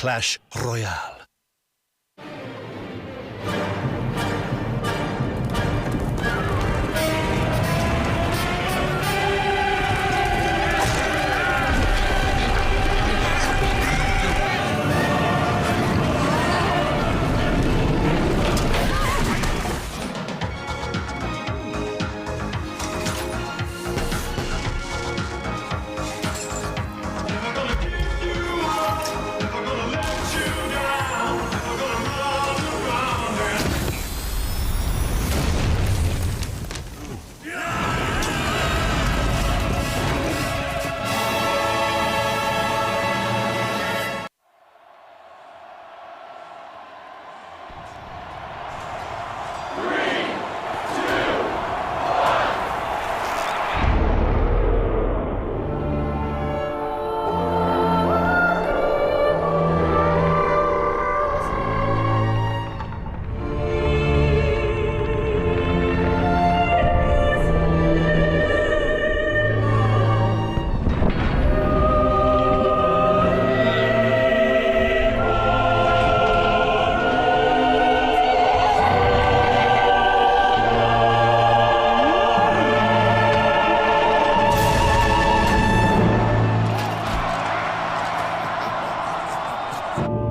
Clash Royale.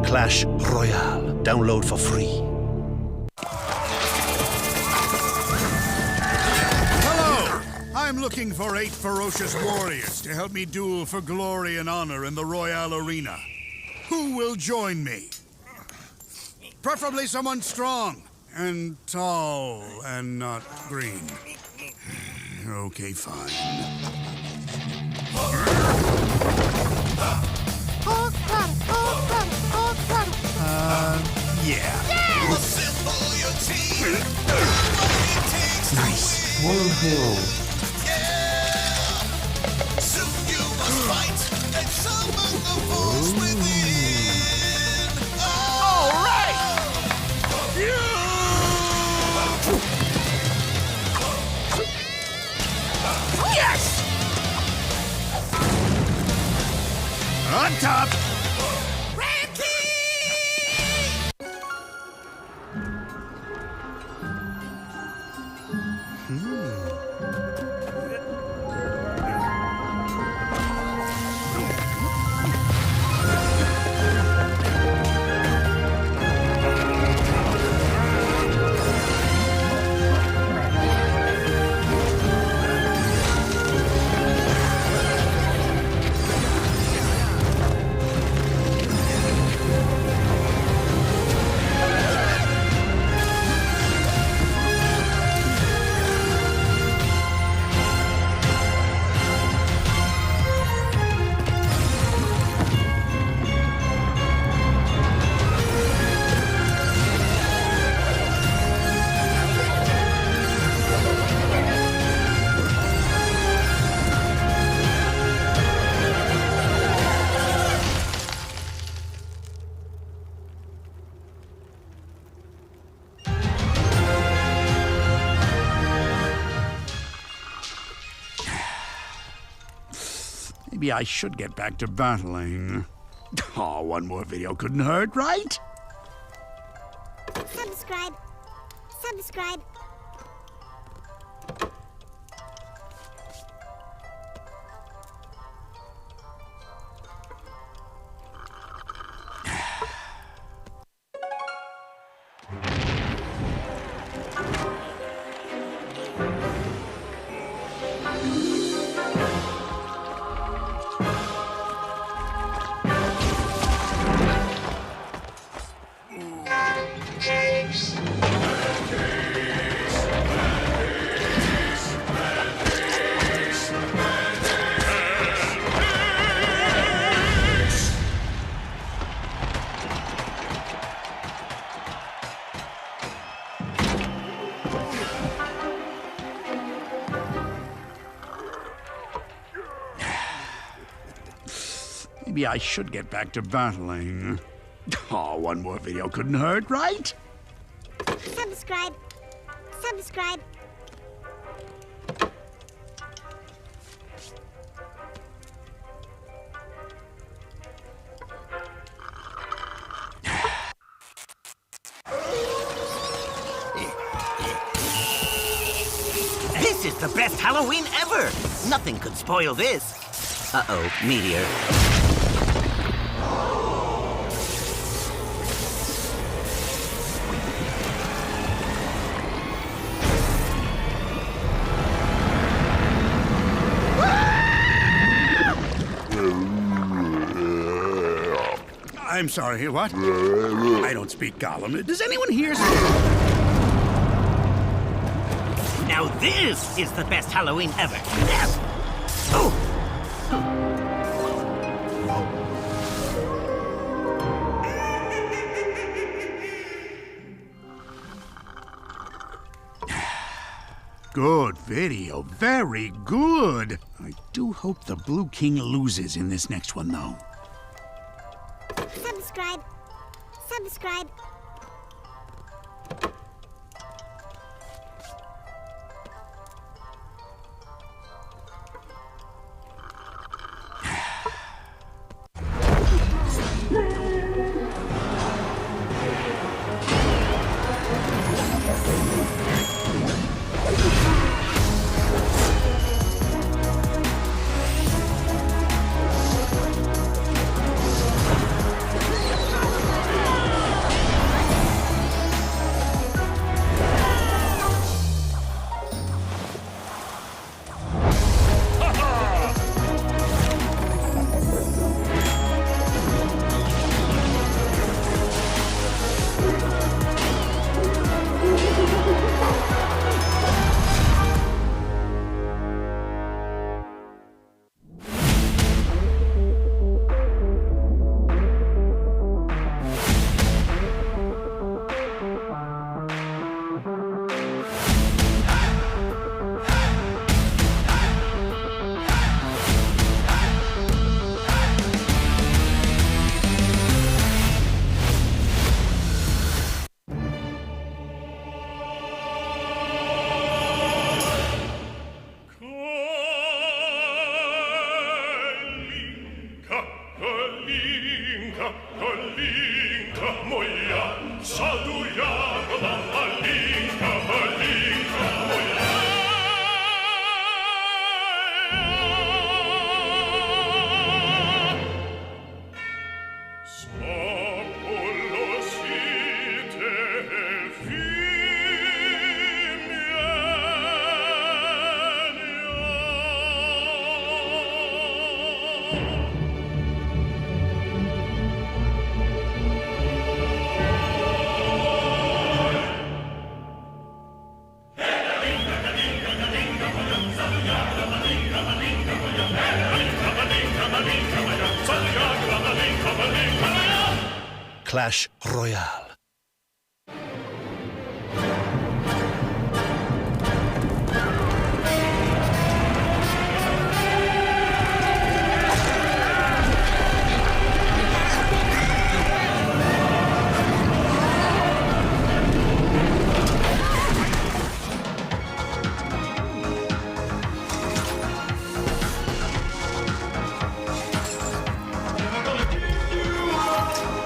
Clash Royale. Download for free. Hello! I'm looking for 8 ferocious warriors to help me duel for glory and honor in the Royale arena. Who will join me? Preferably someone strong and tall and not green. Okay, fine. Yeah. Nice. One hill. Soon you must fight and summon the force within. All right! Yes! On top! Maybe I should get back to battling. Oh, one more video couldn't hurt, right? Subscribe. Subscribe. maybe I should get back to battling. Oh, one more video couldn't hurt, right? Subscribe. Subscribe. This is the best Halloween ever! Nothing could spoil this. Uh-oh, meteor. I'm sorry, what? I don't speak Gollum. Does anyone hear? Now this is the best Halloween ever. Yes! Oh! Good video. Very good. I do hope the Blue King loses in this next one, though. Subscribe. Subscribe. Clash Royale.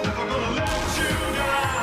Never gonna let you down.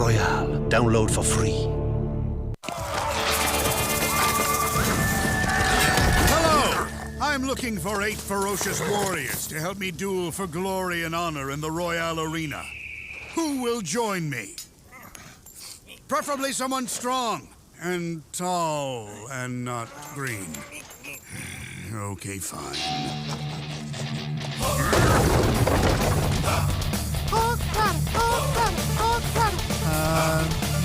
Royale. Download for free. Hello! I'm looking for 8 ferocious warriors to help me duel for glory and honor in the Royale arena. Who will join me? Preferably someone strong and tall and not green. Okay, fine.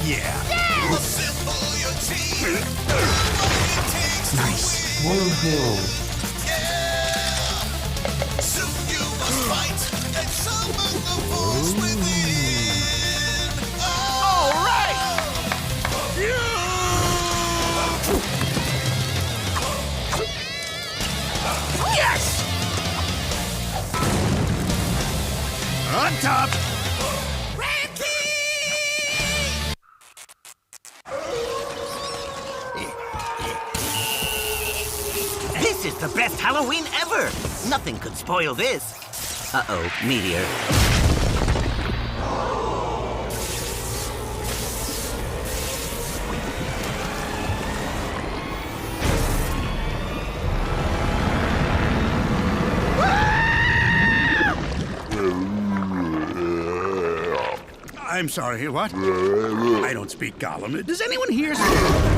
Yeah. Assemble your team. What it takes to win. Yeah. Soon you must fight and summon the force within. All right. Yes! On top! This is the best Halloween ever! Nothing could spoil this. Uh-oh, meteor. I'm sorry, what? I don't speak Gollum. Does anyone here speak?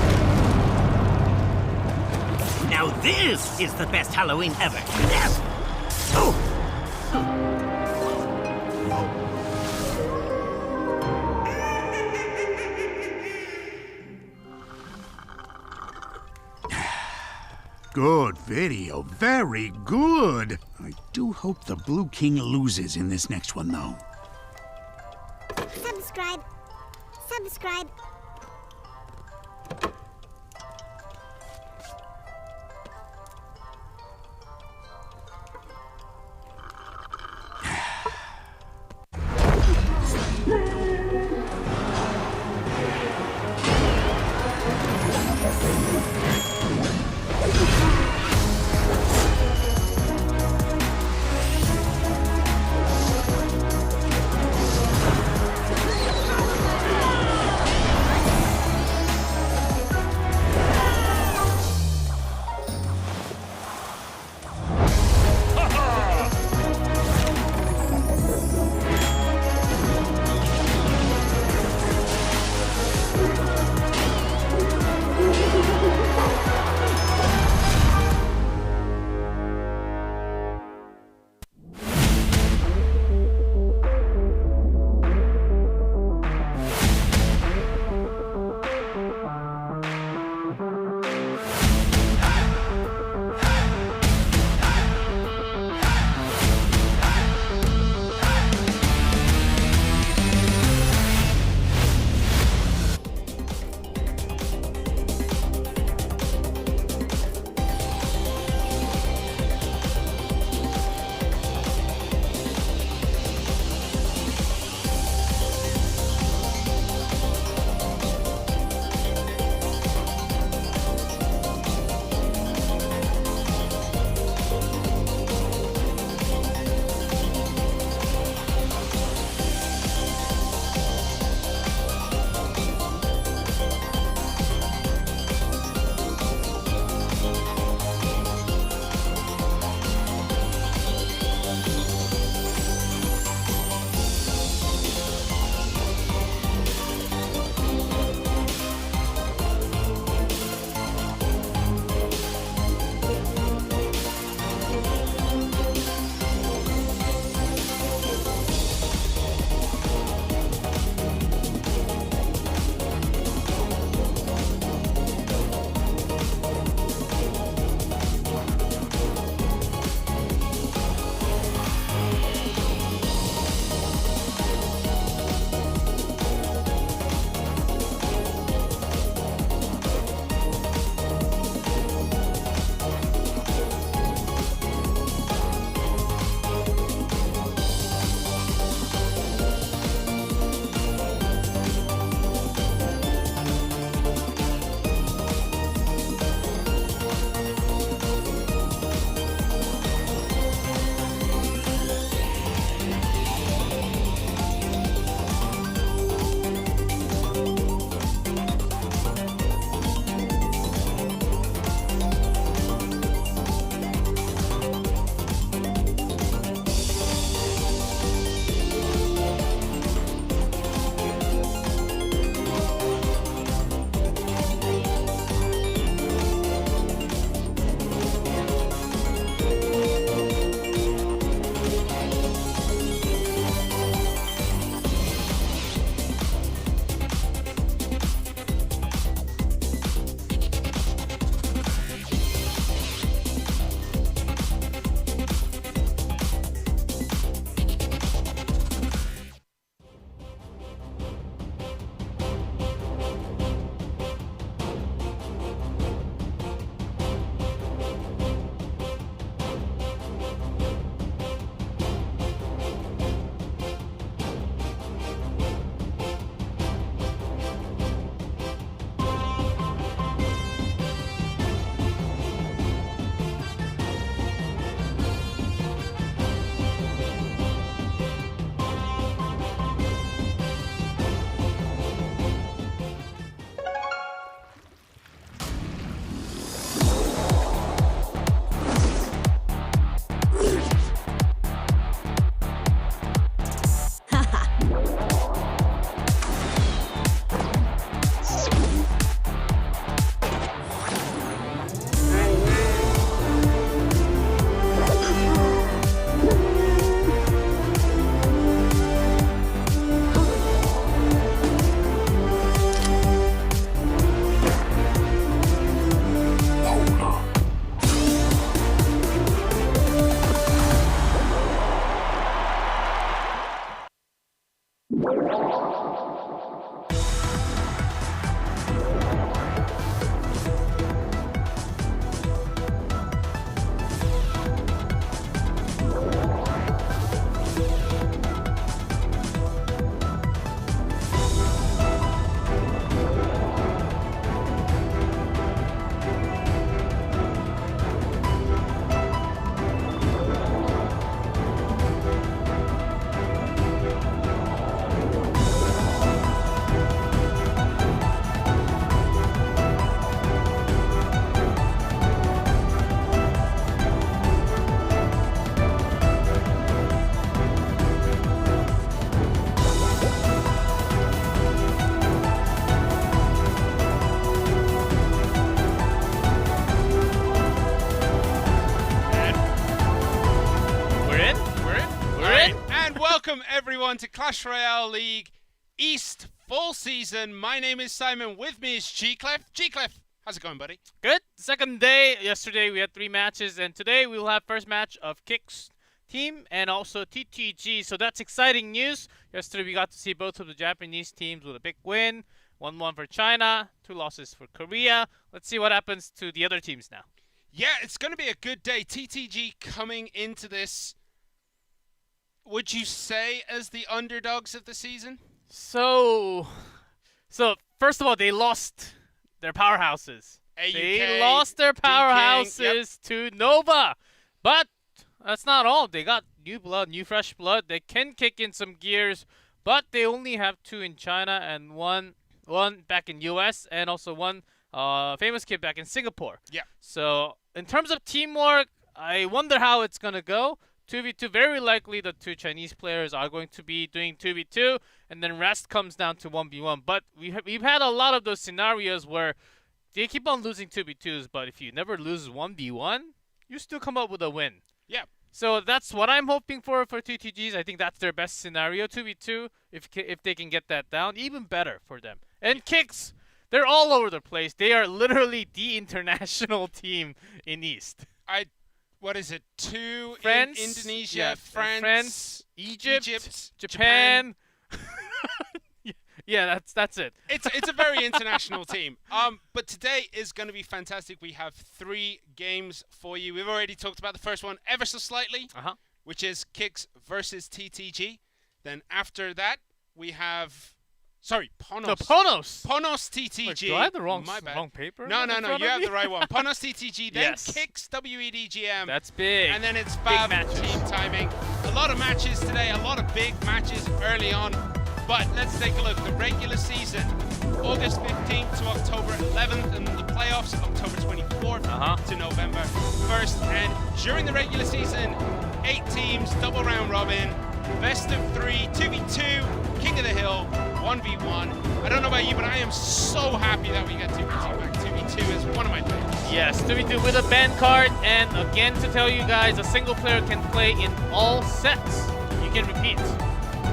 Now this is the best Halloween ever. Yes! Oh! Good video. Very good. I do hope the Blue King loses in this next one, though. Subscribe. Subscribe. everyone, to Clash Royale League East full season. My name is Simon. With me is G-Clef. G-Clef, how's it going, buddy? Good. Second day. Yesterday we had 3 matches, and today we will have first match of Kix Team and also TTG. So that's exciting news. Yesterday we got to see both of the Japanese teams with a big win. 1-1 for China, 2 losses for Korea. Let's see what happens to the other teams now. Yeah, it's going to be a good day. TTG coming into this, would you say, as the underdogs of the season? So first of all, they lost their powerhouses. They lost their powerhouses to Nova. But that's not all. They got new blood, new fresh blood. They can kick in some gears, but they only have 2 in China and one back in US, and also one famous kid back in Singapore. Yeah. So in terms of teamwork, I wonder how it's going to go. 2v2, very likely the 2 Chinese players are going to be doing 2v2, and then rest comes down to 1v1. But we've had a lot of those scenarios where they keep on losing 2v2s, but if you never lose 1v1, you still come up with a win. Yeah. So that's what I'm hoping for TTGs. I think that's their best scenario, 2v2. If they can get that down, even better for them. And Kix, they're all over the place. They are literally the international team in East. What is it? 2 France, in Indonesia, yeah, France, Egypt, Japan. Yeah, that's it. It's a very international team. But today is going to be fantastic. We have 3 games for you. We've already talked about the first one ever so slightly, which is Kix versus TTG. Then after that, we have Ponos. No, Ponos. Ponos TTG. Wait, do I have the wrong paper? No, you have the right one. Ponos TTG, then Yes. Kix W.EDGM. That's big. And then it's FAV matches. Team Timing. A lot of matches today, a lot of big matches early on. But let's take a look. The regular season, August 15th to October 11th, and the playoffs, October 24th to November 1st. And during the regular season, 8 teams, double round robin, best of 3, 2v2, King of the Hill, 1v1. I don't know about you, but I am so happy that we get 2v2 back. 2v2 is one of my favorites. Yes, 2v2 with a ban card. And again, to tell you guys, a single player can play in all sets. You can repeat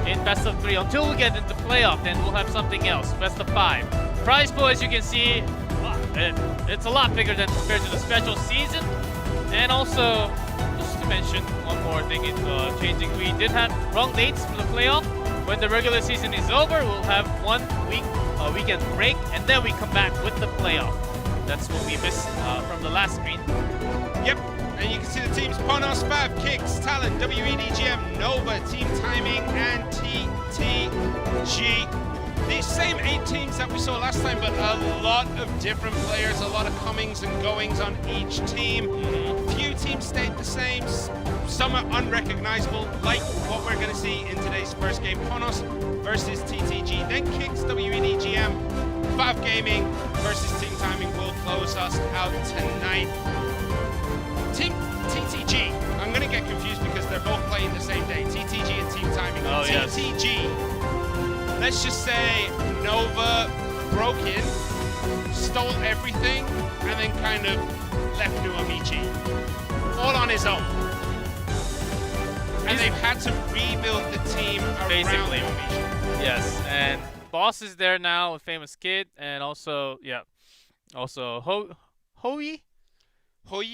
in best of 3 until we get into playoff. Then we'll have something else, best of 5. Prize pool, as you can see, it's a lot bigger than compared to the special season. And also, just to mention one more thing, it's changing. We did have wrong dates for the playoff. When the regular season is over, we'll have 1 weekend break, and then we come back with the playoff. That's what we missed from the last screen. Yep, and you can see the teams: Ponos, FAV, Kix, Talent, W.EDGM, Nova, Team Timing, and TTG. These same 8 teams that we saw last time, but a lot of different players, a lot of comings and goings on each team. Few teams stayed the same. Some are unrecognizable, like what we're going to see in today's first game. Ponos versus TTG. Then Kix, W.EDGM, FAV Gaming versus Team Timing will close us out tonight. Team TTG. I'm going to get confused because they're both playing the same day. TTG and Team Timing. Oh, yes. TTG. Let's just say Nova broke in, stole everything, and then kind of left Nuamichi. All on his own. And they've had to rebuild the team around Basically. Nuamichi. Yes, and Boss is there now with Famous Kid, and also, Hoi? Hoyi?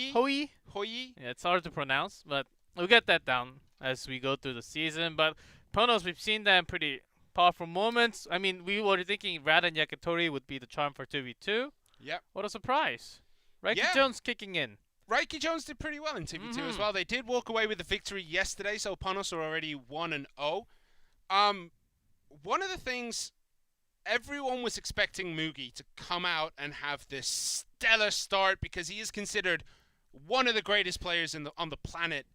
Yeah, it's hard to pronounce, but we'll get that down as we go through the season. But Ponos, we've seen them pretty powerful moments. I mean, we were thinking Rad and Yakitori would be the charm for 2v2. Yep. What a surprise. Reiki Yeah. Jones kicking in. Reiki Jones did pretty well in 2v2 as well. They did walk away with the victory yesterday, so Ponos are already 1-0. One of the things, everyone was expecting Mugi to come out and have this stellar start because he is considered one of the greatest players on the planet.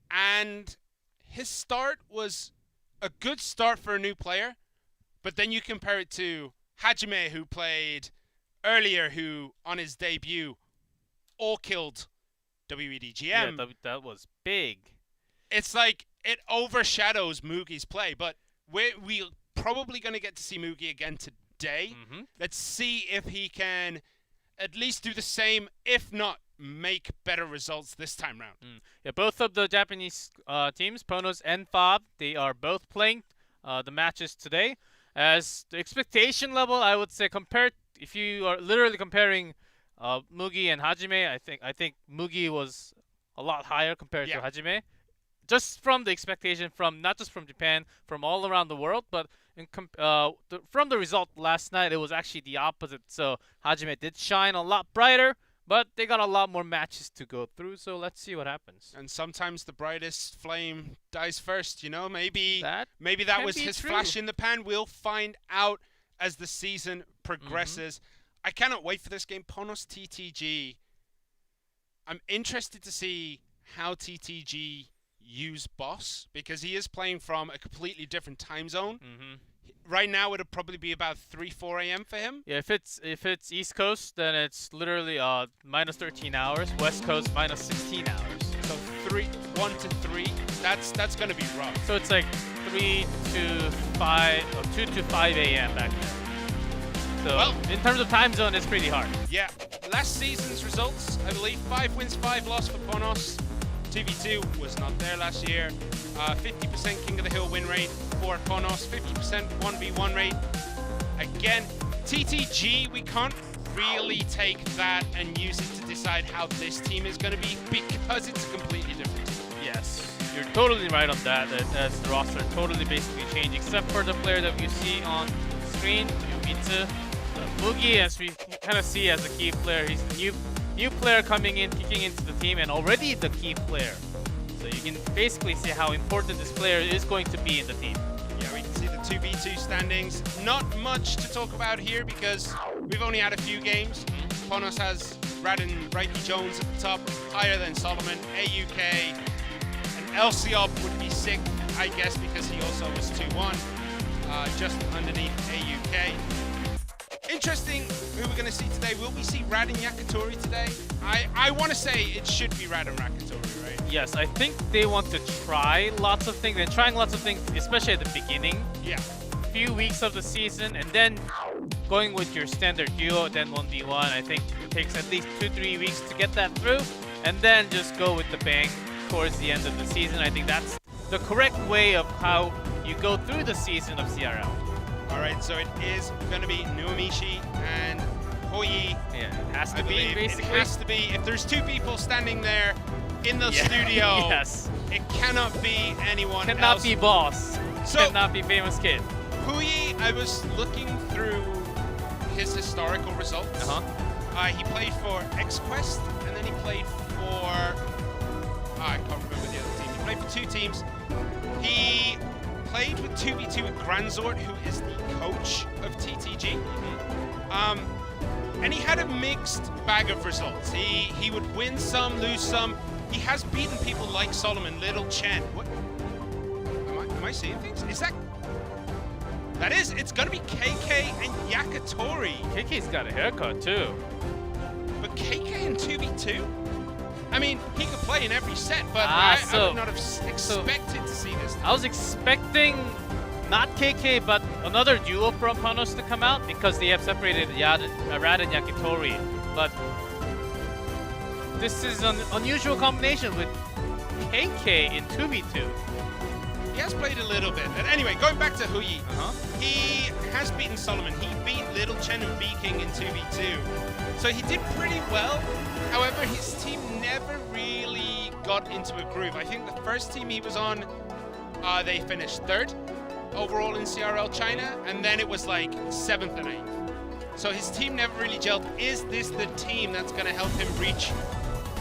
And his start was a good start for a new player, but then you compare it to Hajime, who played earlier, who on his debut all killed W.EDGM. Yeah, that was big. It's like it overshadows Mugi's play, but we're probably going to get to see Mugi again today. Let's see if he can at least do the same, if not make better results this time round. Yeah, both of the Japanese teams, Ponos and FAV, they are both playing the matches today. As the expectation level, I would say, compared, if you are literally comparing Mugi and Hajime, I think Mugi was a lot higher compared to Hajime. Just from the expectation from not just from Japan, from all around the world, but from the result last night, it was actually the opposite. So Hajime did shine a lot brighter, but they got a lot more matches to go through. So let's see what happens. And sometimes the brightest flame dies first, you know? Maybe that can was be his true. flash in the pan. We'll find out as the season progresses. I cannot wait for this game. Ponos TTG. I'm interested to see how TTG use Boss, because he is playing from a completely different time zone. Right now, it'll probably be about 3-4 a.m. for him. Yeah, if it's East Coast, then it's literally minus 13 hours. West Coast minus 16 hours. So 1 to 3. That's gonna be rough. So it's like 3 to 5 or 2 to 5 a.m. back then. So Well- in terms of time zone, it's pretty hard. Yeah, last season's results, I believe 5 wins, 5 loss for Ponos. 2v2 was not there last year. 50% King of the Hill win rate for Ponos, 50% 1v1 rate. Again, TTG, we can't really take that and use it to decide how this team is going to be, because it's a completely different team. Yes, you're totally right on that. That's the roster totally basically changed, except for the player that you see on screen, Yumitsu. Mugi, as we kind of see as a key player, he's the new player coming in, kicking into the team, and already the key player. So you can basically see how important this player is going to be in the team. Yeah, we can see the 2v2 standings. Not much to talk about here because we've only had a few games. Ponos has Radin, Reiki Jones at the top, higher than Solomon, AUK, and Elsiop would be sick, I guess, because he also was 2-1, just underneath AUK. Interesting who we're going to see today. Will we see Radin Yakitori today? I want to say it should be Radin Yakitori, right? Yes, I think they want to try lots of things. They're trying lots of things, especially at the beginning. Yeah. Few weeks of the season, and then going with your standard duo, then 1v1. I think it takes at least 2-3 weeks to get that through, and then just go with the bang towards the end of the season. I think that's the correct way of how you go through the season of CRL. All right, so it is going to be Nuamishi and Hoyi. Yeah, it has I to be, believe basically. it has to be. If there's 2 people standing there in the studio, yes. it cannot be anyone Cannot else. be boss. So- Cannot be famous kid. Hui, I was looking through his historical results. He played for X-Quest, and then he played for... I can't remember the other team. He played for 2 teams. He played with 2v2 with Granzort, who is the coach of TTG. And he had a mixed bag of results. He would win some, lose some. He has beaten people like Solomon, Little Chen. What? Am I seeing things? Is that... That is, it's gonna be KK and Yakitori. KK's got a haircut too. But KK and 2v2? I mean, he could play in every set, but Ah, I so- would not have expected to see this. I was expecting not KK, but another duo from Ponos to come out because they have separated Rad and Yakitori. But this is an unusual combination with KK in 2v2. He has played a little bit. But anyway, going back to Huyi, he has beaten Solomon. He beat Little Chen and B-King in 2v2. So he did pretty well. However, his team never really got into a groove. I think the first team he was on, they finished 3rd overall in CRL China, and then it was like 7th and 8th. So his team never really gelled. Is this the team that's going to help him reach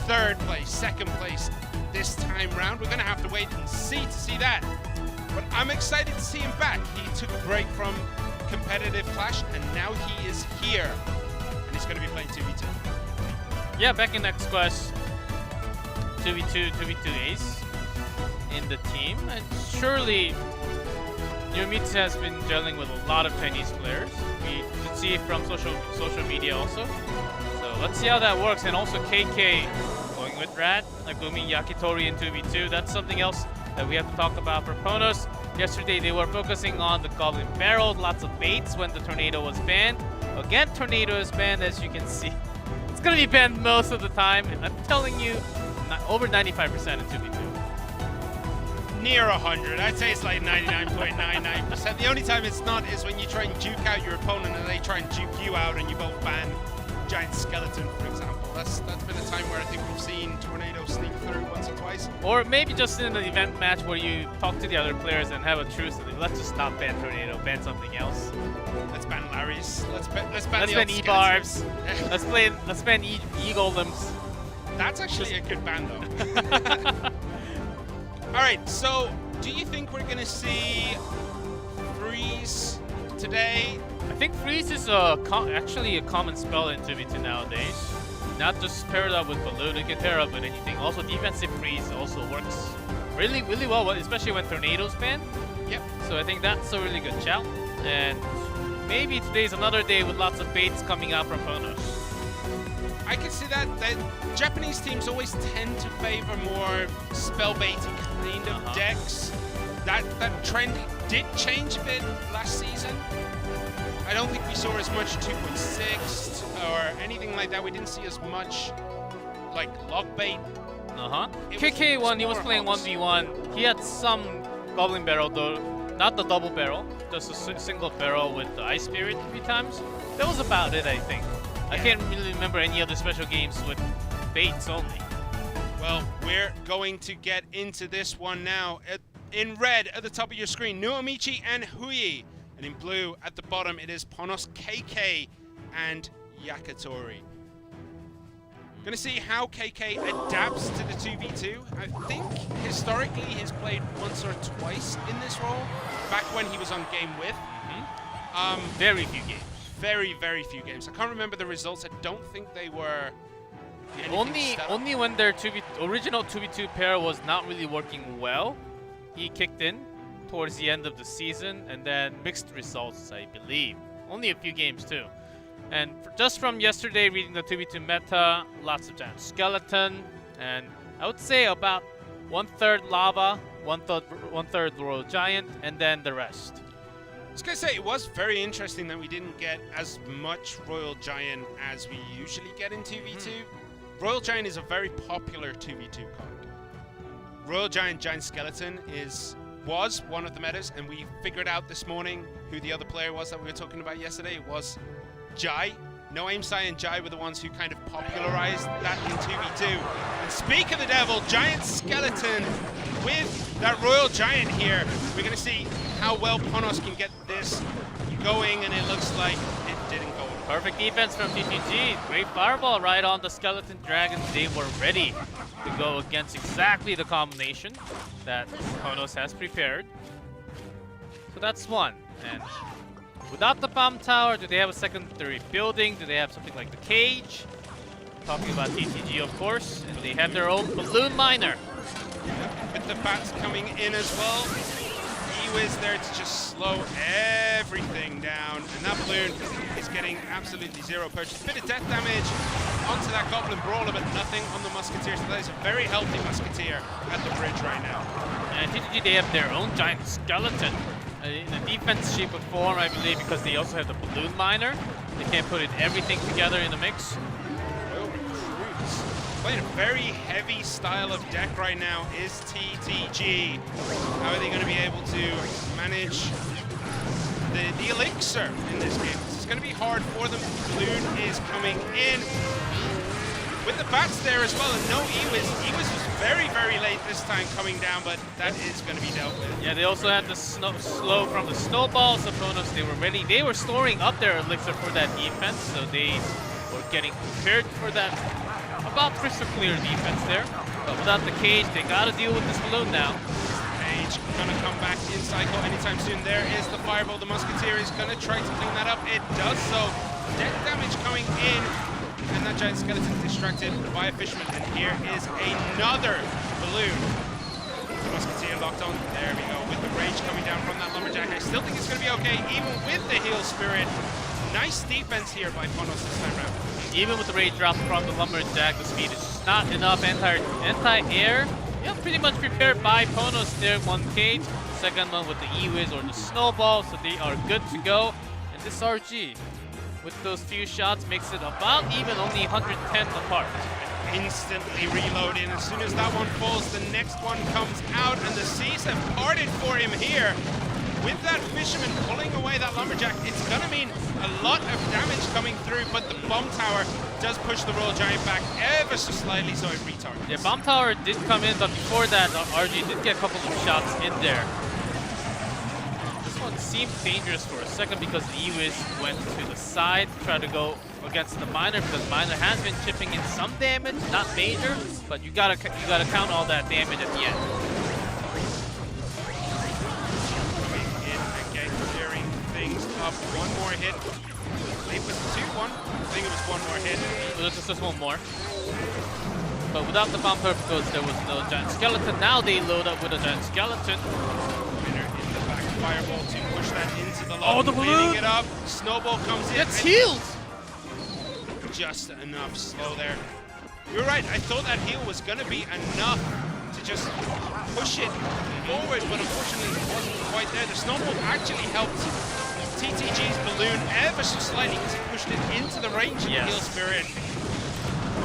3rd place, 2nd place this time round? We're going to have to wait and see to see that. But I'm excited to see him back. He took a break from competitive Clash, and now he is here. And he's going to be playing 2v2. Yeah, back in X-Quest, 2v2 ace in the team. And surely Yumitsu has been gelling with a lot of Chinese players. We could see it from social media also. So let's see how that works. And also KK going with Rad, Agumi, Yakitori in 2v2. That's something else that we have to talk about for Ponos. Yesterday they were focusing on the Goblin Barrel, lots of baits when the Tornado was banned. Again, Tornado is banned, as you can see. It's gonna be banned most of the time. I'm telling you, over 95% in 2v2. Near 100. I'd say it's like 99.99%. The only time it's not is when you try and juke out your opponent and they try and juke you out and you both ban Giant Skeleton, for example. That's been a time where I think we've seen Tornado sneak through once or twice. Or maybe just in an event match where you talk to the other players and have a truce. Let's just stop ban Tornado, ban something else. Let's ban Larry's. Let's ban E-Barbs. let's ban E-Golems. That's actually a good ban though. Alright, so do you think we're gonna see Freeze today? I think Freeze is actually a common spell in 2v2 nowadays. Not just paired up with Balloon, it can pair up with anything. Also, defensive Freeze also works really, really well, especially when Tornado's banned. Yep. So I think that's a really good shout. And maybe today's another day with lots of baits coming out from Ponos. I can see that. Japanese teams always tend to favor more spell-baiting kind of decks. That trend did change a bit last season. I don't think we saw as much 2.6 or anything like that. We didn't see as much like log bait. KK1, he was playing 1v1. He had some Goblin Barrel though, not the double barrel, just a single barrel with the Ice Spirit 3 times. That was about it, I think. Yeah. I can't really remember any other special games with baits only. Well, we're going to get into this one now. In red at the top of your screen, Nuomichi and Hui. And in blue at the bottom, it is Ponos, KK, and Yakitori. Gonna see how KK adapts to the 2v2. I think historically he's played once or twice in this role, back when he was on Game With. Very few games. Very, very few games. I can't remember the results. I don't think they were only when their original 2v2 pair was not really working well, he kicked in towards the end of the season, and then mixed results, I believe. Only a few games too. And just from yesterday reading the 2v2 meta, lots of Giant Skeleton, and I would say about 1/3 Lava, 1/3 Royal Giant, and then the rest. I was gonna say, it was very interesting that we didn't get as much Royal Giant as we usually get in 2v2. Royal Giant is a very popular 2v2 card. Royal Giant Giant Skeleton was one of the metas, and we figured out this morning who the other player was that we were talking about yesterday. It was Jai. No Aim Sai and Jai were the ones who kind of popularized that in 2v2. And speak of the devil, Giant Skeleton with that Royal Giant here. We're going to see how well Ponos can get this going, and it looks like it didn't go. Perfect defense from TTG. Great fireball right on the Skeleton Dragon. They were ready to go against exactly the combination that Ponos has prepared. So that's one. And without the bomb tower, do they have a secondary building? Do they have something like the cage? Talking about TTG, of course. And they have their own balloon miner. With the bats coming in as well. Is there to just slow everything down, and that balloon is getting absolutely zero purchase. Bit of death damage onto that Goblin Brawler, but nothing on the Musketeer, so that is a very healthy Musketeer at the bridge right now. And TTG, they have their own Giant Skeleton in a defense shape of form, I believe, because they also have the balloon miner. They can't put everything together in the mix. Playing a very heavy style of deck right now is TTG. How are they going to be able to manage the elixir in this game? This is going to be hard for them. Balloon is coming in with the bats there as well, and no Ewiz. Ewiz was very, very late this time coming down, but that is going to be dealt with. Yeah, they also had the slow from the snowballs. Opponents, they were ready. They were storing up their elixir for that defense, so they were getting prepared for that. About crystal clear defense there, but without the cage, they gotta deal with this balloon now. Cage gonna come back in cycle anytime soon. There is the fireball. The Musketeer is gonna try to clean that up. It does so. Death damage coming in, and that Giant Skeleton is distracted by a Fisherman. And here is another balloon. The Musketeer locked on. There we go. With the rage coming down from that Lumberjack, I still think it's gonna be okay, even with the Heal Spirit. Nice defense here by Ponos this time around. Even with the rage drop from the Lumberjack, the speed is just not enough. Anti-air, yeah, pretty much prepared by Ponos there. One cage, second one with the E-Wiz or the Snowball, so they are good to go. And this RG, with those few shots makes it about even, only 110 apart. Instantly reloading. As soon as that one falls, the next one comes out, and the seas have parted for him here. With that fisherman pulling away that lumberjack, it's gonna mean a lot of damage coming through, but the bomb tower does push the Royal Giant back ever so slightly, so it retargets. Yeah, bomb tower did come in, but before that, RG did get a couple of shots in there. This one seemed dangerous for a second because Ewis went to the side to try to go against the miner, because miner has been chipping in some damage, not major, but you gotta count all that damage at the end. Up one more hit. It was 2-1. I think it was one more hit. It was just one more. But without the bomb tower, because there was no giant skeleton, now they load up with a giant skeleton. Winner in the back. Fireball to push that into the lobby. Oh, the balloon! Cleaning it up. Snowball comes in. It's healed! Just enough slow there. You're right. I thought that heal was going to be enough to just push it forward, but unfortunately it wasn't quite there. The snowball actually helped TTG's balloon ever so slightly because it pushed it into the range of Heal Spirit.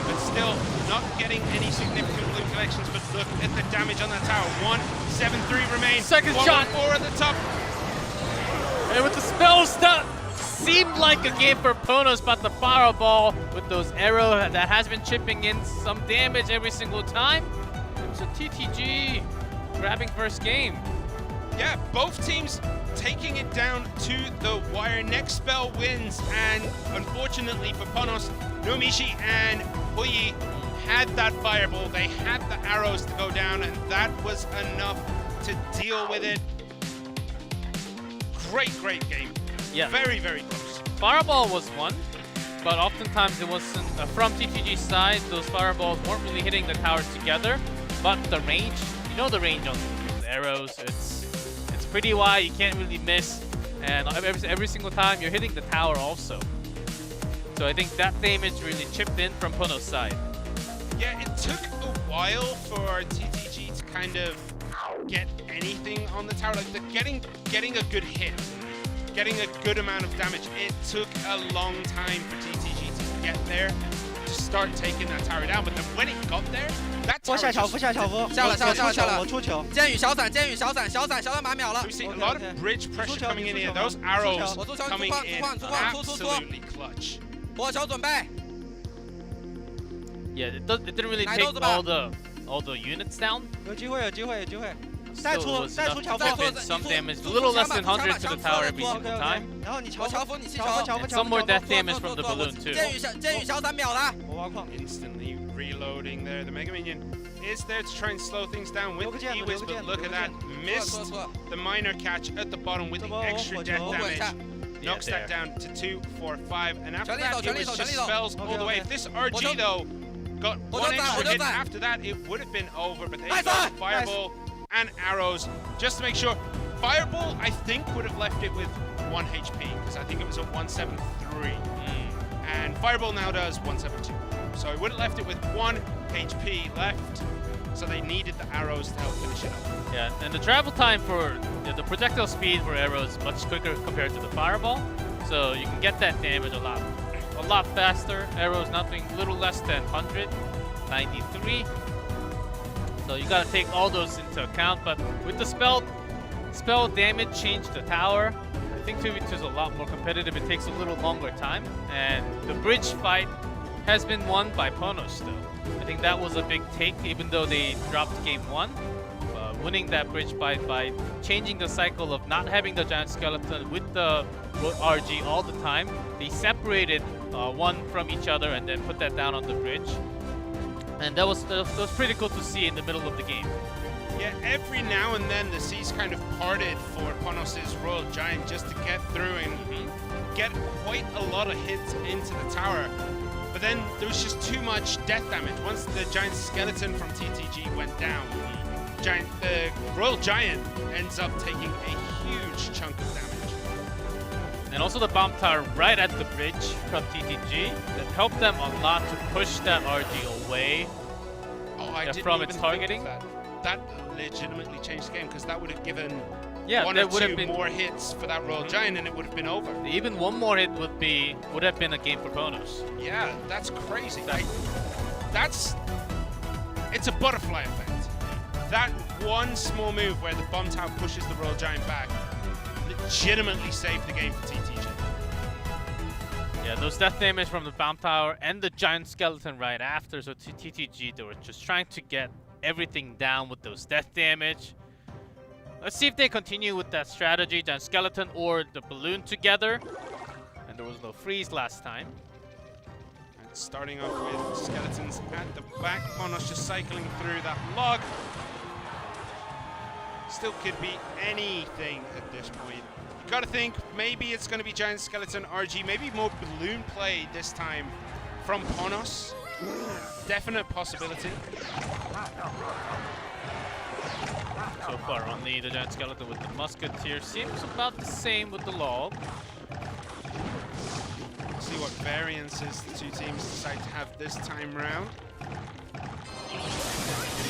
But still not getting any significant balloon collections, but look at the damage on that tower. 1-7-3 remains. Second shot. 4 at the top. And with the spells, that seemed like a game for Ponos, but the fireball with those arrows that has been chipping in some damage every single time. It's a TTG grabbing first game. Yeah, both teams taking it down to the wire. Next spell wins, and unfortunately for Ponos, Nomishi and Huyi had that fireball. They had the arrows to go down, and that was enough to deal with it. Great game. Yeah. Very close. Fireball was one, but oftentimes it wasn't from TTG's side. Those fireballs weren't really hitting the towers together, but the range, you know, the range on the arrows, it's pretty wide. You can't really miss, and every single time you're hitting the tower also. So I think that damage really chipped in from Ponos' side. Yeah, it took a while for TTG to kind of get anything on the tower, like getting a good hit, getting a good amount of damage. It took a long time for TTG to get there, to start taking that tower down. But then when it got there, that tower just... 下了，我出球。箭雨小伞把秒了。 We see a lot of bridge pressure coming in here. Those arrows coming in absolutely clutch. 火球准备。 Yeah, it didn't really take all the units down. 有机会。 Still, it was enough to chip in some damage, a little less than 100 to the tower every single time. 然后你乔夫， And some more death damage from the balloon too. 箭雨小伞秒了。 Instantly reloading there. The Mega Minion is there to try and slow things down with Ewis, but look at that. Missed the minor catch at the bottom with the extra death damage. Knocks that down to 2, 4, 5, and after that it was just spells all the way. If this RG though got one extra hit after that, it would have been over, but they got Fireball and arrows just to make sure. Fireball, I think, would have left it with 1 HP, because I think it was a 173. And Fireball now does 172. So it would have left it with 1 HP left, so they needed the arrows to help finish it up. Yeah, and the travel time for the projectile speed for arrows is much quicker compared to the fireball, so you can get that damage a lot faster. Arrows nothing, little less than 100, 93. So you gotta take all those into account. But with the spell damage change the tower, I think 2v2 is a lot more competitive. It takes a little longer time, and the bridge fight has been won by Ponos still. I think that was a big take, even though they dropped game 1. Winning that bridge fight by changing the cycle of not having the giant skeleton with the RG all the time. They separated one from each other and then put that down on the bridge. And that was pretty cool to see in the middle of the game. Yeah, every now and then the seas kind of parted for Ponos' Royal Giant just to get through and get quite a lot of hits into the tower. But then there was just too much death damage. Once the giant skeleton from TTG went down, the Royal Giant ends up taking a huge chunk of damage. And also the bomb tower right at the bridge from TTG that helped them a lot to push that RG away I didn't from even its think targeting. of that. That legitimately changed the game, because that would have given Yeah, one there or would have two been more hits for that Royal Giant and it would have been over. even one more hit would have been a game for Ponos. Yeah, that's crazy. It's a butterfly effect. That one small move where the bomb tower pushes the Royal Giant back legitimately saved the game for TTG. Yeah, those death damage from the bomb tower and the giant skeleton right after. So TTG, they were just trying to get everything down with those death damage. Let's see if they continue with that strategy, giant skeleton or the balloon together. And there was no freeze last time. And starting off with skeletons at the back, Ponos just cycling through that log. Still could be anything at this point. You gotta think maybe it's gonna be giant skeleton RG, maybe more balloon play this time from Ponos. Definite possibility. So far, only the giant skeleton with the musketeer seems about the same with the log. See what variances the two teams decide to have this time round.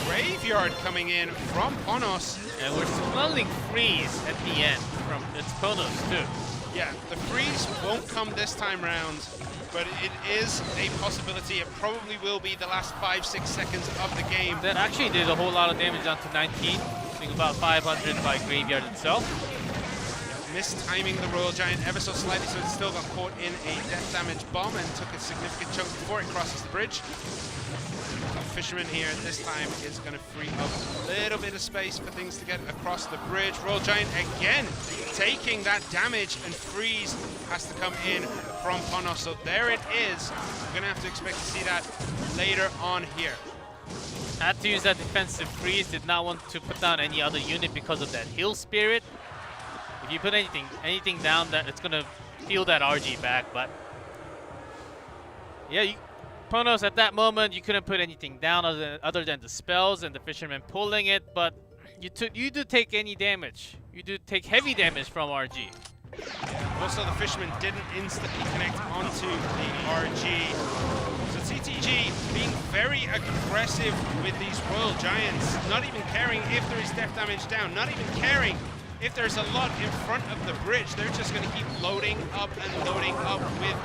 Graveyard coming in from Ponos. And we're smelling freeze at the end from its Ponos too. Yeah, the freeze won't come this time round, but it is a possibility. It probably will be the last 5-6 seconds of the game. That actually did a whole lot of damage down to 19. I think about 500 by Graveyard itself. Mistiming the Royal Giant ever so slightly, so it still got caught in a death damage bomb and took a significant chunk before it crosses the bridge. The Fisherman here this time is going to free up a little bit of space for things to get across the bridge. Royal Giant again taking that damage, and freeze has to come in from Ponos. So there it is. We're going to have to expect to see that later on here. Had to use that defensive freeze, did not want to put down any other unit because of that heal spirit. If you put anything down, that it's gonna heal that RG back, but yeah, Ponos at that moment you couldn't put anything down other than the spells and the Fisherman pulling it, but you do take any damage. You do take heavy damage from RG. Yeah, also the Fisherman didn't instantly connect onto the RG. So TTG being very aggressive with these Royal Giants, not even caring if there is death damage down, not even caring if there's a lot in front of the bridge. They're just going to keep loading up and loading up with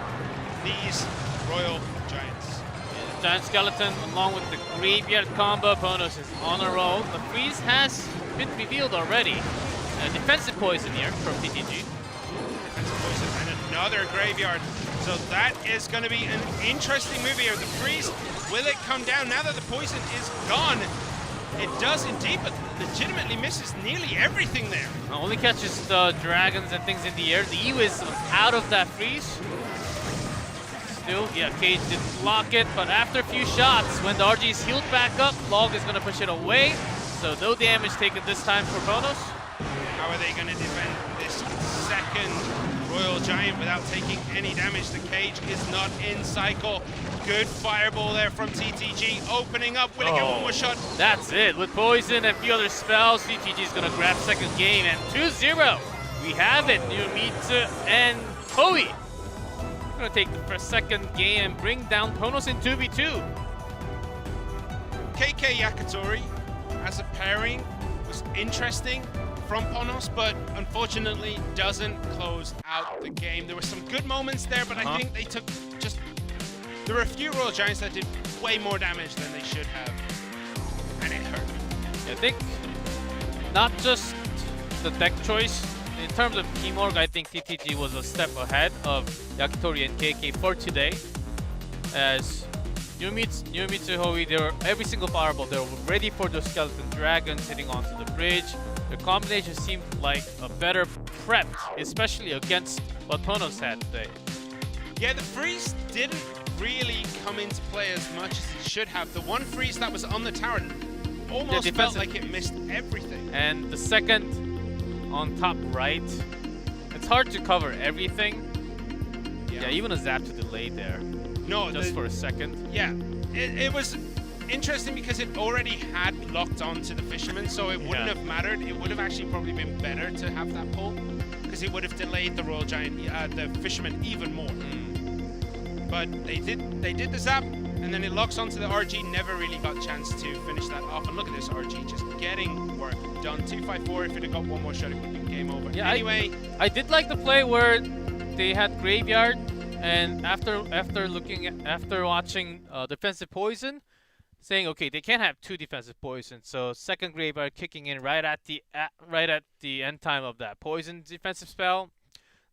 these Royal Giants. Yeah, Giant Skeleton along with the Graveyard combo. Ponos is on a roll. The freeze has been revealed already. Defensive poison here from TTG. Defensive poison and another Graveyard. So that is going to be an interesting move here. The freeze, will it come down now that the poison is gone? It does indeed, but legitimately misses nearly everything there. Only catches the dragons and things in the air. The E is out of that freeze. Still, yeah, Cage did block it, but after a few shots, when the RG is healed back up, Log is going to push it away. So no damage taken this time for Ponos. How are they going to defend this second Royal Giant without taking any damage? The Cage is not in cycle. Good fireball there from TTG, opening up. Will he get one more shot? That's it. With poison and a few other spells, TTG is going to grab second game, and 2-0. We have it. Numitsu and Hoey. Going to take the first second game and bring down Ponos in 2v2. KK Yakitori as a pairing was interesting from Ponos, but unfortunately doesn't close out the game. There were some good moments there, but I think they took just... There were a few Royal Giants that did way more damage than they should have, and it hurt. I think not just the deck choice. In terms of teamwork, I think TTG was a step ahead of Yakitori and KK for today. As Numitsu, Hoey, they were every single fireball, they were ready for the skeleton dragons hitting onto the bridge. The combination seemed like a better prep, especially against what Ponos had today. Yeah, the freeze didn't really come into play as much as it should have. The one freeze that was on the tower almost felt like it missed everything. And the second on top right, it's hard to cover everything. Yeah, even a zap to delay there. No, just for a second. Yeah, it was interesting because it already had locked onto the Fisherman, so it wouldn't have mattered. It would have actually probably been better to have that pull, because it would have delayed the Royal Giant, the Fisherman even more. But they did the zap, and then it locks onto the RG. Never really got a chance to finish that off. And look at this RG just getting work done. 254. If it had got one more shot, it would have been game over. Yeah, anyway, I did like the play where they had Graveyard, and after watching defensive poison, saying okay, they can't have 2 defensive poisons. So second Graveyard kicking in right at the end time of that poison defensive spell.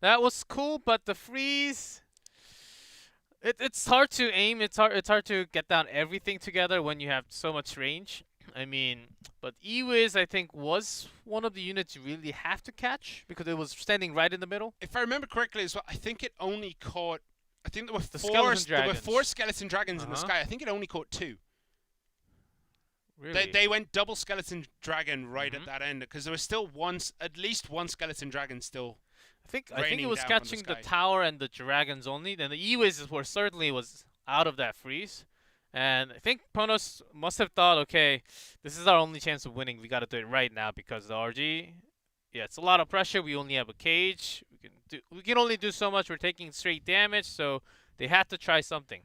That was cool, but the freeze. It's hard to aim. It's hard to get down everything together when you have so much range. I mean, but Ewiz I think was one of the units you really have to catch because it was standing right in the middle. if I remember correctly as well, I think it only caught. I think there were four skeleton dragons in the sky. I think it only caught 2. Really? They went double skeleton dragon right at that end because there was still at least one skeleton dragon still. I think it was down from the catching the sky. tower and the dragons only. Then the Ewiz were certainly was out of that freeze. And I think Ponos must have thought, okay, this is our only chance of winning. We got to do it right now because the RG, yeah, it's a lot of pressure. We only have a cage. We can only do so much. We're taking straight damage, so they had to try something.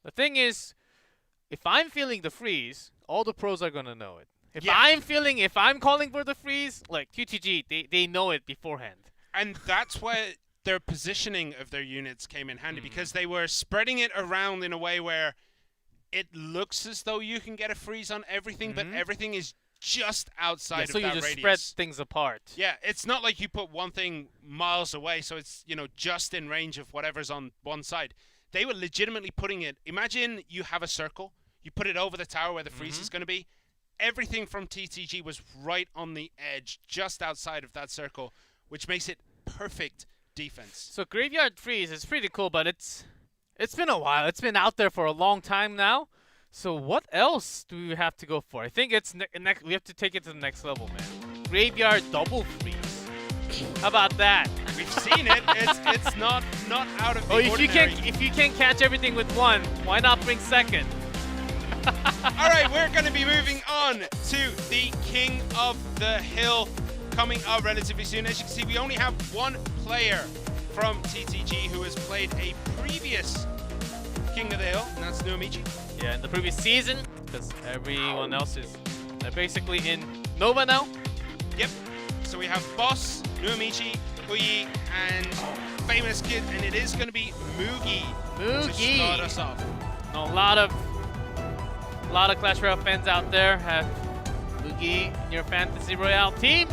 The thing is, if I'm feeling the freeze, all the pros are gonna know it. If I'm calling for the freeze, like QTG, they know it beforehand. And that's where their positioning of their units came in handy because they were spreading it around in a way where it looks as though you can get a freeze on everything, but everything is just outside of that radius. So you just spread things apart. Yeah, it's not like you put one thing miles away, so it's, just in range of whatever's on one side. They were legitimately putting it. Imagine you have a circle, you put it over the tower where the freeze is going to be. Everything from TTG was right on the edge, just outside of that circle, which makes it perfect defense. So Graveyard Freeze is pretty cool, but it's been a while. It's been out there for a long time now. So what else do we have to go for? I think it's we have to take it to the next level, man. Graveyard Double Freeze. How about that? We've seen it. It's not out of the ordinary. If you can't catch everything with one, why not bring second? All right, we're going to be moving on to the King of the Hill coming up relatively soon. As you can see, we only have one player from TTG who has played a previous King of the Hill, and that's Nuamichi. Yeah, in the previous season, because everyone else is basically in Nova now. Yep. So we have Boss, Nuamichi, Huyi, and Famous Kid, and it is going to be Mugi to start us off. A lot of Clash Royale fans out there have Mugi in your Fantasy Royale team.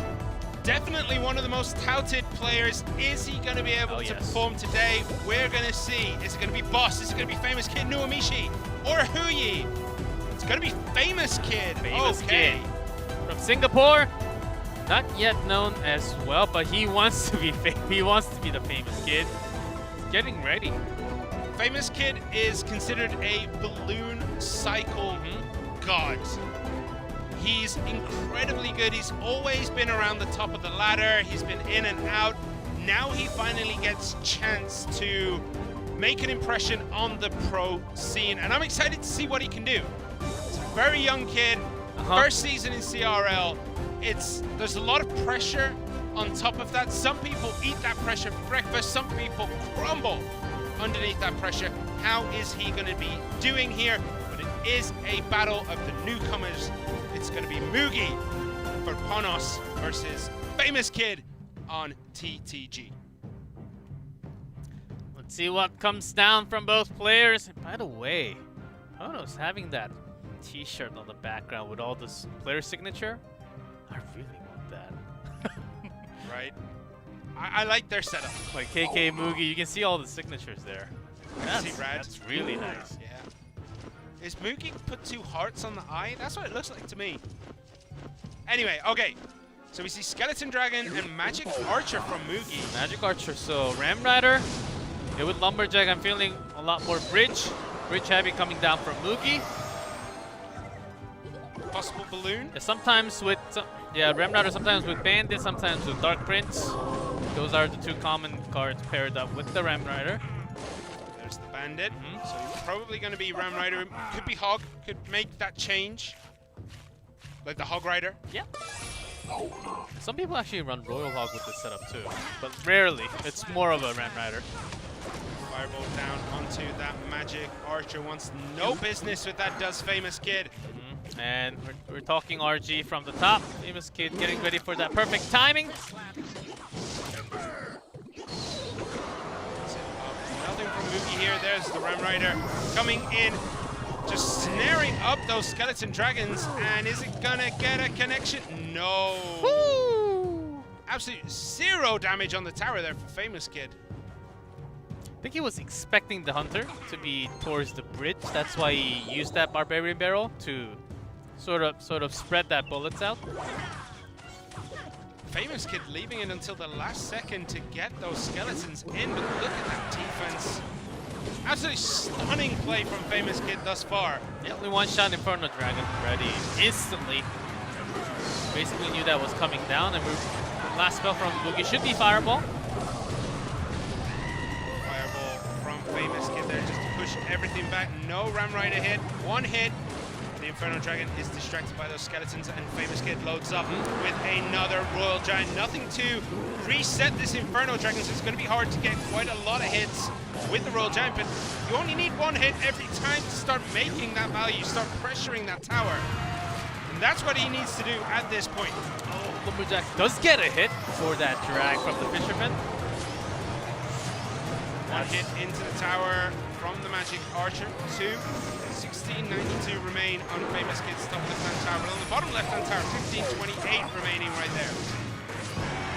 Definitely one of the most touted players. Is he going to be able to perform today? We're going to see. Is it going to be Boss? Is it going to be Famous Kid, Nuamichi, or Huyi? It's going to be Famous Kid. Famous Kid. From Singapore. Not yet known as well, but he wants to be the Famous Kid. He's getting ready. Famous Kid is considered a balloon cycle god. He's incredibly good. He's always been around the top of the ladder. He's been in and out. Now he finally gets a chance to make an impression on the pro scene, and I'm excited to see what he can do. He's a very young kid, first season in CRL. There's a lot of pressure on top of that. Some people eat that pressure for breakfast. Some people crumble underneath that pressure. How is he going to be doing here? But it is a battle of the newcomers. It's going to be Mugi for Ponos versus Famous Kid on TTG. Let's see what comes down from both players. And by the way, Ponos having that t-shirt on the background with all this player signature. I really want that. Right? I like their setup. Like KK Mugi, you can see all the signatures there. That's really nice. Yeah. Is Mugi put 2 hearts on the eye? That's what it looks like to me. Anyway, okay. So we see Skeleton Dragon and Magic Archer from Mugi. Magic Archer, so Ram Rider. With Lumberjack, I'm feeling a lot more Bridge heavy coming down from Mugi. Possible Balloon. Yeah, sometimes with Ram Rider, sometimes with Bandit, sometimes with Dark Prince. Those are the 2 common cards paired up with the Ram Rider. There's the Bandit. So it's probably going to be Ram Rider. Could be Hog. Could make that change. Like the Hog Rider. Yeah. Some people actually run Royal Hog with this setup too, but rarely. It's more of a Ram Rider. Fireball down onto that magic archer. Wants no business with that, does Famous Kid. And we're talking RG from the top. Famous Kid getting ready for that perfect timing. Nothing from Moogie here. There's the Ram Rider coming in, just snaring up those skeleton dragons. And is it gonna get a connection? No. Woo! Absolute 0 damage on the tower there for Famous Kid. I think he was expecting the hunter to be towards the bridge. That's why he used that barbarian barrel to sort of spread that bullets out. Famous Kid leaving it until the last second to get those skeletons in, but look at that defense. Absolutely stunning play from Famous Kid thus far. Yeah, only one shot Inferno Dragon ready instantly. Basically knew that was coming down, and last spell from Boogie should be Fireball. Fireball from Famous Kid there just to push everything back. No Ram Rider hit, one hit. The Inferno Dragon is distracted by those skeletons, and Famous Kid loads up with another Royal Giant. Nothing to reset this Inferno Dragon, so it's going to be hard to get quite a lot of hits with the Royal Giant, but you only need one hit every time to start making that value, start pressuring that tower. And that's what he needs to do at this point. Oh, Lumberjack does get a hit for that drag from the Fisherman. One hit into the tower from the Magic Archer. 1692 remain on Famous Kid's top left-hand tower. But on the bottom left-hand tower, 1528 remaining right there.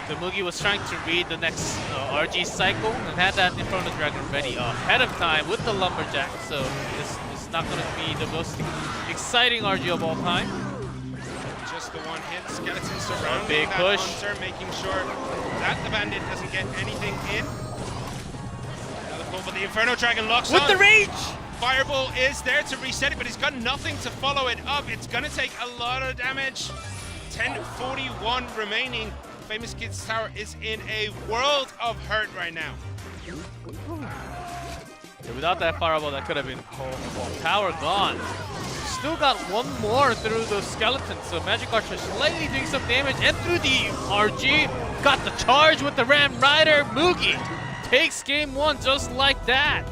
The Mugi was trying to read the next RG cycle and had that Inferno Dragon ready ahead of time with the Lumberjack. So this is not going to be the most exciting RG of all time. Just the one hit. Skeleton surrounding big that push. hunter, making sure that the bandit doesn't get anything in. Another pull, but the Inferno Dragon locks With on. the reach! Fireball is there to reset it, but he's got nothing to follow it up. It's going to take a lot of damage. 1041 remaining. Famous Kid's tower is in a world of hurt right now. Yeah, without that Fireball, that could have been tower gone. Still got one more through those skeletons, so Magic Archer slightly doing some damage, and through the RG, got the charge with the Ram Rider. Moogie takes game one just like that.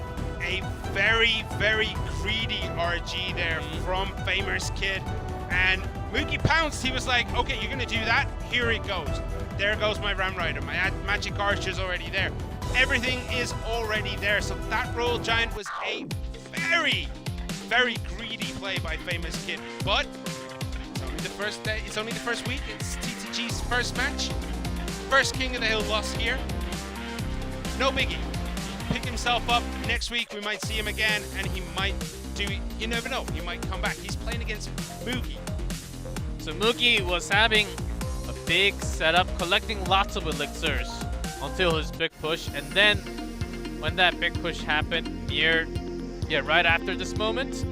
A very, very greedy RG there from Famous Kid. And Moogie pounced. He was like, okay, you're going to do that? Here it goes. There goes my Ram Rider. My Magic Archer's already there. Everything is already there. So that Royal Giant was a very, very greedy play by Famous Kid. But it's only the first day. It's only the first week. It's TTG's first match. First King of the Hill loss here. No biggie. Pick himself up. Next week we might see him again, and he might do. You never know. He might come back. He's playing against Moogie. So Moogie was having a big setup, collecting lots of elixirs until his big push, and then when that big push happened right after this moment,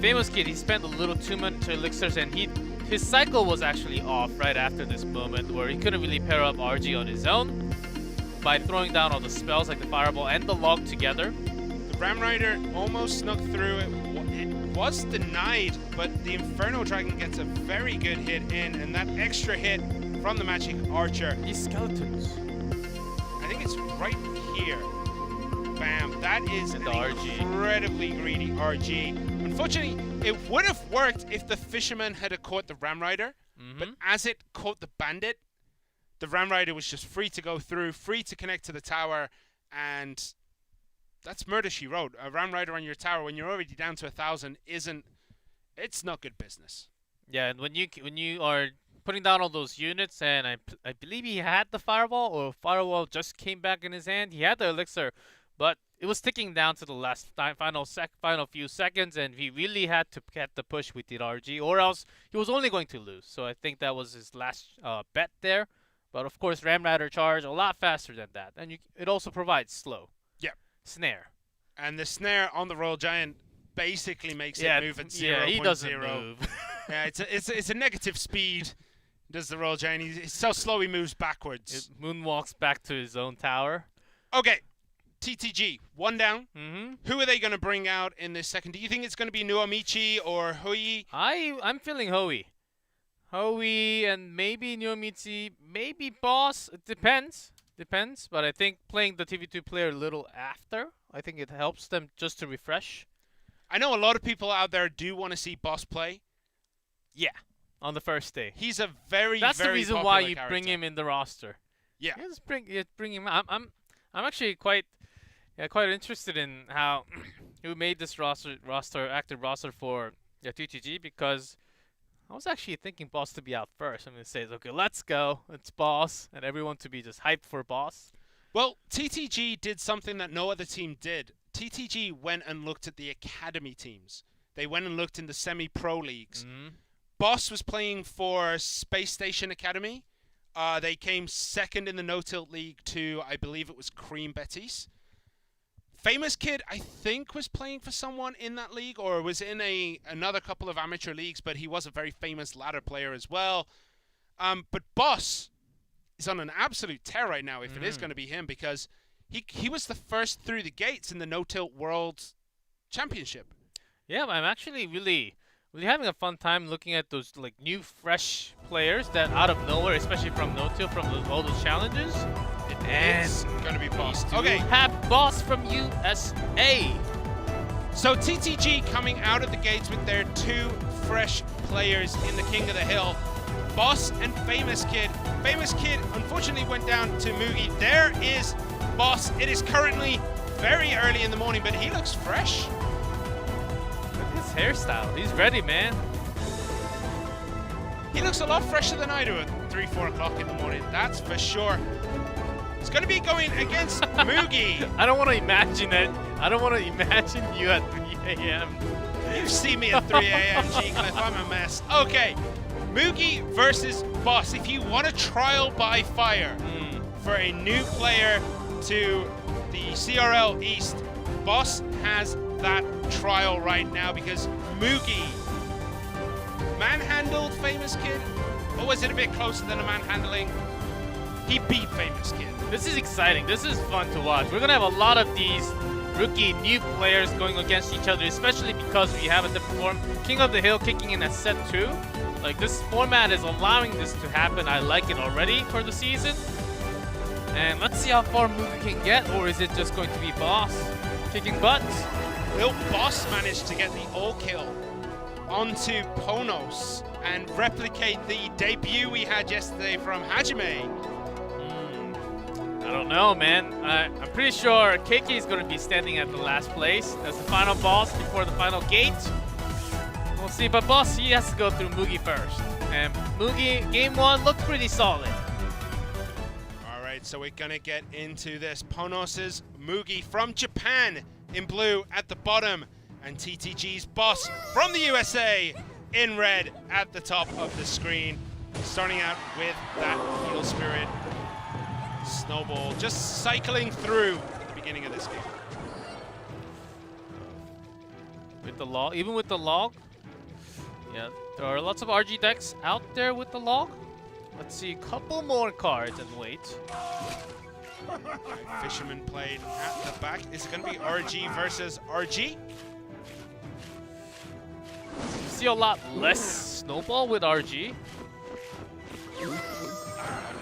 Famous Kid, he spent a little too much elixirs, and his cycle was actually off right after this moment, where he couldn't really pair up RG on his own by throwing down all the spells like the Fireball and the Log together. The Ram Rider almost snuck through. It was denied, but the Inferno Dragon gets a very good hit in, and that extra hit from the Magic Archer. These skeletons. I think it's right here. Bam. That is an RG. incredibly greedy RG. Unfortunately, it would have worked if the Fisherman had caught the Ram Rider, but as it caught the Bandit, the Ram Rider was just free to go through, free to connect to the tower, and that's murder she wrote. A Ram Rider on your tower when you're already down to 1,000 it's not good business. Yeah, and when you are putting down all those units, and I believe he had the Fireball, or Fireball just came back in his hand. He had the elixir, but it was ticking down to the last final few seconds, and he really had to get the push with the RG, or else he was only going to lose. So I think that was his last bet there. But of course, Ram Rider charge a lot faster than that, and it also provides slow. Yeah. Snare. And the snare on the Royal Giant basically makes it move at 0.0. Yeah, he doesn't move. Yeah, it's a negative speed. Does the Royal Giant? He's so slow he moves backwards. It moonwalks back to his own tower. Okay, TTG, one down. Mm-hmm. Who are they going to bring out in this second? Do you think it's going to be Nuamichi or Hui? I'm feeling Hui. Hui and maybe Nuamichi, maybe Boss. It depends. depends. But I think playing the TV2 player a little after, I think it helps them just to refresh. I know a lot of people out there do want to see Boss play. Yeah, on the first day. He's a very, That's very the reason popular why you character. bring him in the roster. Yeah. Yeah, just bring him. I'm actually quite interested in how who made this active roster for TTG, because I was actually thinking Boss to be out first. I'm gonna say, okay, let's go. It's Boss, and everyone to be just hyped for Boss. Well, TTG did something that no other team did. TTG went and looked at the academy teams. They went and looked in the semi-pro leagues. Boss was playing for Space Station Academy. They came second in the No-Tilt League to, I believe it was Cream Betis. Famous Kid, I think, was playing for someone in that league, or was in another couple of amateur leagues, but he was a very famous ladder player as well. But Boss is on an absolute tear right now, if it is going to be him, because he was the first through the gates in the No-Tilt World Championship. Yeah, I'm actually really having a fun time looking at those like new, fresh players that out of nowhere, especially from No-Tilt, from all those challenges. It's going to be Boss. Okay, have Boss from USA. So TTG coming out of the gates with their two fresh players in the King of the Hill, Boss and Famous Kid. Famous Kid unfortunately went down to Mugi. There is Boss. It is currently very early in the morning, but he looks fresh. Look at his hairstyle. He's ready, man. He looks a lot fresher than I do at 3, 4 o'clock in the morning. That's for sure. It's going to be going against Mugi. I don't want to imagine it. I don't want to imagine you at 3 a.m. You see me at 3 a.m., G-Cliff. I'm a mess. Okay. Mugi versus Boss. If you want a trial by fire for a new player to the CRL East, Boss has that trial right now, because Mugi manhandled Famous Kid, or was it a bit closer than a manhandling? He beat Famous Kid. This is exciting. This is fun to watch. We're going to have a lot of these rookie new players going against each other, especially because we have a different form. King of the Hill kicking in at set 2. Like, this format is allowing this to happen. I like it already for the season. And let's see how far Mugi can get, or is it just going to be Boss kicking butt? Will Boss manage to get the all-kill onto Ponos and replicate the debut we had yesterday from Hajime? I don't know, man. I'm pretty sure Keiki is going to be standing at the last place as the final boss before the final gate. We'll see, but Boss, he has to go through Mugi first. And Mugi, game 1, looked pretty solid. All right, so we're going to get into this. Ponos' Mugi from Japan in blue at the bottom, and TTG's Boss from the USA in red at the top of the screen. Starting out with that Heel Spirit Snowball just cycling through at the beginning of this game. With the log, even with the log, yeah, there are lots of RG decks out there with the log. Let's see a couple more cards and wait. Fisherman played at the back. Is it going to be RG versus RG? You see a lot less Snowball with RG.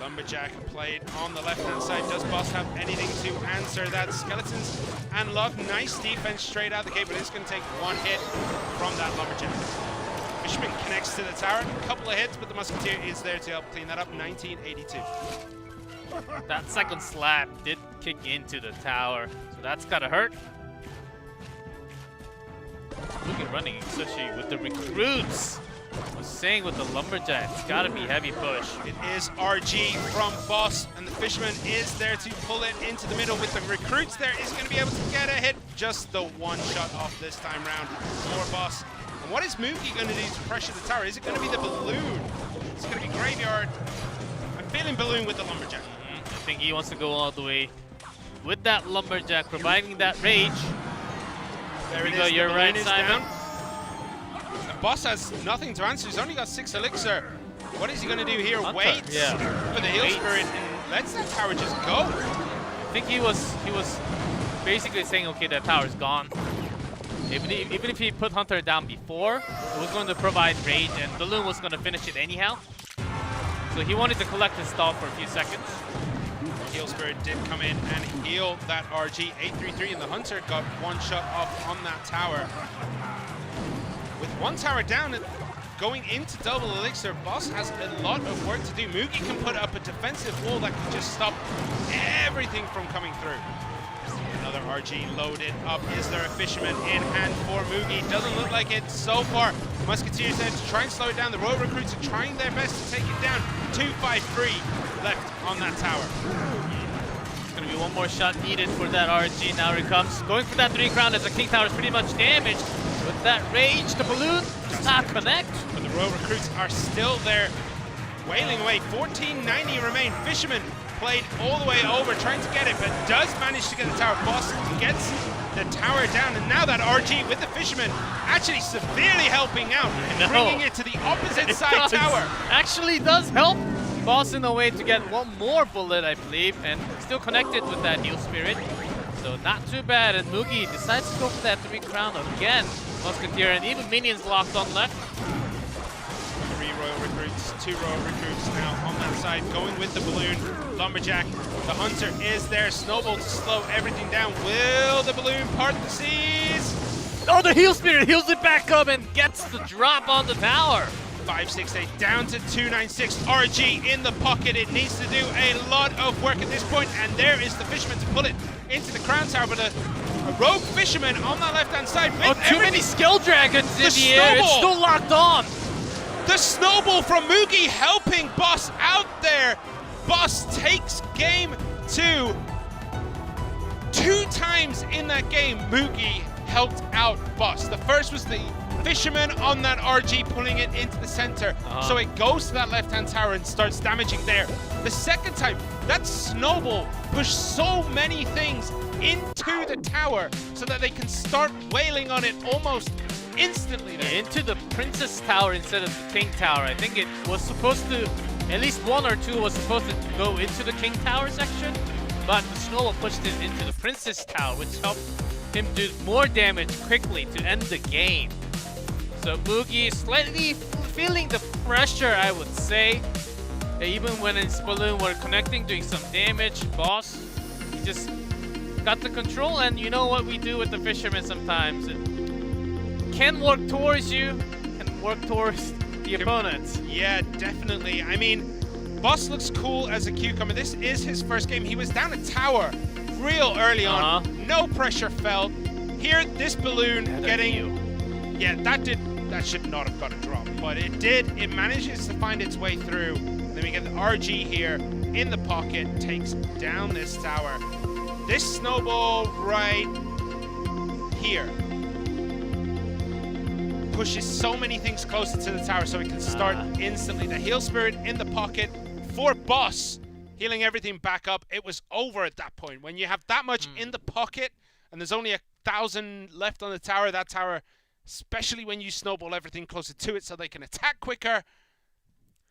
Lumberjack played on the left-hand side. Does Boss have anything to answer that? Skeletons and Love, nice defense straight out the gate, but it's going to take one hit from that Lumberjack. Fisherman connects to the tower. A couple of hits, but the Musketeer is there to help clean that up. 1982. That second slap did kick into the tower, so that's gotta hurt. Look at running, especially with the recruits. I was saying with the Lumberjack, it's gotta be heavy push. It is RG from Boss, and the Fisherman is there to pull it into the middle with the recruits there. Is going to be able to get a hit. Just the one shot off this time round for Boss. And what is Mugi going to do to pressure the tower? Is it going to be the balloon? Is it going to be Graveyard? I'm feeling balloon with the Lumberjack. I think he wants to go all the way with that Lumberjack, providing that rage. There it you go, is. you're right, Simon. Boss has nothing to answer. He's only got 6 elixir. What is he going to do here? Hunter, Wait yeah. for the Heal Spirit and lets that tower just go. I think he was basically saying, okay, that tower's gone. Even if he put Hunter down before, it was going to provide rage, and Balloon was going to finish it anyhow. So he wanted to collect his stall for a few seconds. Heal Spirit did come in and heal that RG. 833 and the Hunter got one shot off on that tower. With one tower down and going into double elixir, Boss has a lot of work to do. Mugi can put up a defensive wall that can just stop everything from coming through. Another RG loaded up. Is there a Fisherman in hand for Mugi? Doesn't look like it so far. Musketeers there to try and slow it down. The Royal Recruits are trying their best to take it down. 253 left on that tower. It's going to be one more shot needed for that RG. Now here it comes. Going for that 3 crown as the King Tower is pretty much damaged. With that rage, the balloon does not connect. But the Royal Recruits are still there, wailing away. 1490 remain. Fisherman played all the way over, trying to get it, but does manage to get the tower. Boss gets the tower down, and now that RG with the Fisherman actually severely helping out, bringing it to the opposite side tower. Actually does help Boss in a way to get one more bullet, I believe, and still connected with that Heal Spirit. So not too bad, and Mugi decides to go for that 3 crown again. Musketeer and even minions locked on left. 3 Royal Recruits, 2 Royal Recruits now on that side, going with the balloon. Lumberjack, the Hunter is there. Snowball to slow everything down. Will the balloon part the seas? Oh, the Heal Spirit heals it back up and gets the drop on the tower. 568 down to 296. RG in the pocket. It needs to do a lot of work at this point, and there is the Fisherman to pull it into the crown tower, but a rogue Fisherman on that left-hand side. With too many Skill Dragons in the air. It's still locked on. The snowball from Mugi helping Boss out there. Boss takes game 2. 2 times in that game, Mugi helped out Boss. The first was the Fisherman on that RG pulling it into the center. So it goes to that left-hand tower and starts damaging there. The second time, that snowball pushed so many things into the tower so that they can start wailing on it almost instantly there. Into the Princess Tower instead of the King Tower. I think it was supposed to, at least 1 or 2 was supposed to go into the King Tower section, but the snowball pushed it into the Princess Tower, which helped him do more damage quickly to end the game. So Mugi slightly feeling the pressure, I would say. Even when his balloon were connecting, doing some damage. Boss, he just got the control, and you know what we do with the Fisherman sometimes. It can work towards you, can work towards the opponents. Yeah, definitely. I mean, Boss looks cool as a cucumber. This is his first game. He was down a tower real early on. No pressure felt. Here, this balloon getting... Yeah, that should not have got a drop, but it did. It manages to find its way through. Then we get the RG here in the pocket, takes down this tower. This snowball right here pushes so many things closer to the tower so it can start instantly. The Heal Spirit in the pocket for Boss, healing everything back up. It was over at that point. When you have that much in the pocket and there's only 1,000 left on the tower, that tower, especially when you snowball everything closer to it so they can attack quicker,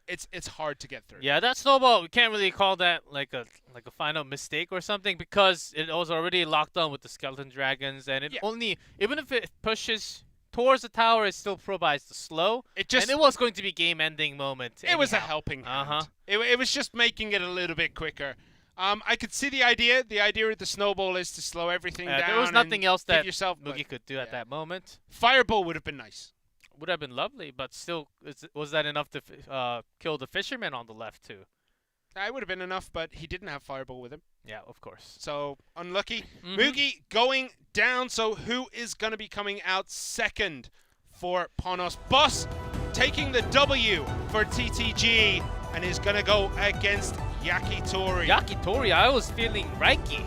it's hard to get through. Yeah, that snowball, we can't really call that like a final mistake or something, because it was already locked on with the skeleton dragons, and it only, even if it pushes towards the tower, it still provides the slow. And it was going to be game-ending moment. It was a helping hand. It was just making it a little bit quicker. I could see the idea. The idea with the snowball is to slow everything down. There was nothing else that Mugi Mugi could do at that moment. Fireball would have been nice. Would have been lovely, but still, was that enough to kill the Fisherman on the left too? It would have been enough, but he didn't have Fireball with him. Yeah, of course. So, unlucky. Mugi going down, so who is going to be coming out second for Ponos? Boss taking the W for TTG and is going to go against Yakitori. Yakitori, I was feeling Reiki.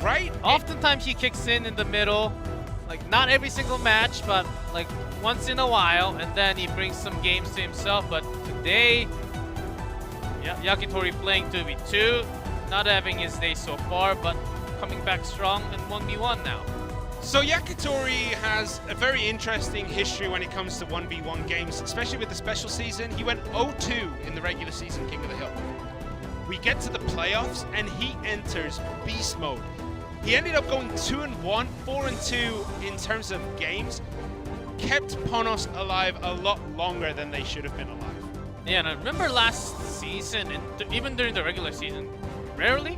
Right? Oftentimes he kicks in the middle, like not every single match, but like once in a while, and then he brings some games to himself. But today, Yakitori playing 2v2, not having his day so far, but coming back strong in 1v1 now. So Yakitori has a very interesting history when it comes to 1v1 games, especially with the special season. He went 0-2 in the regular season King of the Hill. We get to the playoffs and he enters beast mode. He ended up going 2-1, 4-2 in terms of games. Kept Ponos alive a lot longer than they should have been alive. Yeah, and I remember last season, and even during the regular season, temporarily.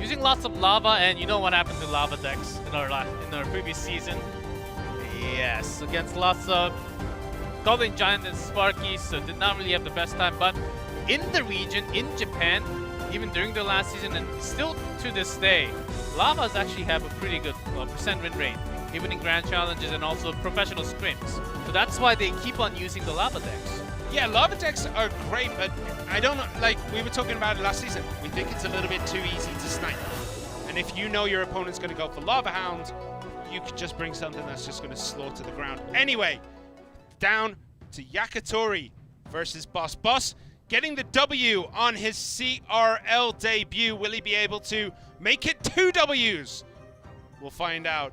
Using lots of lava, and you know what happened to lava decks in our previous season. Yes, against lots of Goblin Giant and Sparky, so did not really have the best time. But in the region, in Japan, even during the last season and still to this day, Lavas actually have a pretty good percent win rate, even in grand challenges and also professional scrims. So that's why they keep on using the lava decks. Yeah, lava decks are great, but I don't know, like we were talking about it last season, we think it's a little bit too easy to snipe. And if you know your opponent's going to go for Lava Hound, you could just bring something that's just going to slaughter the ground. Anyway, down to Yakitori versus Boss. Boss getting the W on his CRL debut. Will he be able to make it 2 Ws? We'll find out,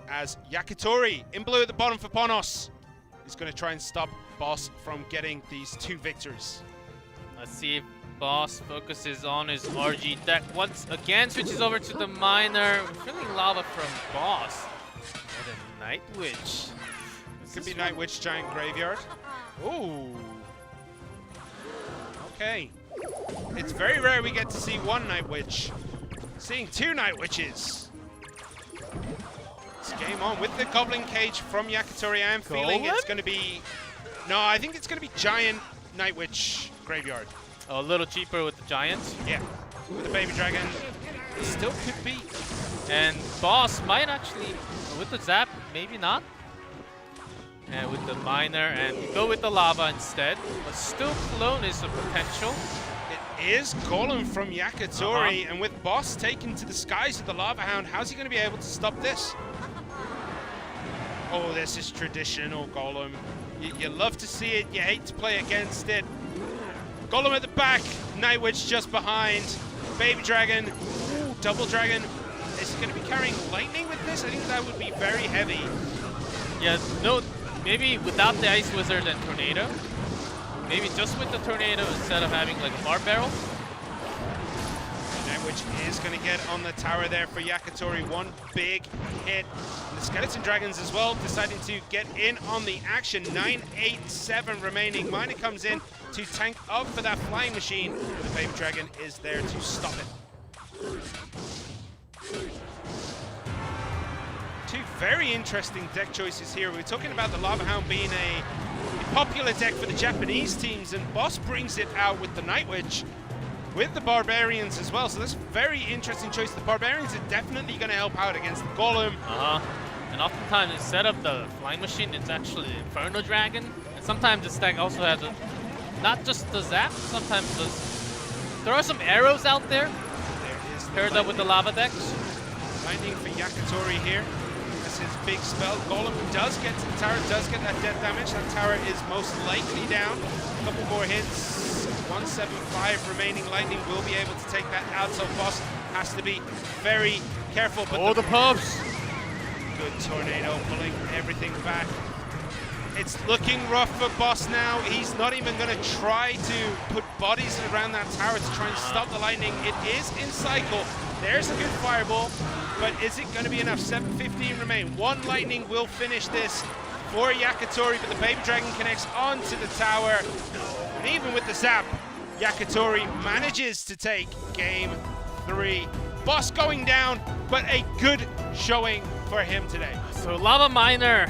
as Yakitori in blue at the bottom for Ponos is going to try and stop Boss from getting these 2 victories. Let's see if Boss focuses on his RG deck once again, switches over to the Miner. We're feeling lava from Boss. What a Night Witch. Could be Night Witch Giant Graveyard. Ooh. Okay. It's very rare we get to see 1 Night Witch. Seeing 2 Night Witches. It's game on with the Goblin Cage from Yakitori. I am feeling it's going to be... No, I think it's going to be Giant Night Witch Graveyard. Oh, a little cheaper with the Giant. Yeah. With the Baby Dragon. Still could be. And Boss might actually, with the Zap, maybe not. And with the Miner, and go with the Lava instead. But still, Clone is a potential. It is Golem from Yakitori, and with Boss taken to the skies with the Lava Hound, how's he going to be able to stop this? Oh, this is traditional Golem. You love to see it, you hate to play against it. Golem at the back, Night Witch just behind. Baby Dragon, ooh, Double Dragon. Is he going to be carrying Lightning with this? I think that would be very heavy. Yeah, no, maybe without the Ice Wizard and Tornado. Maybe just with the Tornado instead of having like a Bar Barrel. Night Witch is going to get on the tower there for Yakitori. 1 big hit. And the Skeleton Dragons as well deciding to get in on the action. 9-8-7 remaining. Miner comes in to tank up for that Flying Machine. The Baby Dragon is there to stop it. 2 very interesting deck choices here. We're talking about the Lava Hound being a popular deck for the Japanese teams, and Boss brings it out with the Night Witch, with the Barbarians as well. So that's a very interesting choice. The Barbarians are definitely going to help out against the Golem. And oftentimes instead of the Flying Machine, it's actually the Inferno Dragon. And sometimes this deck also has not just the Zap, sometimes there are some arrows out there. There is paired up with the Lava decks. Lightning for Yakitori here. That's his big spell. Golem does get to the tower, does get that death damage. That tower is most likely down. A couple more hits. 175 remaining. Lightning will be able to take that out, so Boss has to be very careful. But the pubs. Good Tornado pulling everything back. It's looking rough for Boss now. He's not even going to try to put bodies around that tower to try and stop the Lightning. It is in cycle. There's a good fireball, but is it going to be enough? 7:15 remain. 1 Lightning will finish this for Yakitori, but the Baby Dragon connects onto the tower. And even with the Zap, Yakitori manages to take game 3. Boss going down, but a good showing for him today. So Lava Miner.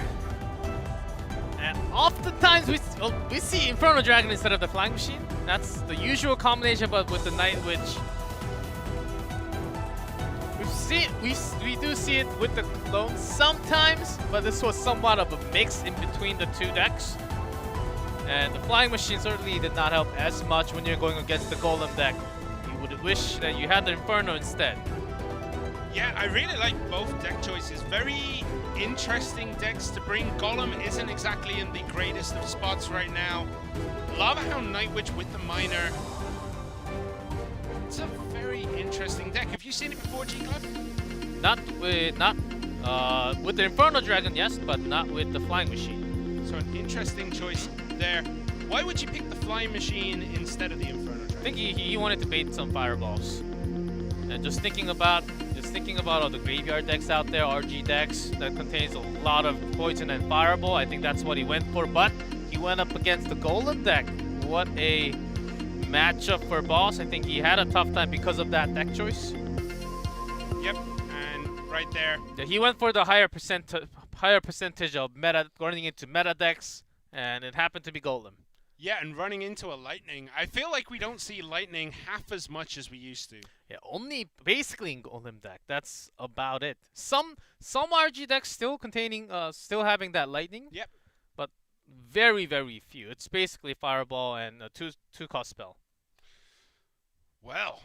And oftentimes we see Inferno Dragon instead of the Flying Machine. That's the usual combination, but with the Night Witch. We do see it with the clone sometimes, but this was somewhat of a mix in between the 2 decks. And the Flying Machine certainly did not help as much when you're going against the Golem deck. You would wish that you had the Inferno instead. Yeah, I really like both deck choices. Very interesting decks to bring. Golem isn't exactly in the greatest of spots right now. Lava Hound Night Witch with the Miner. It's a very interesting deck. Have you seen it before, G-Club? Not with the Inferno Dragon, yes, but not with the Flying Machine. So an interesting choice there. Why would you pick the Flying Machine instead of the Inferno Dragon? I think he wanted to bait some fireballs. And just thinking about all the graveyard decks out there, RG decks that contains a lot of poison and fireball, I think that's what he went for. But he went up against the Golem deck. What a matchup for Boss. I think he had a tough time because of that deck choice. Yep, and right there. Yeah, he went for the higher percentage of meta, running into meta decks, and it happened to be Golem. Yeah, and running into a Lightning. I feel like we don't see Lightning half as much as we used to. Yeah, only basically in Golem deck. That's about it. Some RG decks still containing, still having that Lightning. Yep. But very, very few. It's basically Fireball and a two cost spell. Well,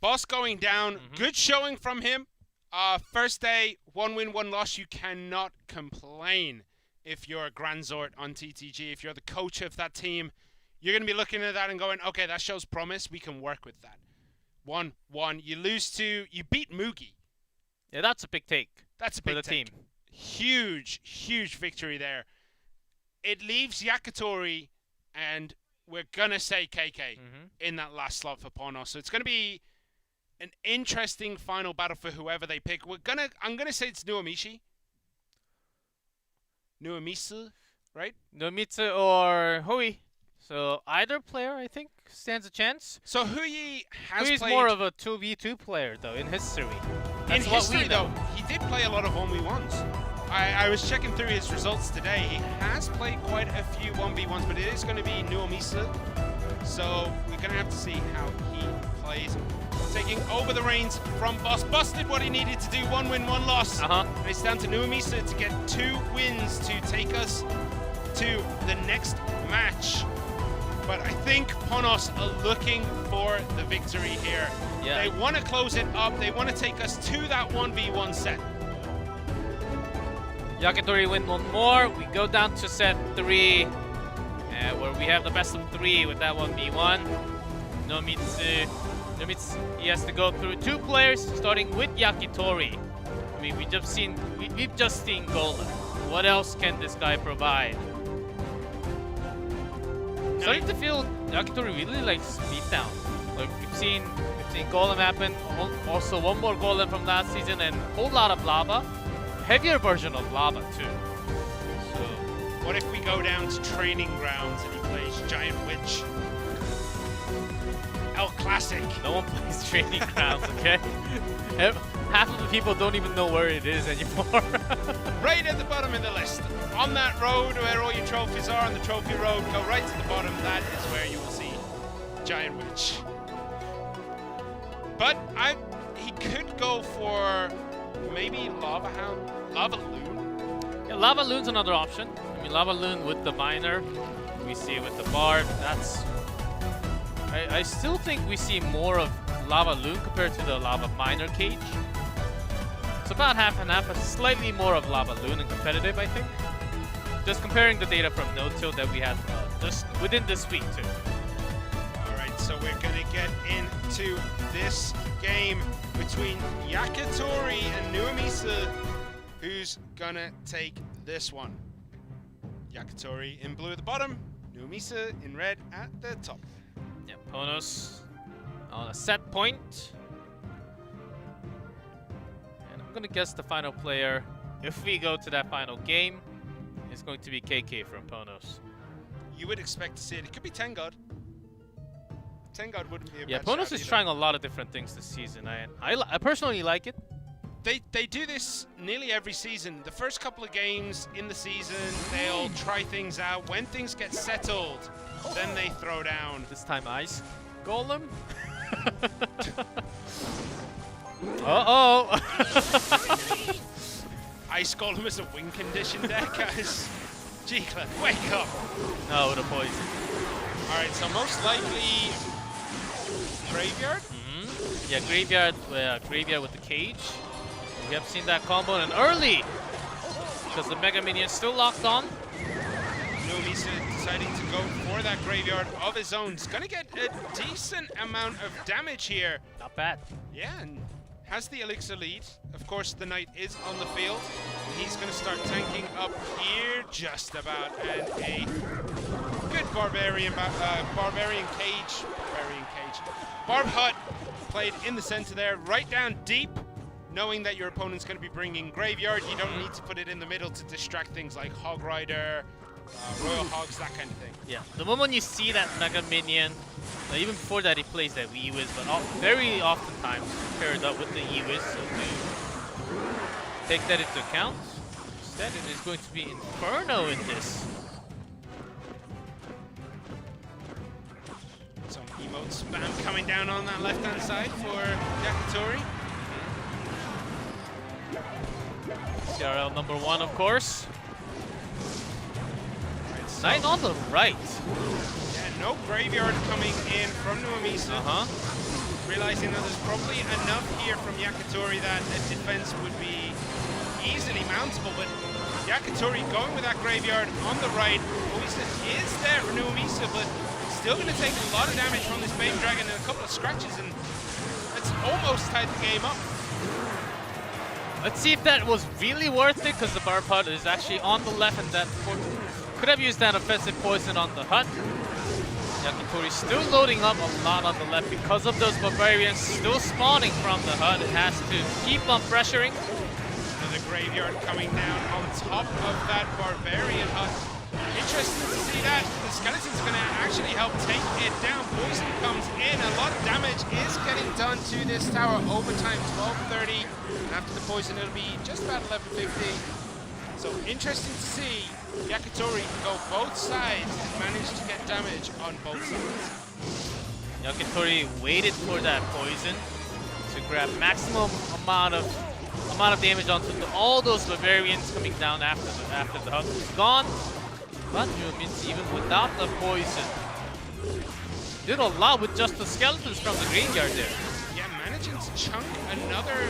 Boss going down. Good showing from him. First day, 1 win, 1 loss. You cannot complain if you're a Granzort on TTG. If you're the coach of that team, you're going to be looking at that and going, okay, that shows promise. We can work with that. 1-1. You lose to, you beat Mugi. Yeah, that's a big take. That's a big for the take. team. Huge, huge victory there. It leaves Yakitori, and we're going to say KK in that last slot for Ponos. So it's going to be an interesting final battle for whoever they pick. I'm gonna say it's Nuamishi. Nuamisu, right? Nuamisu or Hui. So either player, I think, stands a chance. So Hui has Hui's played more of a 2v2 player, though, in history. That's in what history, we know. though, he did play a lot of 1v1s. I was checking through his results today. He has played quite a few 1v1s, but it is going to be Nuamisu. So we're going to have to see how he plays. Taking over the reins from Boss. Boss did what he needed to do. 1 win, 1 loss. And it's down to Nuamisu to get 2 wins to take us to the next match. But I think Ponos are looking for the victory here. Yeah. They want to close it up. They want to take us to that 1v1 set. Yakitori win 1 more. We go down to set 3, where we have the best of 3 with that 1v1. Nuamisu, he has to go through 2 players, starting with Yakitori. I mean, we've just seen Golem. What else can this guy provide? Starting to feel Yakitori really likes beatdown. Like we've seen Golem happen. Also, 1 more Golem from last season, and a whole lot of lava. Heavier version of lava too. So, what if we go down to Training Grounds and he plays Giant Witch? El Classic. No one plays Training Grounds, okay? Half of the people don't even know where it is anymore. Right at the bottom of the list. On that road where all your trophies are, on the trophy road, go right to the bottom. That is where you will see Giant Witch. But he could go for maybe Lava Loon. Yeah, Lava Loon's another option. I mean, Lava Loon with the Miner. We see it with the Bard. That's... I still think we see more of Lava Loon compared to the Lava Miner cage. It's about half and half, but slightly more of Lava Loon in competitive, I think. Just comparing the data from No-Till that we had just within this week, too. Alright, so we're going to get into this game between Yakitori and Nuamisu. Who's going to take this one? Yakitori in blue at the bottom, Nuamisu in red at the top. Yeah, Ponos on a set point. And I'm going to guess the final player, if we go to that final game, is going to be KK from Ponos. You would expect to see it. It could be Tengod. Tengod wouldn't be a bad Ponos shout is either. trying a lot of different things this season. I personally like it. They do this nearly every season. The first couple of games in the season, they'll try things out. When things get settled, then they throw down. This time Ice Golem. Uh-oh. Ice Golem is a win condition deck, guys. G-Clan, wake up. No, the poison. Alright, so most likely Graveyard? Yeah, Graveyard with the cage. We have seen that combo and early because the Mega Minion is still locked on. Nuamisu deciding to go for that Graveyard of his own. He's going to get a decent amount of damage here. Not bad. Yeah, and has the Elixir lead. Of course, the Knight is on the field. He's going to start tanking up here just about. And a good Barbarian cage. Barb Hut played in the center there, right down deep. Knowing that your opponent's going to be bringing Graveyard, you don't need to put it in the middle to distract things like Hog Rider Royal Hogs, that kind of thing. Yeah, the moment you see that Mega Minion, even before that he plays that E-Wiz, but very oftentimes paired up with the E-Wiz, so do take that into account. Instead, it is going to be Inferno in this. Some emote spam coming down on that left-hand side for Yakitori. CRL number 1, of course. Right, so Knight on the right. yeah, no graveyard coming in from Nuamisa. Realizing that there's probably enough here from Yakitori that the defense would be easily mountable, but Yakitori going with that graveyard on the right. Poison is there for Nuamisa, but still going to take a lot of damage from this Baby Dragon and a couple of scratches, and it's almost tied the game up. Let's see if that was really worth it, because the Bar Pod is actually on the left, and that could have used that offensive poison on the hut. Yakitori still loading up a lot on the left because of those Barbarians still spawning from the hut. It has to keep on pressuring. Another graveyard coming down on top of that Barbarian hut. Interesting to see that. The Skeleton's going to actually help take it down. Poison comes in. A lot of damage is getting done to this tower. Overtime 12:30. And after the poison, it'll be just about 11:50. So interesting to see Yakitori go both sides and manage to get damage on both sides. Yakitori waited for that poison to grab maximum amount of damage onto all those Barbarians coming down after the hut is gone. But Nuamisa, even without the poison, did a lot with just the skeletons from the graveyard there. Yeah, managing to chunk another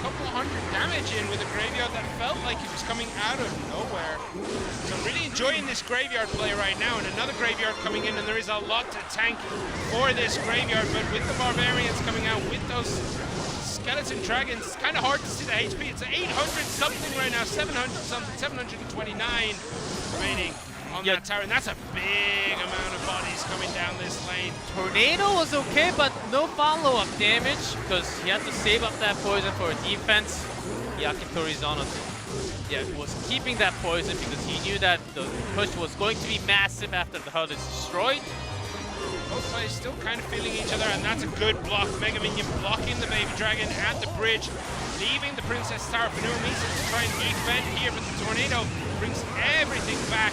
couple of hundred damage in with a graveyard that felt like it was coming out of nowhere. So really enjoying this graveyard play right now, and another graveyard coming in, and there is a lot to tank for this graveyard, but with the Barbarians coming out with those Skeleton Dragons, it's kind of hard to see the HP. It's 800 something right now, 700 something, 729 remaining on that tower, and that's a big amount of bodies coming down this lane. Tornado was okay, but no follow-up damage because he had to save up that poison for a defense. Yakitori's on it. Yeah, was keeping that poison because he knew that the push was going to be massive after the hut is destroyed. Both sides still kind of feeling each other, and that's a good block. Mega Minion blocking the Baby Dragon at the bridge, leaving the Princess Tower for Nuamisa to try and defend here, but the Tornado brings everything back.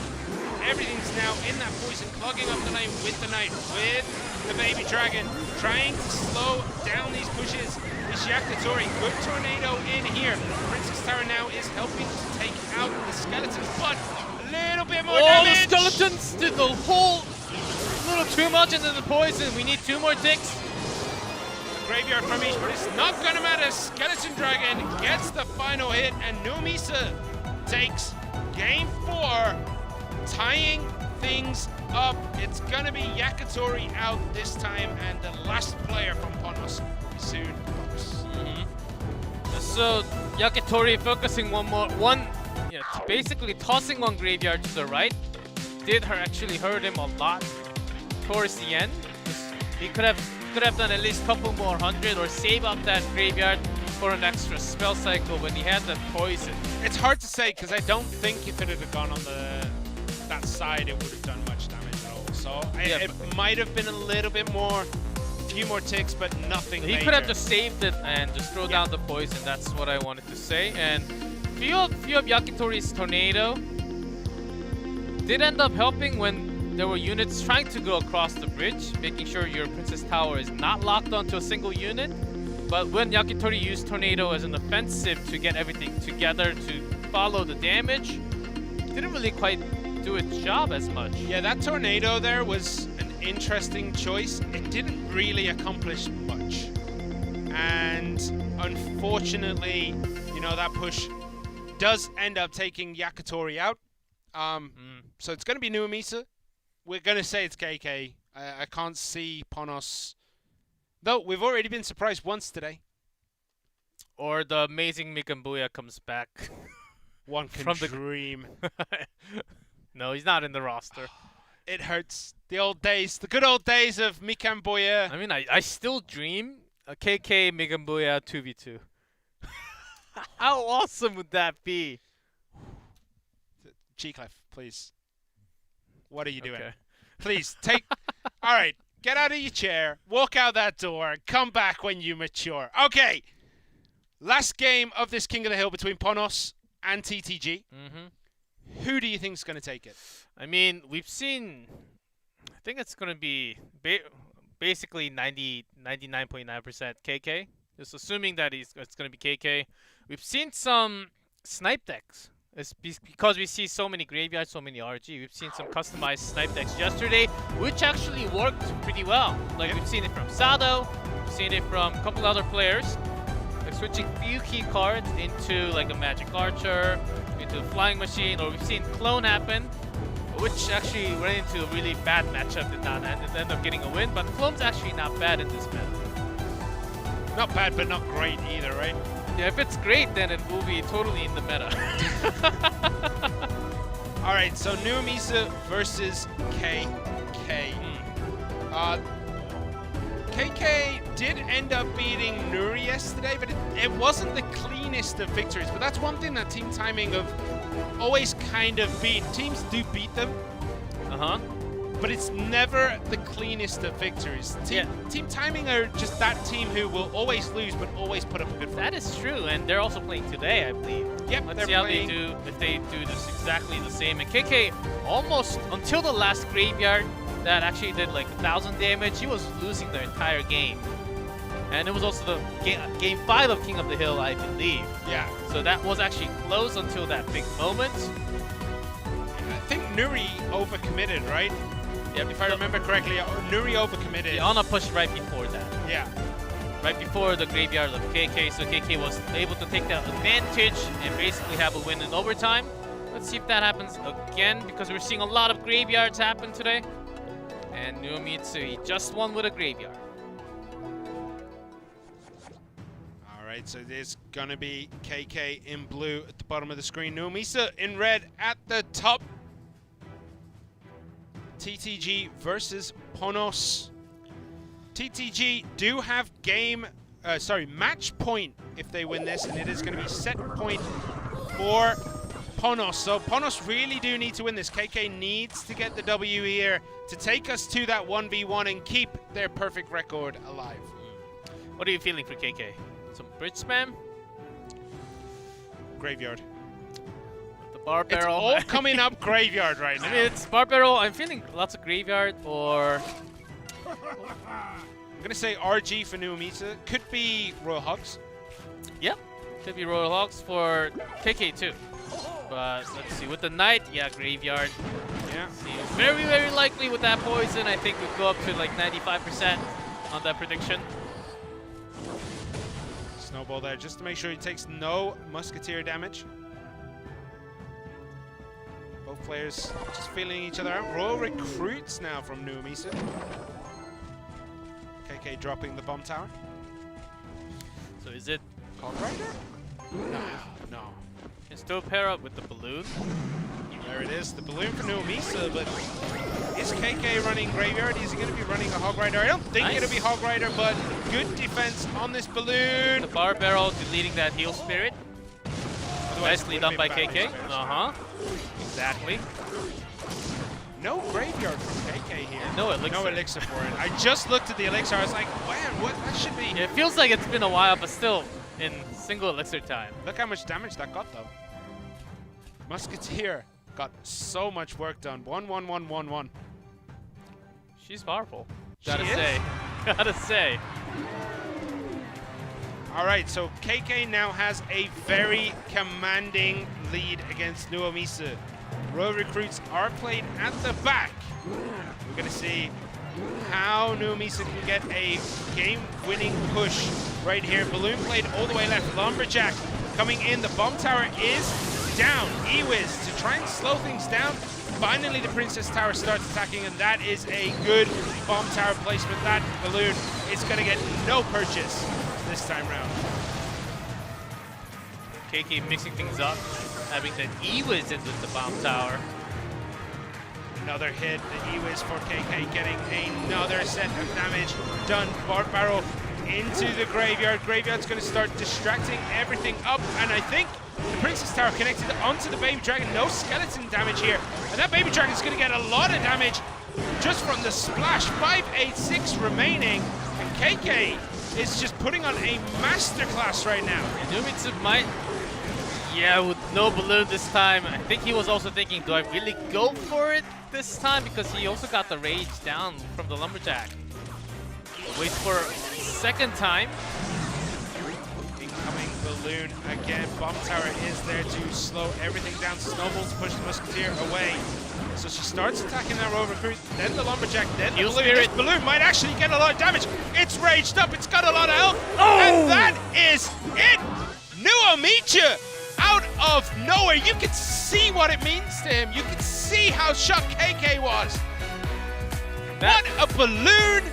Everything's now in that poison, clogging up the lane with the Knight, with the Baby Dragon, trying to slow down these pushes. Is Yakitori, good Tornado in here. Princess Tower now is helping to take out the Skeletons, but a little bit more damage. The Skeletons did the whole little too much into the poison. We need 2 more ticks. Graveyard from each, but it's not gonna matter. Skeleton Dragon gets the final hit, and Nuamisa takes game 4, tying things up. It's gonna be Yakitori out this time, and the last player from Ponos soon. So Yakitori focusing basically tossing one graveyard to the right did actually hurt him a lot towards the end. He could have done at least a couple more hundred or save up that graveyard for an extra spell cycle when he had the poison. It's hard to say because I don't think if it had gone on that side it would have done much damage at all. So it might have been a little bit more, a few more ticks, but nothing He major. could have just saved it and just throw down the poison. That's what I wanted to say. And few of Yakitori's Tornado did end up helping when there were units trying to go across the bridge, making sure your Princess Tower is not locked onto a single unit. But when Yakitori used Tornado as an offensive to get everything together to follow the damage, didn't really quite do its job as much. Yeah, that Tornado there was an interesting choice. It didn't really accomplish much. And unfortunately, you know, that push does end up taking Yakitori out. So it's going to be Nuamisa. We're going to say it's KK. I can't see Ponos. Though, we've already been surprised once today. Or the amazing Mikambuya comes back. One can dream. No, he's not in the roster. It hurts. The old days. The good old days of Mikambuya. I mean, I still dream a KK Mikambuya 2v2. How awesome would that be? G-Clef. please. What are you doing? Okay. Please, take... All right, get out of your chair, walk out that door, come back when you mature. Okay, last game of this King of the Hill between Ponos and TTG. Who do you think is going to take it? I mean, we've seen... I think it's going to be basically 99.9% KK. Just assuming that it's going to be KK. We've seen some snipe decks. It's because we see so many graveyards, so many RG. We've seen some customized snipe decks yesterday, which actually worked pretty well. Like we've seen it from Sado, we've seen it from a couple other players. Like switching few key cards into like a Magic Archer, into a Flying Machine, or we've seen Clone happen, which actually ran into a really bad matchup, did not end up getting a win. But Clone's actually not bad in this meta. Not bad, but not great either, right? Yeah, if it's great, then it will be totally in the meta. All right, so Nuamisa versus KK. KK did end up beating Nuri yesterday, but it wasn't the cleanest of victories. But that's one thing that Team Timing have always kind of beat. Teams do beat them. But it's never the cleanest of victories. Team Timing are just that team who will always lose, but always put up a good fight. That is true, and they're also playing today, I believe. Yep, Let's see how they do, if they do this exactly the same. And KK, almost until the last graveyard that actually did like 1,000 damage, he was losing the entire game. And it was also the game 5 of King of the Hill, I believe. Yeah. So that was actually close until that big moment. I think Nuri overcommitted, right? Yep. If I remember correctly, Nuri overcommitted. The Ana pushed right before that. Yeah. Right before the graveyard of KK, so KK was able to take that advantage and basically have a win in overtime. Let's see if that happens again, because we're seeing a lot of graveyards happen today. And Nuamitsu, he just won with a graveyard. All right, so there's gonna be KK in blue at the bottom of the screen. Nuamisa in red at the top. TTG versus Ponos. TTG do have match point if they win this, and it is going to be set point for Ponos. So Ponos really do need to win this. KK needs to get the W here to take us to that 1v1 and keep their perfect record alive. What are you feeling for KK? Some bridge spam? Graveyard. Bar barrel. It's all coming up graveyard right now. I mean, it's bar barrel. I'm feeling lots of graveyard, or... I'm going to say RG for Nuamisa. Could be Royal Hogs. Yep. Could be Royal Hogs for KK too. But let's see. With the Knight, yeah, graveyard. Yeah. Seems very, very likely with that poison. I think we'd go up to like 95% on that prediction. Snowball there just to make sure he takes no Musketeer damage. Both players just feeling each other out. Royal recruits now from Nuamisa. KK dropping the bomb tower. So is it Hog Rider? No. Can still pair up with the balloon. There it is, the balloon for Nuamisa, but is KK running graveyard? Is he going to be running a Hog Rider? I don't think it'll be Hog Rider, but good defense on this balloon. The bar barrel deleting that heal spirit. Nicely done by KK. Exactly. No graveyard from KK here. No elixir. No elixir for it. I just looked at the elixir. I was like, man, what? That should be. Yeah, it feels like it's been a while, but still in single elixir time. Look how much damage that got, though. Musketeer got so much work done. 1-1-1-1-1. She's powerful. She Gotta is? say. Gotta say. All right, so KK now has a very commanding lead against Nuamisa. Royal recruits are played at the back. We're going to see how Nuamisa can get a game-winning push right here. Balloon played all the way left. Lumberjack coming in. The bomb tower is down. Ewiz to try and slow things down. Finally, the Princess Tower starts attacking, and that is a good bomb tower placement. That balloon is going to get no purchase this time round. KK mixing things up, having the Ewiz in with the bomb tower. Another hit, the Ewiz for KK getting another set of damage done. Bar barrel into the graveyard. Graveyard's going to start distracting everything up, and I think The Princess Tower connected onto the Baby Dragon. No skeleton damage here. And that Baby Dragon is going to get a lot of damage just from the splash. 586 remaining. And KK is just putting on a masterclass right now. And Numitsu might... Yeah, with no balloon this time. I think he was also thinking, do I really go for it this time? Because he also got the rage down from the Lumberjack. Waits for a second time. Incoming balloon again. Bomb Tower is there to slow everything down. Snowball to push the Musketeer away. So she starts attacking that Royal Recruit, then the Lumberjack, then the balloon. This balloon might actually get a lot of damage. It's raged up, it's got a lot of health. Oh! And that is it! Nuomicha out of nowhere. You can see what it means to him. You can see how shocked KK was. What a balloon!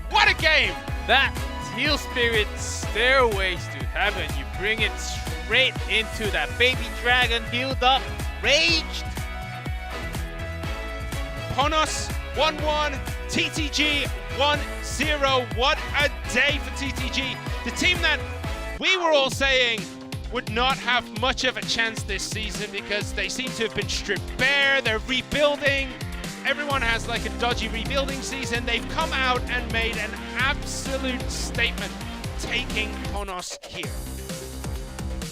What a game! That Teal Spirit Stairways to Heaven, you bring it straight into that Baby Dragon, healed up, raged. Ponos 1-1, TTG 1-0. What a day for TTG. The team that we were all saying would not have much of a chance this season because they seem to have been stripped bare. They're rebuilding. Everyone has like a dodgy rebuilding season. They've come out and made an absolute statement, taking Ponos here.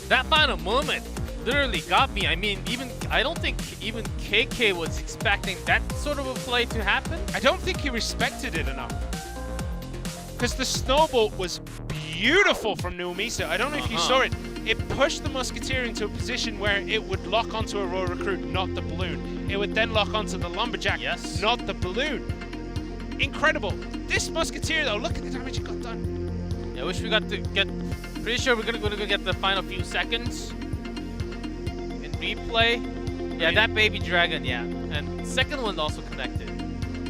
That final moment literally got me. I mean, I don't think even KK was expecting that sort of a play to happen. I don't think he respected it enough. Because the snowball was beautiful from Nuomisa. I don't know if you saw it. It pushed the Musketeer into a position where it would lock onto a Royal Recruit, not the balloon. It would then lock onto the Lumberjack, not the balloon. Incredible. This Musketeer, though, look at the damage it got done. Yeah, I wish we got to get... Pretty sure we're going to get the final few seconds. In replay. Yeah, that Baby Dragon, yeah. And second one also connected.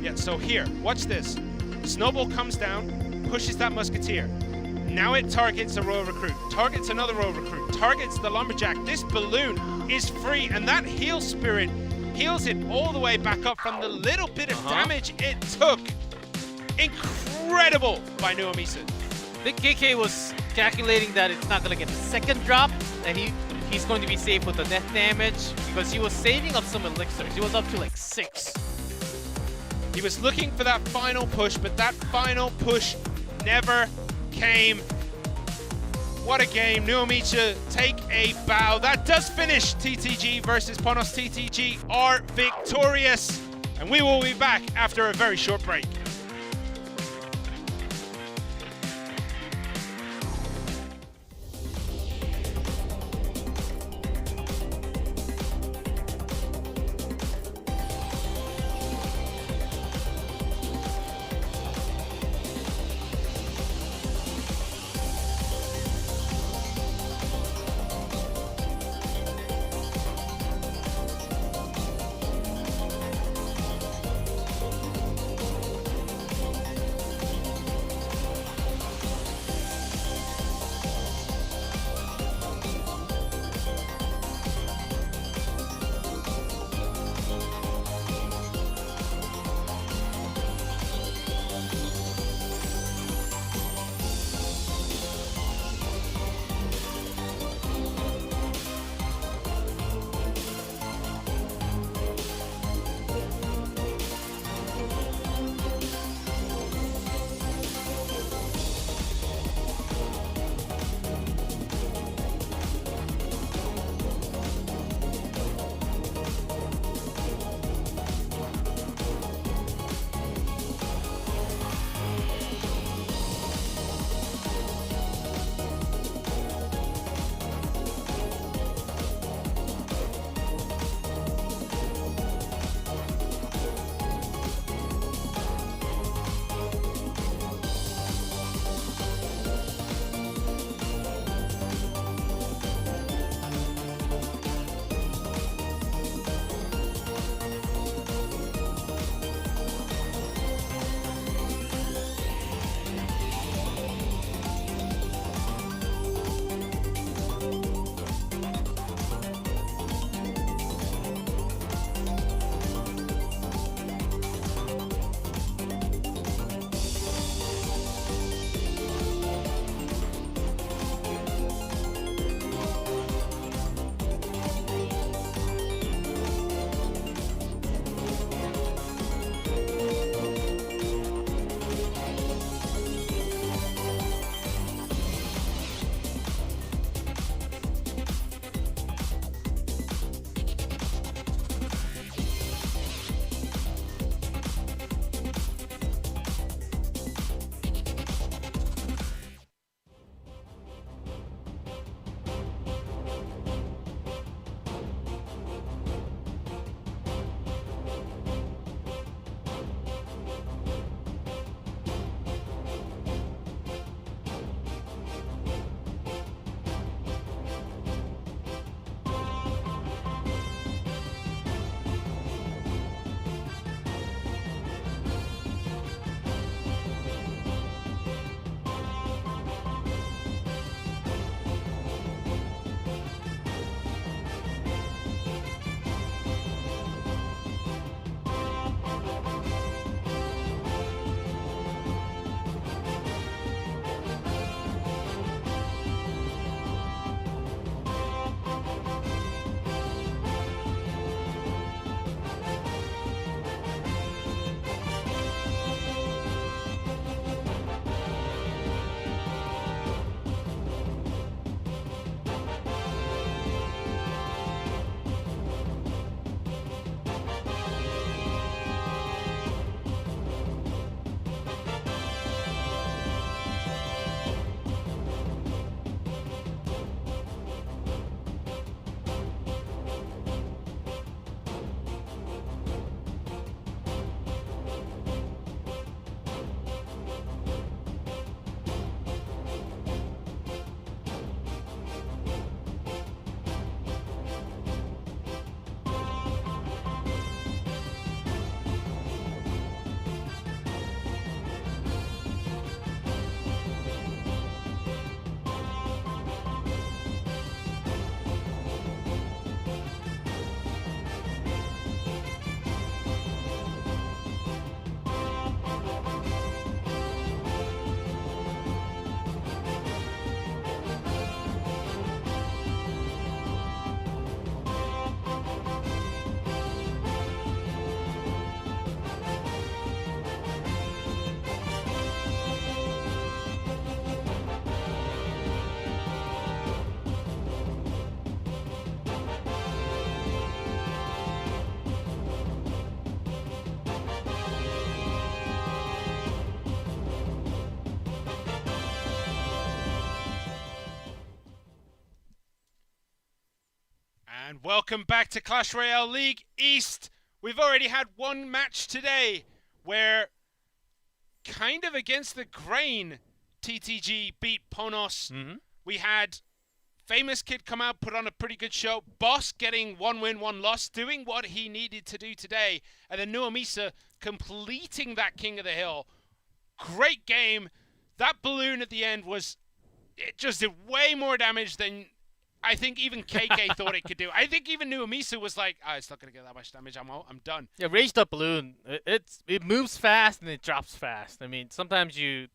Yeah, so here, watch this. Snowball comes down, pushes that Musketeer. Now it targets a Royal Recruit, targets another Royal Recruit, targets the Lumberjack. This balloon is free, and that Heal Spirit heals it all the way back up from the little bit of damage it took. Incredible by Nuomisa. I think KK was calculating that it's not going to get a second drop, and he's going to be safe with the net damage because he was saving up some elixirs. He was up to like 6. He was looking for that final push, but that final push never came. What a game. Nuomicha take a bow. That does finish TTG versus Ponos. TTG are victorious. And we will be back after a very short break. And welcome back to Clash Royale League East. We've already had one match today where, kind of against the grain, TTG beat Ponos. We had Famous Kid come out, put on a pretty good show. Boss getting 1 win, 1 loss, doing what he needed to do today. And then Nuamisa completing that King of the Hill. Great game. That balloon at the end it just did way more damage than I think even KK thought it could do. I think even Nuamisa was like, it's not going to get that much damage. I'm done. Yeah, Raged Up Balloon, it moves fast and it drops fast. I mean, sometimes you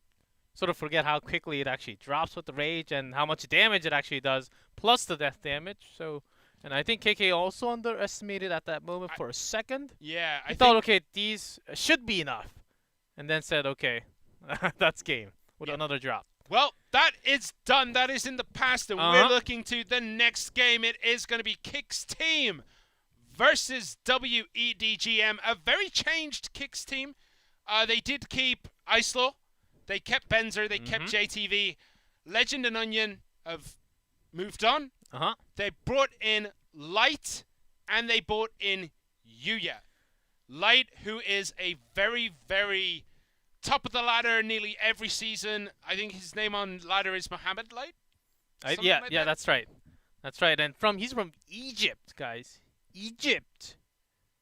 sort of forget how quickly it actually drops with the Rage and how much damage it actually does, plus the death damage. So, and I think KK also underestimated at that moment for a second. Yeah, I thought, okay, these should be enough. And then said, okay, that's game with another drop. Well, that is done. That is in the past, and we're looking to the next game. It is going to be Kix Team versus W.EDGM. A very changed Kix Team. They did keep Islaw. They kept Benzer. They kept JTV. Legend and Onion have moved on. They brought in Light, and they brought in Yuya. Light, who is a very, very top of the ladder nearly every season. I think his name on ladder is Mohammed Light. Yeah, that's right. That's right. And he's from Egypt, guys. Egypt.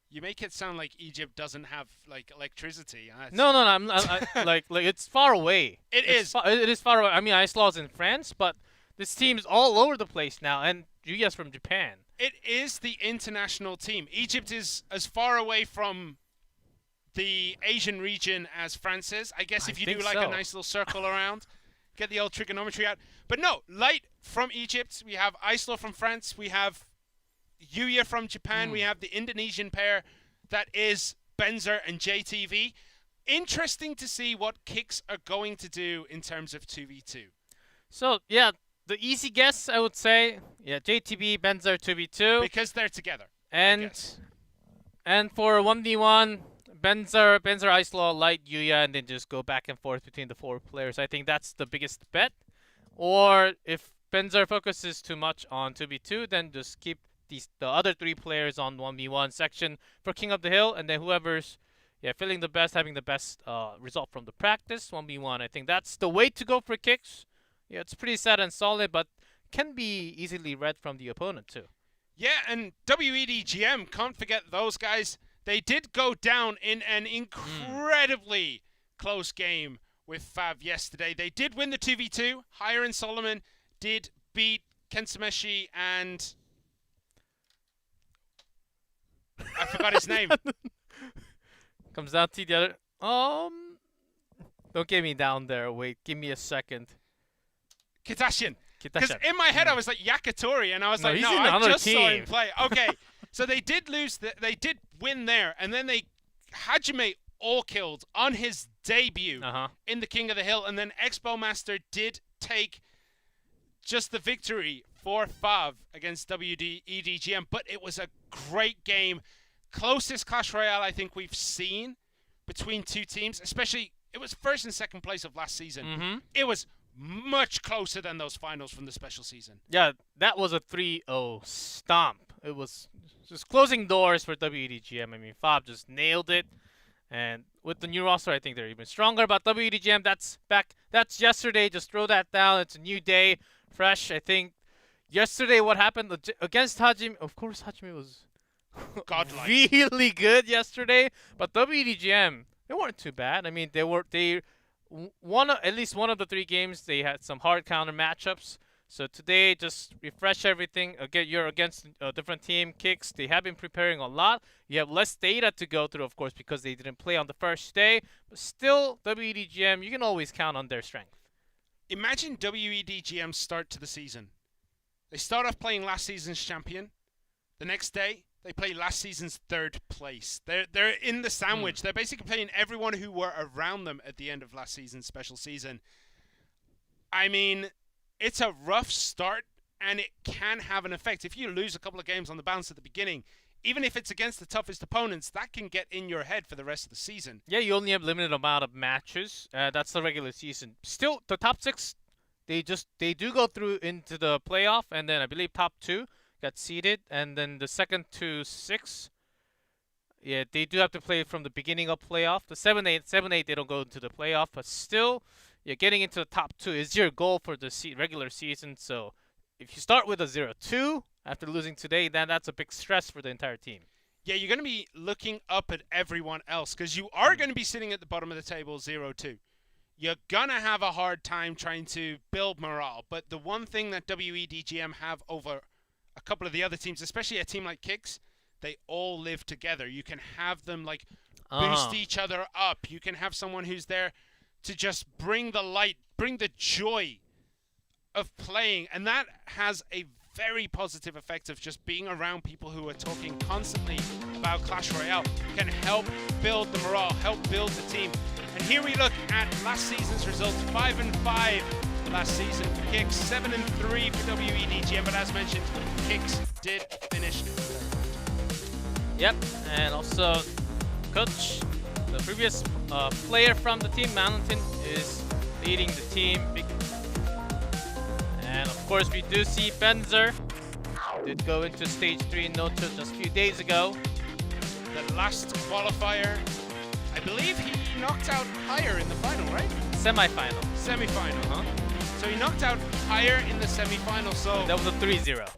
You make it sound like Egypt doesn't have like electricity. No. I'm like it's far away. It is far away. I mean, Islaw's in France, but this team's all over the place now, and Yuya's from Japan. It is the international team. Egypt is as far away from the Asian region as France is. I guess if you do like a nice little circle around, get the old trigonometry out. But no, Light from Egypt. We have Islaw from France. We have Yuya from Japan. We have the Indonesian pair that is Benzer and JTV. Interesting to see what Kix are going to do in terms of 2v2. So, yeah, the easy guess, I would say, JTV, Benzer, 2v2. Because they're together. And for 1v1, Benzer, Islaw, Light, Yuya, and then just go back and forth between the 4 players. I think that's the biggest bet. Or if Benzer focuses too much on 2v2, then just keep the other 3 players on 1v1 section for King of the Hill, and then whoever's feeling the best, having the best result from the practice, 1v1. I think that's the way to go for Kix. Yeah, it's pretty set and solid, but can be easily read from the opponent too. Yeah, and W.EDGM, can't forget those guys. They did go down in an incredibly close game with FAV yesterday. They did win the 2v2. Hire and Solomon did beat Kensameshi and I forgot his name. Comes down to the other. Don't get me down there. Wait, give me a second. Kitashian. Because in my head I was like Yakitori, and I was like, no, I just saw him play. Okay, so they did lose. They did win there, and then Hajime all killed on his debut in the King of the Hill, and then Expo Master did take just the victory for FAV against W.EDGM, but it was a great game. Closest Clash Royale I think we've seen between 2 teams, especially it was first and second place of last season. It was much closer than those finals from the special season. Yeah, that was a 3-0 stomp. It was just closing doors for W.EDGM. I mean, FAV just nailed it. And with the new roster, I think they're even stronger. But W.EDGM, that's yesterday. Just throw that down. It's a new day, fresh. I think yesterday what happened against Hajime, of course Hajime was godlike, really good yesterday. But W.EDGM, they weren't too bad. I mean, they won at least one of the 3 games. They had some hard counter matchups. So today, just refresh everything. Again, you're against a different team, Kix. They have been preparing a lot. You have less data to go through, of course, because they didn't play on the first day. But still, W.EDGM, you can always count on their strength. Imagine W.EDGM's start to the season. They start off playing last season's champion. The next day, they play last season's 3rd place. They're in the sandwich. They're basically playing everyone who were around them at the end of last season's special season. I mean, it's a rough start, and it can have an effect. If you lose a couple of games on the bounce at the beginning, even if it's against the toughest opponents, that can get in your head for the rest of the season. Yeah, you only have limited amount of matches. That's the regular season. Still, the top 6, they do go through into the playoff, and then I believe top 2 got seeded, and then the second to 6, yeah, they do have to play from the beginning of playoff. The 7-8, they don't go into the playoff, but still, yeah, getting into the top 2 is your goal for the regular season. So if you start with a 0-2 after losing today, then that's a big stress for the entire team. Yeah, you're going to be looking up at everyone else because you are going to be sitting at the bottom of the table 0-2. You're going to have a hard time trying to build morale. But the one thing that W.EDGM have over a couple of the other teams, especially a team like Kix, they all live together. You can have them like boost each other up. You can have someone who's there to just bring the light, bring the joy of playing. And that has a very positive effect of just being around people who are talking constantly about Clash Royale. Can help build the morale, help build the team. And here we look at last season's results. 5-5 last season for Kix, 7-3 for W.EDGM, but as mentioned, Kix did finish third. Yep, and also Coach, the previous player from the team, Mountain, is leading the team. And of course, we do see Benzer did go into stage 3 no-tilt just a few days ago. The last qualifier, I believe he knocked out Higher in the final, right? Semi-final. Semi-final, huh? So he knocked out Higher in the semi-final, so... That was a 3-0.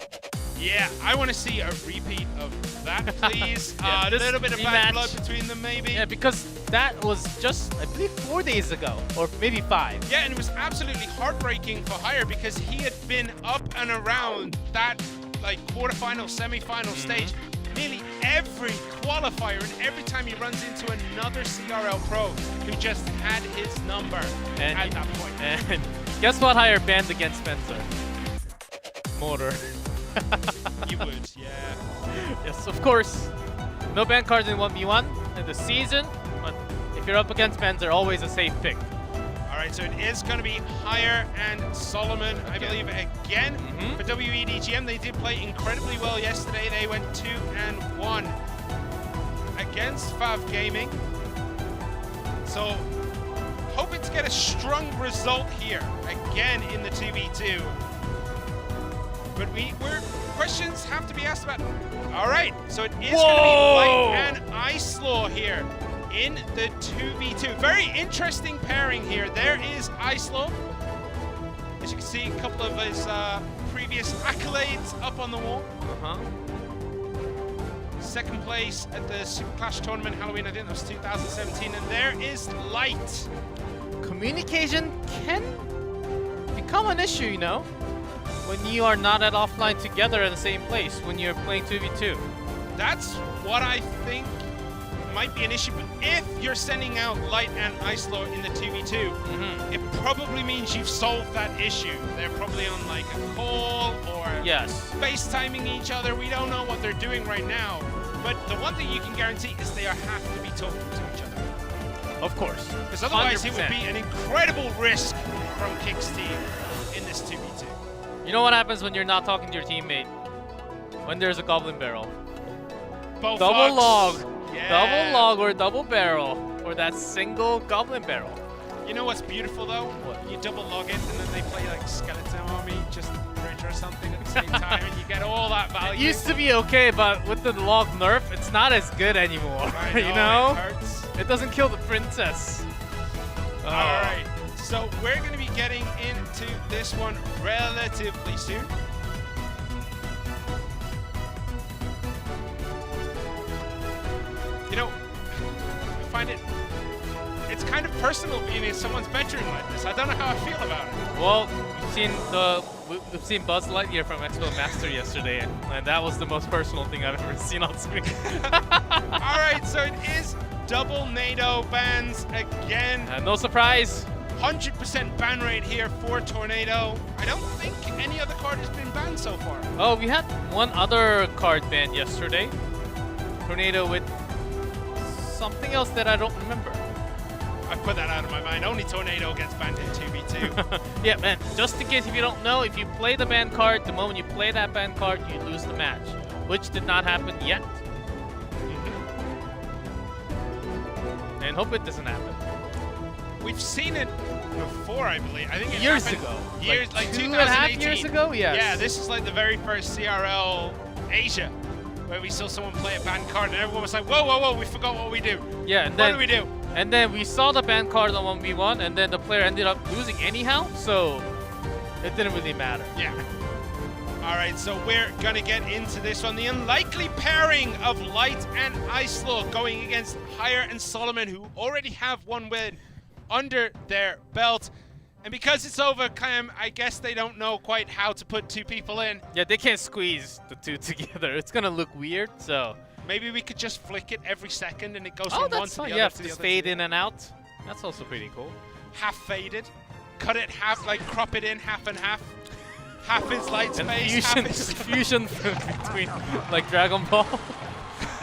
Yeah, I want to see a repeat of that, please. Yeah, a little bit of rematch. bad blood between them, maybe. Yeah, because that was just, I believe, 4 days ago, or maybe 5. Yeah, and it was absolutely heartbreaking for Higher because he had been up and around that like quarterfinal, semi-final stage nearly every qualifier, and every time he runs into another CRL pro who just had his number and at that point. And guess what Higher banned against Spencer? Motor. You would, yeah. Yes, of course. No ban cards in 1v1 in the season, but if you're up against Spencer, always a safe pick. Alright, so it is going to be Higher and Solomon, I believe, again. For W.EDGM, they did play incredibly well yesterday. They went 2-1 against FAV Gaming. So, hoping to get a strong result here, again in the 2v2. But questions have to be asked about. Alright, so it is going to be Light and Ice Law here in the 2v2. Very interesting pairing here. There is Ice Law. As you can see, a couple of his previous accolades up on the wall. Second place at the Super Clash Tournament Halloween, I think that was 2017. And there is Light. Communication can become an issue, you know, when you are not at offline together in the same place when you're playing 2v2. That's what I think might be an issue, but if you're sending out Light and Ice Law in the 2v2, it probably means you've solved that issue. They're probably on like a call or FaceTiming each other. We don't know what they're doing right now, but the one thing you can guarantee is they have to be talking to each other. Of course. Because otherwise 100%. it would be an incredible risk from Kix Team in this 2v2. You know what happens when you're not talking to your teammate? When there's a Goblin Barrel. Both Double log. Yeah. Double log or double barrel. Or that single Goblin Barrel. You know what's beautiful though? What? You double log it and then they play like Skeleton Army, just Bridge or something at the same time, and you get all that value. It used to be okay, but with the log nerf, it's not as good anymore. You know? It hurts. It doesn't kill the princess. Alright, so we're going to be getting into this one relatively soon. You know, I find it's kind of personal being in someone's bedroom like this. I don't know how I feel about it. Well, we've seen Buzz Lightyear from Expo Master yesterday, and that was the most personal thing I've ever seen on screen. Alright, so it is double NATO bans again. No surprise. 100% ban rate here for Tornado. I don't think any other card has been banned so far. Oh, we had one other card banned yesterday. Tornado with something else that I don't remember. I put that out of my mind. Only Tornado gets banned in 2v2. Yeah, man, just in case if you don't know, if you play the ban card, the moment you play that ban card, you lose the match, which did not happen yet. And hope it doesn't happen. we've seen it before, I believe. I think it Years happened ago. Years, like 2.5 2018. years ago? Yes. Yeah, this is like the very first CRL Asia, where we saw someone play a banned card and everyone was like, whoa, whoa, whoa, we forgot what we do. Yeah, and What then do we do? And then we saw the ban card on 1v1, and then the player ended up losing anyhow, so it didn't really matter. Yeah. All right, so we're gonna get into this one. The unlikely pairing of Light and Icelord going against Hire and Solomon, who already have one win under their belt. And because it's overcam, I guess they don't know quite how to put two people in. Yeah, they can't squeeze the two together. It's gonna look weird, so. Maybe we could just flick it every second and it goes Oh, from one that's to fine. the Yeah, other to the just other. fade in and out. That's also pretty cool. Half faded. Cut it half, like crop it in half and half. Half is Light's And face, half fusion, is... fusion between like Dragon Ball.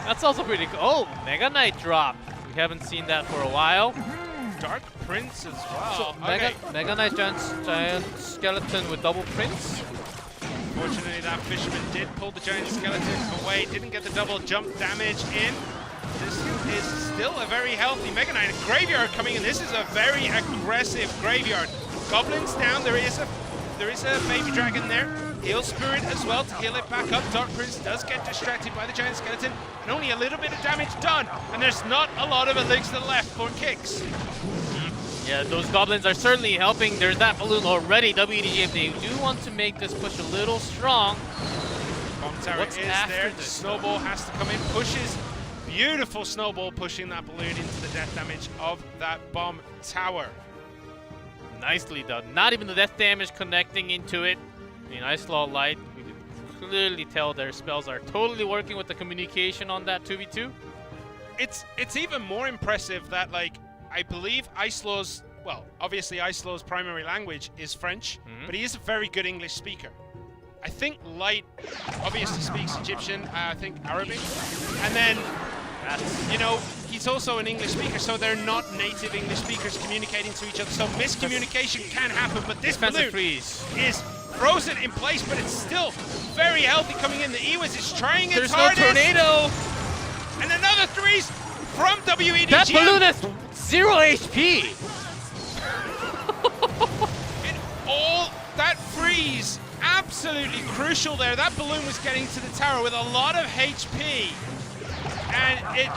That's also pretty cool. Oh, Mega Knight drop. We haven't seen that for a while. Dark Prince as well. So Okay. Mega Knight giant skeleton with double prince. Fortunately, that fisherman did pull the giant skeleton away. Didn't get the double jump damage in. This is still a very healthy Mega Knight. Graveyard coming in. This is a very aggressive graveyard. Goblins down. There is a baby dragon there. Heal Spirit as well to heal it back up. Dark Prince does get distracted by the giant skeleton, and only a little bit of damage done. And there's not a lot of elixir left for Kix. Yeah, those goblins are certainly helping. There's that balloon already. W.EDGM, they do want to make this push a little strong. Bomb tower What's is after there. this? Snowball has to come in. Pushes. Beautiful Snowball pushing that balloon into the death damage of that bomb tower. Nicely done. Not even the death damage connecting into it. I mean, Icelord Light, we can clearly tell their spells are totally working with the communication on that 2v2. It's even more impressive that, like, I believe Icelord's, well, obviously Icelord's primary language is French, but he is a very good English speaker. I think Light obviously speaks Egyptian, I think Arabic, and then, you know, he's also an English speaker, so they're not native English speakers communicating to each other, so miscommunication can happen, but this Defensive balloon freeze. is frozen in place, but it's still very healthy coming in. The Ewiz is trying its There's no hardest. tornado! And another threes from W.EDGM. That balloon has 0 HP! And all that freeze, absolutely crucial there. That balloon was getting to the tower with a lot of HP. And it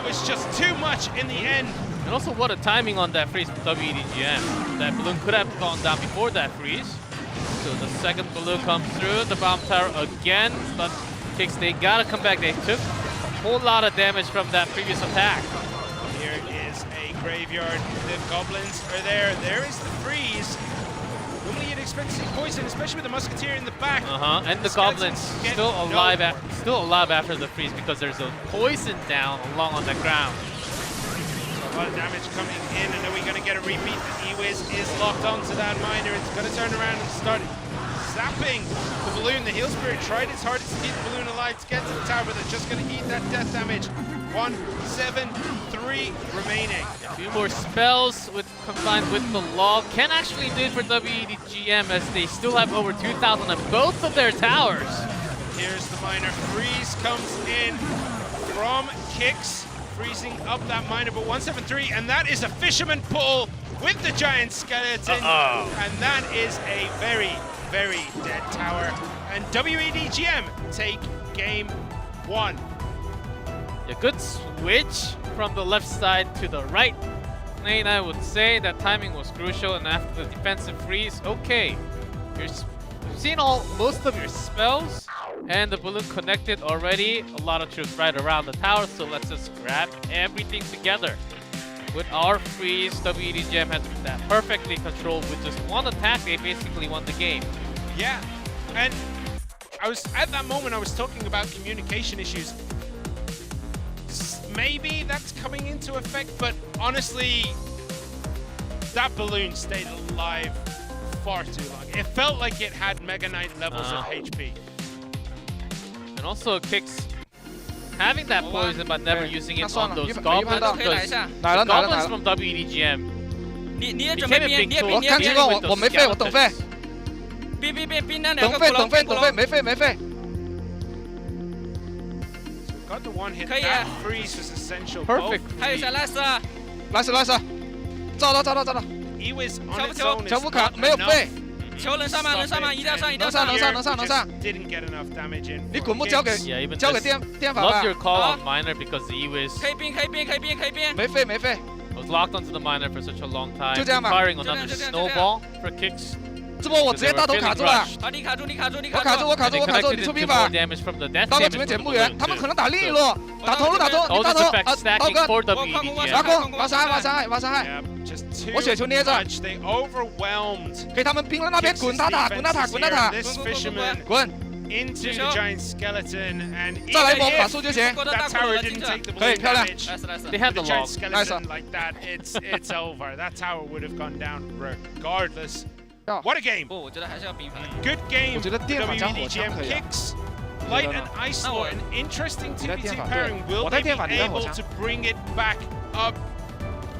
was just too much in the end. And also, what a timing on that freeze from W.EDGM. That balloon could have gone down before that freeze. So the second balloon comes through, the bomb tower again, but Kix, they gotta come back. They took a whole lot of damage from that previous attack. Here is a graveyard. The goblins are there. There is the freeze. Normally you'd expect to see poison, especially with the musketeer in the back. And the goblins still alive after the freeze because there's a poison down along on the ground. A lot of damage coming in, and are we going to get a repeat? The Ewiz is locked onto that miner. It's going to turn around and start zapping the balloon. The Heal Spirit tried its hardest to keep the balloon alive to get to the tower, but they're just going to eat that death damage. 1, 7, 3 remaining. A few more spells combined with the log can actually do it for W.EDGM as they still have over 2,000 on both of their towers. Here's the miner. Freeze comes in from Kix, freezing up that miner, but 173, and that is a fisherman pull with the giant skeleton. And that is a very, very dead tower. And W.EDGM take game 1. A good switch from the left side to the right lane, I would say. That timing was crucial, and after the defensive freeze, okay. You've seen most of your spells, and the balloon connected already. A lot of troops right around the tower, so let's just grab everything together. With our freeze, W.EDGM had that perfectly controlled with just one attack. They basically won the game. Yeah, and at that moment I was talking about communication issues. Maybe that's coming into effect, but honestly, that balloon stayed alive far too long. It felt like it had Mega Knight levels of HP. And also Kix having that poison but never using it on those goblins because the goblins from W.EDGM 你也准 became 备 a 边， big 你也 tool. 边，你也看情况，边，我没费，我等费，边两个等费，没费。 Got the one hit. 可以。 That freeze was essential. Perfect. 还有小 nice， 来，找到。 Ewiz on 乔 its 夫 own 乔 is 夫卡 not 没有 enough. 废， 球能上吗？能上吗？一定要上，一定要上，上。能上。 Didn't get enough damage in. 你滚木交给 Yeah, even 交给 this- 电法 Love 吧 your。call on miner because Ewiz 没废。 was locked onto the miner for such a long time. 就这样吧。 Firing another snowball for Kix. 这波我直接大头卡住了。我卡住，我卡住， Connected 你出 into 兵 more 法。 damage from the death 刀哥 damage 准备 from 捡 the 墓园， balloon 他们 too. 可能打另一路。打头路，刀 All 哥 this effect 刀 stacking 哥 for WEDGM. 挖空，挖伤害。 Yeah, just too 我血球捏着。 much. They overwhelmed. 给他们兵了那边 Kix's 滚他塔， defenses 滚他塔，滚他 here, 塔 and，this fisherman 滚！ into the giant skeleton, and 再来一 even 波法 if 术就行。 that tower didn't take the 可以 balloon 漂亮。 damage, They had the the giant log. skeleton like that, it's over. That tower would have gone down regardless. What a game! 不，我觉得还是要兵法。 Good game. 我觉得电法加火枪 W.EDGM 可以啊。 Kix, Light and Ice Lord, an interesting 2v2 pairing. Will they be able to bring it back up?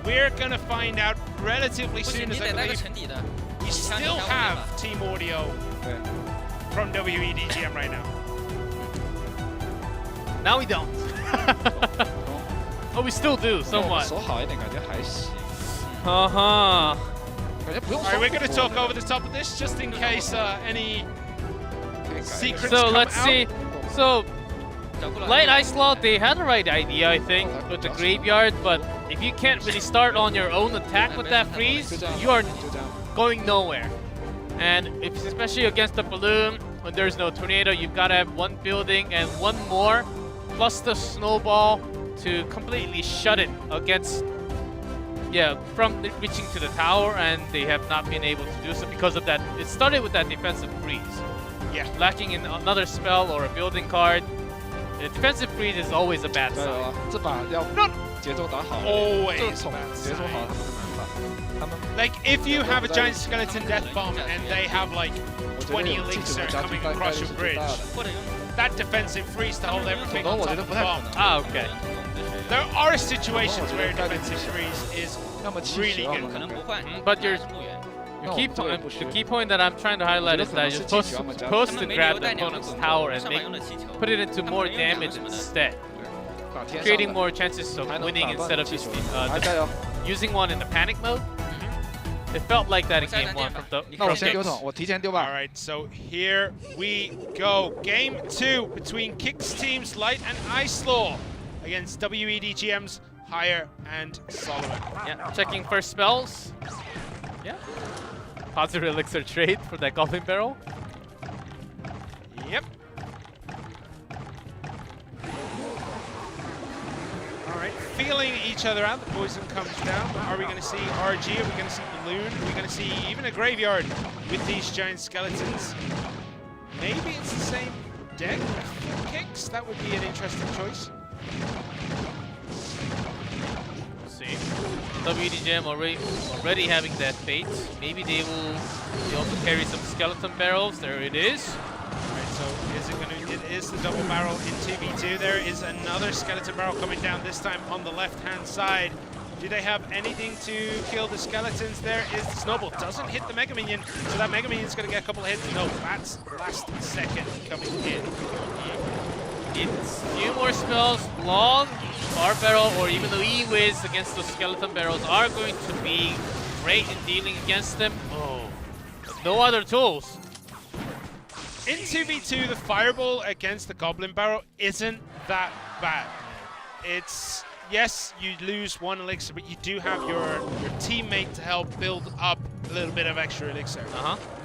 We're gonna find out relatively soon, as I believe we still have team audio from W.EDGM right now. Now we don't. Oh, we still do somewhat. 手好一点，感觉还行。 Uh-huh. 感觉不用。 All right, we're gonna talk over the top of this just in case any secrets So come let's out. see. So Light Ice Law, they had the right idea, I think, with the graveyard, but if you can't really start on your own attack with that freeze, you are going nowhere. And if, especially against the balloon, when there's no tornado, you've got to have one building and one more, plus the snowball to completely shut it against, from reaching to the tower, and they have not been able to do so because of that. It started with that defensive freeze. Yeah. Lacking in another spell or a building card. The defensive freeze is always a bad 对 sign. 啊，这把要节奏打好。 Always 这种 bad 节奏好，他们的难法。 Like, if you have a giant skeleton death bomb and they have like 20 elixir coming across your bridge, that defensive freeze to hold everything on top of the bomb. Ah, okay. There are situations where defensive freeze is 要么气 really 球， good. 可能不 But the key point that I'm trying to highlight is that you're supposed to grab the opponent's tower and put it into more damage instead, creating more chances of winning instead of just using one in the panic mode. It felt like that in game 1 from the. 那我先丢桶，我提前丢吧。 All right, so here we go. Game 2 between Kix Team's Light and Ice Law against W.EDGM's Higher and Solomon. Yeah, checking first spells. Yeah. Positive elixir trade for that Goblin Barrel. Yep. All right, feeling each other out. The poison comes down. Are we going to see RG? Are we going to see Balloon? Are we going to see even a graveyard with these giant skeletons? Maybe it's the same deck Kix. That would be an interesting choice. We'll see. W.EDGM already having that bait. Maybe they also carry some skeleton barrels. There it is. Alright, so is it gonna it is the double barrel in 2v2. There is another skeleton barrel coming down, this time on the left-hand side. Do they have anything to kill the skeletons? There is the snowball. Doesn't hit the Mega Minion, so that Mega Minion's gonna get a couple of hits. No, that's last second coming in. It's a few more spells. Long, Bar Barrel, or even the E-Wiz against the skeleton barrels are going to be great in dealing against them. Oh, no other tools. In 2v2, the Fireball against the Goblin Barrel isn't that bad. It's, yes, you lose one elixir, but you do have your teammate to help build up a little bit of extra elixir.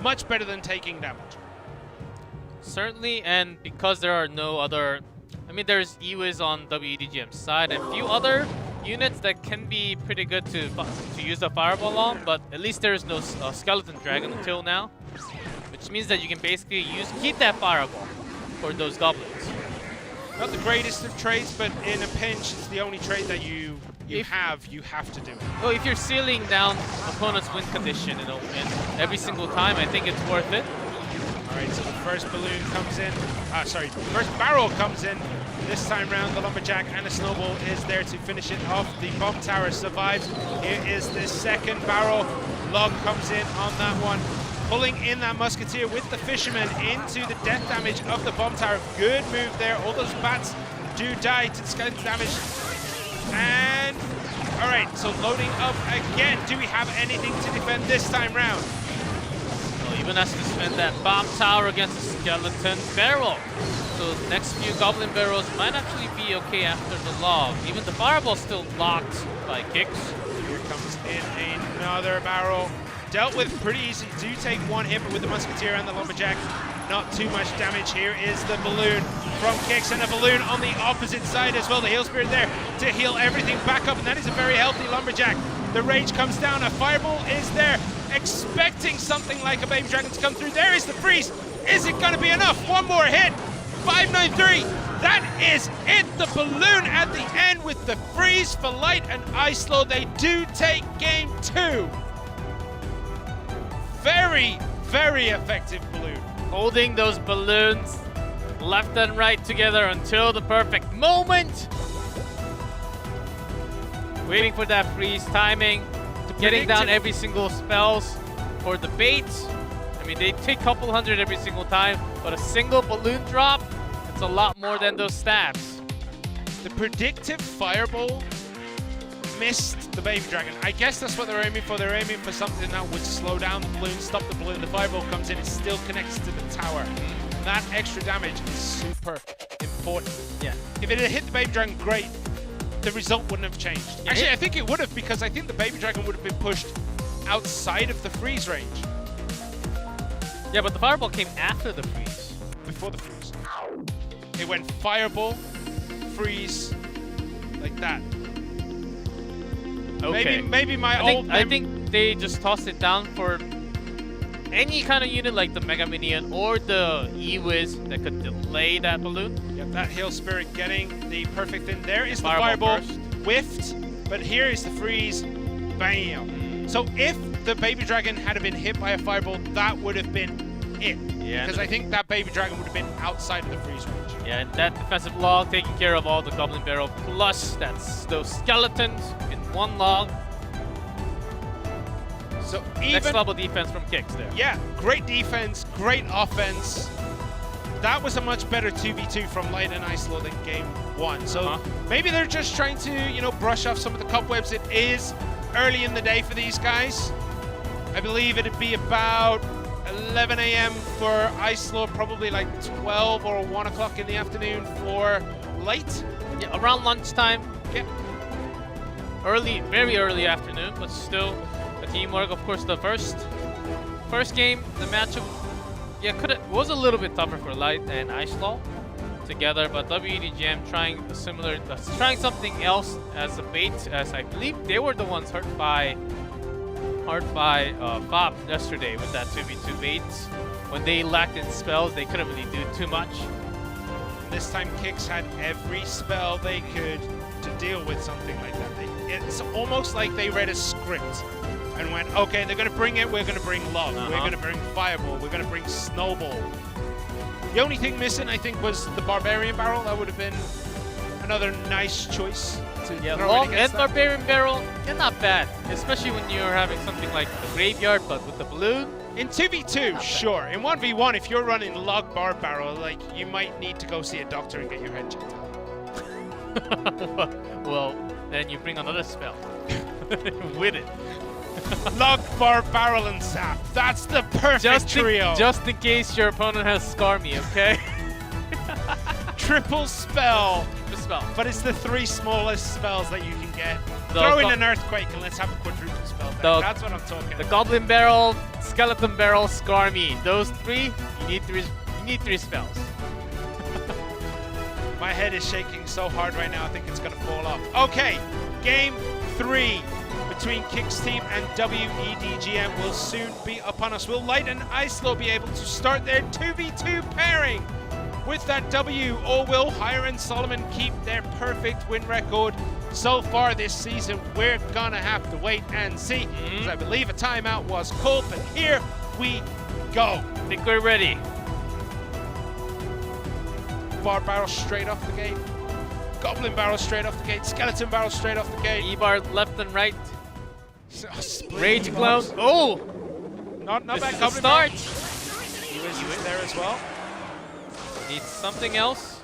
Much better than taking damage. Certainly, and because there are no other... I mean, there's E-Wiz on W.EDGM's side, and a few other units that can be pretty good to use the Fireball on, but at least there's no Skeleton Dragon until now, which means that you can basically keep that Fireball for those goblins. Not the greatest of trades, but in a pinch, it's the only trade that you have to do it. Well, if you're sealing down opponent's win condition, and every single time, I think it's worth it. Alright, so the first balloon comes in. First barrel comes in. This time round, the Lumberjack and the Snowball is there to finish it off. The bomb tower survives. Here is the second barrel. Log comes in on that one. Pulling in that Musketeer with the Fisherman into the death damage of the bomb tower. Good move there. All those bats do die to the skeleton damage. And All right, so loading up again. Do we have anything to defend this time round? Well, even has to spend that bomb tower against a skeleton barrel. So the next few goblin barrels might actually be okay after the log. Even the fireball's still locked by Kix. Here comes in another barrel. Dealt with pretty easy. Do take one hit, but with the musketeer and the lumberjack, not too much damage. Here is the balloon from Kix, and a balloon on the opposite side as well. The heal spirit there to heal everything back up, and that is a very healthy lumberjack. The rage comes down. A fireball is there, expecting something like a baby dragon to come through. There is the freeze. Is it going to be enough? One more hit. 593. That is it. The balloon at the end with the freeze for Light and Ice Law. They do take game 2. Very, very effective balloon. Holding those balloons left and right together until the perfect moment. Waiting for that freeze timing. Getting down every single spells for the bait. I mean, they take a couple hundred every single time, but a single balloon drop, it's a lot more than those stabs. The predictive fireball missed the baby dragon. I guess that's what they're aiming for. They're aiming for something that would slow down the balloon, stop the balloon. The fireball comes in, it still connects to the tower. That extra damage is super important. Yeah. If it had hit the baby dragon, great. The result wouldn't have changed. Yeah, Actually, I think it would have, because I think the baby dragon would have been pushed outside of the freeze range. Yeah, but the fireball came after the freeze. Before the freeze. It went fireball, freeze, like that. Okay. Maybe I think they just tossed it down for any kind of unit like the Mega Minion or the E-Wiz that could delay that balloon. Yep, that heal spirit getting the perfect thing. There is the fireball whiffed, but here is the freeze. Bam. So if the baby dragon had been hit by a fireball, that would have been it. Yeah. Because I think that baby dragon would have been outside of the freeze range. Yeah, and that defensive log taking care of all the goblin barrel plus those skeletons in one log. So Next even level defense from Kix there. yeah, great defense, great offense. That was a much better 2v2 from Light and Ice Law than game 1. So maybe they're just trying to, you know, brush off some of the cobwebs. It is early in the day for these guys. I believe it'd be about 11 a.m. for Ice Law, probably like 12 or 1 o'clock in the afternoon for Light. Yeah, around lunchtime. Yeah. Early, very early afternoon, but still a teamwork. Of course, the first game, the matchup, yeah, was a little bit tougher for Light and Ice Law together, but W.EDGM trying something else as a bait, as I believe they were the ones hurt by FAV yesterday with that 2v2 bait. When they lacked in spells, they couldn't really do too much. This time Kix had every spell they could to deal with something like that. It's almost like they read a script and went, okay, they're going to bring it, we're going to bring Love, we're going to bring Fireball, we're going to bring Snowball. The only thing missing, I think, was the Barbarian Barrel. That would have been another nice choice to throw Log in and against that. Barbarian Barrel, yeah, not bad. Especially when you're having something like the Graveyard, but with the balloon. In 2v2, sure. In 1v1, if you're running Log Bar Barrel, like, you might need to go see a doctor and get your head checked out. Well, then you bring another spell with it. Log, Bar, Barrel, and Zap. That's the perfect trio. Just in case your opponent has Scar Me, okay? Triple spell. Just spell. But it's the 3 smallest spells that you can get. Throw in an Earthquake and let's have a quadruple spell deck. That's what I'm talking The about. Goblin Barrel, Skeleton Barrel, Scar Me. Those 3, you need 3 spells. My head is shaking so hard right now, I think it's going to fall off. Okay, game 3 between Kix Team and W.EDGM will soon be upon us. Will Light and Ice Law be able to start their 2v2 pairing with that W, or will Hire and Solomon keep their perfect win record so far this season? We're going to have to wait and see, because I believe a timeout was called, but here we go. I think we're ready. Bar Barrel straight off the gate. Goblin Barrel straight off the gate. Skeleton Barrel straight off the gate. E-Bar left and right. Split Rage Clown. Clown. Oh! Not This bad. is the Goblin start. He was there as well. Needs something else.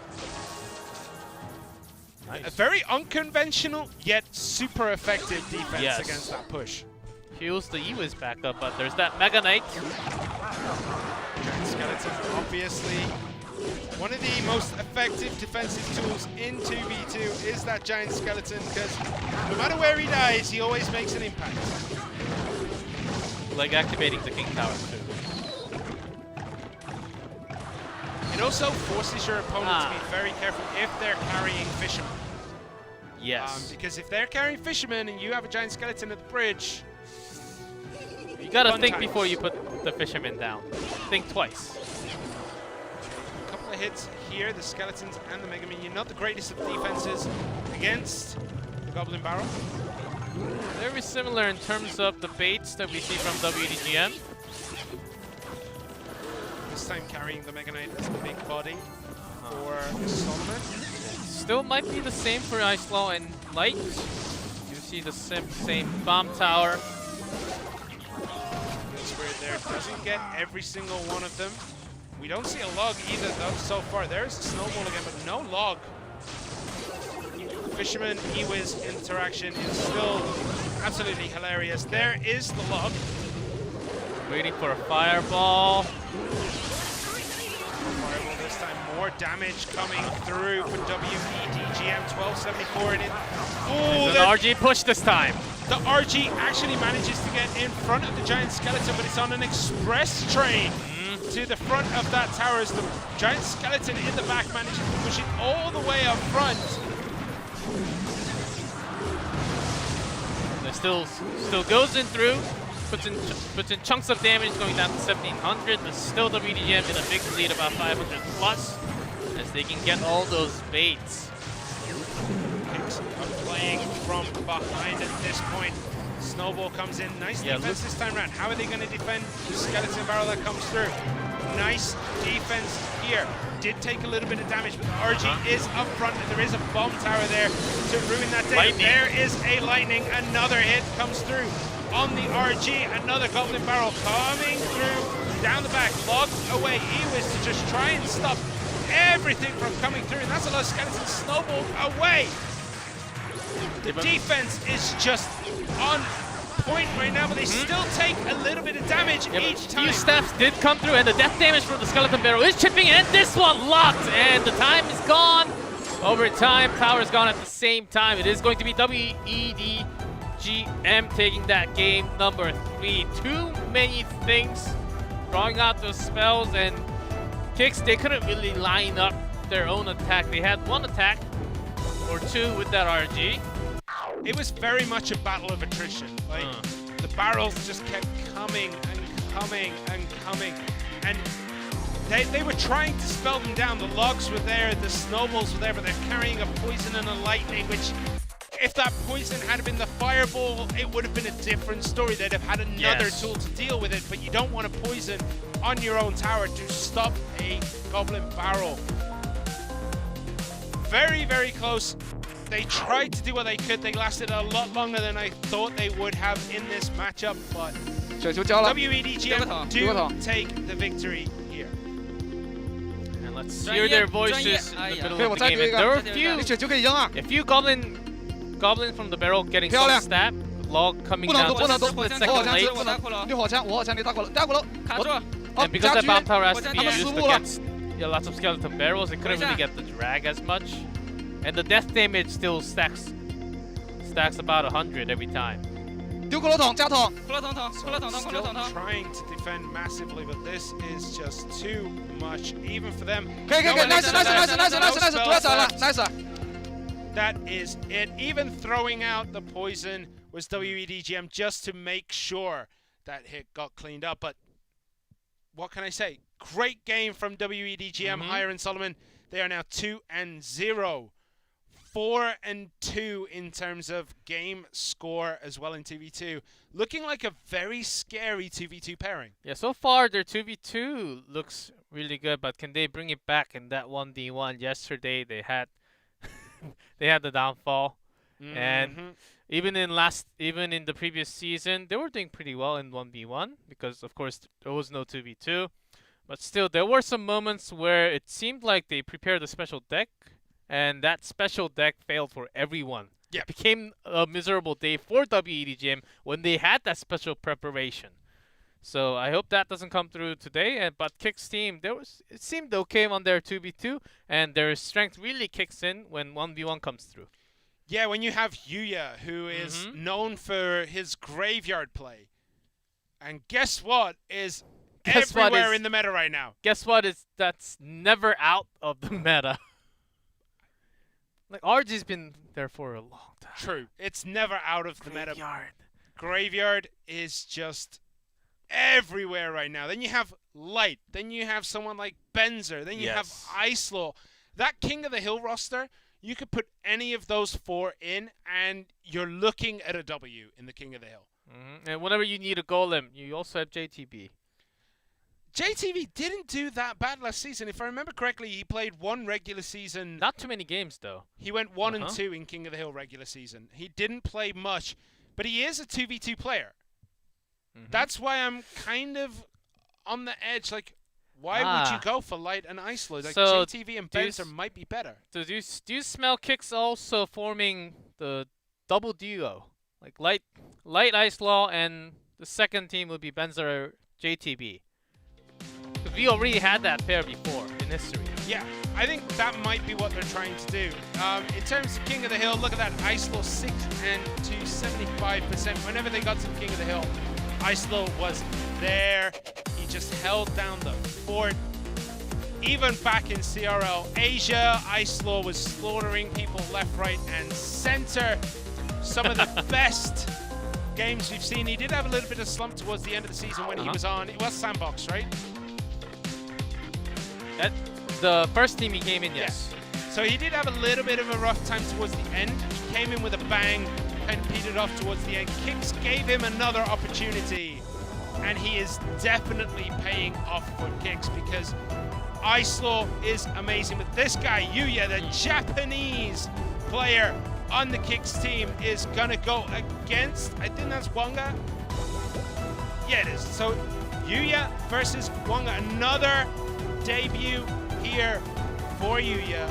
A very unconventional, yet super effective defense Yes. against that push. Heals the E-Wiz back up, but there's that Mega Knight. Giant Skeleton, obviously, one of the most effective defensive tools in 2v2 is that Giant Skeleton, because no matter where he dies, he always makes an impact. Like activating the King Tower too. It also forces your opponent to be very careful if they're carrying Fishermen. Yes. Because if they're carrying Fishermen and you have a Giant Skeleton at the bridge, You gotta fun think times. before you put the Fisherman down. Think twice. a couple of hits here, the Skeletons and the Mega Minion, not the greatest of defenses against the Goblin Barrel. Very similar in terms of the baits that we see from W.EDGM. This time carrying the Mega Knight as the big body for Solomon. Still might be the same for Ice Law and Light. You see the same bomb tower. Spirit there doesn't get every single one of them. We don't see a log either though so far. There's a snowball again, but no log. Fisherman E-Wiz interaction is still absolutely hilarious. There is the log. Waiting for a fireball. Fireball this time, more damage coming through for W.EDGM. 1274 in it. Oh, An RG push this time. the RG actually manages to get in front of the Giant Skeleton, but it's on an express train to the front of that tower as the Giant Skeleton in the back manages to push it all the way up front. There still goes in through, puts in chunks of damage, going down to 1700. But still W.EDGM in a big lead, about 500 plus, as they can get all those baits. Kix are playing from behind at this point. Snowball comes in. Nice defense this time around. How are they going to defend the Skeleton Barrel that comes through? Nice defense here. Did take a little bit of damage, but the RG is up front, and there is a bomb tower there to ruin that day. Lightning. There is a lightning. Another hit comes through on the RG. Another Goblin Barrel coming through down the back. Logged away. E-Wiz to just try and stop everything from coming through, and that's a lot of Skeletons snowballed away. The defense is just on point right now, but they still take a little bit of damage each time. Few steps did come through, and the death damage from the Skeleton Barrel is chipping in. This one locked, and the time is gone. Overtime, power's gone at the same time. It is going to be W.EDGM taking that game number 3. Too many things, drawing out those spells, and Kix, they couldn't really line up their own attack. They had one attack or two with that RG. It was very much a battle of attrition. Like the barrels just kept coming and coming and coming, and they were trying to spell them down. The logs were there, the snowballs were there, but they're carrying a poison and a lightning, which if that poison had been the fireball, it would have been a different story. They'd have had another tool to deal with it, but you don't want a poison on your own tower to stop a Goblin Barrel. Very, very close. They tried to do what they could. They lasted a lot longer than I thought they would have in this matchup, but W.EDGM do take the victory here. And let's hear their voices in the middle of the game. And there were a few Goblin from the barrel getting some stab. Log coming down just a split second late. And because that bomb tower has to be used against lots of Skeleton Barrels, it couldn't really get the drag as much. And the death damage still stacks about 100 every time. Still trying to defend massively, but this is just too much, even for them. That is it. Even throwing out the poison was W.EDGM just to make sure that hit got cleaned up. But what can I say? Great game from W.EDGM. Higher and Solomon, they are now 2-0. 4-2 in terms of game score as well in 2v2. Looking like a very scary 2v2 pairing. Yeah, so far their 2v2 looks really good, but can they bring it back in that 1v1? Yesterday they had they had the downfall. And even in the previous season, they were doing pretty well in 1v1 because of course there was no 2v2. But still, there were some moments where it seemed like they prepared a special deck and that special deck failed for everyone. Yeah. It became a miserable day for W.EDGM when they had that special preparation. So I hope that doesn't come through today. But Kix Team, it seemed okay on their 2v2, and their strength really kicks in when 1v1 comes through. Yeah, when you have Yuya, who is known for his graveyard play. And guess what is everywhere in the meta right now? Guess what is that's never out of the meta. Like, RG's been there for a long time. True. It's never out of the meta. Graveyard. Graveyard is just everywhere right now. Then you have Light. Then you have someone like Benzer. Then you have Islaw. That King of the Hill roster, you could put any of those 4 in, and you're looking at a W in the King of the Hill. And whenever you need a golem, you also have JTB. JTB didn't do that bad last season. If I remember correctly, he played 1 regular season. Not too many games, though. He went 1 and 2 in King of the Hill regular season. He didn't play much, but he is a 2v2 player. That's why I'm kind of on the edge. Like, why would you go for Light and Islaw? Like, so JTV and Benzer might be better. So do you smell Kix also forming the double duo? Like Light Islaw, and the second team would be Benzer or JTB. Because we already had that pair before in history. Yeah, I think that might be what they're trying to do. In terms of King of the Hill, look at that. Islaw 6 and to 75%. Whenever they got to the King of the Hill, Islaw was there. He just held down the fort. Even back in CRL Asia, Islaw was slaughtering people left, right, and center. Some of the best games we've seen. He did have a little bit of slump towards the end of the season when he was on. It was Sandbox, right? The first team he came in, yes. Yeah. So he did have a little bit of a rough time towards the end. He came in with a bang, kind of petered off towards the end. Kix gave him another opportunity, and he is definitely paying off for Kix because Islaw is amazing. But this guy, Yuya, the Japanese player on the Kix team, is gonna go against, I think that's Wonga. Yeah, it is. So Yuya versus Wonga, another debut here for Yuya.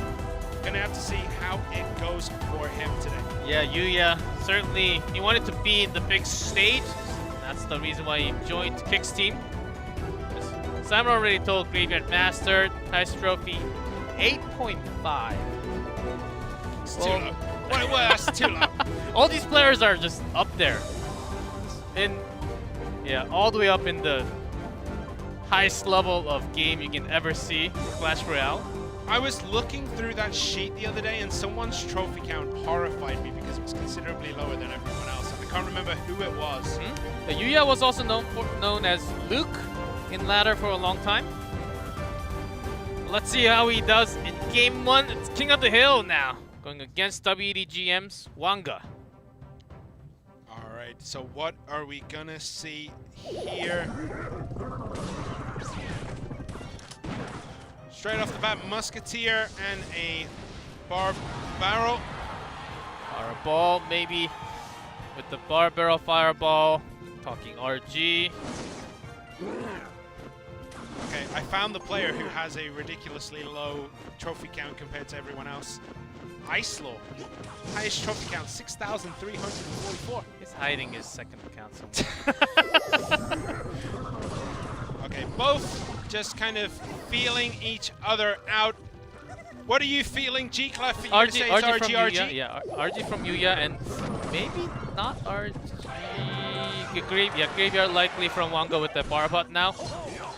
Gonna have to see how it goes for him today. Yeah, Yuya, certainly he wanted to be in the big stage. That's the reason why he joined Kix team. Simon already told Graveyard Master, highest trophy, 8.5. It's too low. Well, that's too low. All these players are just up there. Yeah, all the way up in the highest level of game you can ever see, Clash Royale. I was looking through that sheet the other day, and someone's trophy count horrified me because it was considerably lower than everyone else. I can't remember who it was. Yuya was also known as Luke in ladder for a long time. Let's see how he does in game 1. It's King of the Hill now, going against W.EDGM's Wanga. All right, so what are we gonna see here? Straight off the bat, Musketeer and a Barb Barrel. Fireball, maybe with the Barb Barrel Fireball. Talking RG. Okay, I found the player who has a ridiculously low trophy count compared to everyone else. Islaw, highest trophy count, 6,344. He's hiding his second account somewhere. Okay, both just kind of feeling each other out. What are you feeling, G-Clef? RG from RG? Yuya, yeah, RG from Yuya, and maybe not RG. Graveyard likely from Wanga with the Barb Hut now.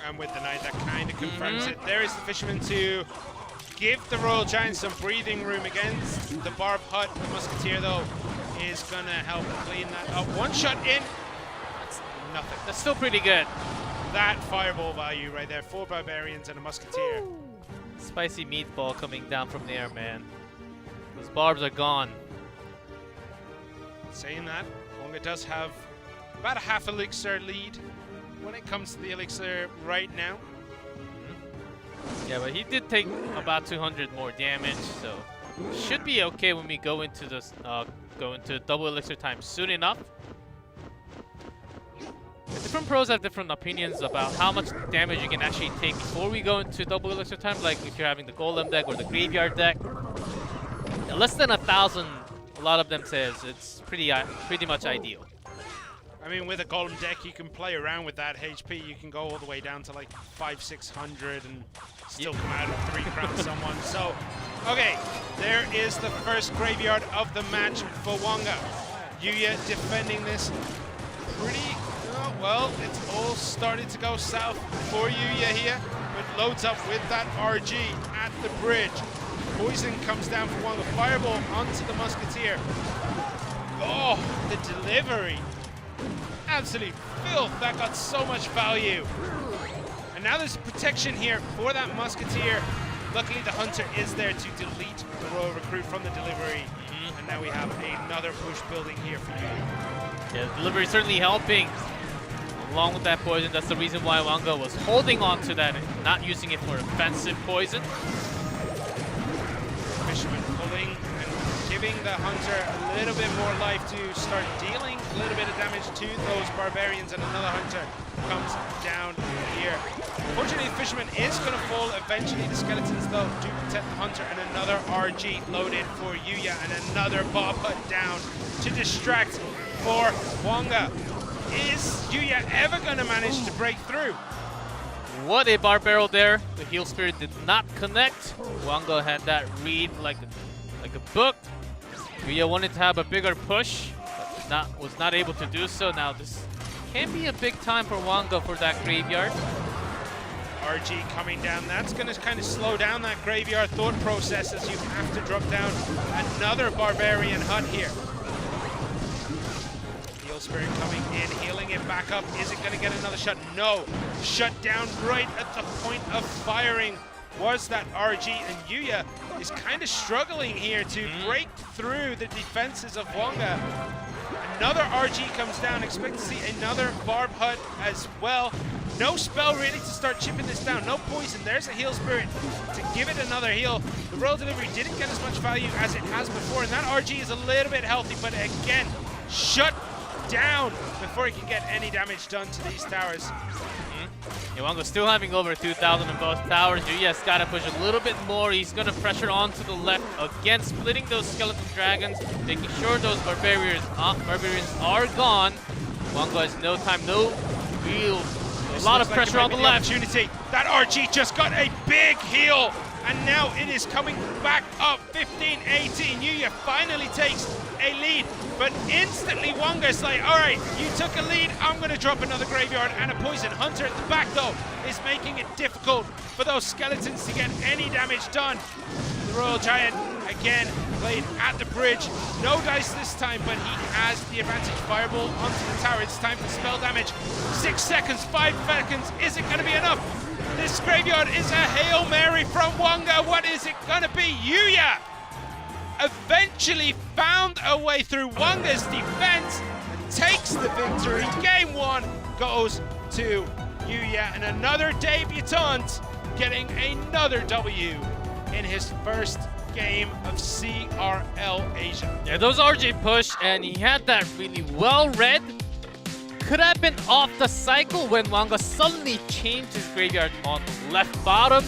And with the Knight, that kind of confirms it. There is the Fisherman to give the Royal Giant some breathing room against the Barb Hut. The Musketeer, though, is going to help clean that up. One shot in. That's nothing. That's still pretty good. That fireball value right there. 4 Barbarians and a Musketeer. Spicy meatball coming down from the air, man. Those barbs are gone. Saying that, Wonga does have about a half elixir lead when it comes to the elixir right now. Yeah, but he did take about 200 more damage, so should be okay when we go into this double elixir time soon enough. Different pros have different opinions about how much damage you can actually take before we go into double elixir time, like if you're having the golem deck or the graveyard deck. less than 1,000. A lot of them says it's pretty much ideal. I mean, with a golem deck, you can play around with that HP. You can go all the way down to like 500-600 and still come out of 3 crown someone. So, okay, there is the first graveyard of the match for Wonga. Yuya defending this pretty well. It's all started to go south for Yuya here, but loads up with that RG at the bridge. Poison comes down for Wonga. Fireball onto the Musketeer. Oh, the delivery. Absolute filth. That got so much value. And now there's protection here for that Musketeer. Luckily, the Hunter is there to delete the Royal Recruit from the delivery. And now we have another push building here for you. Yeah, delivery certainly helping. Along with that poison, that's the reason why Wonga was holding on to that and not using it for offensive poison. Fisherman pulling and giving the Hunter a little bit more life to start dealing a little bit of damage to those Barbarians, and another Hunter comes down here. Unfortunately, the Fisherman is going to fall eventually. The Skeletons, though, do protect the Hunter, and another RG loaded for Yuya, and another Bob Hut down to distract for Wonga. Is Yuya ever going to manage to break through? What a bar barrel there. The Heal Spirit did not connect. Wonga had that read like a book. Yuya wanted to have a bigger push, but was not able to do so. Now this can be a big time for Wonga for that graveyard. RG coming down. That's going to kind of slow down that graveyard thought process as you have to drop down another Barbarian Hut here. Heal Spirit coming in, healing it back up. Is it going to get another shot? No. Shut down right at the point of firing was that RG, and Yuya is kind of struggling here to break through the defenses of Wonga. Another RG comes down. Expect to see another Barb Hut as well. No spell really to start chipping this down. No poison. There's a Heal Spirit to give it another heal. The Royal Delivery didn't get as much value as it has before, and that RG is a little bit healthy, but again, shut down before he can get any damage done to these towers. Wonga's still having over 2,000 in both towers. Yuya's got to push a little bit more. He's going to pressure onto the left again, splitting those Skeleton Dragons, making sure those Barbarians are gone. Wonga has no time, no real, a lot of pressure on the left. Opportunity. That RG just got a big heal, and now it is coming back up. 15-18. Yuya finally takes a lead, but instantly Wonga's like, all right, you took a lead, I'm going to drop another graveyard and a poison. Hunter at the back, though, is making it difficult for those Skeletons to get any damage done. The Royal Giant, again, played at the bridge. No dice this time, but he has the advantage. Fireball onto the tower. It's time for spell damage. 6 seconds, 5 seconds. Is it going to be enough? This graveyard is a Hail Mary from Wonga. What is it going to be? Yuya eventually found a way through Wonga's defense and takes the victory. Game 1 goes to Yuya, and another debutant getting another W in his first game of CRL Asia. Yeah, those RJ push, and he had that really well read. Could have been off the cycle when Wonga suddenly changed his graveyard on the left bottom,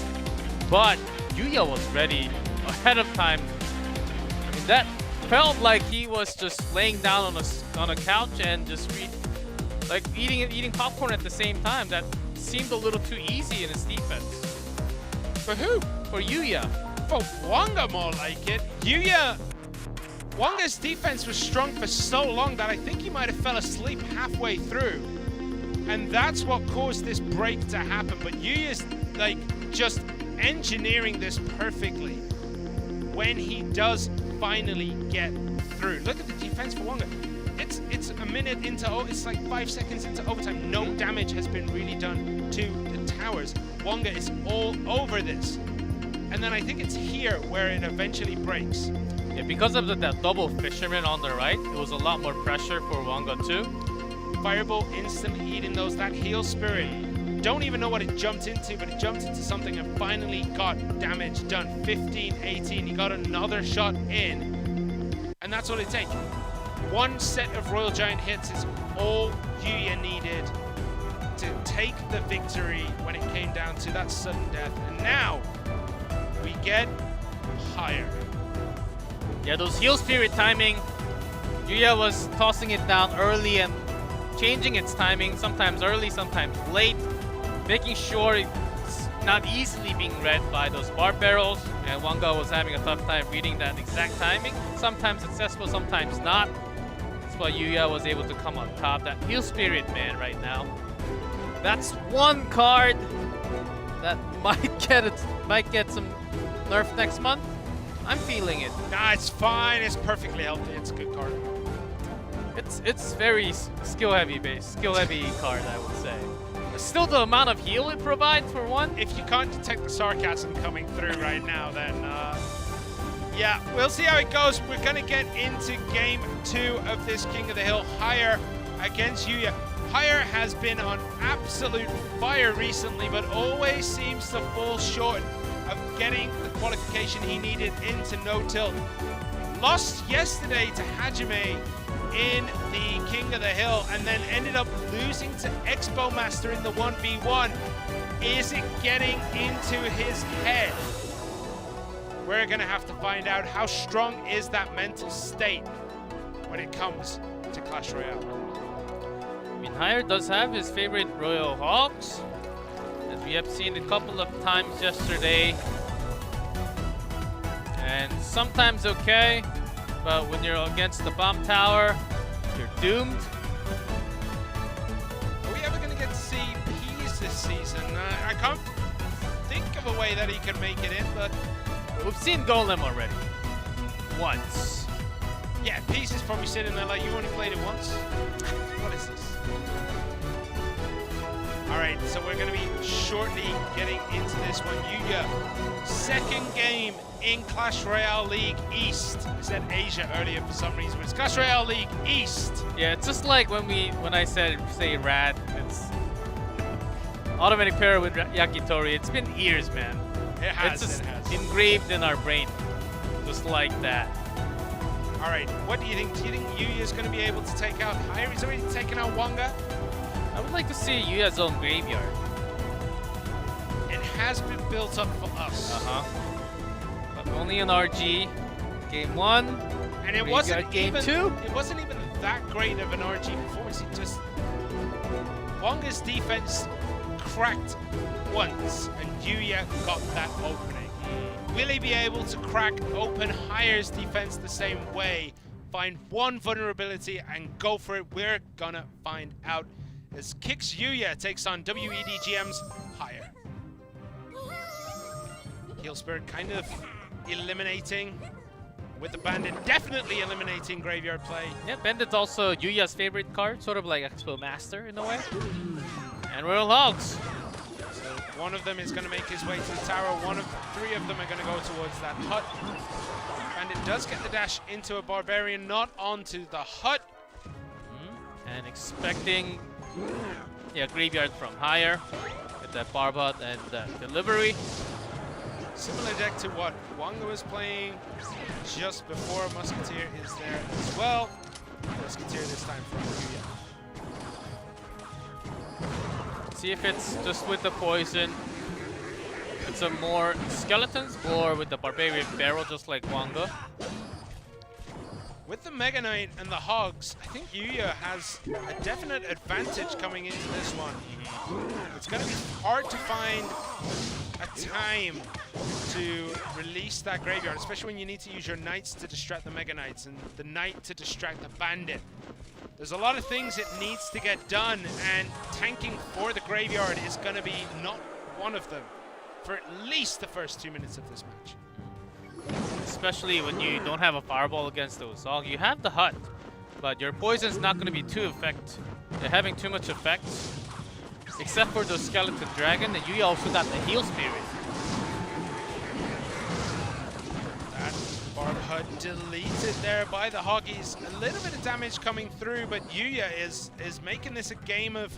but Yuya was ready ahead of time. I mean, that felt like he was just laying down on a couch and just eating popcorn at the same time. That seemed a little too easy in his defense. For who? For Yuya. For Wonga, more like it. Wonga's defense was strong for so long that I think he might have fell asleep halfway through. And that's what caused this break to happen. But Yuya's like just engineering this perfectly when he does finally get through. Look at the defense for Wonga. It's a minute into, it's like 5 seconds into overtime. No damage has been really done to the towers. Wonga is all over this. And then I think it's here where it eventually breaks. Yeah, because of that double Fisherman on the right, it was a lot more pressure for Wonga too. Fireball instantly eating those. That Heal Spirit. Don't even know what it jumped into, but it jumped into something and finally got damage done. 15-18. He got another shot in. And that's all it takes. One set of Royal Giant hits is all Yuya needed to take the victory when it came down to that sudden death. And now we get higher. Yeah, those heal spirit timing. Yuya was tossing it down early and changing its timing, sometimes early, sometimes late, making sure it's not easily being read by those barb barrels. And Wanga was having a tough time reading that exact timing. Sometimes successful, sometimes not. That's why Yuya was able to come on top. That heal spirit, man, right now. That's one card that might get some nerf next month. I'm feeling it. Nah, it's fine. It's perfectly healthy. It's a good card. It's very skill heavy card, I would say. Still, the amount of heal it provides for one. If you can't detect the sarcasm coming through right now, then yeah, we'll see how it goes. We're gonna get into game 2 of this King of the Hill. Higher against Yuya. Higher has been on absolute fire recently, but always seems to fall short of getting the qualification he needed into no tilt. Lost yesterday to Hajime in the King of the Hill, and then ended up losing to Expo Master in the 1v1. Is it getting into his head? We're gonna have to find out how strong is that mental state when it comes to Clash Royale. I mean, Higher does have his favorite Royal Hogs, as we have seen a couple of times yesterday. And sometimes okay, but when you're against the bomb tower, you're doomed. Are we ever going to get to see Peas this season? I can't think of a way that he could make it in, but... We've seen Golem already. Once. Yeah, Peas is probably sitting there like, you only played it once? What is this? Alright, so we're going to be shortly getting into this one. Yuya, second game in Clash Royale League East. I said Asia earlier for some reason, but it's Clash Royale League East. Yeah, it's just like when I say Rad, it's automatic pair with Yakitori. It's been years, man. It has, it's just it has. engraved in our brain, just like that. Alright, what do you think? Do you think Yuya's going to be able to take out Higher? He's already taken out Wanga. I would like to see Yuya's own graveyard. It has been built up for us. But only an RG. Game 1. And it wasn't game even 2. It wasn't even that great of an RG performance. It just Wanga's defense cracked once, and Yuya got that opening. Will he be able to crack open Higher's defense the same way? Find one vulnerability and go for it. We're gonna find out as Kix Yuya takes on W.EDGM's Higher. Heal Spirit kind of eliminating with the Bandit, definitely eliminating Graveyard play. Yeah, Bandit's also Yuya's favorite card, sort of like Expo Master in a way. And Royal Hogs. So one of them is going to make his way to the tower. Three of them are going to go towards that hut. Bandit does get the dash into a Barbarian, not onto the hut. And expecting Graveyard from Higher with that Barbot and delivery. Similar deck to what Wanga was playing just before. Musketeer is there as well. Musketeer this time from Yuya. See if it's just with the poison, with some more skeletons, or with the Barbarian Barrel just like Wanga. With the Mega Knight and the Hogs, I think Yuya has a definite advantage coming into this one. It's going to be hard to find a time to release that Graveyard, especially when you need to use your Knights to distract the Mega Knights and the Knight to distract the Bandit. There's a lot of things it needs to get done, and tanking for the Graveyard is going to be not one of them for at least the first 2 minutes of this match. Especially when you don't have a Fireball against those Zog. You have the Hut, but your Poison's not going to be too effective. They're having too much effect. Except for the Skeleton Dragon, and you also got the Heal Spirit. That Barb Hut deleted there by the Hoggies. A little bit of damage coming through, but Yuya is making this a game of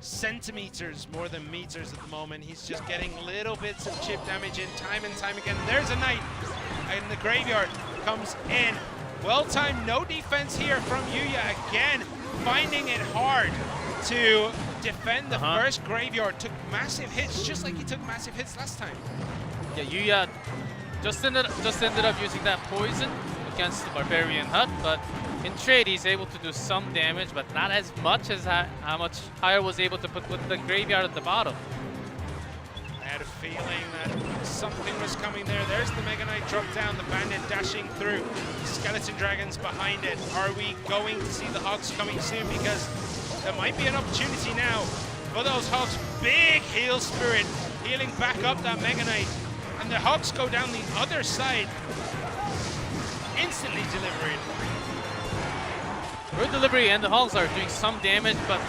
centimeters more than meters at the moment. He's just getting little bits of chip damage in time and time again. There's a Knight, and the Graveyard comes in. Well timed, no defense here from Yuya again, finding it hard to defend the first Graveyard. Took massive hits, just like he took massive hits last time. Yeah, Yuya just ended up using that poison, against the Barbarian Hut, but in trade he's able to do some damage, but not as much as how much Hire was able to put with the Graveyard at the bottom. I had a feeling that something was coming there. There's the Mega Knight drop down, the Bandit dashing through. Skeleton Dragons behind it. Are we going to see the Hogs coming soon? Because there might be an opportunity now for those Hogs. Big heal spirit healing back up that Mega Knight. And the Hogs go down the other side. Instantly delivering. Road delivery and the Hogs are doing some damage, but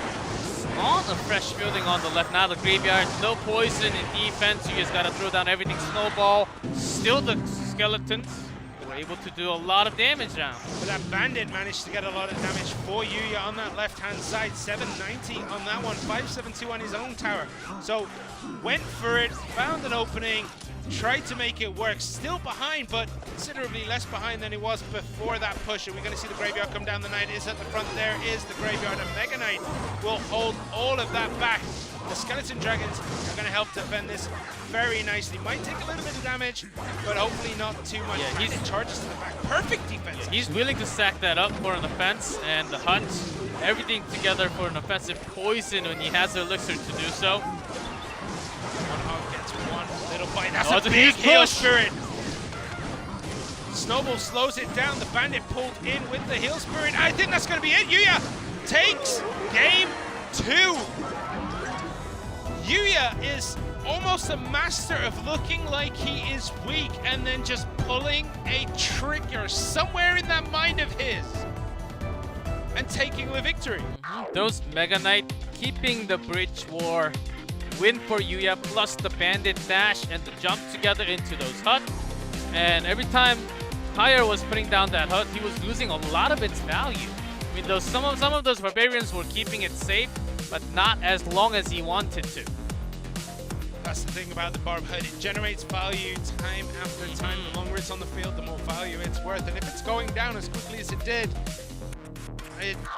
on a fresh building on the left. Now the Graveyard, no poison in defense. You just gotta throw down everything. Snowball. Still the skeletons were able to do a lot of damage now. But that Bandit managed to get a lot of damage for Yuya on that left-hand side. 790 on that one, 572 on his own tower. So went for it, found an opening, tried to make it work. Still behind, but considerably less behind than he was before that push. Are we going to see the Graveyard come down? The Knight is at the front. There is the Graveyard, and Mega Knight will hold all of that back. The Skeleton Dragons are going to help defend this very nicely. Might take a little bit of damage, but hopefully not too much. Yeah, he charges to the back. Perfect defense. Yeah, he's willing to stack that up for an offense, and the Hut, everything together for an offensive poison when he has the elixir to do so. One Hog gets one little bite. That's a big big heal push. spirit. Snowball slows it down. The Bandit pulled in with the heal spirit. I think that's going to be it. Yuya takes game 2. Yuya is almost a master of looking like he is weak and then just pulling a trigger somewhere in that mind of his and taking the victory. Those Mega Knight keeping the bridge war win for Yuya, plus the Bandit dash and the jump together into those Hut. And every time Hire was putting down that Hut, he was losing a lot of its value. I mean, some of those Barbarians were keeping it safe, but not as long as he wanted to. That's the thing about the Barb Hut. It generates value time after time. The longer it's on the field, the more value it's worth. And if it's going down as quickly as it did,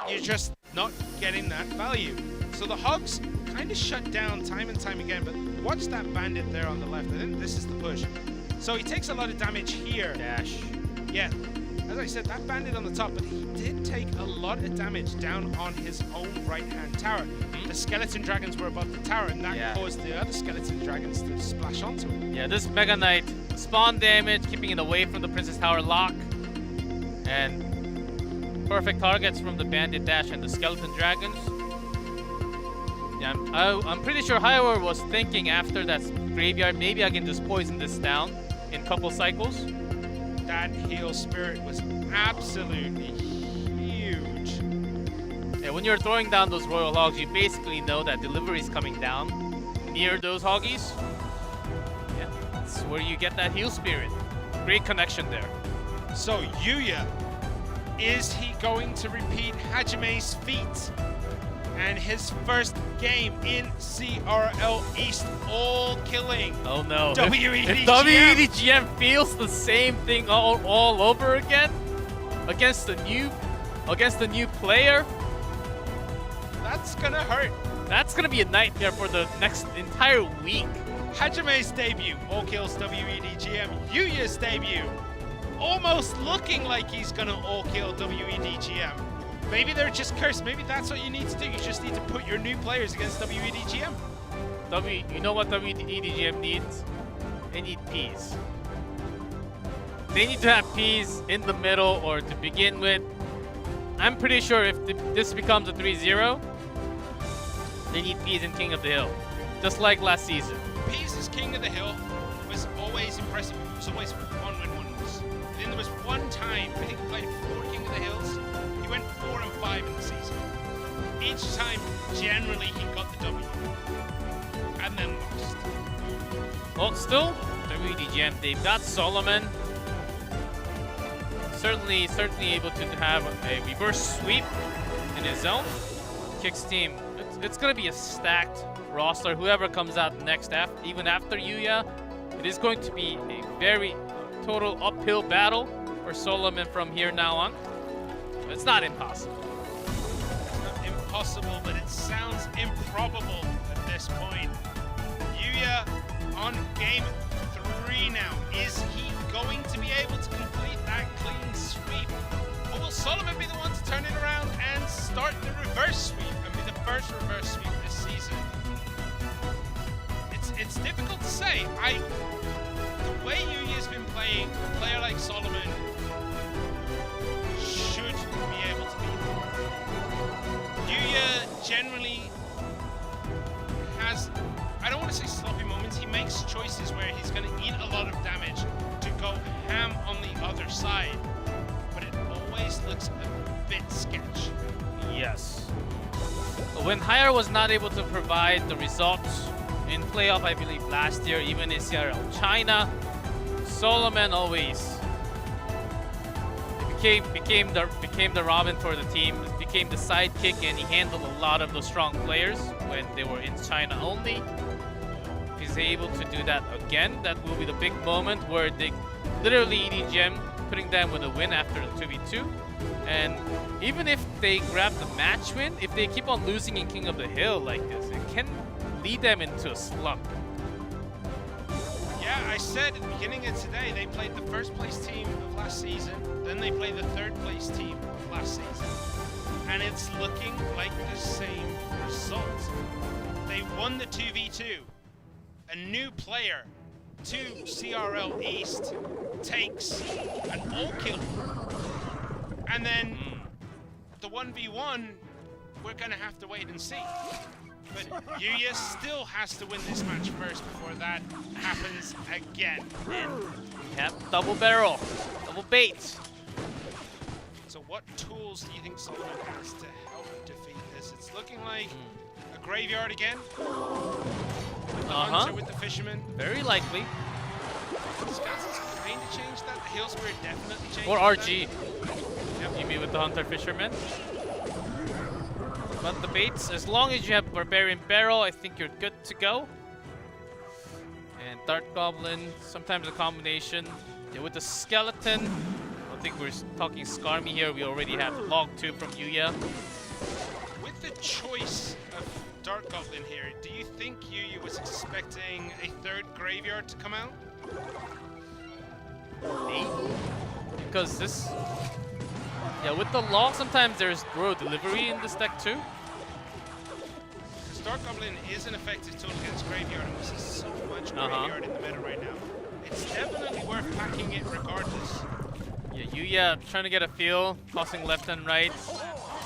you're just not getting that value. So the Hogs kind of shut down time and time again, but watch that Bandit there on the left. I think this is the push. So he takes a lot of damage here. Dash. Yeah, as I said, that Bandit on the top, but he did take a lot of damage down on his own right-hand tower. The Skeleton Dragons were above the tower, and that caused the other Skeleton Dragons to splash onto him. Yeah, this Mega Knight spawn damage, keeping it away from the Princess Tower lock. And perfect targets from the Bandit dash and the Skeleton Dragons. Yeah, I'm pretty sure Hire was thinking after that Graveyard, maybe I can just poison this down in a couple cycles. That heal spirit was absolutely huge. Yeah, when you're throwing down those Royal Hogs, you basically know that delivery is coming down near those Hoggies. Yeah, that's where you get that heal spirit. Great connection there. So Yuya, is he going to repeat Hajime's feat? And his first game in CRL East, all killing. Oh no. W.EDGM. If W.EDGM feels the same thing all over again against the new player, that's gonna hurt. That's gonna be a nightmare for the next entire week. Hajime's debut, all kills W.EDGM. Yuya's debut, almost looking like he's gonna all kill W.EDGM. Maybe they're just cursed. Maybe that's what you need to do. You just need to put your new players against W.EDGM. You know what W.EDGM needs? They need P's. They need to have P's in the middle or to begin with. I'm pretty sure if this becomes a 3-0, they need P's in King of the Hill. Just like last season. P's as King of the Hill was always impressive. It was always 1-win-1s. Then there was one time, I think he played 4 King of the Hills. He went 4 and 5 in the season. Each time, generally, he got the W. And then lost. Well, still, W.EDGM, they've got Solomon. Certainly able to have a reverse sweep in his zone. Kix Team, it's going to be a stacked roster. Whoever comes out next, even after Yuya, it is going to be a very total uphill battle for Solomon from here now on. It's not impossible. It's not impossible, but it sounds improbable at this point. Yuya on game 3 now. Is he going to be able to complete that clean sweep? say, the way Yuya's been playing, a player like Solomon should be able to beat him. Yuya generally has, I don't want to say sloppy moments, he makes choices where he's going to eat a lot of damage to go ham on the other side, but it always looks a bit sketch. Yes. When Hire was not able to provide the results in playoff, I believe last year, even in CRL China, Solomon always became the Robin for the team, became the sidekick, and he handled a lot of those strong players when they were in China only. If he's able to do that again, that will be the big moment where they literally EDGM, putting them with a win after the 2v2. And even if they grab the match win, if they keep on losing in King of the Hill like this, it can lead them into a slump. Yeah, I said at the beginning of today, they played the first place team of last season, then they played the third place team of last season. And it's looking like the same result. They won the 2v2. A new player to CRL East takes an all kill. And then the 1v1, we're gonna have to wait and see. But Yuya still has to win this match first before that happens again. And we have double barrel, double bait. So what tools do you think Solomon has to help defeat this? It's looking like a graveyard again. With the hunter, with the fisherman. Very likely. Scott's kind of changed that. The Hill Spirit definitely changed Or RG. Yep. You mean with the hunter fisherman? But the baits, as long as you have Barbarian Barrel, I think you're good to go. And Dart Goblin, sometimes a combination. Yeah, with the Skeleton, I don't think we're talking Skarmy here. We already have Log 2 from Yuya. With the choice of Dart Goblin here, do you think Yuya was expecting a third graveyard to come out? Maybe. Because this... Yeah, with the Log, sometimes there's Royal Delivery in this deck too. Dart Goblin is an effective tool against Graveyard, and we see so much Graveyard in the meta right now. It's definitely worth packing it regardless. Yeah, Yuya trying to get a feel, tossing left and right,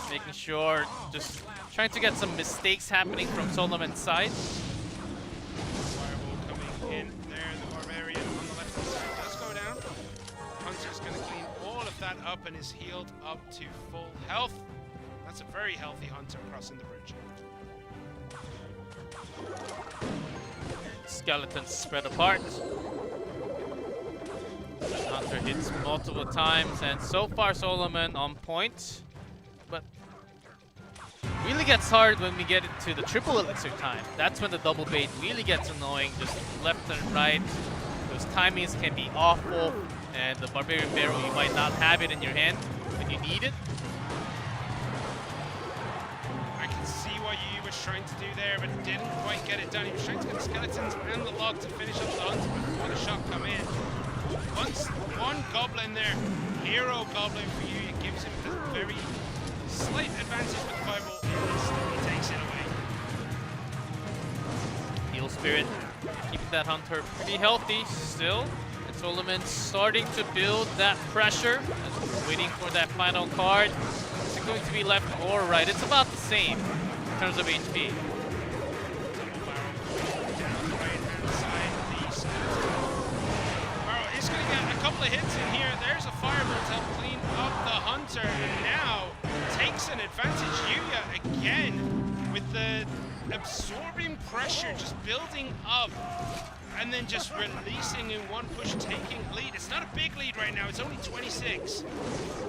making sure, just trying to get some mistakes happening from Solomon's side. Fireball coming in there, the Barbarian on the left hand side does go down. Hunter's going to clean all of that up and is healed up to full health. That's a very healthy Hunter crossing the bridge. Skeletons spread apart. Hunter hits multiple times, and so far Solomon on point. But really gets hard when we get into the triple elixir time. That's when the double bait really gets annoying, just left and right. Those timings can be awful, and the Barbarian Barrel, you might not have it in your hand when you need it. What Yuya was trying to do there, but didn't quite get it done. He was trying to get the Skeletons and the Log to finish up the Hunter before the shot come in. Once one Goblin there, Hero Goblin for Yuya, gives him a very slight advantage with the Fireball. He takes it away. Heal Spirit, keeping that Hunter pretty healthy still. And Solomon starting to build that pressure, waiting for that final card. Is it going to be left or right? It's about the same in terms of HP. Barrow is going to get a couple of hits in here. There's a Fireball to help clean up the Hunter, and now takes an advantage. Yuya again with the absorbing pressure, just building up, and then just releasing in one push, taking lead. It's not a big lead right now, it's only 26,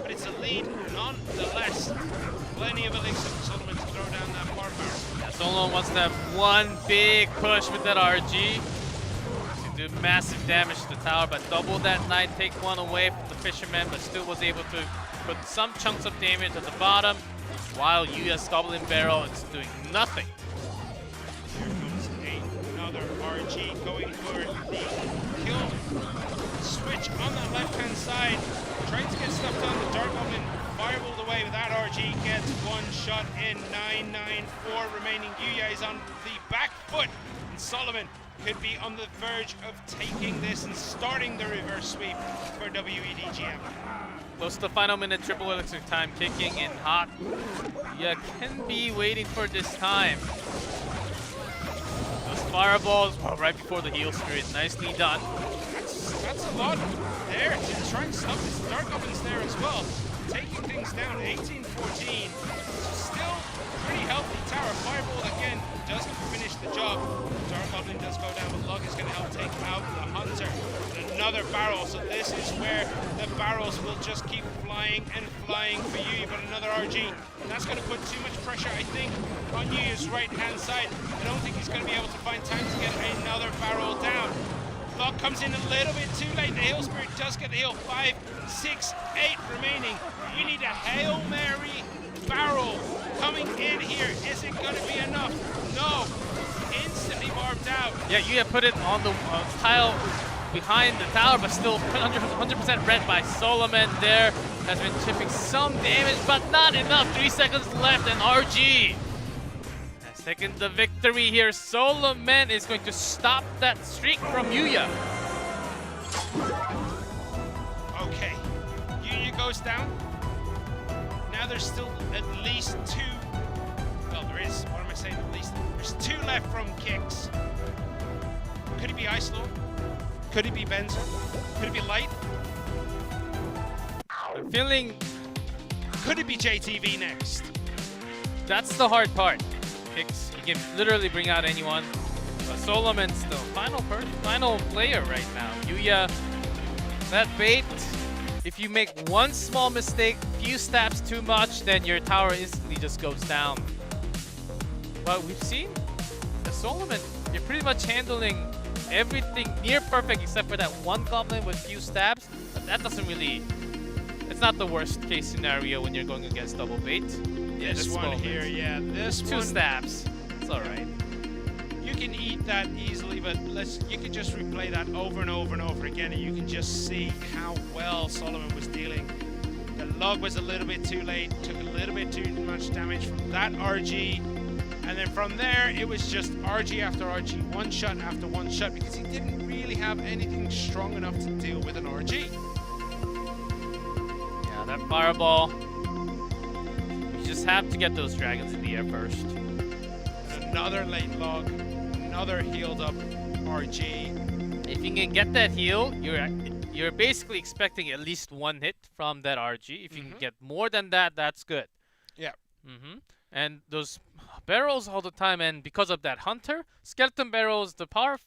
but it's a lead nonetheless. Plenty of elixir for Solomon to throw down that bar barrel. Yeah, Solomon wants to have one big push with that RG to do massive damage to the tower, but double that Knight, take one away from the Fisherman, but still was able to put some chunks of damage at the bottom, while Yuya's Goblin Barrel is doing nothing. Here comes another RG going for the kill switch on that left-hand side. Trying to get stuff done. The Dark Goblin fireballed away with that RG. Gets one shot in. 9-9-4 remaining. Yuya is on the back foot. And Solomon could be on the verge of taking this and starting the reverse sweep for W.EDGM. Close to the final minute, triple elixir time kicking in hot. Yeah, can be waiting for this time. Those fireballs right before the heal spirit, nicely done. That's a lot there to try and stop this. Dark Goblin's there as well, taking things down. 18-14, still pretty healthy tower. Fireball again doesn't finish the job. Dark Goblin does go down, but Lug is going to help take out the Hunter. And another barrel, so this is where the barrels will just keep flying and flying for you. But another RG, and that's going to put too much pressure, I think, on Yuya's right-hand side. I don't think he's going to be able to find time to get another barrel down. Lug comes in a little bit too late. The Hail Spirit does get the heal. 5, 6, 8 remaining. You need a Hail Mary barrel coming in here. Is it going to be enough? No. Instantly barbed out. Yeah, you put it on the tile behind the tower, but still 100% red by Solomon there. Has been chipping some damage, but not enough. 3 seconds left, and RG has taken the victory here. Solomon is going to stop that streak from Yuya. Okay. Yuya goes down. Now there's still at least 2. Well, there is. What am I saying? At least. There's 2 left from Kix. Could it be Ice Lord? Could it be Benzer? Could it be Light? I'm feeling Could it be JTV next? that's the hard part. Kix, he can literally bring out anyone. But Solomon's the final player right now. Yuya, that bait, if you make one small mistake, few stabs too much, then your tower instantly just goes down. But we've seen the Solomon, you're pretty much handling everything near perfect except for that one goblin with few stabs. But that doesn't really, it's not the worst case scenario when you're going against double bait. Yeah, This one moment. here, yeah, this 2 one. stabs. It's alright. You can eat that easily, but you can just replay that over and over and over again, and you can just see how well Solomon was dealing. The Lug was a little bit too late, took a little bit too much damage from that RG, and then from there it was just RG after RG, one shot after one shot, because he didn't really have anything strong enough to deal with an RG. Yeah, that fireball. You just have to get those dragons in the air first. Another late Lug, another healed up RG. If you can get that heal, you're basically expecting at least 1 hit from that RG. If you can get more than that, that's good. Yeah. And those barrels all the time, and because of that Hunter, skeleton barrels, the power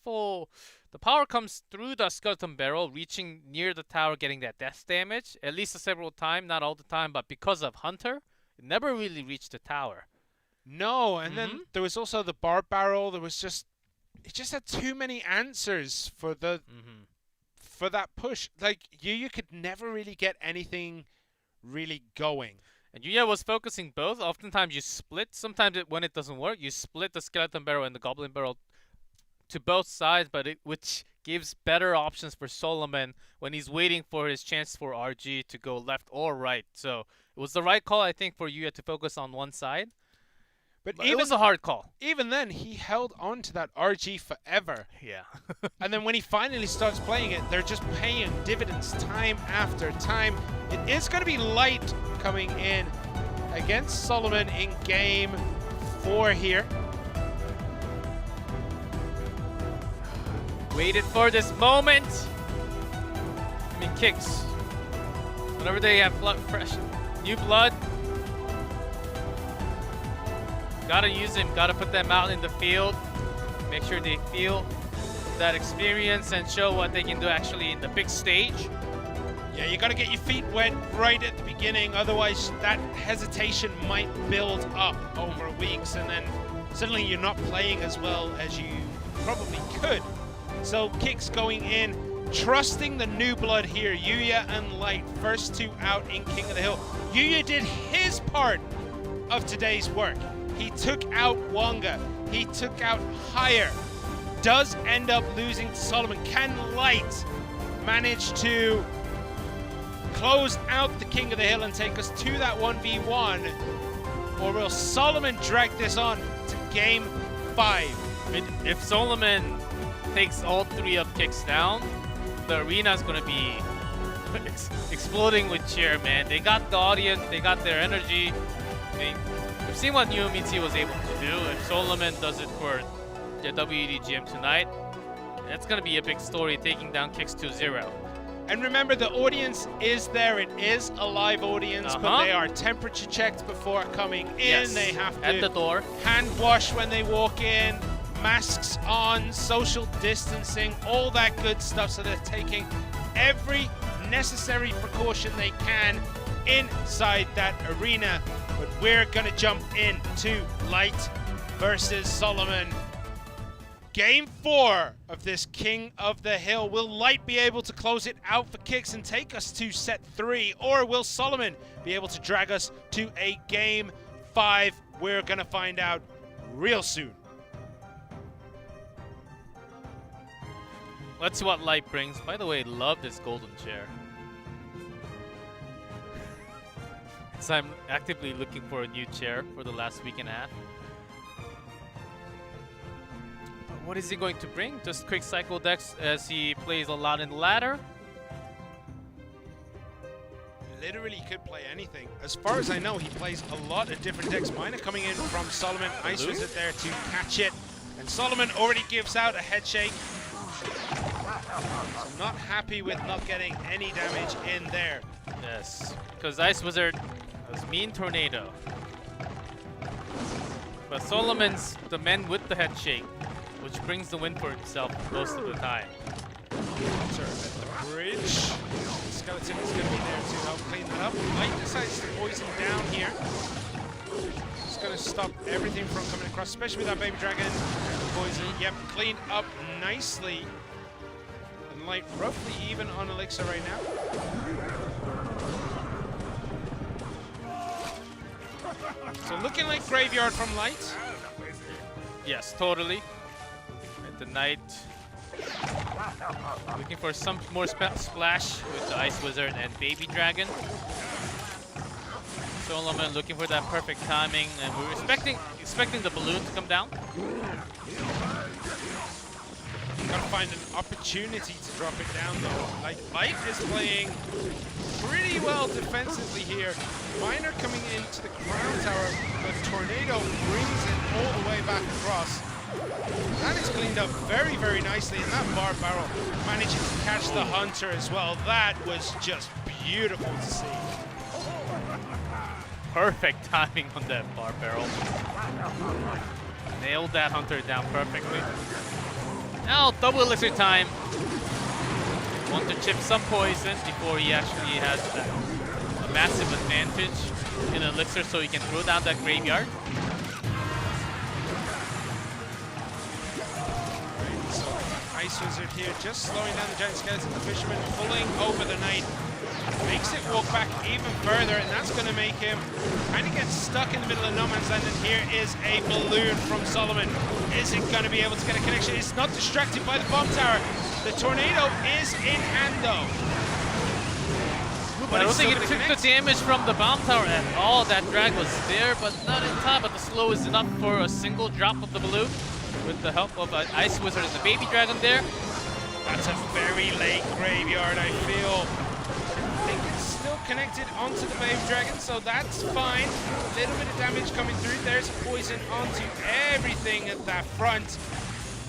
comes through the skeleton barrel, reaching near the tower, getting that death damage, at least several times, not all the time, but because of Hunter, it never really reached the tower. No, and then there was also the barb barrel. There was it just had too many answers for the for that push. Like you could never really get anything really going. And Yuya was focusing both. Oftentimes you split. Sometimes when it doesn't work, you split the skeleton barrel and the goblin barrel to both sides, but which gives better options for Solomon when he's waiting for his chance for RG to go left or right. So it was the right call, I think, for Yuya to focus on one side. But it was a hard call. Even then, he held on to that RG forever. Yeah. And then when he finally starts playing it, they're just paying dividends time after time. It is going to be Light coming in against Solomon in game 4 here. Waited for this moment. I mean, Kix. Whenever they have fresh, new blood, gotta use him, gotta put them out in the field. Make sure they feel that experience and show what they can do actually in the big stage. Yeah, you gotta get your feet wet right at the beginning, otherwise that hesitation might build up over weeks, and then suddenly you're not playing as well as you probably could. So Kix going in, trusting the new blood here, Yuya and Light, first 2 out in King of the Hill. Yuya did his part of today's work. He took out Wonga. He took out Higher. Does end up losing to Solomon. Can Light manage to close out the King of the Hill and take us to that 1v1? Or will Solomon drag this on to game 5? If Solomon takes all 3 of Kix down, the arena is gonna be exploding with cheer, man. They got the audience, they got their energy. We've seen what Yomichi was able to do. If Solomon does it for the W.EDGM tonight, that's gonna be a big story, taking down Kix 2-0. And remember, the audience is there. It is a live audience, but they are temperature checked before coming in. Yes, They have to at the door. hand wash when they walk in, masks on, social distancing, all that good stuff. So they're taking every necessary precaution they can inside that arena. But we're going to jump into Light versus Solomon. Game 4 of this King of the Hill. Will Light be able to close it out for Kix and take us to set 3? Or will Solomon be able to drag us to a Game 5? We're going to find out real soon. Let's see what Light brings. By the way, love this golden chair. So I'm actively looking for a new chair for the last week and a half. What is he going to bring? Just quick cycle decks as he plays a lot in the ladder? Literally could play anything. As far as I know, he plays a lot of different decks. Mine are coming in from Solomon. Ice Wizard there to catch it. And Solomon already gives out a head shake. So I'm not happy with not getting any damage in there. Yes, because Ice Wizard has Mean Tornado. But Solomon's the man with the head shake, which brings the win for himself most of the time. Sir, at the bridge. Skeleton is going to be there to help clean that up. Light decides to poison down here. It's going to stop everything from coming across, especially with that baby dragon. And the poison, yep, cleaned up nicely. And Light roughly even on Elixir right now. So looking like graveyard from Light. Yes, totally. At the Knight, looking for some more splash with the Ice Wizard and Baby Dragon. Solomon looking for that perfect timing, and we're expecting the balloon to come down. Gotta find an opportunity to drop it down though. Like Light is playing pretty well defensively here. Miner coming into the crown tower, but Tornado brings it all the way back across. That is cleaned up very, very nicely, and that bar barrel managing to catch the hunter as well. That was just beautiful to see. Perfect timing on that bar barrel. Nailed that hunter down perfectly. Now double elixir time. Want to chip some poison before he actually has a massive advantage in elixir, so he can throw down that graveyard. So Ice Wizard here just slowing down the giant skeleton. The fisherman pulling over the Knight. Makes it walk back even further, and that's going to make him kind of get stuck in the middle of no man's land. And here is a balloon from Solomon. Is it going to be able to get a connection? It's not distracted by the bomb tower. The tornado is in hand though. But I don't think it took the damage from the bomb tower at all. That drag was there, but not in time. But the slow is enough for a single drop of the balloon with the help of an Ice Wizard and the Baby Dragon there. That's a very late graveyard, I feel. I think it's still connected onto the Baby Dragon, so that's fine. A little bit of damage coming through. There's poison onto everything at that front.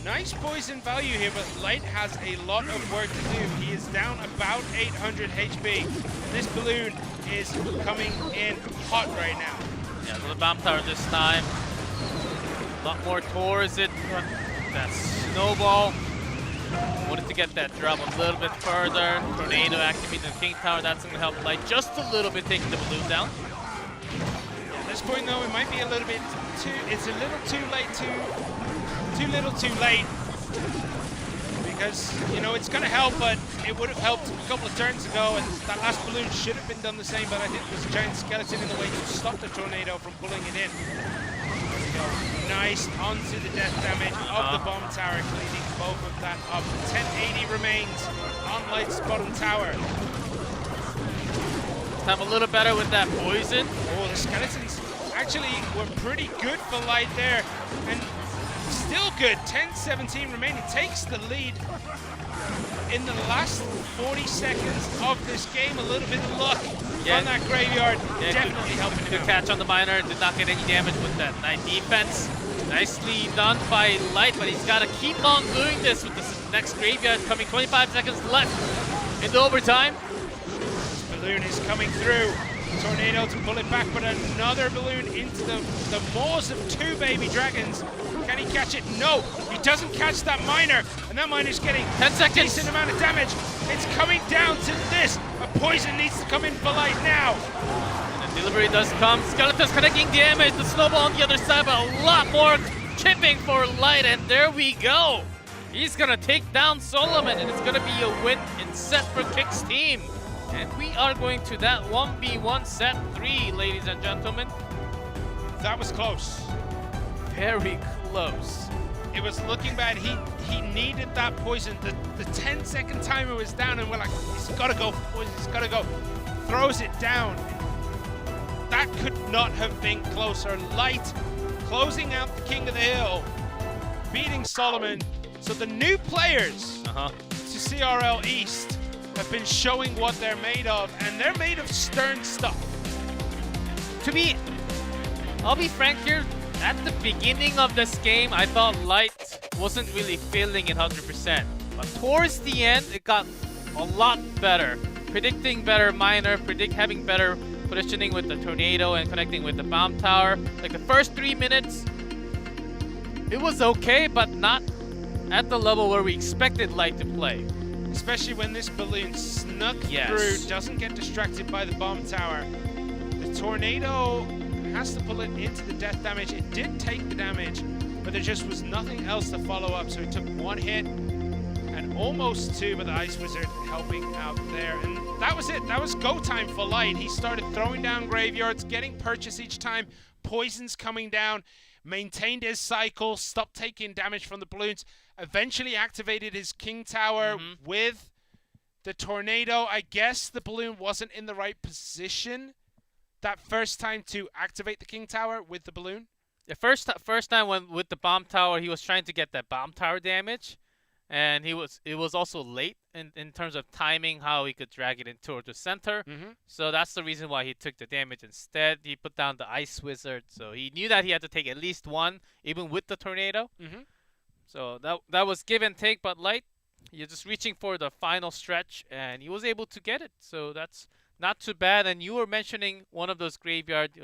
Nice poison value here, but Light has a lot of work to do. He is down about 800 HP. This balloon is coming in hot right now. Yeah, so the bomb tower this time. A lot more towards it. That snowball. Wanted to get that drop a little bit further. Tornado activating the King Tower. That's going to help Light just a little bit, taking the balloon down. Yeah, at this point, though, it might be a little bit too... It's a little too late too little too late, because, you know, it's going to help, but it would have helped a couple of turns ago, and that last balloon should have been done the same, but I think there's a giant skeleton in the way to stop the tornado from pulling it in. There we go. Nice onto the death damage of the bomb tower, cleaning both of that up. 1080 remains on Light's bottom tower. Time a little better with that poison. Oh, the skeletons actually were pretty good for Light there, and still still good. 10-17 remaining. Takes the lead in the last 40 seconds of this game. A little bit of luck on that graveyard. Yeah, definitely helping him good out. catch on the miner. Did not get any damage with that nice defense. Nicely done by Light, but he's got to keep on doing this with this next graveyard coming. 25 seconds left into overtime. Balloon is coming through. Tornado to pull it back, but another balloon into the maws of two baby dragons. Can he catch it? No, he doesn't catch that miner, and that miner's getting 10 seconds. a decent amount of damage. It's coming down to this. A poison needs to come in for Light now. And the delivery does come. Skeleton's connecting damage. The snowball on the other side, but a lot more chipping for Light, and there we go. He's gonna take down Solomon, and it's gonna be a win in set for Kix Team. And we are going to that 1v1 set 3, ladies and gentlemen. That was close. Very close. It was looking bad. He needed that poison. The 10-second timer was down, and we're like, he's got to go for poison. He's got to go. Throws it down. That could not have been closer. Light closing out the King of the Hill, beating Solomon. So the new players to CRL East have been showing what they're made of, and they're made of stern stuff. To me, I'll be frank here, at the beginning of this game, I thought Light wasn't really feeling it 100%. But towards the end, it got a lot better. Predicting better miner, having better positioning with the tornado and connecting with the bomb tower. Like the first 3 minutes, it was okay, but not at the level where we expected Light to play. Especially when this balloon snuck through, doesn't get distracted by the bomb tower. The tornado has to pull it into the death damage. It did take the damage, but there just was nothing else to follow up. So it took one hit and almost two, but the Ice Wizard helping out there. And that was it. That was go time for Light. He started throwing down graveyards, getting purchase each time, poisons coming down, maintained his cycle, stopped taking damage from the balloons, eventually activated his King Tower with the tornado. I guess the balloon wasn't in the right position that first time to activate the King Tower with the balloon. The first time when with the bomb tower, he was trying to get that bomb tower damage, and it was also late in terms of timing how he could drag it in toward the center. So that's the reason why he took the damage instead. He put down the Ice Wizard, so he knew that he had to take at least one, even with the tornado. So that was give and take, but Light, you're just reaching for the final stretch, and he was able to get it. So that's not too bad. And you were mentioning one of those graveyards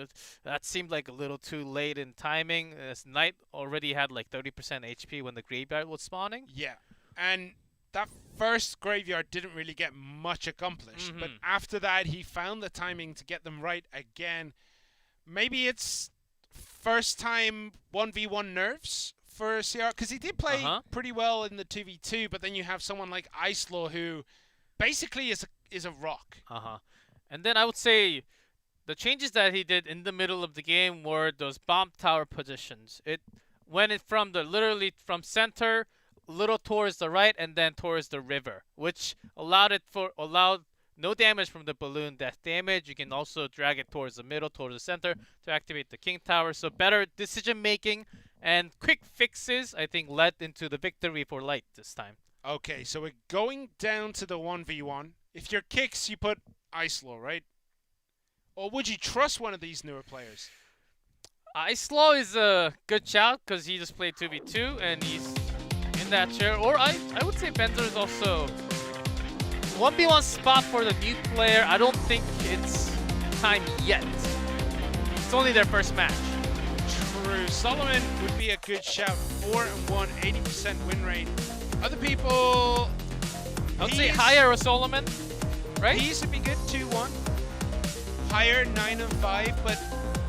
that seemed like a little too late in timing, as Knight already had like 30% HP when the graveyard was spawning. Yeah, and that first graveyard didn't really get much accomplished, but after that he found the timing to get them right again. Maybe it's first time 1v1 nerfs for CR, because he did play pretty well in the 2v2, but then you have someone like Icelaw who basically is a rock. And then I would say the changes that he did in the middle of the game were those bomb tower positions. It went from literally from center, a little towards the right, and then towards the river, which allowed no damage from the balloon death damage. You can also drag it towards the middle, towards the center to activate the King Tower. So better decision making and quick fixes, I think, led into the victory for Light this time. Okay, so we're going down to the 1v1. If you're Kix, you put Icelaw, right? Or would you trust one of these newer players? Icelaw is a good shout because he just played 2v2 and he's in that chair. Or I would say Benzer is also 1v1 spot for the new player. I don't think it's time yet. It's only their first match. True. Solomon would be a good shout. 4-1, 80% win rate. Other people, I would say higher Solomon, right? He's would be good, 2-1. Higher, 9-5, but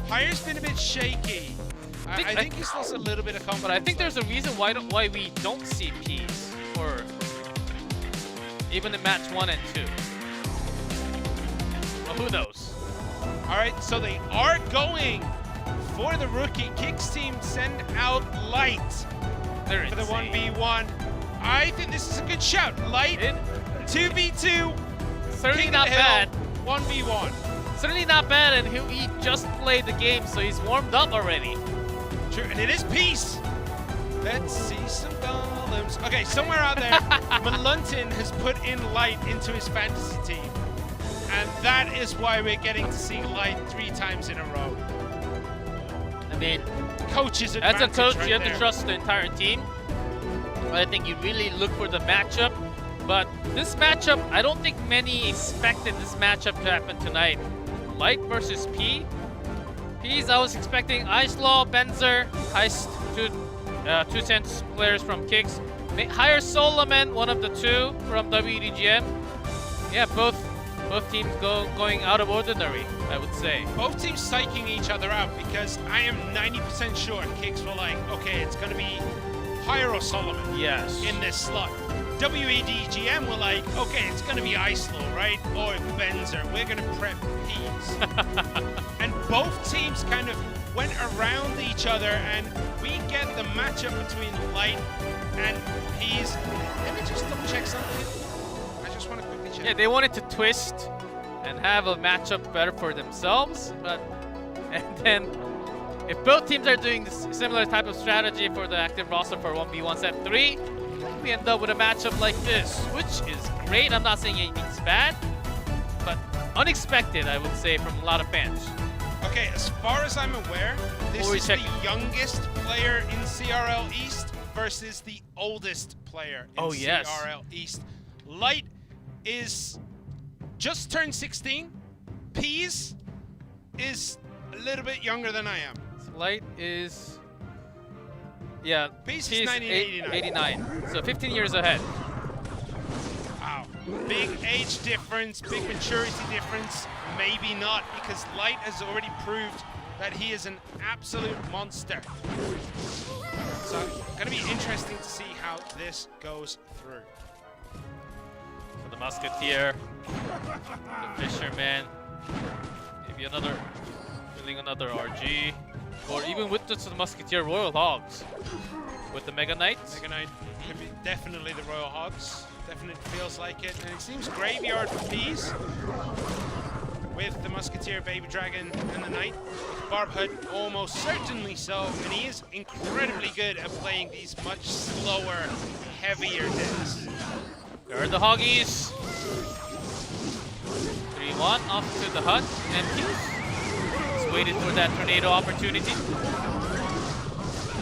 higher's been a bit shaky. I think he's lost a little bit of confidence. But I think there's a reason why we don't see P's for even in match 1 and 2. Well, who knows? All right, so they are going for the rookie. Kix Team send out Light for the 1v1. I think this is a good shout. Light, 2v2. Certainly not bad. 1v1. Certainly not bad, and he just played the game, so he's warmed up already. True, and it is peace. Let's see some golems. Okay, somewhere out there, Maluntin has put in Light into his fantasy team. And that is why we're getting to see Light 3 times in a row. I mean, Coach's as a advantage coach, right you have there. to trust the entire team. I think you really look for the matchup. But this matchup, I don't think many expected this matchup to happen tonight. Light versus P. P's, I was expecting Ice Law, Benzer, Heist, two cents players from Kix. Hire Solomon, one of the two from W.EDGM. Yeah, both teams going out of ordinary, I would say. Both teams psyching each other out because I am 90% sure Kix were like, okay, it's going to be Hire or Solomon Yes. in this slot. W.EDGM were like, okay, it's going to be Ice Law, right? Or Benzer. We're going to prep Peas. And both teams kind of went around each other, and we get the matchup between Light and Peas. Let me just double check something. I just want to quickly check. Yeah, they wanted to twist and have a matchup better for themselves, and then if both teams are doing this similar type of strategy for the active roster for 1v1 set 3, we end up with a matchup like this, which is great. I'm not saying anything's bad, but unexpected, I would say, from a lot of fans. Okay, as far as I'm aware, this is the youngest player in CRL East versus the oldest player in CRL East. Light is just turned 16. Peas is a little bit younger than I am. Light is... Yeah, Peas he's is 1989. so 15 years ahead. Wow. Big age difference, big maturity difference. Maybe not, because Light has already proved that he is an absolute monster. So, going to be interesting to see how this goes through. So the Musketeer, the Fisherman, maybe another RG, or even with just the Musketeer, Royal Hogs with the Mega Knights. Mega Knight could be definitely the Royal Hogs. Definitely feels like it. And it seems Graveyard for Peas with the Musketeer, Baby Dragon, and the Knight. Barb Hood almost certainly so, and he is incredibly good at playing these much slower, heavier decks. There are the Hoggies. 3-1 off to the hut, and Peas just waited for that tornado opportunity.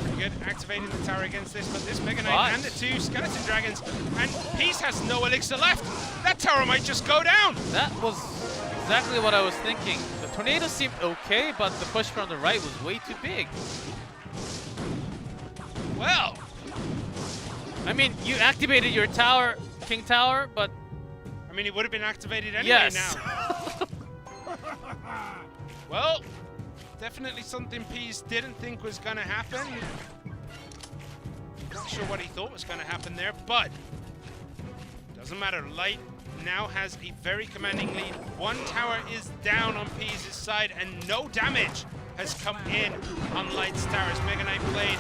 Pretty good activating the tower against this, but this Mega Knight and the 2 Skeleton Dragons, and Peas has no elixir left. That tower might just go down. That was exactly what I was thinking. The tornado seemed okay, but the push from the right was way too big. Well, I mean, you activated your tower, King Tower, but... I mean, it would have been activated anyway yes. now. Well, definitely something Peas didn't think was going to happen. Not sure what he thought was going to happen there, but doesn't matter. Light now has a very commanding lead. One tower is down on Peas' side, and no damage has come in on Light's towers. Mega Knight played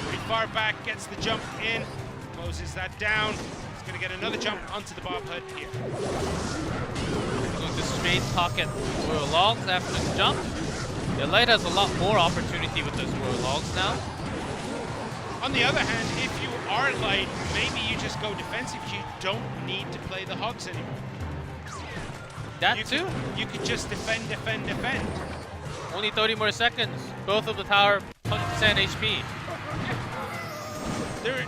pretty far back, gets the jump in, closes that down. He's going to get another jump onto the Barb Hood here. Going to straight pocket Royal Logs after the jump. The Light has a lot more opportunity with those Royal Logs now. On the other hand, if you are Light, maybe you just go defensive. You don't need to play the Hogs anymore. That too? You could just defend. Only 30 more seconds. Both of the tower 100% HP.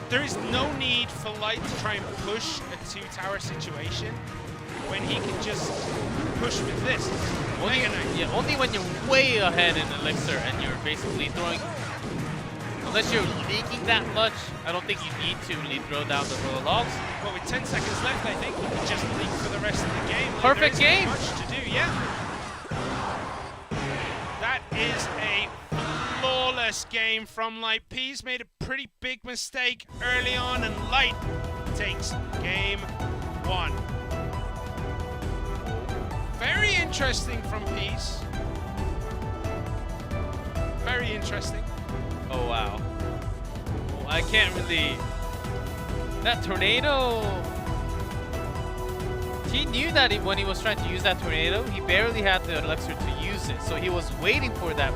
There is no need for Light to try and push a 2-tower situation when he can just push with this. Only when you're way ahead in Elixir and you're basically throwing... Unless you're leaking that much, I don't think you need to really throw down the Royal Logs. Well, with 10 seconds left, I think you can just leak for the rest of the game. Perfect game. Much to do, yeah. That is a flawless game from Light. Peas made a pretty big mistake early on, and Light takes game 1. Very interesting from Peas. Very interesting. Oh, wow. Well, I can't really... That tornado... He knew that when he was trying to use that tornado, he barely had the elixir to use it. So he was waiting for that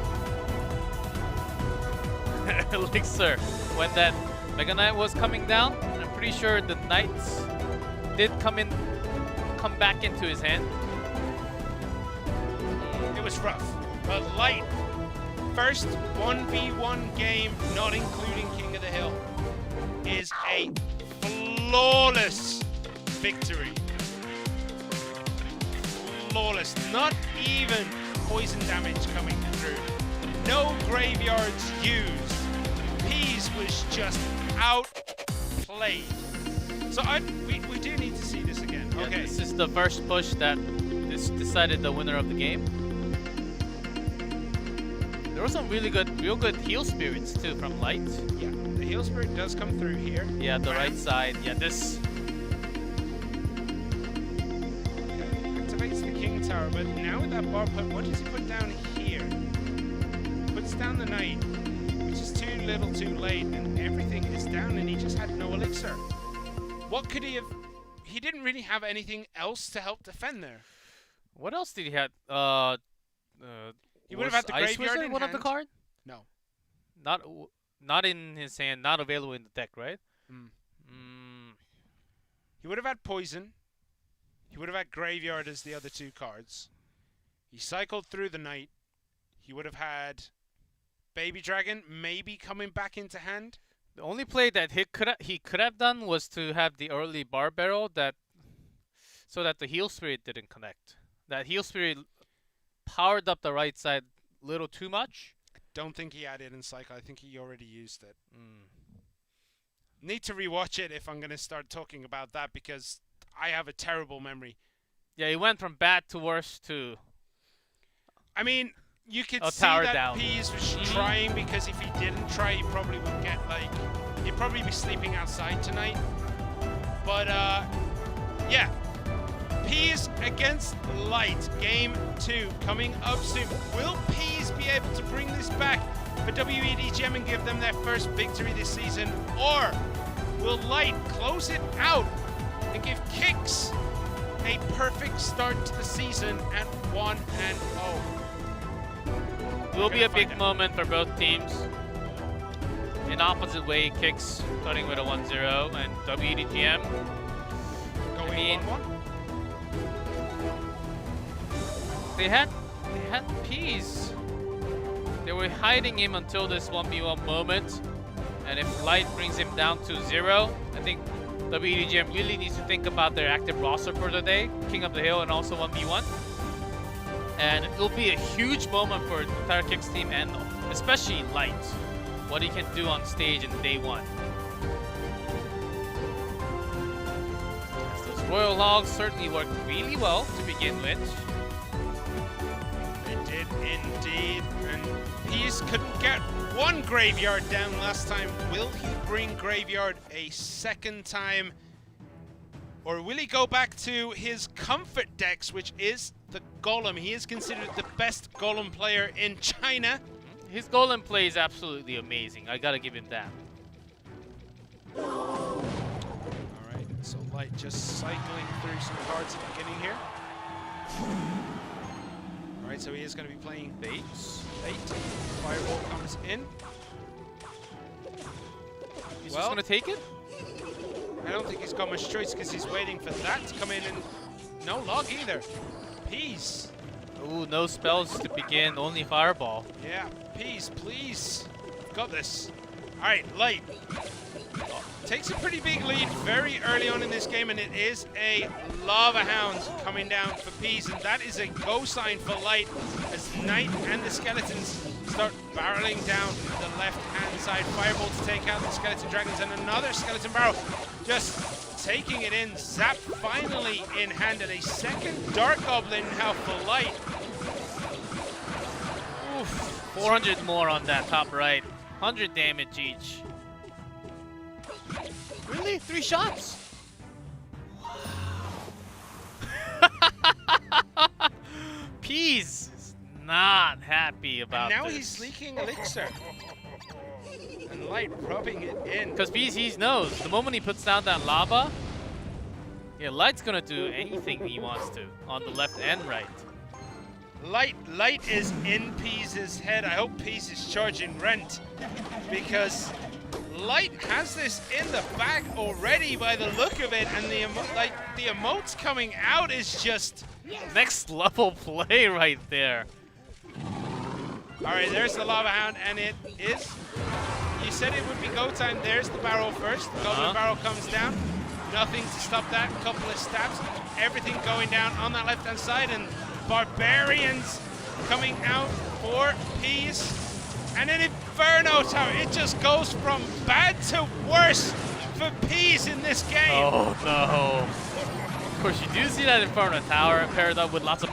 elixir when that Mega Knight was coming down. I'm pretty sure the Knights did come back into his hand. It was rough, but Light, first 1v1 game, not including King of the Hill, is a flawless victory. Flawless, not even poison damage coming through. No graveyards used. Peas was just outplayed. So we do need to see this again. Yeah, Okay. this is the first push that decided the winner of the game. There were some real good heal spirits too from Light. Yeah, the heal spirit does come through here. Yeah, the right side. Yeah, this. Activates the King Tower, but now with that bar put, what does he put down here? Puts down the Knight, which is too little too late, and everything is down, and he just had no elixir. What could he have? He didn't really have anything else to help defend there. What else did he have? He would have had the Ice graveyard Wizard in one of the hand. card? No. Not in his hand, not available in the deck, right? He would have had poison. He would have had graveyard as the other two cards. He cycled through the Knight. He would have had Baby Dragon maybe coming back into hand. The only play that he could have done was to have the early Bar Barrel so that the Heal Spirit didn't connect. That Heal Spirit powered up the right side a little too much. I don't think he had it in cycle. I think he already used it. Need to rewatch it if I'm going to start talking about that, because I have a terrible memory. Yeah, he went from bad to worse to... I mean, you could see tower that down. Peas was trying, because if he didn't try, he probably would get, he'd probably be sleeping outside tonight. But, yeah. Peas against Light, game 2, coming up soon. Will Peas be able to bring this back for W.EDGM and give them their first victory this season? Or will Light close it out and give Kix a perfect start to the season at 1-0? It will be a big moment for both teams. In opposite way, Kix starting with a 1-0 and W.EDGM Going 1-1. They had Peas. They were hiding him until this 1v1 moment. And if Light brings him down to 0, I think W.EDGM really needs to think about their active roster for the day. King of the Hill and also 1v1. And it will be a huge moment for the entire Kix team and especially Light. What he can do on stage in day 1. As those Royal Logs certainly worked really well to begin with. Did indeed, and Peas couldn't get one graveyard down last time. Will he bring graveyard a second time, or will he go back to his comfort decks, which is the Golem? He is considered the best Golem player in China. His Golem play is absolutely amazing. I gotta give him that. All right, so Light just cycling through some cards at the beginning here. All right, so he is going to be playing Bait. Fireball comes in. He's just gonna take it? I don't think he's got much choice because he's waiting for that to come in, and no log either. Peas. Ooh, no spells to begin, only Fireball. Yeah, Peas, please. Got this. All right, Light. Takes a pretty big lead very early on in this game, and it is a Lava Hound coming down for Peas, and that is a go sign for Light as Knight and the Skeletons start barreling down the left-hand side. Fireball to take out the Skeleton Dragons, and another Skeleton Barrel just taking it in. Zap finally in hand, and a second Dark Goblin now for Light. Oof, 400 more on that top right. 100 damage each. Really? 3 shots? Wow. Peas is not happy about And now this. he's leaking elixir. And Light rubbing it in. Because Peas knows the moment he puts down that lava, yeah, Light's gonna do anything he wants to on the left and right. Light is in Peas' head. I hope Peas is charging rent, because Light has this in the bag already by the look of it, and the emotes coming out is just next level play right there. all right. There's the lava hound, and it is. You said it would be go time. There's the barrel first. The golden barrel comes down. Nothing to stop that. Couple of stabs. Everything going down on that left-hand side, and Barbarians coming out for Peas. And an Inferno Tower. It just goes from bad to worse for Peas in this game. Oh no. Of course, you do see that Inferno Tower paired up with lots of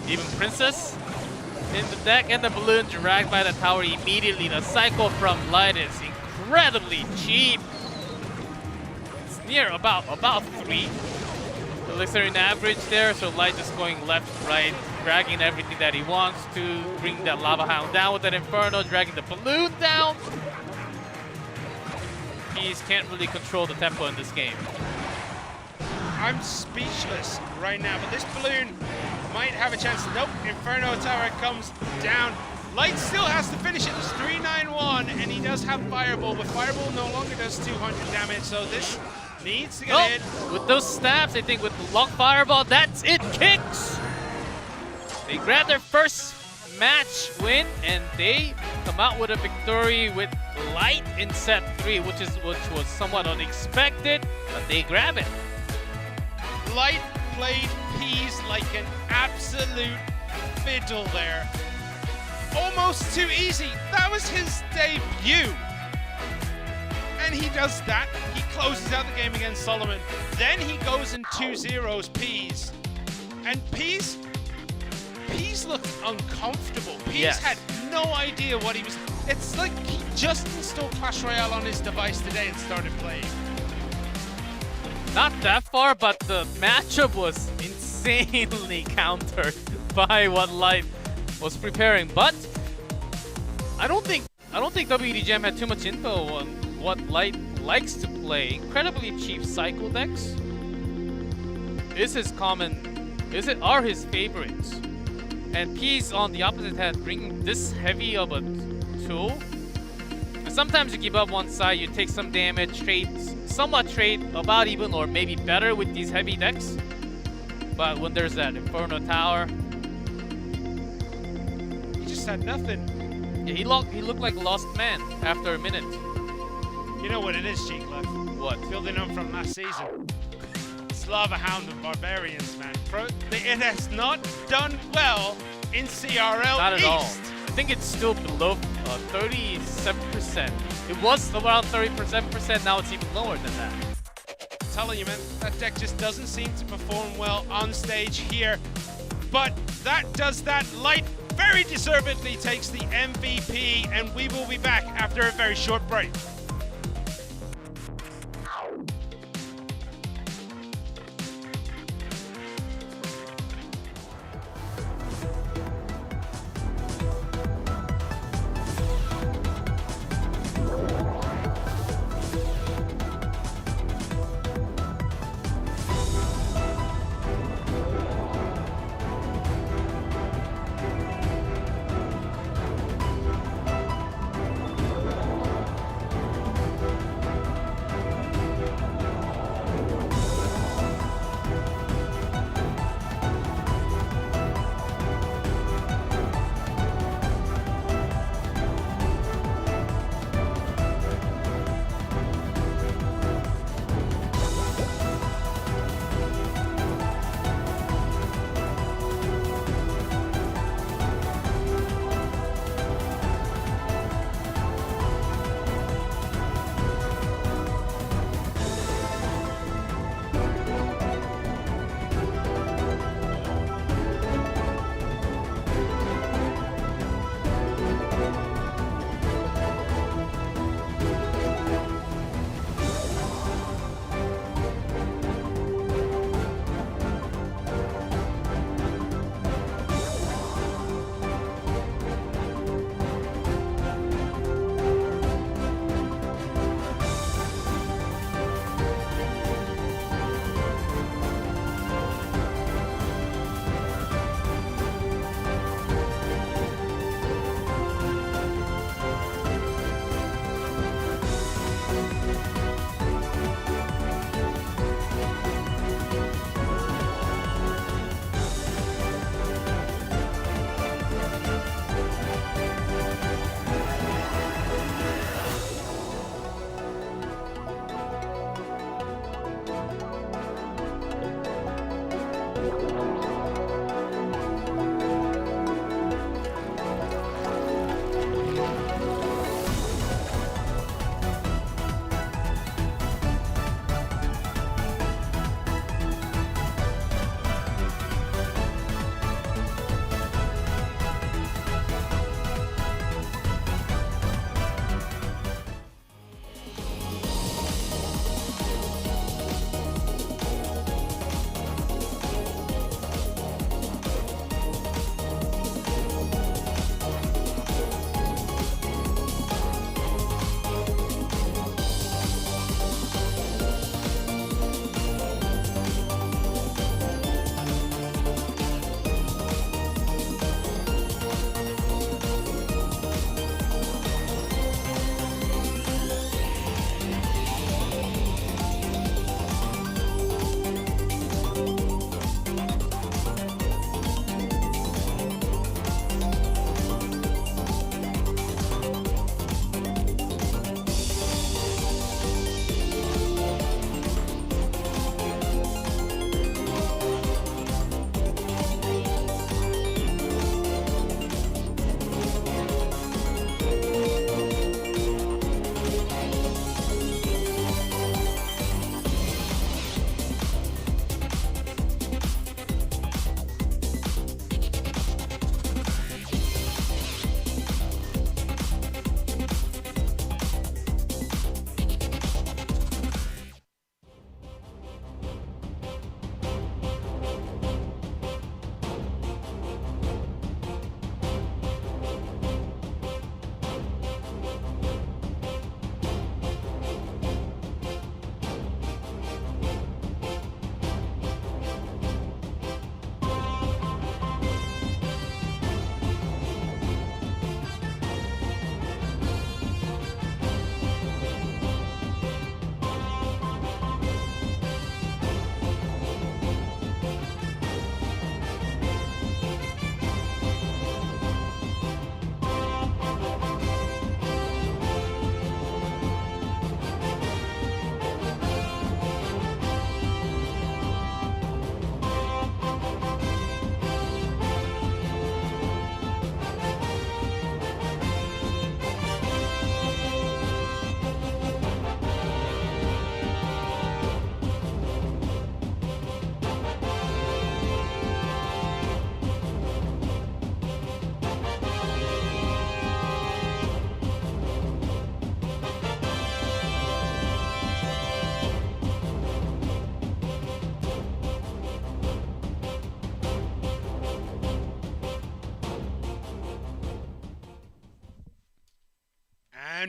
even Princess in the deck, and the balloon dragged by the tower immediately. The cycle from Light is incredibly cheap. It's near about 3. Elixir in average there, so Light just going left, right, dragging everything that he wants to bring that Lava Hound down with that Inferno, dragging the balloon down. Peas can't really control the tempo in this game. I'm speechless right now, but this balloon might have a chance. Nope, Inferno Tower comes down. Light still has to finish it. It's 391, and he does have Fireball, but Fireball no longer does 200 damage, so this needs to get hit. With those stabs, I think with the long Fireball, that's it. Kix! They grab their first match win, and they come out with a victory with Light in set 3, which was somewhat unexpected, but they grab it. Light played Peas like an absolute fiddle there. Almost too easy. That was his debut. And he does that. He closes out the game against Solomon. Then he goes and 2-0s Peas. And Peas looked uncomfortable. Peas had no idea what he was. It's like he just installed Clash Royale on his device today and started playing. Not that far, but the matchup was insanely countered by what Light was preparing. But I don't think W.EDGM had too much info on what Light likes to play. Incredibly cheap cycle decks are his favorites. And Peas on the opposite hand, bringing this heavy of a tool. And sometimes you give up one side, you take some damage, somewhat trade about even or maybe better with these heavy decks. But when there's that Inferno Tower, he just had nothing. Yeah, he looked like a lost man after a minute. You know what it is, G-Clef? What? Building up from last season. It's Lava Hound and Barbarians, man. It has not done well in CRL Not at East. all. I think it's still below 37%. It was around 37%, now it's even lower than that. I'm telling you, man, that deck just doesn't seem to perform well on stage here. But that does that. Light very deservedly takes the MVP, and we will be back after a very short break.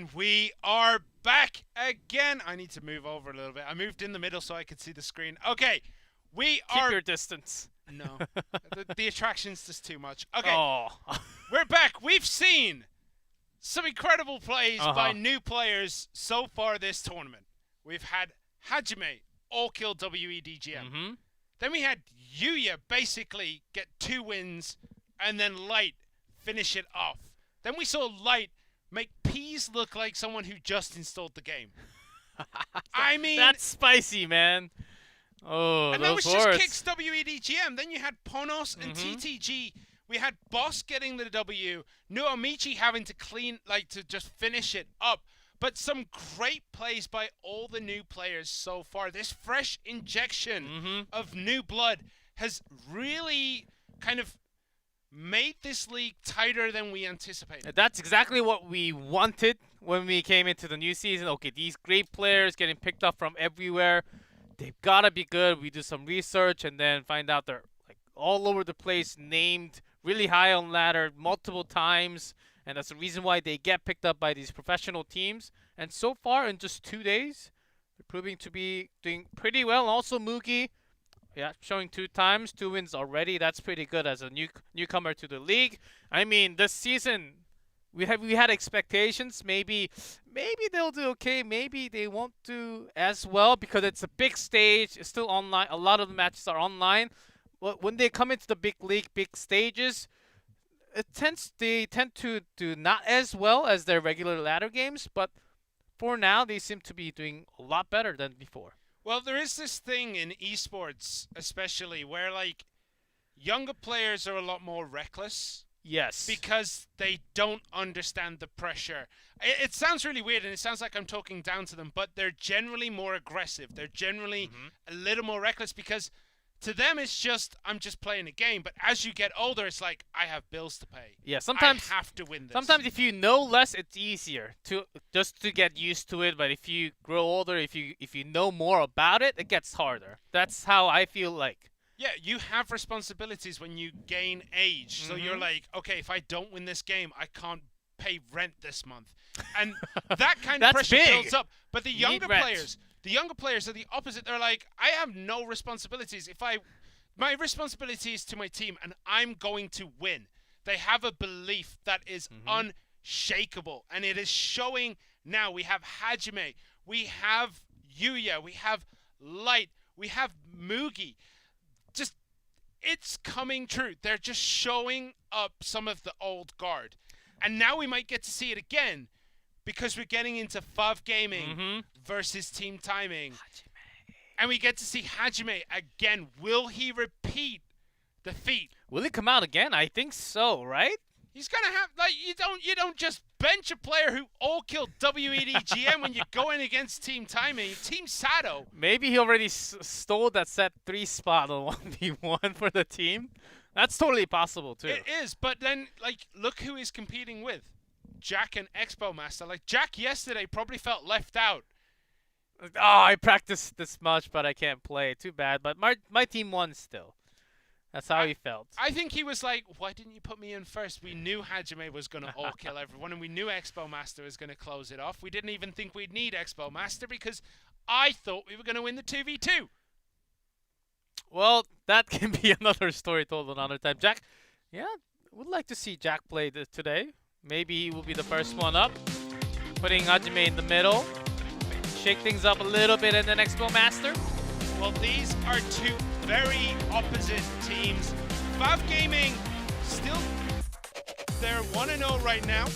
And we are back again. I need to move over a little bit. I moved in the middle so I could see the screen. Okay, we Keep are... your distance. No, the attraction's just too much. Okay, Oh. we're back. We've seen some incredible plays by new players so far this tournament. We've had Hajime all kill W.EDGM. Then we had Yuya basically get 2 wins and then Light finish it off. Then we saw Light make Peas look like someone who just installed the game. I mean... That's spicy, man. Oh, and that was those just words. Kix W.EDGM. Then you had Ponos and TTG. We had Boss getting the W. Nuomichi having to to just finish it up. But some great plays by all the new players so far. This fresh injection of new blood has really kind of made this league tighter than we anticipated. That's exactly what we wanted when we came into the new season. Okay, these great players getting picked up from everywhere. They've got to be good. We do some research and then find out they're like all over the place, named really high on ladder multiple times. And that's the reason why they get picked up by these professional teams. And so far, in just 2 days, they're proving to be doing pretty well. Also, Mugi, showing 2 times, 2 wins already. That's pretty good as a newcomer to the league. I mean, this season, we had expectations. Maybe they'll do okay. Maybe they won't do as well because it's a big stage. It's still online. A lot of the matches are online. Well, when they come into the big league, big stages, they tend to do not as well as their regular ladder games. But for now, they seem to be doing a lot better than before. Well, there is this thing in esports, especially, where, like, younger players are a lot more reckless. Yes. Because they don't understand the pressure. It sounds really weird, and it sounds like I'm talking down to them, but they're generally more aggressive. They're generally a little more reckless because to them it's just, I'm just playing a game. But as you get older, it's like, I have bills to pay. Yeah, sometimes I have to win this. Sometimes if you know less, it's easier to get used to it. But if you grow older, if you know more about it, it gets harder. That's how I feel like. Yeah, you have responsibilities when you gain age. So you're like, okay, if I don't win this game, I can't pay rent this month. And that kind of pressure builds up. But the younger players are the opposite. They're like, I have no responsibilities. My responsibility is to my team, and I'm going to win. They have a belief that is unshakable, and it is showing now. We have Hajime, we have Yuya, we have Light, we have Mugi. Just, it's coming true. They're just showing up some of the old guard. And now we might get to see it again because we're getting into FAV Gaming versus Team Timing. And we get to see Hajime again. Will he repeat the feat? Will he come out again? I think so, right? He's gonna have, like, you don't just bench a player who all killed W.EDGM when you're going against Team Timing, Team Sado. Maybe he already stole that set 3 spot on 1v1 for the team. That's totally possible too. It is, but then, like, look who he's competing with. Jack and Expo Master. Like, Jack yesterday probably felt left out. Oh, I practiced this much, but I can't play. Too bad. But my team won still. That's how he felt. I think he was like, why didn't you put me in first? We knew Hajime was going to all kill everyone, and we knew Expo Master was going to close it off. We didn't even think we'd need Expo Master because I thought we were going to win the 2v2. Well, that can be another story told another time. Jack, would like to see Jack play today. Maybe he will be the first one up. Putting Hajime in the middle. Shake things up a little bit in the Expo Master. Well, these are 2 very opposite teams. FAV Gaming, still, they're 1-0 right now.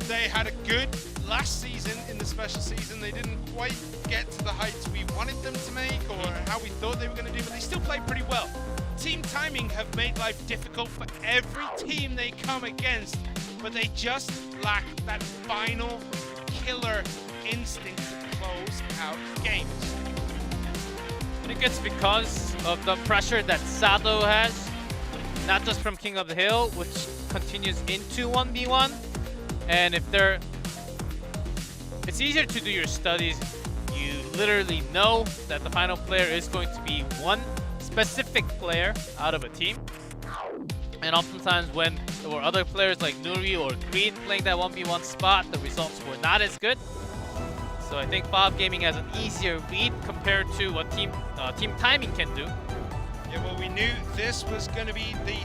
They had a good last season in the special season. They didn't quite get to the heights we wanted them to make or how we thought they were going to do, but they still played pretty well. Team Timing have made life difficult for every team they come against, but they just lack that final killer instinct to close out games. I think it's because of the pressure that Sado has, not just from King of the Hill, which continues into 1v1. And it's easier to do your studies. You literally know that the final player is going to be one specific player out of a team. And oftentimes when there were other players like Nuri or Creed playing that 1v1 spot, the results were not as good. So I think FAV Gaming has an easier read compared to what Team Timing can do. Yeah, well, we knew this was going to be the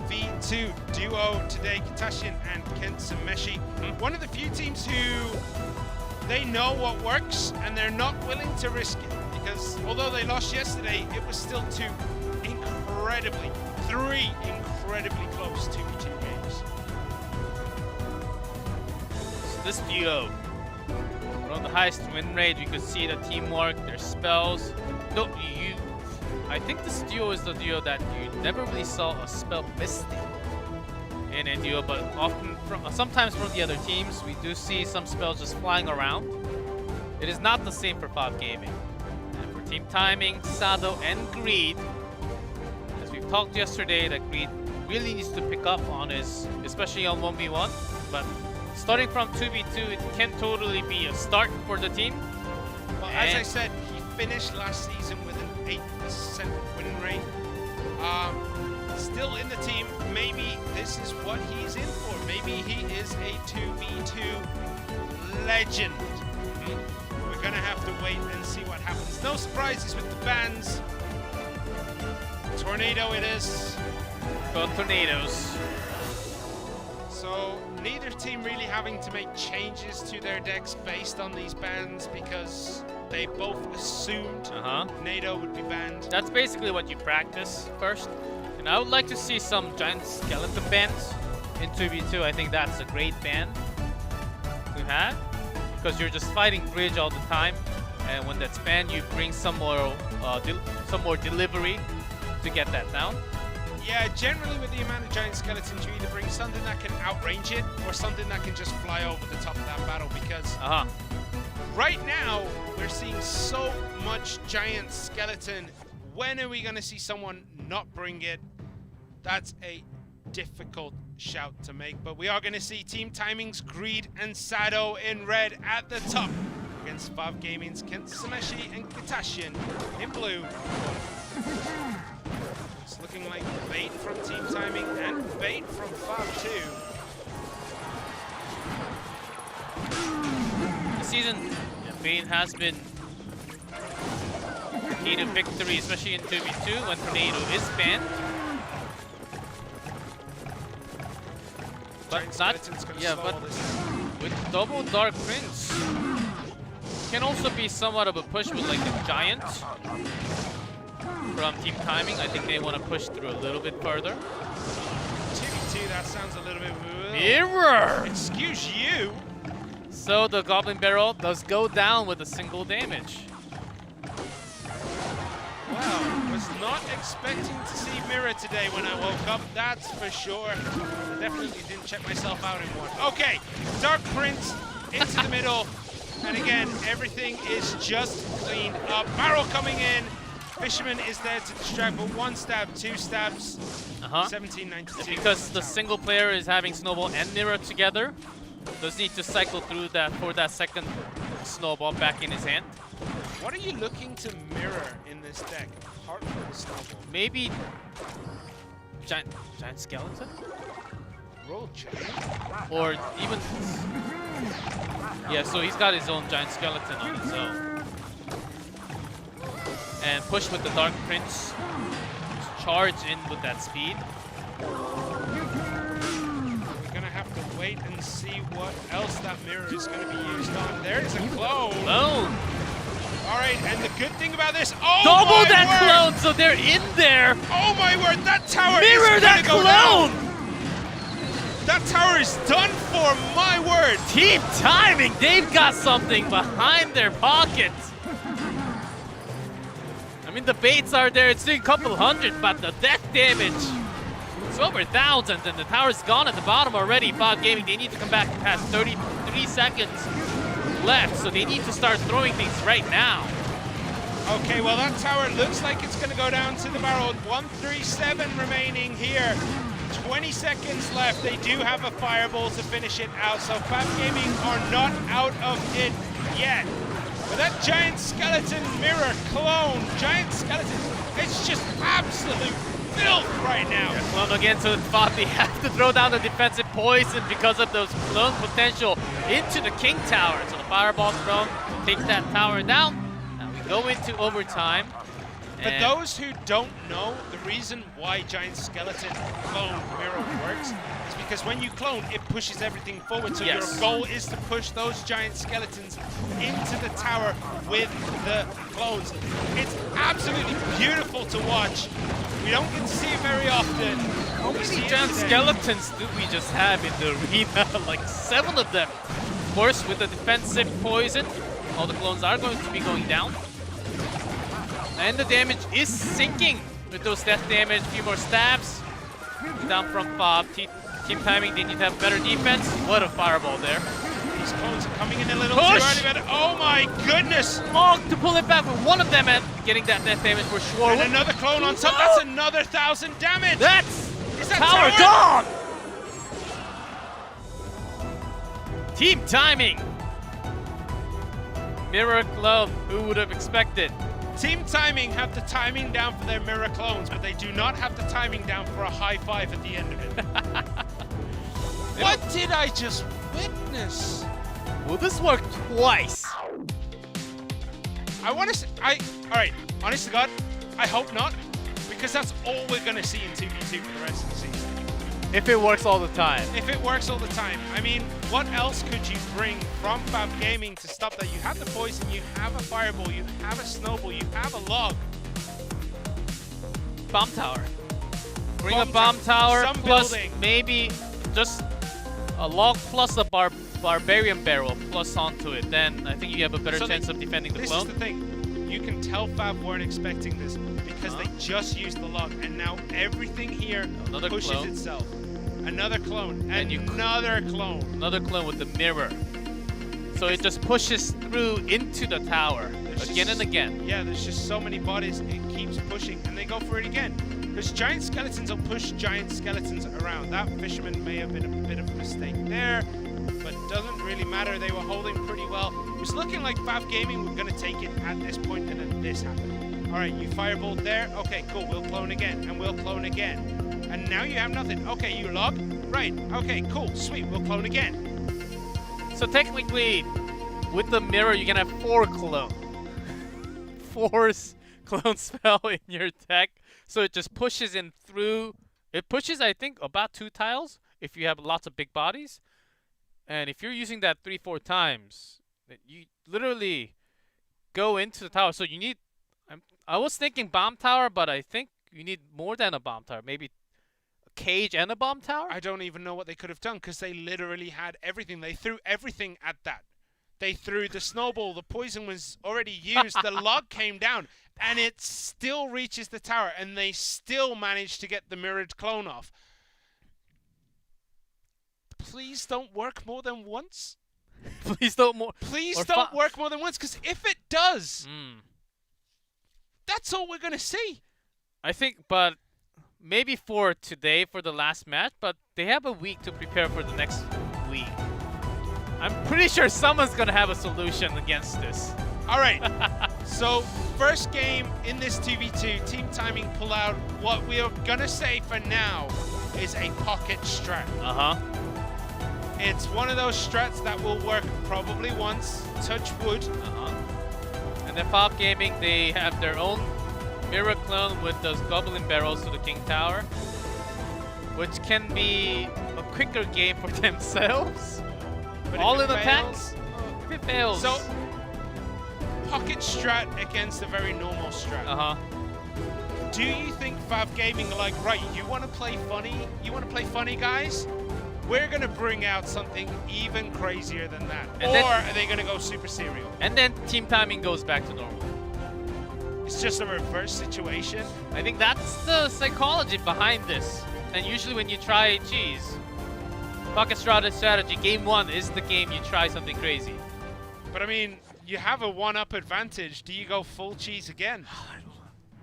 2v2 duo today, Kitashian and Kent Sameshi. One of the few teams who they know what works and they're not willing to risk it, because although they lost yesterday, it was still three incredibly close 2v2 games. So this duo, on the highest win rate, you could see the teamwork, their spells. No, I think this duo is the duo that you never really saw a spell missing in a duo, but often, sometimes from the other teams, we do see some spells just flying around. It is not the same for FAV Gaming. And for Team Timing, Sado, and Greed, as we've talked yesterday, that Greed really needs to pick up on his, especially on 1v1, but starting from 2v2, it can totally be a start for the team. Well, as I said, he finished last season with an 8% win rate. Still in the team, maybe this is what he's in for. Maybe he is a 2v2 legend. We're gonna have to wait and see what happens. No surprises with the bans. Tornado it is. Both tornadoes. So neither team really having to make changes to their decks based on these bans, because they both assumed NATO would be banned. That's basically what you practice first. And I would like to see some giant skeleton bans in 2v2. I think that's a great ban to have, because you're just fighting bridge all the time, and when that's banned, you bring some more delivery to get that down. Yeah, generally with the amount of giant skeletons, you either bring something that can outrange it or something that can just fly over the top of that battle, because right now we're seeing so much giant skeleton. When are we going to see someone not bring it? That's a difficult shout to make, but we are going to see Team Timing's Greed and Sado in red at the top against FAV Gaming's Kent Sameshi and Kitashian in blue. It's looking like bait from Team Timing and bait from FAV too. This season, bait has been key to victory, especially in 2v2 when Tornado is banned. But not, but with double Dark Prince, can also be somewhat of a push with like the Giant from Team Timing. I think they want to push through a little bit further. 2v2, that sounds a little bit weird. Mirror! Excuse you! So the Goblin Barrel does go down with a single damage. Wow, was not expecting to see Mirror today when I woke up, that's for sure. I definitely didn't check myself out in one. Okay, Dark Prince into the middle, and again, everything is just cleaned up. Barrel coming in, Fisherman is there to distract, but one stab, two stabs, 1792. Because the single player is having Snowball and Mirror together, does need to cycle through that for that second Snowball back in his hand. What are you looking to mirror in this deck, apart from the Snowball? Maybe giant skeleton? Roll check. Or even... Yeah, so he's got his own giant skeleton on his own. And push with the Dark Prince. Just charge in with that speed. We're gonna have to wait and see what else that mirror is gonna be used on. There's a clone. Clone! Alright, and the good thing about this, double that clone, so they're in there! Oh my word, that tower mirror is that gonna go clone! Down. That tower is done for, my word! Team Timing, they've got something behind their pockets. I mean, the baits are there, it's doing a couple hundred, but the death damage, it's over thousands, and the tower's gone at the bottom already. FAV Gaming, they need to come back past 33 seconds left, so they need to start throwing things right now. Okay, well that tower looks like it's gonna go down to the barrel. 137 remaining here. 20 seconds left. They do have a fireball to finish it out, so FAV Gaming are not out of it yet. But that giant skeleton mirror clone, giant skeleton, it's just absolute filth right now. Clone again to the FAV. They have to throw down the defensive poison because of those clone potential into the King Tower. So the fireball's thrown to take that tower down. Now we go into overtime. For those who don't know, the reason why Giant Skeleton clone mirror works is because when you clone, it pushes everything forward. So your goal is to push those Giant Skeletons into the tower with the clones. It's absolutely beautiful to watch. We don't get to see it very often. How many Giant Skeletons do we just have in the arena? Like 7 of them. Of course, with the defensive poison, all the clones are going to be going down. And the damage is sinking with those death damage. A few more stabs. Down from FAV. Team timing, they need to have better defense. What a fireball there. These clones are coming in a little too early, but oh my goodness! Long to pull it back with one of them at getting that death damage for sure. And another clone on top. That's another 1,000 damage. Is that tower gone? Team timing. Mirror clone. Who would have expected? Team Timing have the timing down for their mirror clones, but they do not have the timing down for a high five at the end of it. What did I just witness? Will this work twice? I want to say, alright, honest to God, I hope not, because that's all we're going to see in 2v2 for the rest of the season. If it works all the time. If it works all the time. I mean, what else could you bring from FAV Gaming to stop that? You have the poison, you have a fireball, you have a snowball, you have a log. Bomb tower. Bring a bomb tower plus maybe just a log plus a barbarian barrel plus onto it. Then I think you have a better chance of defending the clone. This is the thing. You can tell FAV weren't expecting this because they just used the log, and now everything here pushes itself. Another clone, and another clone. Another clone with the mirror. So it just pushes through into the tower again and again. Yeah, there's just so many bodies, it keeps pushing, and they go for it again. Because Giant Skeletons will push Giant Skeletons around. That Fisherman may have been a bit of a mistake there, but it doesn't really matter. They were holding pretty well. It was looking like FAV Gaming were going to take it at this point, and then this happened. All right, you fireballed there. Okay, cool. We'll clone again, and we'll clone again. And now you have nothing. Okay, you log. Right. Okay, cool. Sweet. We'll clone again. So technically, with the mirror, you can have 4 clone. 4 clone spell in your deck. So it just pushes in through. It pushes, I think, about 2 tiles if you have lots of big bodies. And if you're using that 3-4 times, you literally go into the tower. So you need. I was thinking bomb tower, but I think you need more than a bomb tower. Maybe cage and a bomb tower? I don't even know what they could have done because they literally had everything. They threw everything at that. They threw the snowball. The poison was already used. The log came down, and it still reaches the tower, and they still managed to get the mirrored clone off. Please don't work more than once. Please don't work more than once, because if it does, that's all we're going to see. I think, but maybe for today, for the last match, but they have a week to prepare for the next week. I'm pretty sure someone's going to have a solution against this. All right. So, first game in this 2v2, Team Timing pull out what we are going to say for now is a pocket strat. It's one of those strats that will work probably once, touch wood. And then FAV Gaming, they have their own mirror clone with those goblin barrels to the King Tower, which can be a quicker game for themselves. But all in attacks. If it fails. So, pocket strat against a very normal strat. Do you think FAV Gaming are like, right, you want to play funny? You want to play funny, guys? We're going to bring out something even crazier than that. And or are they going to go super serial? And then Team Timing goes back to normal. It's just a reverse situation. I think that's the psychology behind this. And usually when you try, pocket strategy, game 1 is the game you try something crazy. But I mean, you have a 1-up advantage. Do you go full cheese again?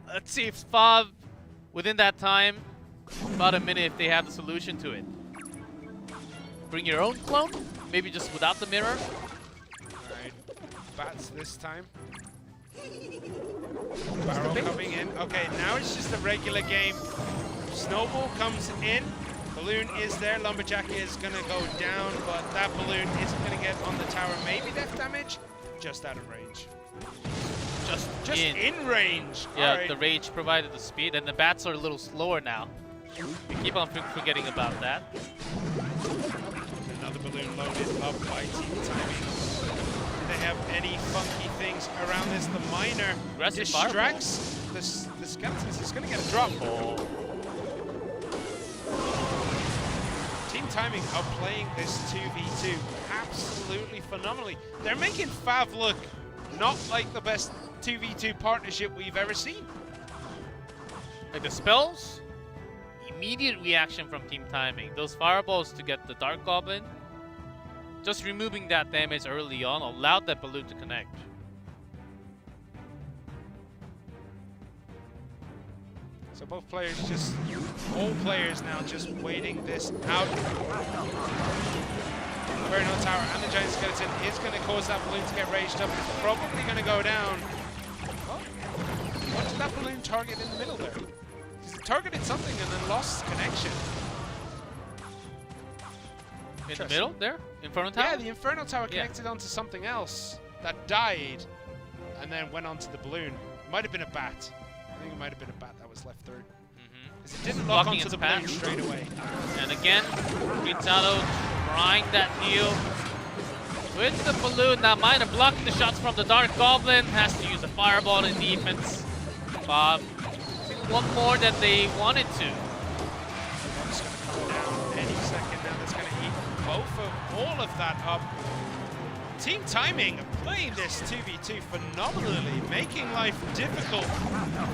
Let's see if FAV, within that time, about a minute, if they have the solution to it. Bring your own clone, maybe just without the mirror. Alright, bats this time. Barrel coming in. Okay, now it's just a regular game. Snowball comes in. Balloon is there. Lumberjack is going to go down, but that balloon isn't going to get on the tower. Maybe death damage. Just out of range. Just in range. Yeah, All right. the rage provided the speed, and the bats are a little slower now. We keep on forgetting about that. Another balloon loaded up by Team Timing. Do they have any funky things around this? The miner Aggressive distracts the skeletons. He's going to get a drop. Team Timing are playing this 2v2 absolutely phenomenally. They're making FAV look not like the best 2v2 partnership we've ever seen. Like the spells, immediate reaction from Team Timing. Those fireballs to get the Dark Goblin, just removing that damage early on allowed that balloon to connect. So both players just, all players now just waiting this out. Inferno Tower and the Giant Skeleton is going to cause that balloon to get raged up. It's probably going to go down. Oh, what did that balloon target in the middle there? Because it targeted something and then lost connection. In the middle there? Inferno Tower? Yeah, the Inferno Tower connected onto something else that died and then went onto the balloon. Might have been a bat. I think it might have been a bat that was left through. Because it didn't lock onto the balloon straight away. And again, Rizzato trying that heal with the balloon. Now Miner blocking the shots from the Dark Goblin. Has to use a fireball in defense. Bob, one more than they wanted to. One's going to come down any second now. That's going to eat both of all of that up. Team Timing playing this 2v2 phenomenally, making life difficult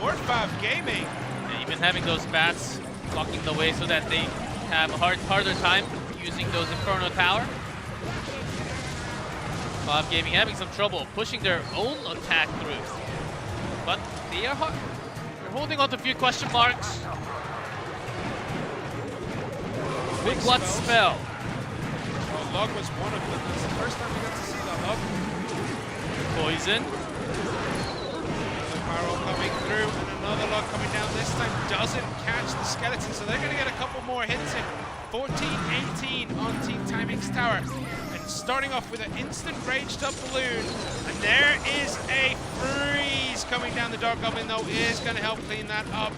for FAV Gaming. And even having those bats blocking the way so that they have a harder time using those Inferno Tower. FAV Gaming having some trouble pushing their own attack through. But they are they're holding on to a few question marks. Big blood spell. Well, Log was one of them. That's the first time we got to see that Log. Poison. Another barrel coming through and another Log coming down. This time doesn't catch the skeleton, so they're going to get a couple more hits in. 14-18 on Team Timing's tower. And starting off with an instant raged up balloon. And there is a freeze coming down. The Dark Goblin, though, is going to help clean that up.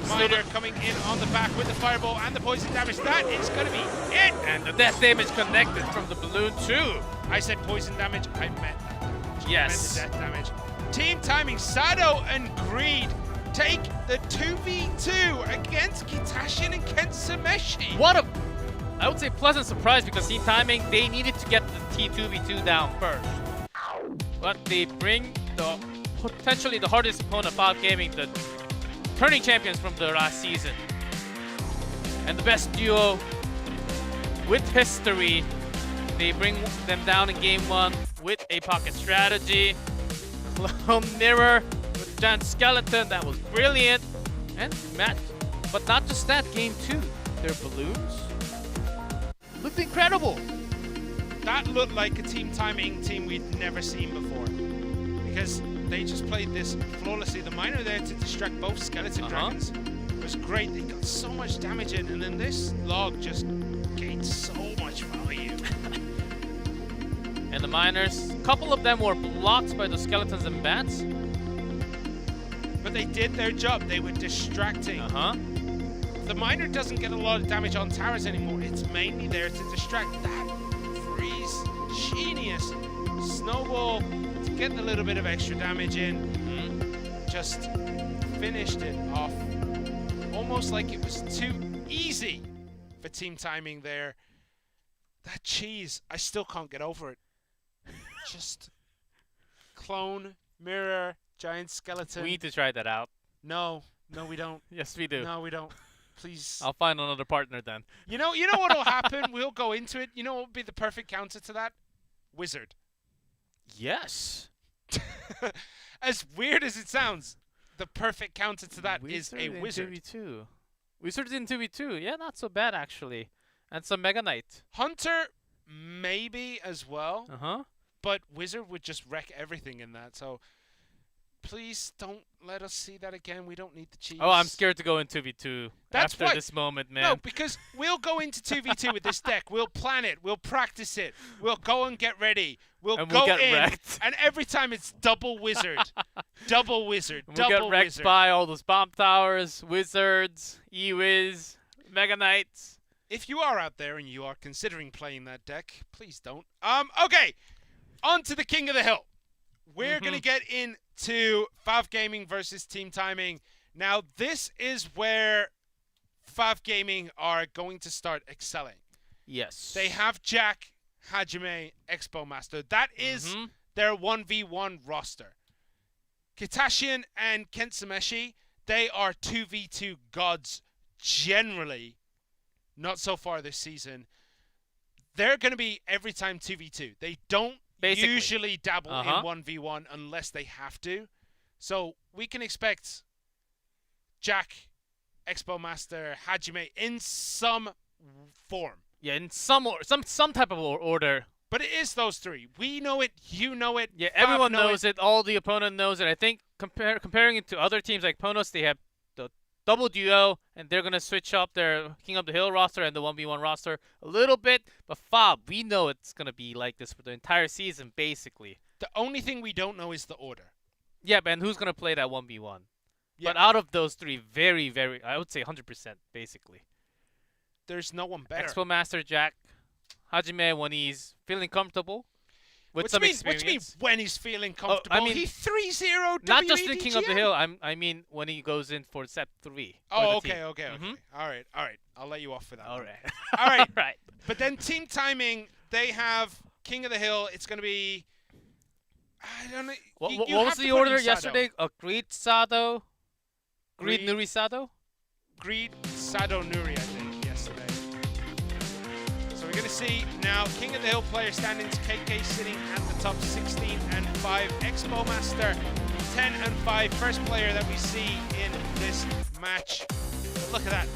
Miner coming in on the back with the fireball and the poison damage. That is going to be it. And the death damage connected from the balloon too. I said poison damage. I meant that damage. Yes. I meant the death damage. Team Timing, Sado and Greed take the 2v2 against Kitashin and Kensameshi. What a, I would say, pleasant surprise, because Team Timing, they needed to get the T2v2 down first. But they bring the potentially the hardest opponent of FAV Gaming, the turning champions from the last season. And the best duo with history. They bring them down in game 1 with a pocket strategy. Clone Mirror with the Giant Skeleton, that was brilliant. And match, but not just that, game 2. Their balloons looked incredible. That looked like a Team Timing team we'd never seen before. Because they just played this flawlessly. The Miner there to distract both Skeleton Dragons was great. They got so much damage in, and then this Log just gained so much value. And the Miners, a couple of them were blocked by the Skeletons and Bats. But they did their job. They were distracting. The Miner doesn't get a lot of damage on towers anymore. It's mainly there to distract. That freeze, genius. Snowball to get a little bit of extra damage in. Just finished it off. Almost like it was too easy for Team Timing there. That cheese, I still can't get over it. Just clone, mirror, giant skeleton. We need to try that out. No, we don't. Yes, we do. No, we don't. Please. I'll find another partner then. You know what'll happen? We'll go into it. You know what would be the perfect counter to that? Wizard. Yes. As weird as it sounds, the perfect counter to that is a wizard. 2v2. Wizard in 2v2. Yeah, not so bad actually. And some Mega Knight. Hunter, maybe as well. Uh-huh. But Wizard would just wreck everything in that. So Please don't let us see that again. We don't need the cheese. Oh, I'm scared to go in 2v2 That's after why- this moment, man. No, because we'll go into 2v2 with this deck. We'll plan it. We'll practice it. We'll go and get ready. We'll And go we'll get in, wrecked. and every time it's double wizard, double wizard, We'll double get wrecked wizard. by all those bomb towers, wizards, E-Wiz, Mega Knights. If you are out there and you are considering playing that deck, please don't. Okay, on to the King of the Hill. We're gonna get into FAV Gaming versus Team Timing. Now, this is where FAV Gaming are going to start excelling. Yes. They have Jack, Hajime, Expo Master. That is their 1v1 roster. Kitashian and Kentsumeshi, they are 2v2 gods generally. Not so far this season. They're going to be every time 2v2. They don't Basically. usually dabble in 1v1 unless they have to. So we can expect Jack, Expo Master, Hajime in some form. Yeah, in some type of order. But it is those three. We know it. You know it. Yeah, Fab everyone know knows it. All the opponent knows it. I think comparing it to other teams like Ponos, they have the double duo, and they're gonna switch up their King of the Hill roster and the 1v1 roster a little bit. But FAV, we know it's gonna be like this for the entire season, basically. The only thing we don't know is the order. Yeah, and who's gonna play that 1v1? Yeah. But out of those three, very, very, I would say 100%, basically. There's no one better. Expo Master Jack, Hajime when he's feeling comfortable with What some do you mean experience. when he's feeling comfortable? I mean, he 3-0 Not just in King of the W.EDGM? Hill. I mean when he goes in for set 3. Oh, okay. All right. I'll let you off for that. All one. right. All right. Right. But then Team Timing, they have King of the Hill. It's going to be... I don't know. What you was have to the put order in Sado. yesterday? Greed Sado, Greed Greed- Nuri Sado. Greed, Sado, Nuri, I think, yesterday. So we're going to see now King of the Hill player standings, KK sitting at the top 16 and 5. Expo Master 10 and 5. First player that we see in this match. Look at that.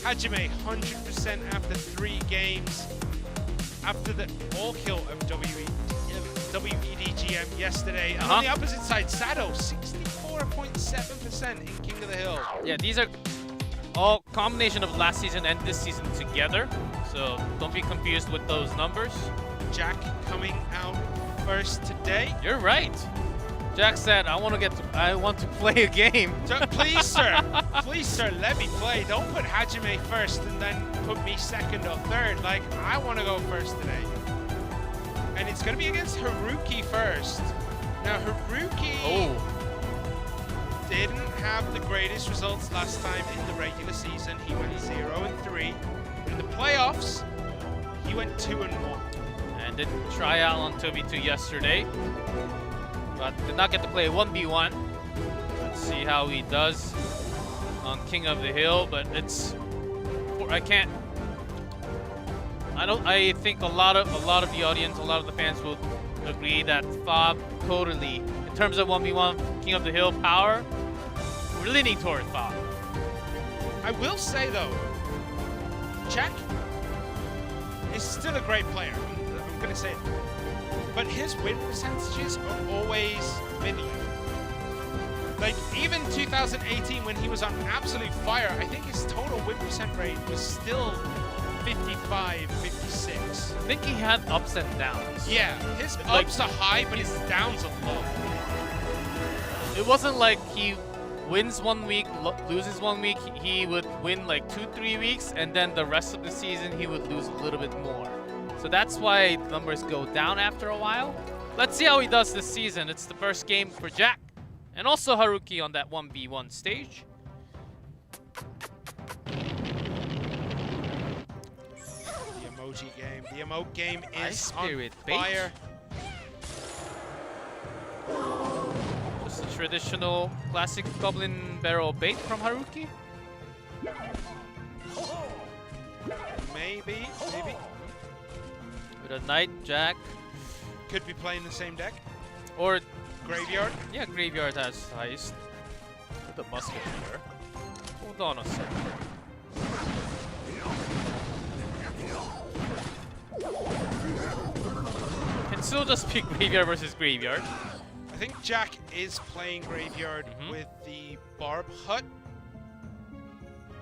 Hajime 100% after 3 games. After the all kill of W.EDGM yesterday. And on the opposite side, Sado 64.7% in King of the Hill. Yeah, these are all combination of last season and this season together. So don't be confused with those numbers. Jack coming out first today. You're right. Jack said, I want to play a game. So, please, sir, let me play. Don't put Hajime first and then put me second or third. Like, I want to go first today. And it's going to be against Haruki first. Now, Haruki didn't have the greatest results last time in the regular season. He went 0-3. In the playoffs, he went 2-1. And did try out on 2v2 yesterday. But did not get to play 1v1. Let's see how he does on King of the Hill. But it's, I think a lot of the audience, a lot of the fans will agree that FAV totally, in terms of 1v1 King of the Hill power, we're leaning toward FAV. I will say though, Jack is still a great player. I'm going to say it. But his win percentages are always middling. Like, even 2018 when he was on absolute fire, I think his total win percent rate was still 55, 56. I think he had ups and downs. Yeah, his ups are high, but his downs are low. It wasn't like he wins 1 week, loses 1 week. He would win like 2-3 weeks, and then the rest of the season he would lose a little bit more. So that's why the numbers go down after a while. Let's see how he does this season. It's the first game for Jack. And also Haruki on that 1v1 stage. The emoji game. The emote game is on Spirit bait. fire. Just a traditional classic Goblin Barrel bait from Haruki. Maybe. With a Knight, Jack, Could be playing the same deck. or Graveyard. yeah, Graveyard has heist. With the musket here. Hold on a second. Can still just pick Graveyard versus Graveyard. I think Jack is playing Graveyard with the Barb Hut.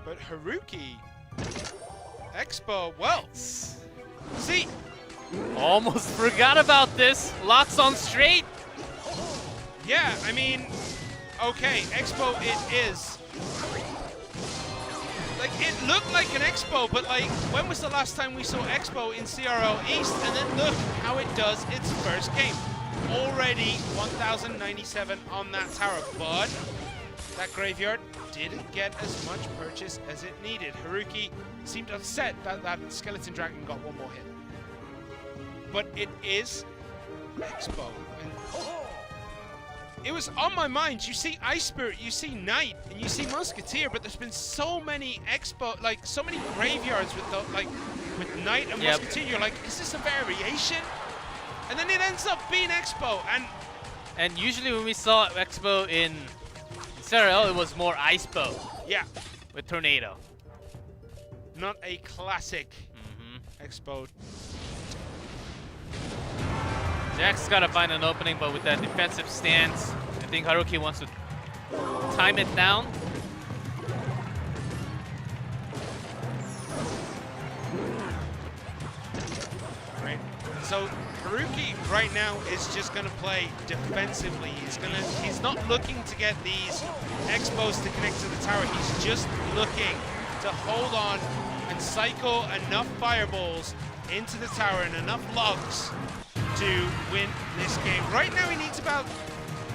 But Haruki, Expo, well, see. Almost forgot about this. Locks on straight. Yeah, I mean, okay, Expo it is. Like, it looked like an Expo, but like, when was the last time we saw Expo in CRL East? And then look how it does its first game. Already 1,097 on that tower, but that Graveyard didn't get as much purchase as it needed. Haruki seemed upset that that Skeleton Dragon got one more hit. But it is Expo. And it was on my mind. You see Ice Spirit, you see Knight, and you see Musketeer, but there's been so many Expo, like so many Graveyards with the, like with Knight and Musketeer. You're like, is this a variation? And then it ends up being Expo. And usually when we saw Expo in CRL, it was more Ice-Bow. Yeah. With Tornado. Not a classic Expo. Jack's got to find an opening, but with that defensive stance, I think Haruki wants to time it down. Right. So Haruki right now is just gonna play defensively. He's not looking to get these Expos to connect to the tower. He's just looking to hold on and cycle enough fireballs into the tower and enough logs to win this game. Right now he needs about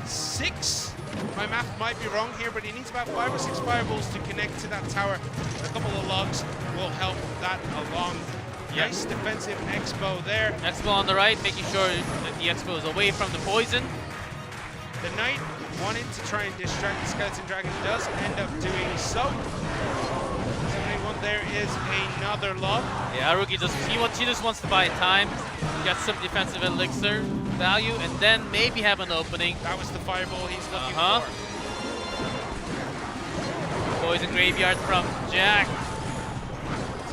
6, my math might be wrong here, but he needs about 5 or 6 fireballs to connect to that tower. A couple of logs will help that along. Yep. Nice defensive Expo there. Expo on the right, making sure that the Expo is away from the poison. The Knight wanted to try and distract the Skeleton Dragon, does end up doing so. 71, there is another log. Yeah, Haruki he just wants to buy time, get some defensive elixir value, and then maybe have an opening. That was the fireball he's looking for. Poison Graveyard from Jack.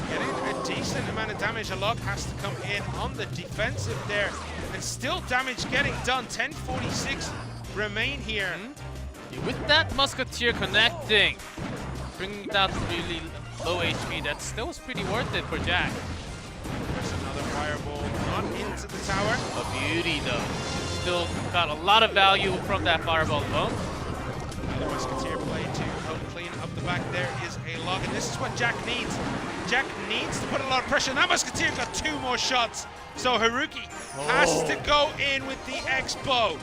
Getting a decent amount of damage. A log has to come in on the defensive there, and still damage getting done. 1046 remain here. With that Musketeer connecting, bringing down really low HP, that still was pretty worth it for Jack. There's another fireball not into the tower. A beauty though. Still got a lot of value from that fireball alone. Another Musketeer play to help clean up the back. There is a log, and this is what Jack needs. Jack needs to put a lot of pressure. That Musketeer got 2 more shots. So Haruki has to go in with the Expo.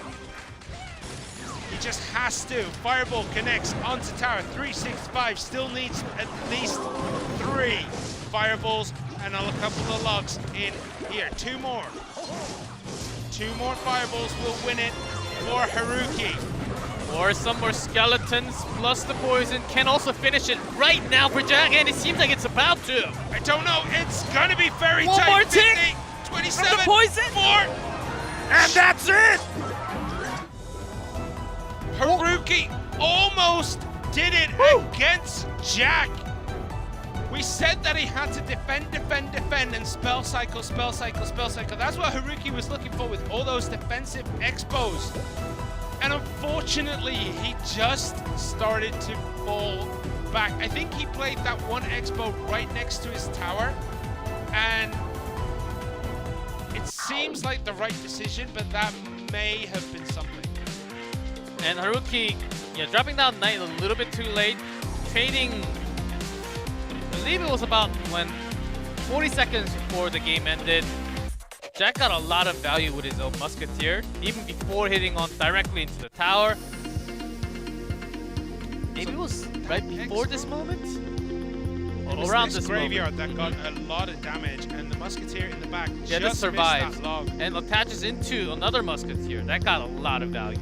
He just has to. Fireball connects onto tower. 365 still needs at least 3 fireballs and a couple of logs in here. 2 more. 2 more fireballs will win it for Haruki. Or some more skeletons plus the poison can also finish it right now for Jack, and it seems like it's about to. I don't know. It's going to be very One tight. more 50, tick 27, from the poison. 4. And that's it. Haruki almost did it against Jack. We said that he had to defend, defend, defend, and spell cycle, spell cycle, spell cycle. That's what Haruki was looking for with all those defensive Expos. And unfortunately, he just started to fall back. I think he played that one Expo right next to his tower, and it seems like the right decision, but that may have been something. And Haruki, dropping down Knight a little bit too late, trading, I believe it was about when 40 seconds before the game ended. Jack got a lot of value with his own Musketeer, even before hitting on directly into the tower. Maybe it was right before this moment? Or around this Graveyard moment. that got a lot of damage, and the Musketeer in the back just survives missed that log. and attaches into another Musketeer. That got a lot of value.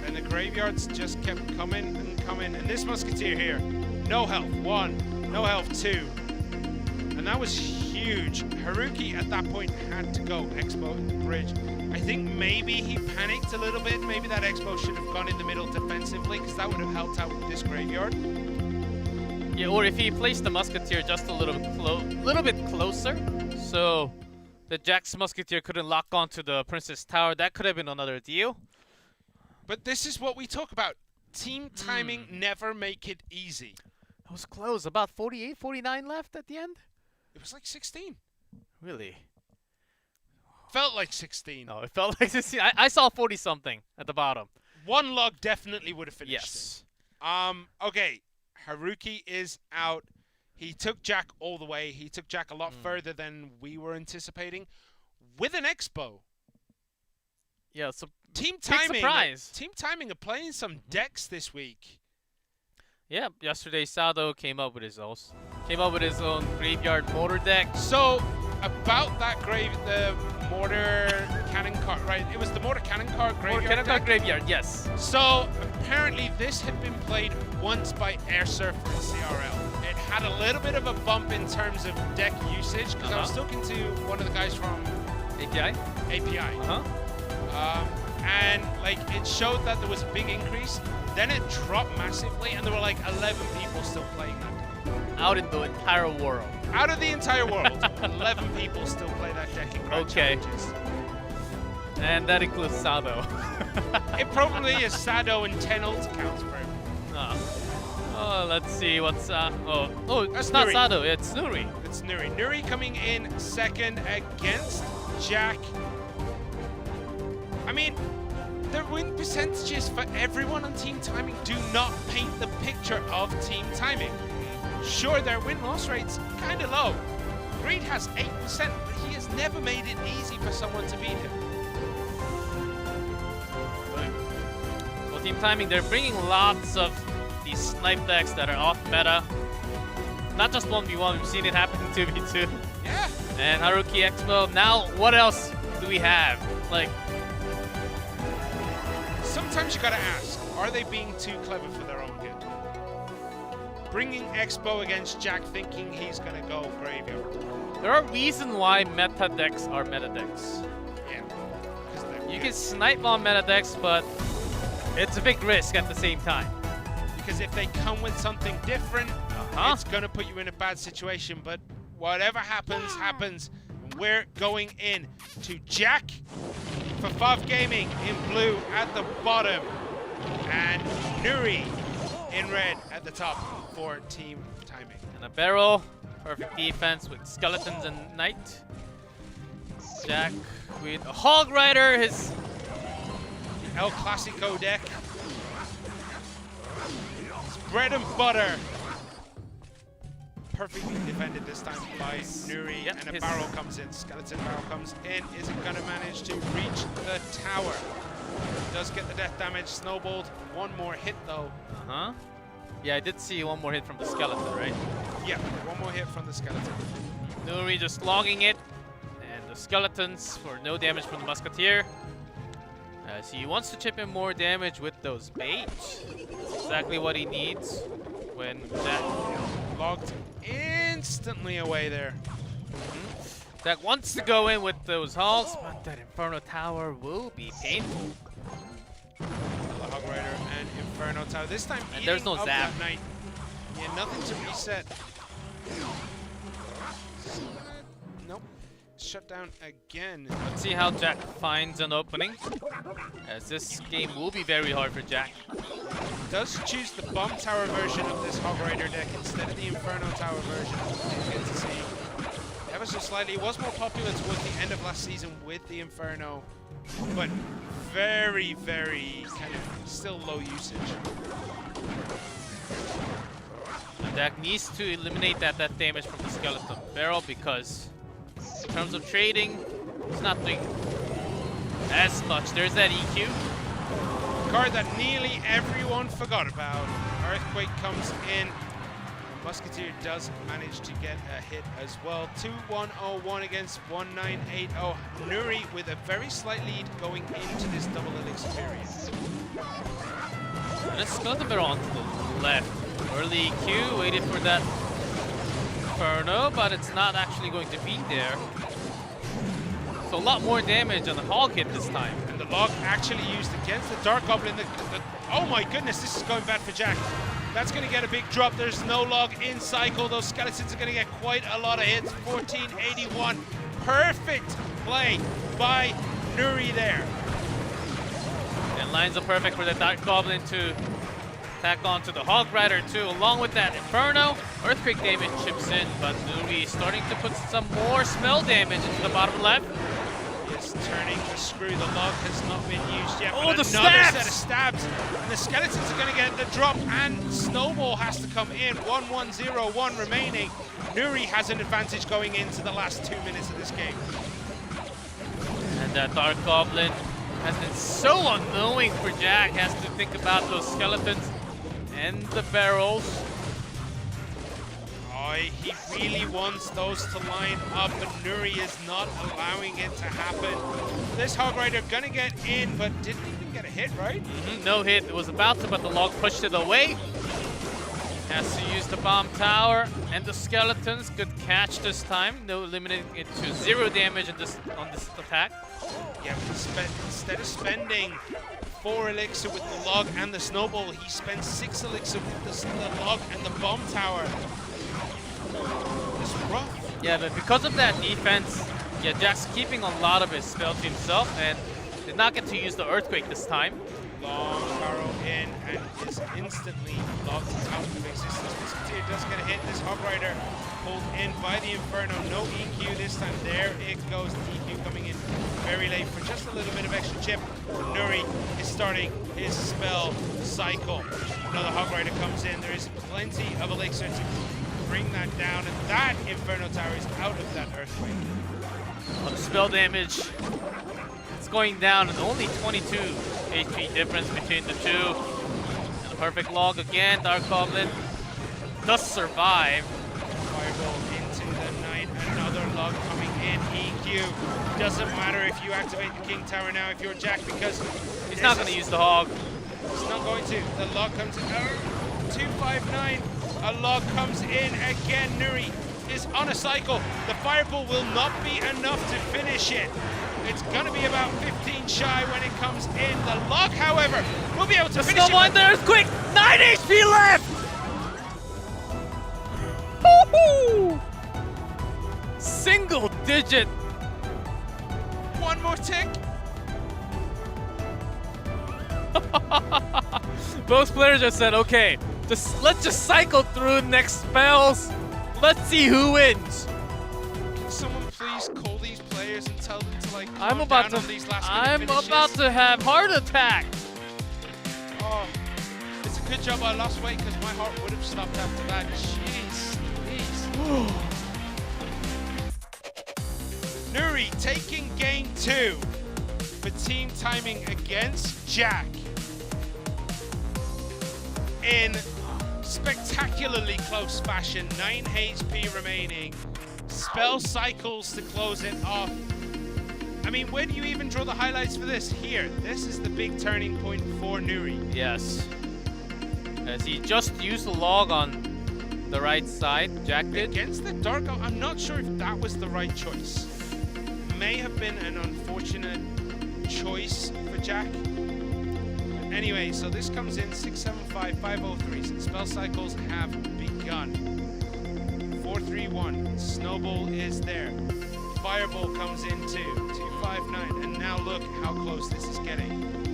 And the Graveyards just kept coming and coming, and this Musketeer here, no health, 1, no health, 2. And that was huge. Haruki at that point had to go Expo in the bridge. I think maybe he panicked a little bit. Maybe that Expo should have gone in the middle defensively, because that would have helped out with this Graveyard. Yeah, or if he placed the Musketeer just a little bit closer, so that Jack's Musketeer couldn't lock onto the Princess Tower. That could have been another deal. But this is what we talk about. Team timing never make it easy. It was close. About 48, 49 left at the end? It was like 16. Really? Felt like 16. No, it felt like 16. I saw 40-something at the bottom. One log definitely would have finished Yes. it. Okay. Haruki is out. He took Jack all the way. He took Jack a lot further than we were anticipating. With an Expo. Yeah, so Team big timing. surprise. Team timing are playing some decks this week. Yeah, yesterday Sado came up with his own graveyard motor deck. So about that the mortar cannon cart, right? It was the mortar cannon cart graveyard. Cannon deck. Cart graveyard, yes. So apparently this had been played once by Air Surfer in CRL. It had a little bit of a bump in terms of deck usage because I was talking to one of the guys from API. And like it showed that there was a big increase. Then it dropped massively, and there were like 11 people still playing that. Out in the entire world. Out of the entire world, 11 people still play that deck in Grand Challenges. And that includes Sado. It probably is Sado and 10 ult accounts for him. Oh, let's see what's That's it's not Nuri. Sado, it's Nuri. It's Nuri. Nuri coming in second against Jack. I mean, the win percentages for everyone on Team Timing do not paint the picture of Team Timing. Sure, their win-loss rate's kind of low. Greed has 8%, but he has never made it easy for someone to beat him. Well, Team Timing, they're bringing lots of these snipe decks that are off meta. Not just 1v1, we've seen it happen in 2v2. Yeah. And Haruki Expo, now what else do we have? Like, sometimes you gotta ask, are they being too clever for their own good? Bringing Expo against Jack thinking he's gonna go graveyard. there are reasons why meta decks are meta decks. Yeah. You can snipe on meta decks, but it's a big risk at the same time. Because if they come with something different, it's gonna put you in a bad situation. But whatever happens, happens. We're going in to Jack for FAV Gaming in blue at the bottom, and Nuri in red at the top for Team Timing. And a barrel, perfect defense with skeletons and knight. Jack with a hog rider, his El Clasico deck. It's bread and butter. Perfectly defended this time by Nuri, and a barrel comes in. Skeleton barrel comes in. Is it going to manage to reach the tower? Does get the death damage. Snowballed. One more hit though. Yeah, I did see one more hit from the skeleton, right? Yeah, one more hit from the skeleton. Nuri just logging it, and the skeletons for no damage from the musketeer. As he wants to chip in more damage with those baits. That's exactly what he needs when Jack logged instantly away there. Jack wants to go in with those hulks, but that Inferno Tower will be painful. The Hog Rider and Inferno Tower. This time, and there's no zap. zap. That night. Yeah, nothing to reset. Nope. Shut down again. Let's see how Jack finds an opening, as this game will be very hard for Jack. Does choose the Bomb Tower version of this Hog Rider deck instead of the Inferno Tower version. You get to see ever so slightly. It was more popular towards the end of last season with the Inferno, but very, very kind of still low usage. And Jack needs to eliminate that damage from the skeleton barrel, because in terms of trading, it's not doing as much. There's that EQ. Card that nearly everyone forgot about. Earthquake comes in. Musketeer does manage to get a hit as well. 2-1-0-1 against 1-9-8-0. Nuri with a very slight lead going into this double elixir period. And it's got the barrel onto the left. Early EQ, waited for that Inferno, but it's not actually going to be there. So a lot more damage on the Hog hit this time. And the log actually used against the Dark Goblin. Oh my goodness, this is going bad for Jack. That's going to get a big drop. There's no log in cycle. Those skeletons are going to get quite a lot of hits. 1481. Perfect play by Nuri there. And lines up perfect for the Dark Goblin to tack onto the Hog Rider too. Along with that Inferno, Earthquake damage chips in, but Nuri starting to put some more spell damage into the bottom left. Is turning the screw. The log has not been used yet. Oh, but the another stabs! set of stabs. And the skeletons are going to get the drop, and Snowball has to come in. 1-1-0-1 remaining. Nuri has an advantage going into the last 2 minutes of this game. And that Dark Goblin has been so unknowing for Jack. Has to think about those skeletons and the barrels. Oh, he really wants those to line up, but Nuri is not allowing it to happen. This Hog Rider gonna get in, but didn't even get a hit, right? No hit. It was about to, but the log pushed it away. Has to use the bomb tower and the skeletons. Good catch this time. No, eliminating it to 0 damage on this attack. Yeah, but instead of spending 4 elixir with the log and the snowball, he spends 6 elixir with the log and the bomb tower. It's rough. Yeah, but because of that defense, yeah, Jack's keeping a lot of his spell to himself and did not get to use the Earthquake this time. Long arrow in and is instantly locked out of existence. Musketeer does get a hit. This Hog Rider pulled in by the Inferno. No EQ this time. There it goes. The EQ coming in very late for just a little bit of extra chip. Nuri is starting his spell cycle. Another Hog Rider comes in. There is plenty of elixir to bring that down, and that Inferno Tower is out of that Earthquake. Well, the spell damage, it's going down, and only 22 HP difference between the two. And the perfect log again. Dark Goblin does survive. Fireball into the night. Another log coming in. EQ. Doesn't matter if you activate the King Tower now if you're Jack, because He's not going to use the hog. It's not going to. The log comes in. 259. A log comes in again. Nuri is on a cycle. The fireball will not be enough to finish it. It's going to be about 15 shy when it comes in. The log, however, will be able to finish it. The Earthquake! 9 HP left! Woohoo! Single digit. One more tick. Both players just said, okay, let's just cycle through next spells. Let's see who wins. Can someone please call these players and tell them to like calm I'm about down to on these last minute finishes? about to have heart attack. Oh, it's a good job I lost weight because my heart would have stopped after that. Jeez, please. Nuri taking game 2 for team timing against Jack in spectacularly close fashion. 9 HP remaining. Spell cycles to close it off. I mean, where do you even draw the highlights for this? Here, this is the big turning point for Nuri. Yes. As he just used the log on the right side, Jack did. Against the Dark Oak, I'm not sure if that was the right choice. May have been an unfortunate choice for Jack. But anyway, so this comes in 675, 503. So the spell cycles have begun. 431. Snowball is there. Fireball comes in too. 259. And now look how close this is getting.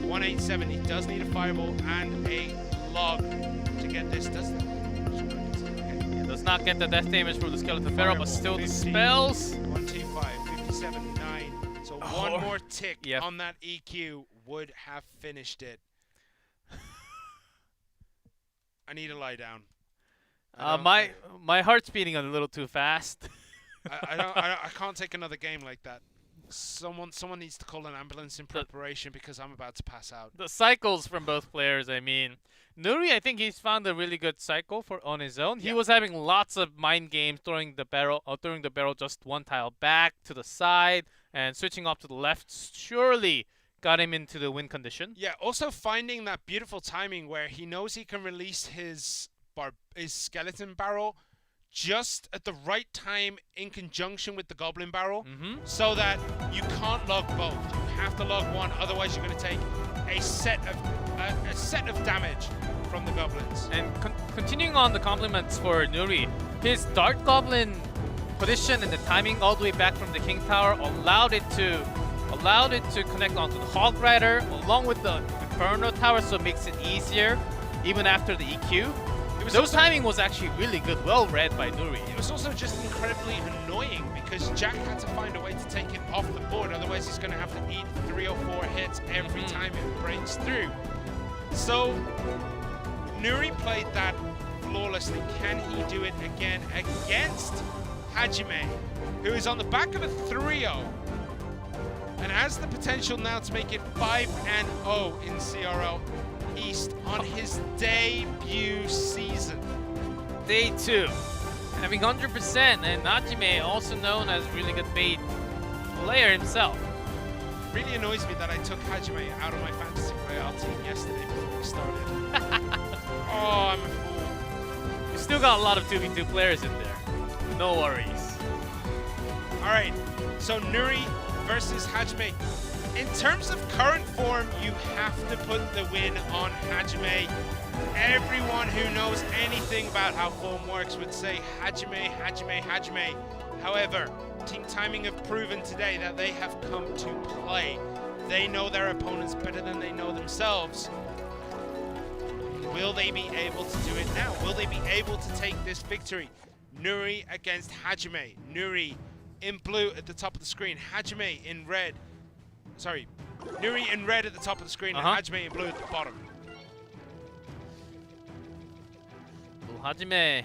187. He does need a fireball and a log to get this. Does that? It does not get the death damage from the Skeleton Pharaoh, but still 50, the spells. 125, 57, 9. So one more tick on that EQ would have finished it. I need to lie down. My heart's beating a little too fast. I can't take another game like that. Someone needs to call an ambulance in preparation because I'm about to pass out. The cycles from both players, I mean. Nuri, I think he's found a really good cycle on his own. He was having lots of mind games, throwing the barrel just one tile back to the side and switching off to the left. Surely got him into the win condition. Yeah, also finding that beautiful timing where he knows he can release his skeleton barrel just at the right time in conjunction with the goblin barrel, so that you can't log both. You have to log one, otherwise you're going to take a set of damage from the goblins. And continuing on the compliments for Nuri, his Dark Goblin position and the timing all the way back from the King Tower allowed it to connect onto the Hog Rider along with the Inferno Tower, so it makes it easier even after the EQ. Those timing was actually really good, well read by Nuri. It was also just incredibly annoying because Jack had to find a way to take it off the board, otherwise he's going to have to eat 3 or 4 hits every time it breaks through. So Nuri played that flawlessly. Can he do it again against Hajime, who is on the back of a 3-0 and has the potential now to make it 5-0 in CRL East on his debut season. Day 2, having 100%, and Hajime, also known as really good bait player himself. Really annoys me that I took Hajime out of my fantasy Royale team yesterday before we started. Oh, I'm a fool. You still got a lot of 2v2 players in there. No worries. All right, so Nuri versus Hajime. In terms of current form, you have to put the win on Hajime. Everyone who knows anything about how form works would say Hajime, Hajime, Hajime. However, Team Timing have proven today that they have come to play. They know their opponents better than they know themselves. Will they be able to do it now? Will they be able to take this victory? Nuri against Hajime. Nuri in blue at the top of the screen. Hajime in red. Sorry, Nuri in red at the top of the screen and Hajime in blue at the bottom. Hajime.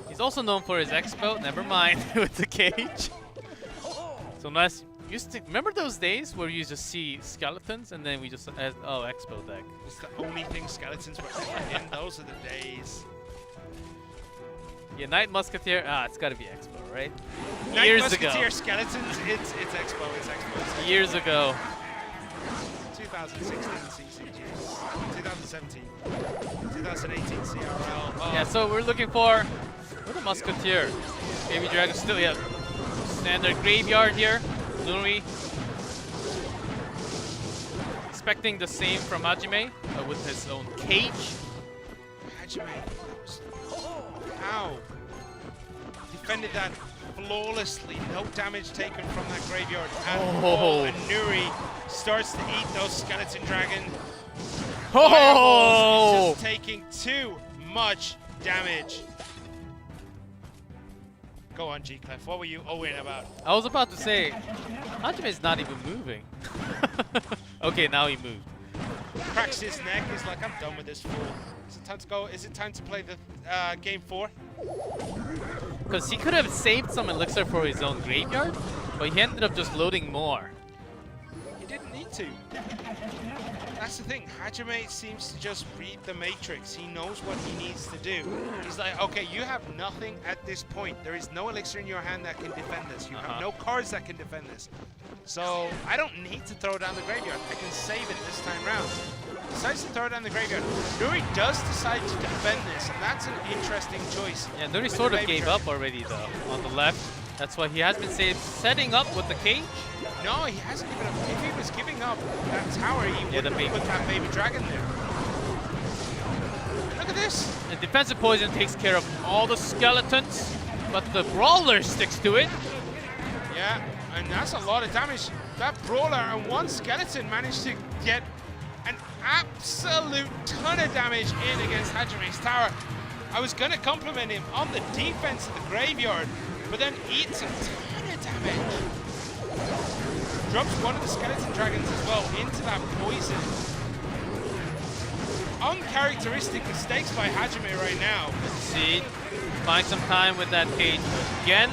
He's also known for his expo, never mind, with the cage. So nice. Remember those days where you just see skeletons and then we just expo deck. It's the only thing skeletons were ever in. Those are the days. Yeah, Night Musketeer. It's got to be expo, right? Night Years Musketeer ago. Skeletons. It's expo. It's expo. Years ago. 2016 CCGs. 2017. 2018 CRL. Oh. Yeah, so we're looking for the Musketeer. Baby Dragon still, yeah. Standard graveyard here. Nuri expecting the same from Hajime with his own cage. Hajime. Ow. Defended that flawlessly. No damage taken from that graveyard. And Nuri starts to eat those skeleton dragons. He's just taking too much damage. Go on, G-Clef. What were you owing about? I was about to say, Hajime's not even moving. Okay, now he moved. Cracks his neck. He's like, I'm done with this fool. Is it time to go? Is it time to play the game 4? Because he could have saved some elixir for his own graveyard, but he ended up just loading more. He didn't need to. That's the thing. Hajime seems to just read the matrix. He knows what he needs to do. He's like, okay, you have nothing at this point. There is no elixir in your hand that can defend this. You have no cards that can defend this. So I don't need to throw down the graveyard. I can save it this time round. Decides to throw down the graveyard. Nuri does decide to defend this, and that's an interesting choice. Yeah, Nuri sort of gave up already though on the left. That's why he has been setting up with the cage. No, he hasn't given up. If he was giving up that tower, he would have put that baby dragon there. Look at this. And defensive poison takes care of all the skeletons, but the brawler sticks to it. Yeah, and that's a lot of damage. That brawler and one skeleton managed to get an absolute ton of damage in against Hajime's tower. I was going to compliment him on the defense of the graveyard, but then eats a ton of damage. Drops one of the skeleton dragons as well into that poison. Uncharacteristic mistakes by Hajime right now. Let's see. Find some time with that cage again.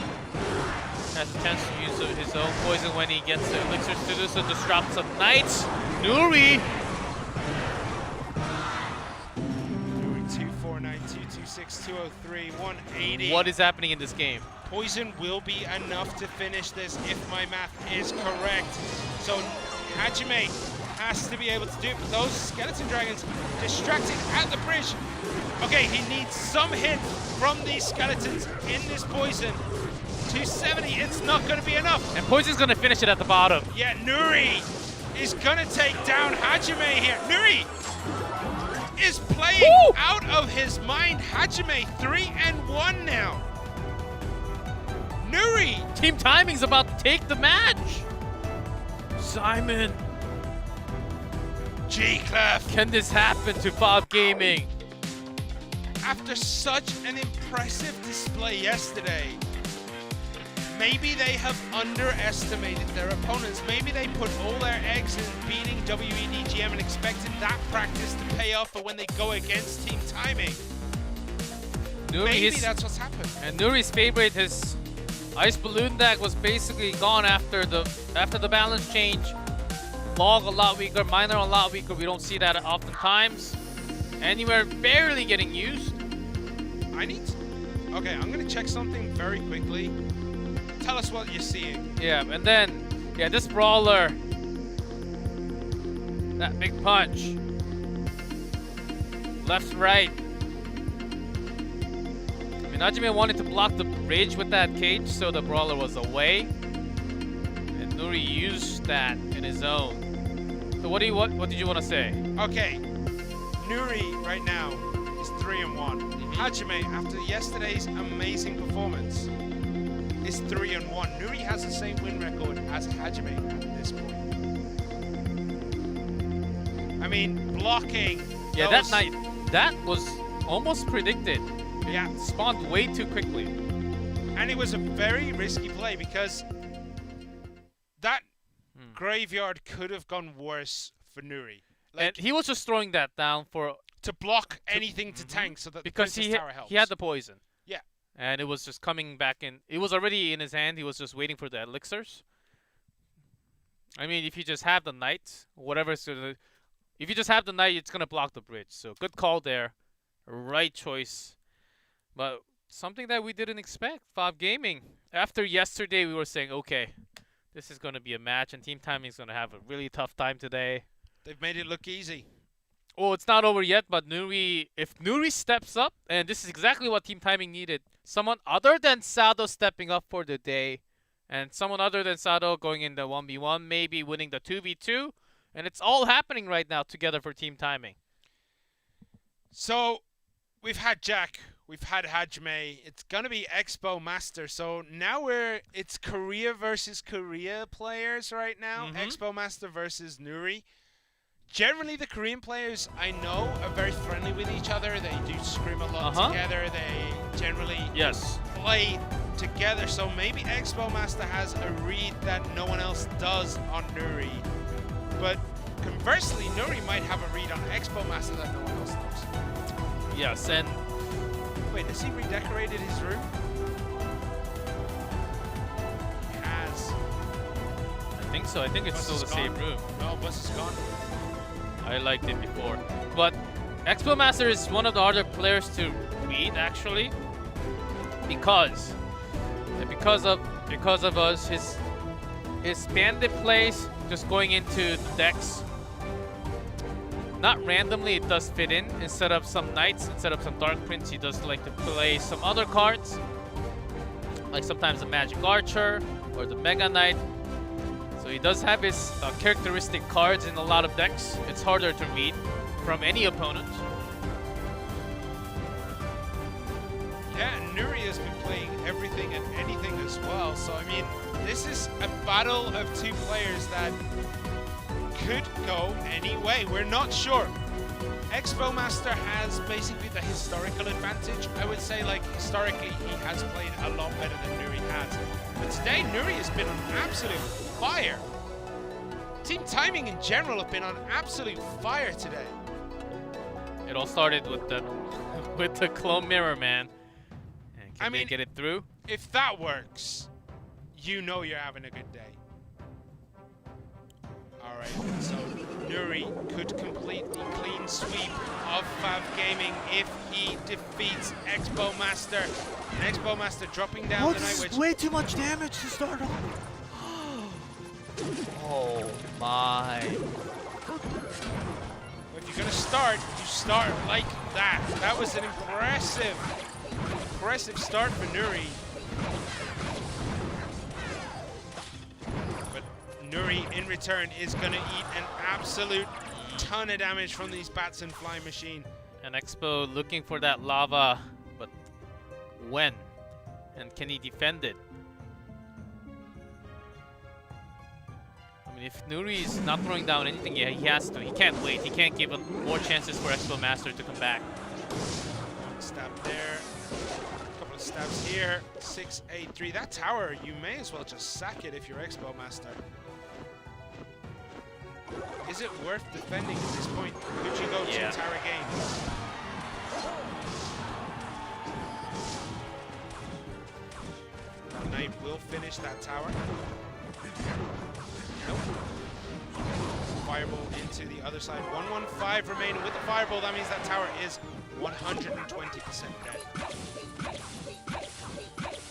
Has a chance to use his own poison when he gets the elixirs to do so. Just drops some knights. Nuri! 249, 226, 203, 180. What is happening in this game? Poison will be enough to finish this if my math is correct. So Hajime has to be able to do it, but those skeleton dragons distracted at the bridge. Okay, he needs some hit from these skeletons in this poison. 270, it's not going to be enough. And poison's going to finish it at the bottom. Yeah, Nuri is going to take down Hajime here. Nuri is playing out of his mind. Hajime 3-1 now. Team Timing's about to take the match. Simon, G-Clef! can this happen to FAV Gaming? After such an impressive display yesterday, maybe they have underestimated their opponents. Maybe they put all their eggs in beating W.EDGM and expected that practice to pay off for when they go against Team Timing. Maybe that's what's happened. And Nuri's favorite, his Ice Balloon deck, was basically gone after the balance change. Log a lot weaker, Minor a lot weaker. We don't see that oftentimes. Anywhere barely getting used. Okay, I'm gonna check something very quickly. Tell us what you're seeing. Yeah, and then, yeah, this brawler. That big punch. Left, right. I mean, Hajime wanted to block the bridge with that cage so the brawler was away. And Nuri used that in his own. So what did you want to say? Okay, Nuri right now is 3-1. Hajime, after yesterday's amazing performance, is 3-1. Nuri has the same win record as Hajime at this point. I mean, blocking. Yeah, that night, that was almost predicted. Yeah. It spawned way too quickly. And it was a very risky play because that graveyard could have gone worse for Nuri. And he was just throwing that down to block anything to tank so that because the Tower helps. he had the poison. Yeah. And it was just coming back in. It was already in his hand. He was just waiting for the elixirs. I mean, if you just have the knight, if you just have the knight, it's gonna block the bridge. So good call there, right choice. But something that we didn't expect, FAV Gaming. After yesterday, we were saying, okay, this is gonna be a match, and Team Timing is gonna have a really tough time today. They've made it look easy. Oh, it's not over yet, but if Nuri steps up, and this is exactly what Team Timing needed, someone other than Sado stepping up for the day, and someone other than Sado going in the 1v1, maybe winning the 2v2, and it's all happening right now together for Team Timing. So, we've had Jack, we've had Hajime, it's gonna be Expo Master, so now it's Korea versus Korea players right now, Expo Master versus Nuri. Generally, the Korean players I know are very friendly with each other. They do scrim a lot together. They generally play together. So maybe Expo Master has a read that no one else does on Nuri. But conversely, Nuri might have a read on Expo Master that no one else knows. Yes, and... Wait, has he redecorated his room? He has. I think so. I think it's still the same room. No, bus is gone. I liked it before. But Expo Master is one of the harder players to read, actually. Because of us, his bandit plays, just going into the decks. Not randomly, it does fit in. Instead of some knights, instead of some dark prince, he does like to play some other cards. Like sometimes the magic archer or the mega knight. So he does have his characteristic cards in a lot of decks. It's harder to read from any opponent. Yeah, and Nuri has been playing everything and anything as well. So, I mean, this is a battle of two players that could go any way. We're not sure. Expo Master has basically the historical advantage. I would say, like, historically, he has played a lot better than Nuri has. But today, Nuri has been on absolute fire. Team Timing in general have been on absolute fire today. It all started with the clone mirror, man. And can they get it through? If that works, you know you're having a good day. Alright, so Nuri could complete the clean sweep of FAV Gaming if he defeats Expo Master. And Expo Master dropping down the Night Witch. Way too much damage to start off. Oh my. If you're gonna start, you start like that. That was an impressive start for Nuri. But Nuri, in return, is gonna eat an absolute ton of damage from these bats and flying machine. And Expo looking for that lava, but when? And can he defend it? mean, if Nuri is not throwing down anything, yeah, he has to. He can't wait. He can't give more chances for Expo Master to come back. Stab there. A couple of stabs here. 6, 8, 3. That tower, you may as well just sack it if you're Expo Master. Is it worth defending at this point? Could you go 2 tower games? That knight will finish that tower. Nope. Fireball into the other side. 115 remaining with the fireball. That means that tower is 120% dead.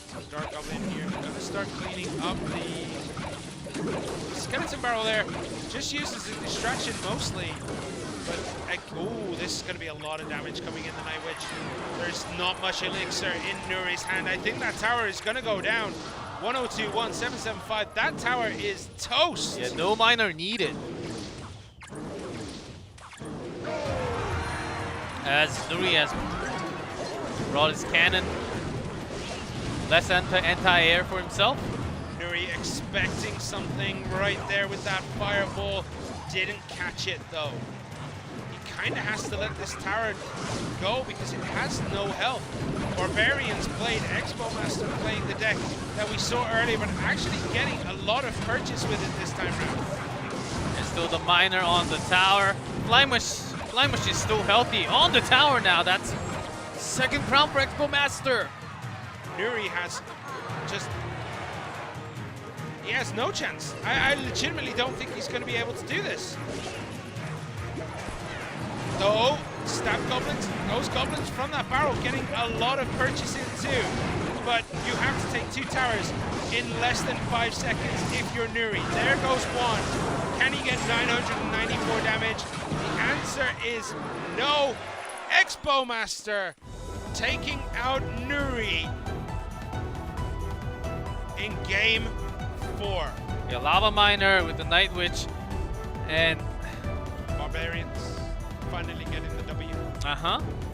So Dark Goblin here. Gonna start cleaning up the skeleton barrel there. Just used as a distraction mostly. But, oh, this is going to be a lot of damage coming in the Night Witch. There's not much elixir in Nuri's hand. I think that tower is going to go down. 102, 1775. That tower is toast. Yeah, no miner needed. As Nuri has brought his cannon. Less anti-air for himself. Nuri expecting something right there with that fireball. Didn't catch it though. He kind of has to let this tower go because it has no health. Barbarians played, Expo Master playing the deck that we saw earlier, but actually getting a lot of purchase with it this time around. And still the miner on the tower. Flymush is still healthy on the tower now. That's second crown for Expo Master. Nuri has just... he has no chance. I legitimately don't think he's going to be able to do this. Though, stab goblins, those goblins from that barrel getting a lot of purchase in too. But you have to take 2 towers in less than 5 seconds if you're Nuri. There goes one. Can he get 994 damage? The answer is no. Expo Master taking out Nuri in game 4. Yeah, Lava Miner with the Night Witch and Barbarians finally getting the W.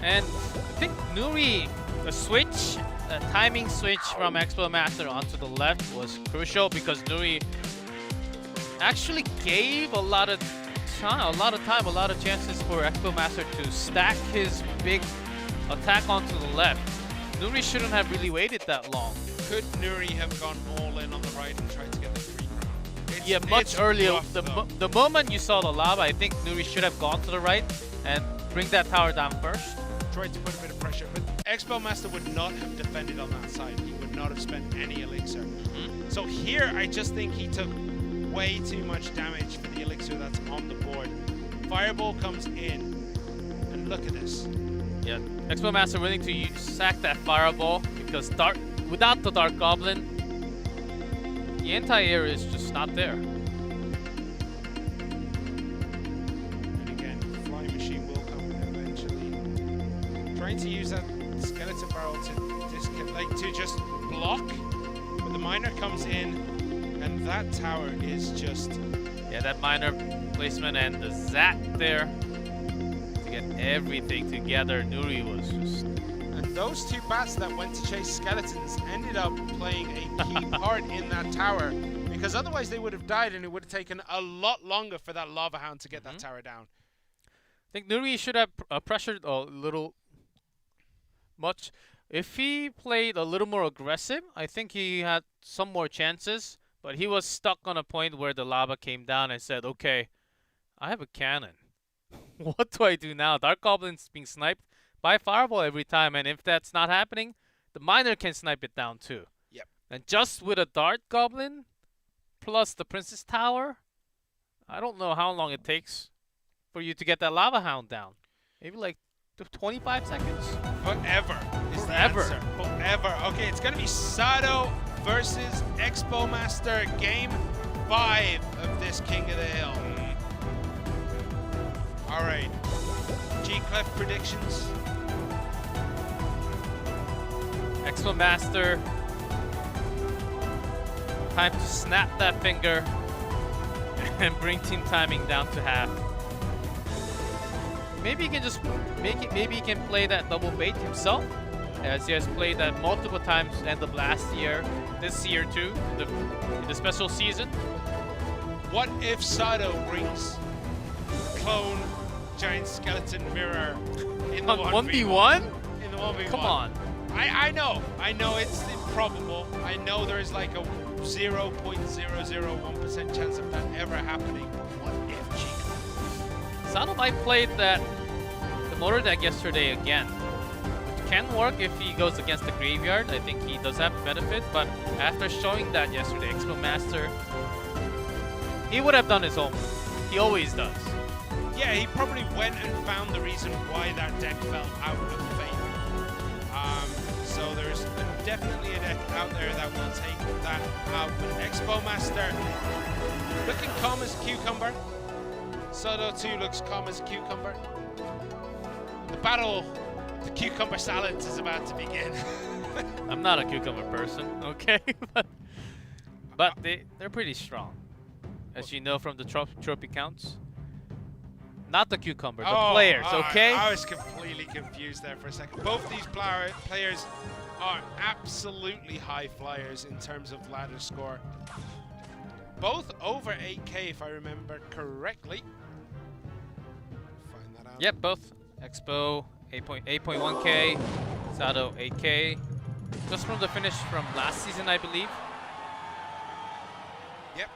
And I think Nuri, the switch, the timing switch from Expo Master onto the left was crucial because Nuri actually gave a lot of time, a lot of chances for Expo Master to stack his big attack onto the left. Nuri shouldn't have really waited that long. Could Nuri have gone all in on the right and tried to get the 3? Yeah, much earlier. The moment you saw the lava, I think Nuri should have gone to the right and bring that tower down first. Tried to put a bit of pressure, but Expo Master would not have defended on that side. He would not have spent any elixir. So here, I just think he took way too much damage for the elixir that's on the board. Fireball comes in, and look at this. Yeah, Expo Master willing to sack that fireball because without the Dark Goblin, the anti-air is just not there. And again, Flying Machine will come eventually. Trying to use that skeleton barrel to just block, but the miner comes in, and that tower is just... yeah, that miner placement and the Zat there to get everything together. Nuri was just... and those 2 bats that went to chase skeletons ended up playing a key part in that tower, because otherwise they would have died and it would have taken a lot longer for that Lava Hound to get that tower down. I think Nuri should have pressured a little much. If he played a little more aggressive, I think he had some more chances, but he was stuck on a point where the lava came down and said, okay, I have a cannon. What do I do now? Dark Goblin's being sniped by Fireball every time, and if that's not happening, the miner can snipe it down too. Yep. And just with a Dark Goblin plus the Princess Tower, I don't know how long it takes for you to get that Lava Hound down. Maybe like 25 seconds? Forever is the answer. Forever. Okay, it's going to be Sado versus Expo Master, game 5 of this King of the Hill. All right. G-Clef predictions. Expo Master. Time to snap that finger and bring team timing down to half. Maybe he can just make it. Maybe he can play that double bait himself, as he has played that multiple times end of last year, this year too, in the special season. What if Sado brings clone giant skeleton mirror in the 1v1? In the 1v1. Come on. I know it's improbable. I know there is like a 0.001% chance of that ever happening. But what if, Chico? Sado might played the motor deck yesterday again. Which can work if he goes against the graveyard. I think he does have benefit, but after showing that yesterday, Expo Master, he would have done his own. He always does. Yeah, he probably went and found the reason why that deck fell out of favor. So there's definitely a deck out there that will take that out. But Expo Master looking calm as a cucumber. Sado too looks calm as a cucumber. The battle, the cucumber salads is about to begin. I'm not a cucumber person, okay? but they're pretty strong. As you know from the trophy counts. Not the cucumber, the players, okay? I was completely confused there for a second. Both these players are absolutely high flyers in terms of ladder score. Both over 8k if I remember correctly. Find that out. Yep, both. Expo 8.1k, Sado 8k. Just from the finish from last season, I believe. Yep.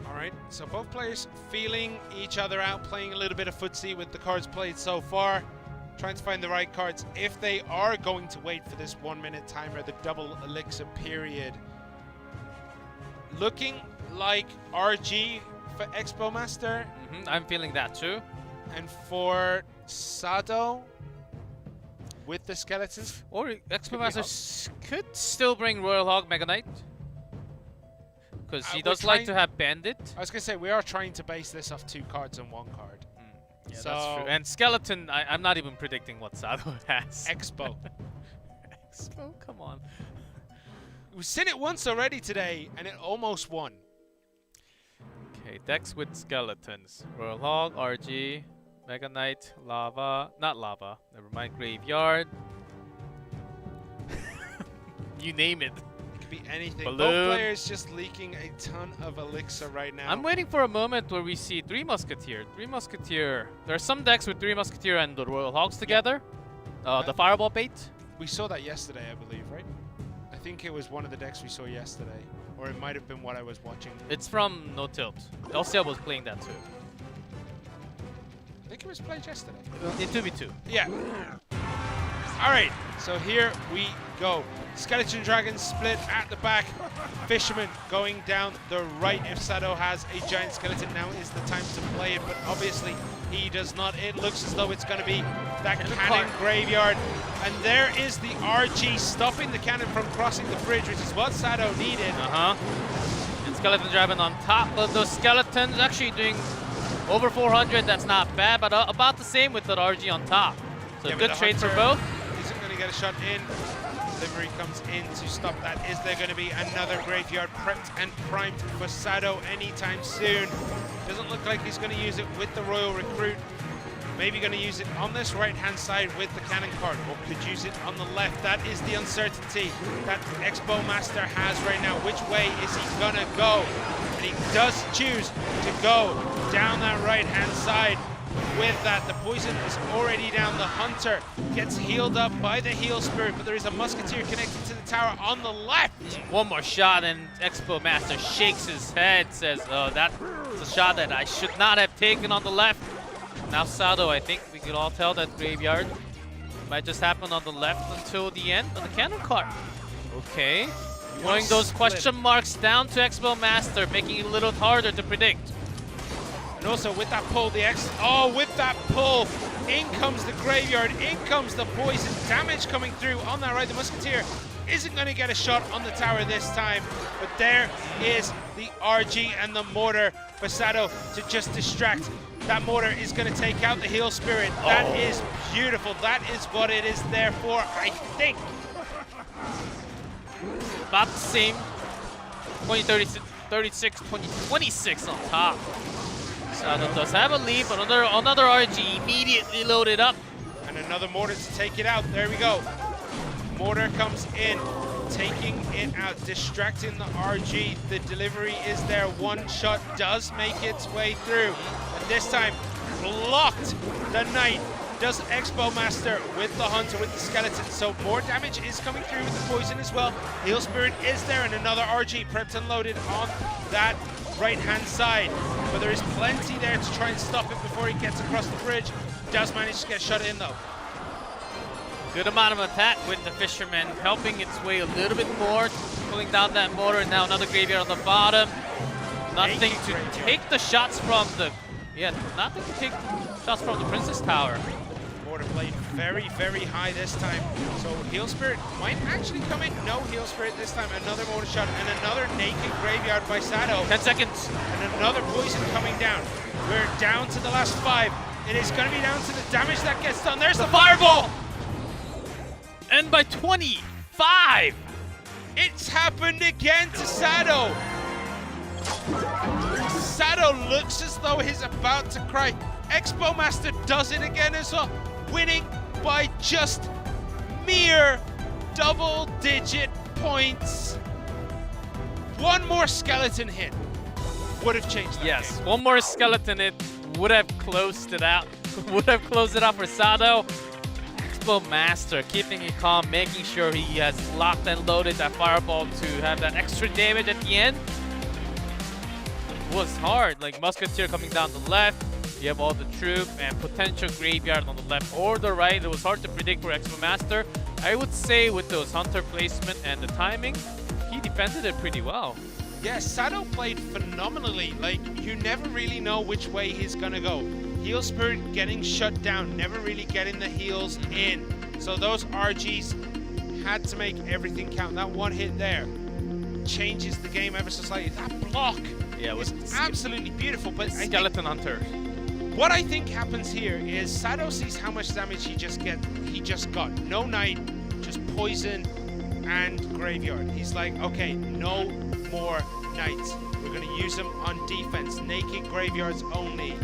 Alright, so both players feeling each other out, playing a little bit of footsie with the cards played so far. Trying to find the right cards if they are going to wait for this 1 minute timer, the double elixir period. Looking like RG for Expo Master. I'm feeling that too. And for Sado with the skeletons. Or Expo Master could still bring Royal Hog Mega Knight. Because he does like to have Bandit. I was going to say, we are trying to base this off 2 cards and 1 card. Yeah, so that's true. And Skeleton, I'm not even predicting what Sado has. Expo. Expo? Come on. We've seen it once already today, and it almost won. Okay, decks with skeletons. Royal Hog, RG, Mega Knight, Lava. Not Lava. Never mind. Graveyard. You name it. Be anything. Balloon. Both players just leaking a ton of elixir right now. I'm waiting for a moment where we see 3 Musketeer. 3 Musketeer. There are some decks with 3 Musketeer and the Royal Hogs together. The Fireball bait. We saw that yesterday, I believe, right? I think it was one of the decks we saw yesterday. Or it might have been what I was watching. It's from No Tilt. LCL was playing that too. I think it was played yesterday. In 2v2. Yeah. Alright, so here we go. Skeleton Dragon split at the back. Fisherman going down the right. If Sado has a giant skeleton, now is the time to play it, but obviously he does not. It looks as though it's going to be that cannon graveyard. And there is the RG stopping the cannon from crossing the bridge, which is what Sado needed. And Skeleton Dragon on top of those skeletons, actually doing over 400. That's not bad, but about the same with the RG on top. So Yeah, good trades for both. Isn't going to get a shot in. Delivery comes in to stop that. Is there going to be another graveyard prepped and primed for Sado anytime soon? Doesn't look like he's going to use it with the Royal Recruit. Maybe going to use it on this right-hand side with the cannon card, or could use it on the left. That is the uncertainty that Expo Master has right now. Which way is he going to go? And he does choose to go down that right-hand side. With that, the poison is already down. The hunter gets healed up by the heal spirit, but there is a musketeer connected to the tower on the left. One more shot, and Expo Master shakes his head, says, "Oh, that's a shot that I should not have taken on the left." Now Sado, I think we could all tell that graveyard might just happen on the left until the end of the cannon card. Okay, throwing those question marks down to Expo Master, making it a little harder to predict. And also with that pull, with that pull, in comes the graveyard, in comes the poison, damage coming through on that right. The musketeer isn't going to get a shot on the tower this time, but there is the RG and the mortar for Sado to just distract. That mortar is going to take out the heal spirit. That is beautiful. That is what it is there for, I think. About the same. 2036, 2026 on top. Sado does have a lead, but another RG immediately loaded up. And another mortar to take it out. There we go. Mortar comes in. taking it out, distracting the RG. The delivery is there. One shot does make its way through. And this time, blocked the Knight. Does Expo Master with the Hunter, with the Skeleton. So more damage is coming through with the poison as well. Heal Spirit is there, and another RG prepped and loaded on that right-hand side. But there is plenty there to try and stop it before he gets across the bridge. Does manage to get shut in though. Good amount of attack with the Fisherman, helping its way a little bit more, pulling down that mortar, and now another graveyard on the bottom. Nothing to take the shots from the... Yeah, nothing to take shots from the Princess Tower. Mortar played very, very high this time. So Heal Spirit might actually come in. No Heal Spirit this time. Another mortar shot and another naked graveyard by Sado. 10 seconds. And another poison coming down. We're down to the last 5. It is going to be down to the damage that gets done. There's the fireball! And by 25! It's happened again to Sado. Sado looks as though he's about to cry. Expo Master does it again as well, winning by just mere double-digit points. One more skeleton hit would have changed that Yes, game. one more skeleton hit would have closed it out. Would have closed it out for Sado. Expo Master keeping it calm, making sure he has locked and loaded that fireball to have that extra damage at the end. It was hard, like Musketeer coming down the left. You have all the troop and potential graveyard on the left or the right. It was hard to predict for Expo Master. I would say with those Hunter placement and the timing, he defended it pretty well. Yeah, Sado played phenomenally. Like, you never really know which way he's gonna go. Heal Spirit getting shut down, never really getting the heals in. So those RGs had to make everything count. That one hit there changes the game ever so slightly. That block was absolutely beautiful. But Skeleton Hunter. What I think happens here is Sado sees how much damage he just got. No Knight, just poison and graveyard. He's like, okay, no more Knights. We're gonna use them on defense. Naked graveyards only.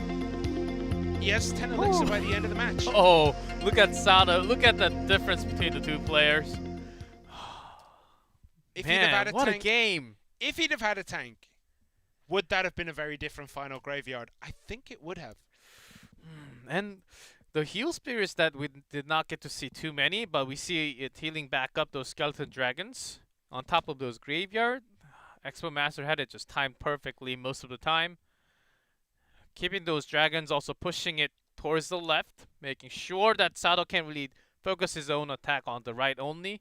Yes, 10 elixir by the end of the match. Oh, look at Sado. Look at the difference between the two players. If Man, he'd have had a what tank, a game. If he'd have had a tank, would that have been a very different final graveyard? I think it would have. And the heal spirits that we did not get to see too many, but we see it healing back up those skeleton dragons on top of those graveyard. Expo Master had it just timed perfectly most of the time. Keeping those dragons, also pushing it towards the left, making sure that Sado can't really focus his own attack on the right only.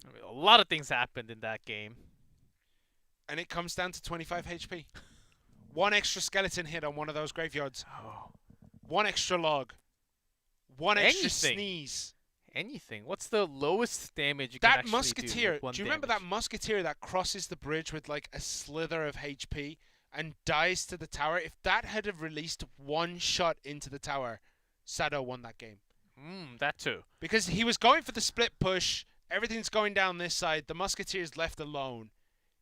I mean, a lot of things happened in that game. And it comes down to 25 HP. One extra skeleton hit on one of those graveyards. Oh. One extra log. One extra Anything. sneeze. Anything. What's the lowest damage you can That actually Musketeer, do with one you remember damage? that Musketeer that crosses the bridge with like a slither of HP and dies to the tower? If that had have released one shot into the tower, Sado won that game. That too. Because he was going for the split push, everything's going down this side, the Musketeer's left alone.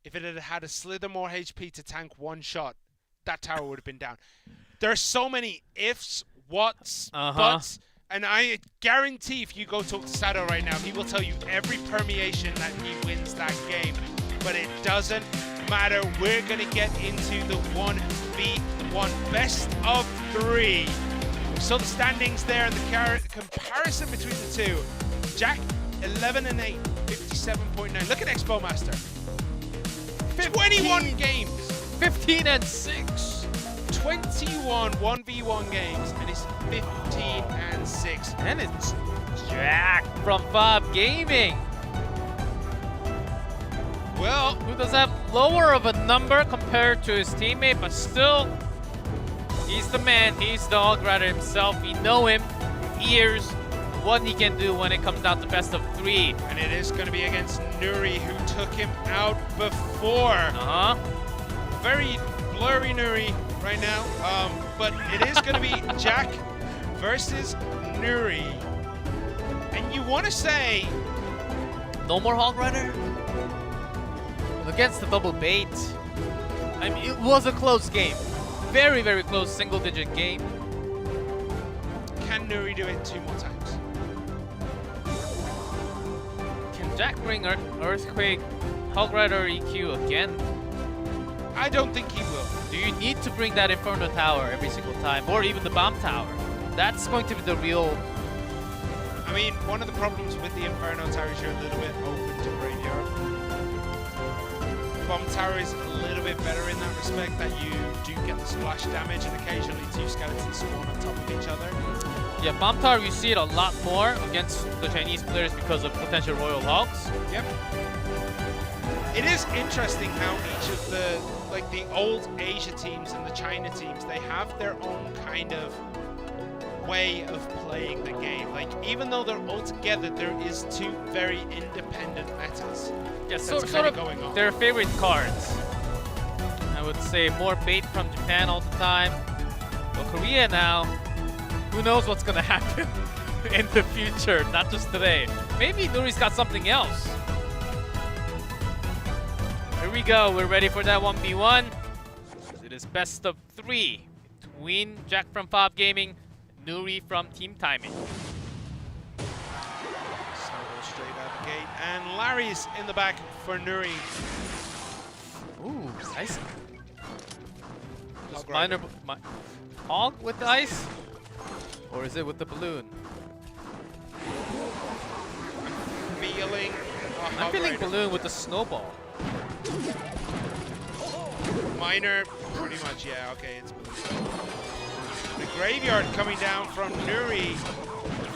If it had had a slither more HP to tank one shot, that tower would have been down. There are so many ifs, whats, buts, and I guarantee if you go talk to Sado right now, he will tell you every permeation that he wins that game. But it doesn't matter. We're going to get into the 1v1 best of 3. So the standings there and the comparison between the two. Jack, 11 and 8, 57.9. Look at Expo Master. 21 games. 15 and 6. 21 1v1 games, and it's 15 and 6. And it's Jack from FAV Gaming. Well, Who does have lower of a number compared to his teammate, but still, he's the man. He's the Hog Rider himself. We know him from years, what he can do when it comes down to best of 3. and it is going to be against Nuri, who took him out before. Very blurry Nuri right now, but it is going to be Jack versus Nuri. And you want to say... No more Hog Rider? Against the double bait. I mean, it was a close game. Very, very close single-digit game. Can Nuri do it 2 more times? Can Jack bring Earthquake, Hog Rider EQ again? I don't think he will. Do you need to bring that Inferno Tower every single time, or even the Bomb Tower? That's going to be the real... I mean, one of the problems with the Inferno Tower is you're a little bit open to graveyard. Bomb Tower is a little bit better in that respect, that you do get the splash damage and occasionally two skeletons spawn on top of each other. Yeah, Bomb Tower, you see it a lot more against the Chinese players because of potential Royal Hogs. Yep. It is interesting how each of the, like the old Asia teams and the China teams, they have their own kind of way of playing the game. Like, even though they're all together, there is two very independent metas. Yeah, sort of going on. Their favorite cards. I would say more bait from Japan all the time. But Korea now, who knows what's gonna happen in the future, not just today. Maybe Nuri's got something else. Here we go, we're ready for that 1v1. It is best of 3 between Jack from FAV Gaming, Nuri from Team Timing. Snowball straight out the gate, and Larry's in the back for Nuri. Ooh, nice. Hog Minor, Rider. Hog with the ice? Or is it with the balloon? Feeling a I'm feeling Hog Rider. balloon with the snowball. Minor, pretty much, yeah, okay, it's balloon. The graveyard coming down from Nuri.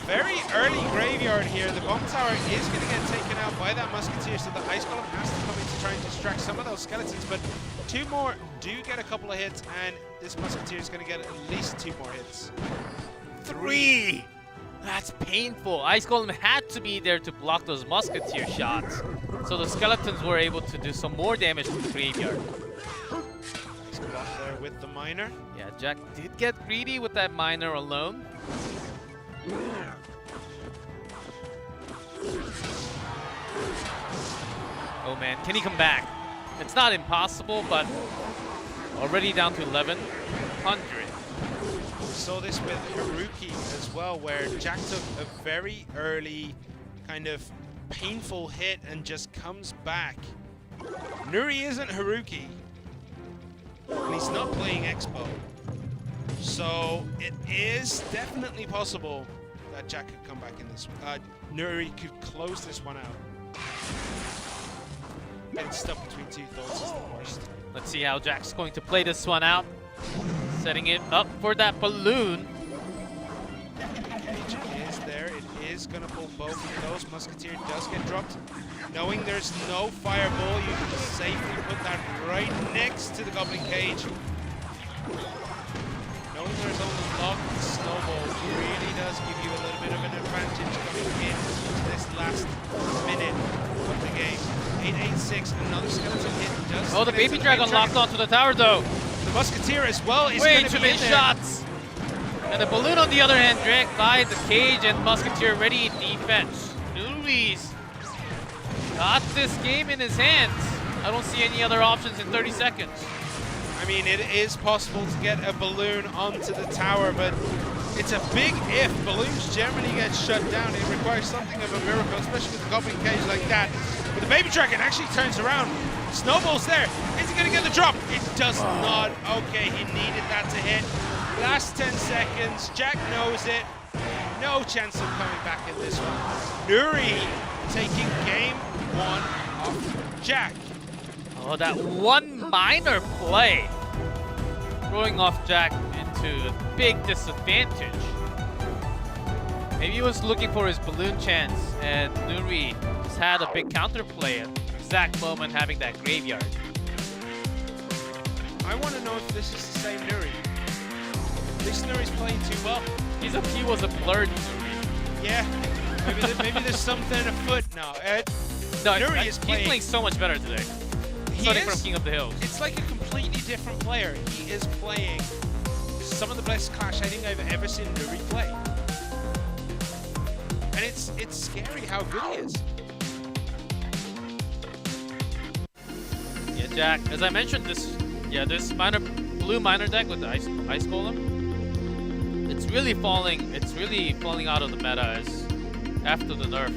Very early graveyard here. The bomb tower is going to get taken out by that musketeer, so the ice golem has to come in to try and distract some of those skeletons, but two more do get a couple of hits, and this musketeer is going to get at least 2 more hits. 3! That's painful. Ice Golem had to be there to block those musketeer shots, so the skeletons were able to do some more damage to the graveyard. Nice block there with the miner. Yeah, Jack did get greedy with that miner alone. Oh man, can he come back? It's not impossible, but already down to 1100. Saw this with Haruki as well, where Jack took a very early kind of painful hit and just comes back. Nuri isn't Haruki, and he's not playing Expo. So it is definitely possible that Jack could come back in this. Nuri could close this one out. Getting stuck between two thoughts is the worst. Let's see how Jack's going to play this one out. Setting it up for that balloon. Cage is there. It is going to pull both of those. Musketeer does get dropped. Knowing there's no fireball, you can safely put that right next to the Goblin Cage. Knowing there's only locked snowballs really does give you a little bit of an advantage coming into this last minute of the game. 886, another skeleton hit does. Oh, the baby dragon locked onto the tower though. The Musketeer as well is way going to too be many in there. shots. And the balloon on the other hand dragged by the cage, and Musketeer ready defense. Nuri's got this game in his hands. I don't see any other options in 30 seconds. I mean, it is possible to get a balloon onto the tower, but it's a big if. Balloons generally get shut down. It requires something of a miracle, especially with the Goblin Cage like that. But the baby dragon actually turns around. Snowball's there. Is he going to get the drop? It does not. Okay, he needed that to hit. Last 10 seconds. Jack knows it. No chance of coming back in this one. Nuri taking game 1 off Jack. Oh, that one minor play. Throwing off Jack into a big disadvantage. Maybe he was looking for his balloon chance, and Nuri just had a big counterplay at the exact moment having that graveyard. I want to know if this is the same Nuri. This Nuri's playing too well. He was a blurred Nuri. Yeah, maybe there's something afoot now. No, Nuri is he's playing so much better today. Starting from King of the Hills. It's like a completely different player. He is playing some of the best Clash I think I've ever seen Nuri play. And it's scary how good he is. Yeah, Jack. As I mentioned, this blue minor deck with the ice golem, it's really falling out of the meta as after the nerf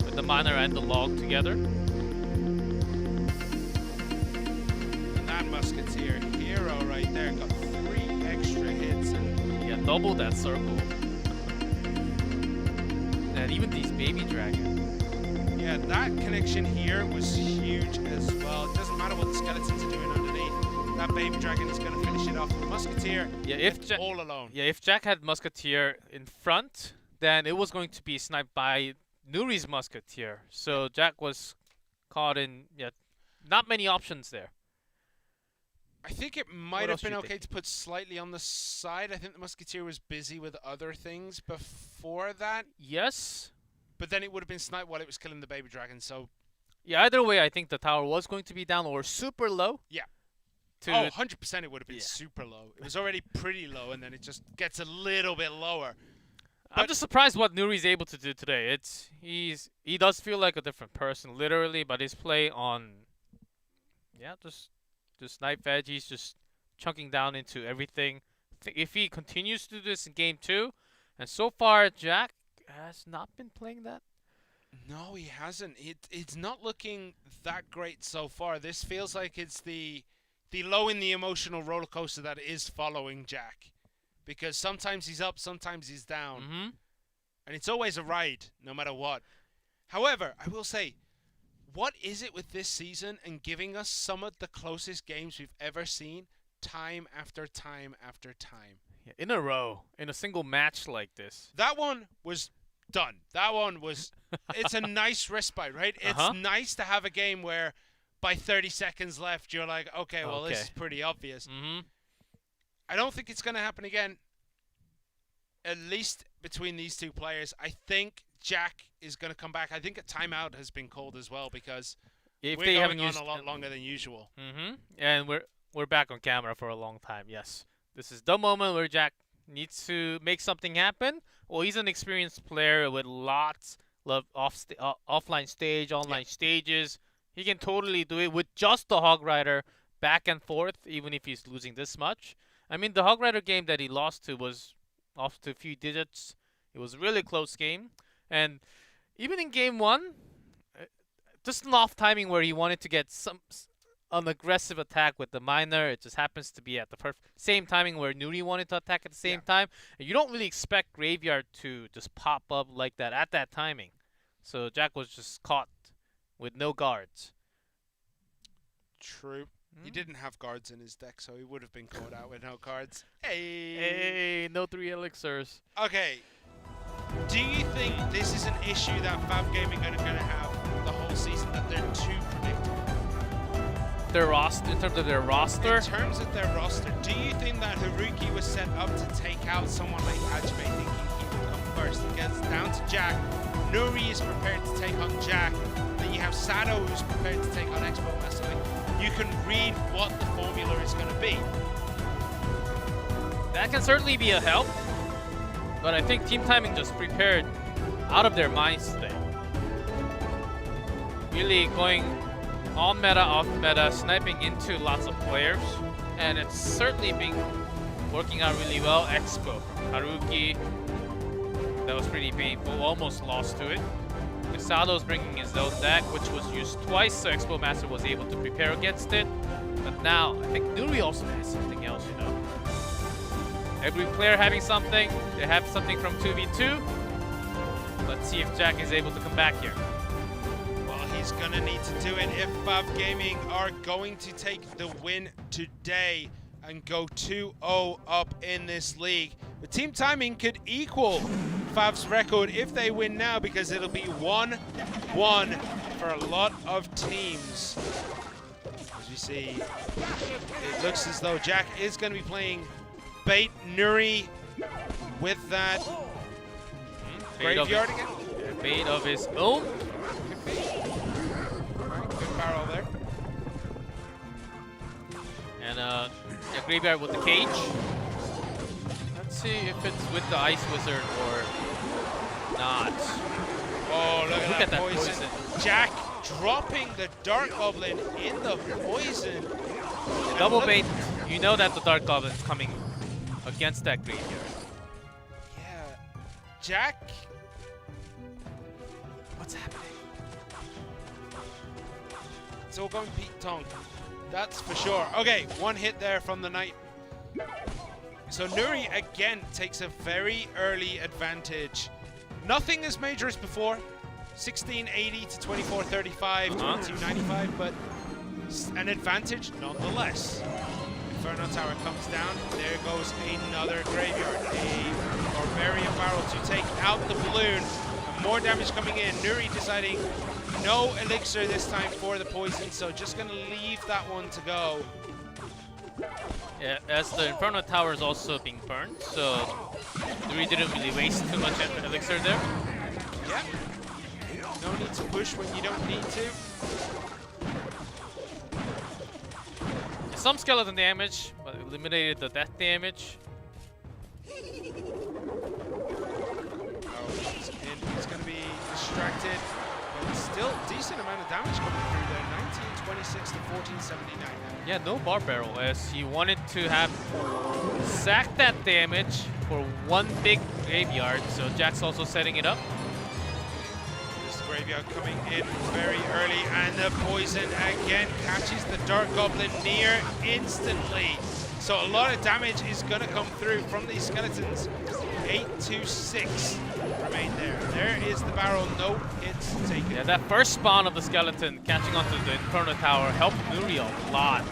with the miner and the log together. And that Musketeer hero right there got 3 extra hits. And Yeah, double that circle. And even these baby dragons. yeah, that connection here was huge as well. It doesn't matter what the skeletons are doing underneath. That baby dragon is going to finish it off. The Musketeer, Yeah, if it's all alone. Yeah, if Jack had Musketeer in front, then it was going to be sniped by Nuri's Musketeer. So Jack was caught in, not many options there. I think it might else have been you okay think? to put slightly on the side. I think the Musketeer was busy with other things before that. Yes. But then it would have been sniped while it was killing the baby dragon. So, Yeah, either way, I think the tower was going to be down or super low. yeah. To 100% it would have been Yeah. super low. It was already pretty low, and then it just gets a little bit lower. I'm But- just surprised what Nuri's able to do today. He does feel like a different person, literally, but his play on, just snipe veggies, just chunking down into everything. If he continues to do this in game 2, and so far Jack has not been playing that. No, he hasn't. It's not looking that great so far. This feels like it's the low in the emotional roller coaster that is following Jack. Because sometimes he's up, sometimes he's down. Mm-hmm. And it's always a ride, no matter what. However, I will say, what is it with this season and giving us some of the closest games we've ever seen time after time after time? Yeah, in a row, in a single match like this. That one was done. That one was... it's a nice respite, right? It's nice to have a game where by 30 seconds left, you're like, okay, well, this is pretty obvious. Mm-hmm. I don't think it's going to happen again, at least between these two players. I think Jack is going to come back. I think a timeout has been called as well because If we're they going haven't on used a lot longer than usual. Mm-hmm. And we're back on camera for a long time. Yes, this is the moment where Jack needs to make something happen. Well, he's an experienced player with lots of offline stage, online stages. He can totally do it with just the Hog Rider back and forth, even if he's losing this much. I mean, the Hog Rider game that he lost to was off to a few digits. It was a really close game. And even in game 1, just an off timing where he wanted to get an aggressive attack with the miner. It just happens to be at the same timing where Nuri wanted to attack at the same time. And you don't really expect Graveyard to just pop up like that at that timing. So Jack was just caught with no guards. True. He didn't have guards in his deck, so he would have been caught out with no cards. Hey, no 3 elixirs. Okay. Do you think this is an issue that FAV Gaming are going to have the whole season, that they're too predictable? Their roster, in terms of their roster? In terms of their roster, do you think that Haruki was set up to take out someone like Hajime thinking he would come first? It gets down to Jack. Nuri is prepared to take on Jack. Then you have Sato who's prepared to take on Expo Master. You can read what the formula is going to be. That can certainly be a help. But I think Team Timing just prepared out of their minds today. Really going on meta, off meta, sniping into lots of players. And it's certainly been working out really well. Expo, Haruki, that was pretty painful, almost lost to it. Misato's bringing his own deck, which was used twice, so Expo Master was able to prepare against it. But now, I think Nuri also has something else, you know. Every player having something, they have something from 2v2. Let's see if Jack is able to come back here. Well, he's going to need to do it if FAV Gaming are going to take the win today and go 2-0 up in this league. But Team Timing could equal FAV's record if they win now, because it'll be 1-1 for a lot of teams. As we see, it looks as though Jack is going to be playing bait Nuri with that graveyard again. Bait of his own. Good barrel there. And a graveyard with the cage. Let's see if it's with the Ice Wizard or not. Oh, look at that poison. Jack dropping the Dark Goblin in the poison. Double bait. You know that the Dark Goblin's coming against that graveyard. Yeah. Jack. What's happening? It's all going Pete Tong. That's for sure. Okay, one hit there from the Knight. So Nuri again takes a very early advantage. Nothing as major as before. 1680 to 2435 to 2295, but an advantage nonetheless. Inferno Tower comes down. There goes another graveyard. A Barbarian Barrel to take out the balloon. And more damage coming in. Nuri deciding no elixir this time for the poison, so just going to leave that one to go. Yeah, as the Inferno Tower is also being burned, so Nuri didn't really waste too much elixir there. Yeah. No need to push when you don't need to. Some skeleton damage, but eliminated the death damage. Oh, he's going to be distracted, but still decent amount of damage coming through there. 1926 to 1479. Yeah, no bar barrel, as he wanted to have sack that damage for one big graveyard, so Jack's also setting it up. This graveyard coming in very early, and the poison again catches the Dark Goblin near instantly. So a lot of damage is going to come through from these skeletons. 8 to 6 remain there. There is the barrel, no hits taken. Yeah, that first spawn of the skeleton catching onto the Inferno Tower helped Nuri a lot.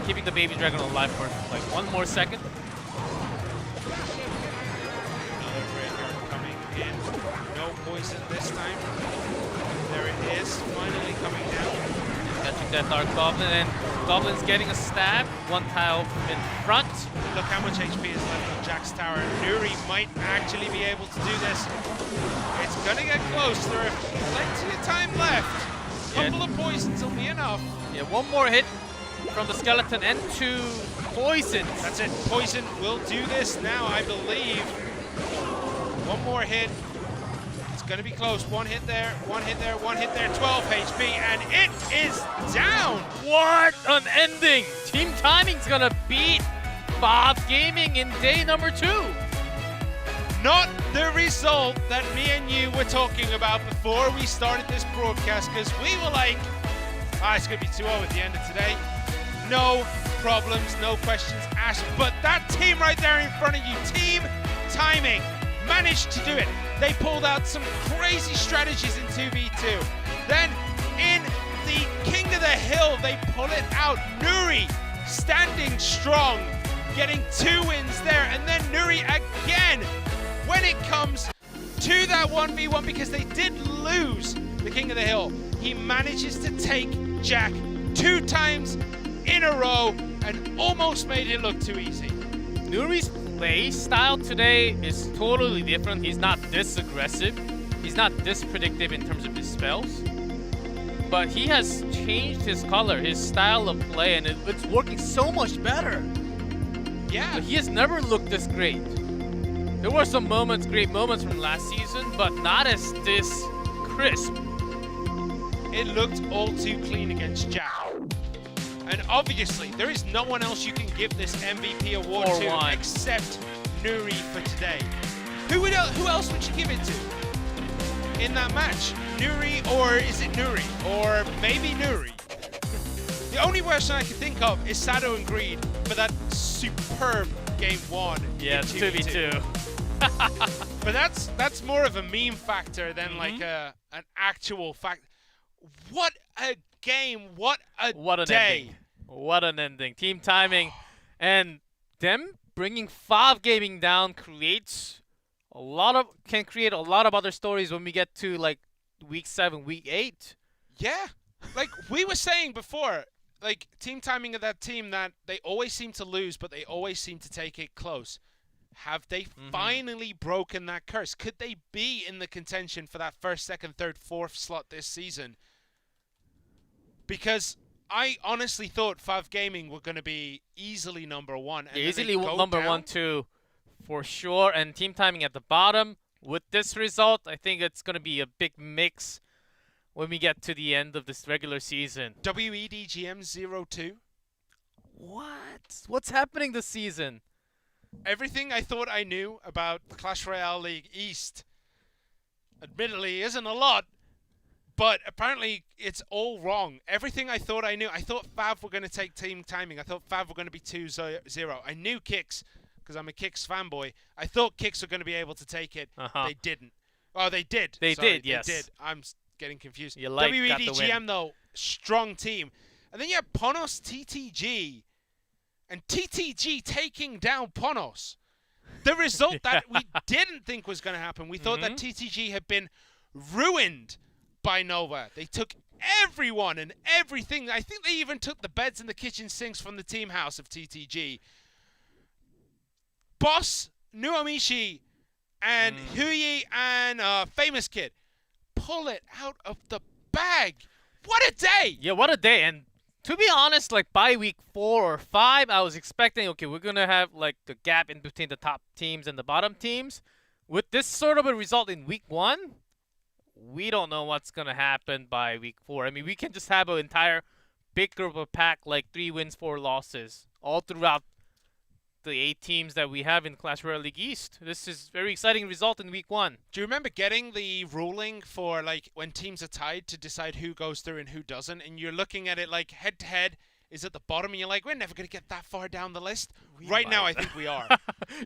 Keeping the baby dragon alive for like one more second. Another graveyard coming in. No poison this time. There it is, finally coming down. Catching that Dark Goblin, and Goblin's getting a stab. One tile in front. Look how much HP is left on Jack's tower. Nuri might actually be able to do this. It's gonna get close. There are plenty of time left. Couple of poisons will be enough. Yeah, one more hit from the skeleton and 2 poisons. That's it. Poison will do this now, I believe. One more hit. It's gonna be close. One hit there, one hit there, one hit there. 12 HP, and it is down. What an ending! Team Timing's gonna beat FAV Gaming in day number 2. Not the result that me and you were talking about before we started this broadcast, because we were like, it's going to be 2-0 at the end of today. No problems, no questions asked. But that team right there in front of you, Team Timing, managed to do it. They pulled out some crazy strategies in 2v2. Then in the King of the Hill, they pull it out. Nuri standing strong, getting 2 wins there. And then Nuri again, when it comes to that 1v1, because they did lose the King of the Hill, he manages to take Jack 2 times in a row and almost made it look too easy. Nuri's play style today is totally different. He's not this aggressive. He's not this predictive in terms of his spells. But he has changed his color, his style of play, and it's working so much better. Yeah. But he has never looked this great. There were some moments, great moments from last season, but not as this crisp. It looked all too clean against Jack. And obviously, there is no one else you can give this MVP award to except Nuri for today. Who else would you give it to in that match? Nuri, or is it Nuri? Or maybe Nuri? The only person I can think of is Sado and Greed for that superb game 1. Yeah, it's 2v2. But that's more of a meme factor than like an actual fact. What a game! What a day! Ending. What an ending! Team Timing, and them bringing FAV Gaming down can create a lot of other stories when we get to like week 7, week 8. Yeah, like we were saying before, like Team Timing of that team that they always seem to lose, but they always seem to take it close. Have they finally broken that curse? Could they be in the contention for that 1st, 2nd, 3rd, 4th slot this season? Because I honestly thought FAV Gaming were going to be easily number 1. And easily number 1 too, for sure. And Team Timing at the bottom. With this result, I think it's going to be a big mix when we get to the end of this regular season. W.EDGM 0-2. What? What's happening this season? Everything I thought I knew about the Clash Royale League East, admittedly, isn't a lot, But apparently, it's all wrong. Everything I thought I knew. I thought FAV were going to take team timing. I thought FAV were going to be 2-0. I knew Kix, because I'm a Kix fanboy. I thought Kix were going to be able to take it. They didn't. Oh, they did. They did, yes. They did. I'm getting confused. Your light got the win. W.EDGM, though, strong team. And then you have Ponos TTG. And TTG taking down Ponos. The result that we didn't think was going to happen. We thought that TTG had been ruined by Nova. They took everyone and everything. I think they even took the beds and the kitchen sinks from the team house of TTG. Boss, Nuamishi, and Huyi and Famous Kid pull it out of the bag. What a day! Yeah, what a day. And to be honest, like by week 4 or 5, I was expecting, okay, we're going to have like the gap in between the top teams and the bottom teams. With this sort of a result in week 1, we don't know what's going to happen by week 4. I mean, we can just have an entire big group of pack, like 3 wins, 4 losses, all throughout the 8 teams that we have in Clash Royale League East. This is very exciting result in week 1. Do you remember getting the ruling for like when teams are tied to decide who goes through and who doesn't? And you're looking at it like head to head is at the bottom, and you're like, we're never going to get that far down the list. Right now, I think we are.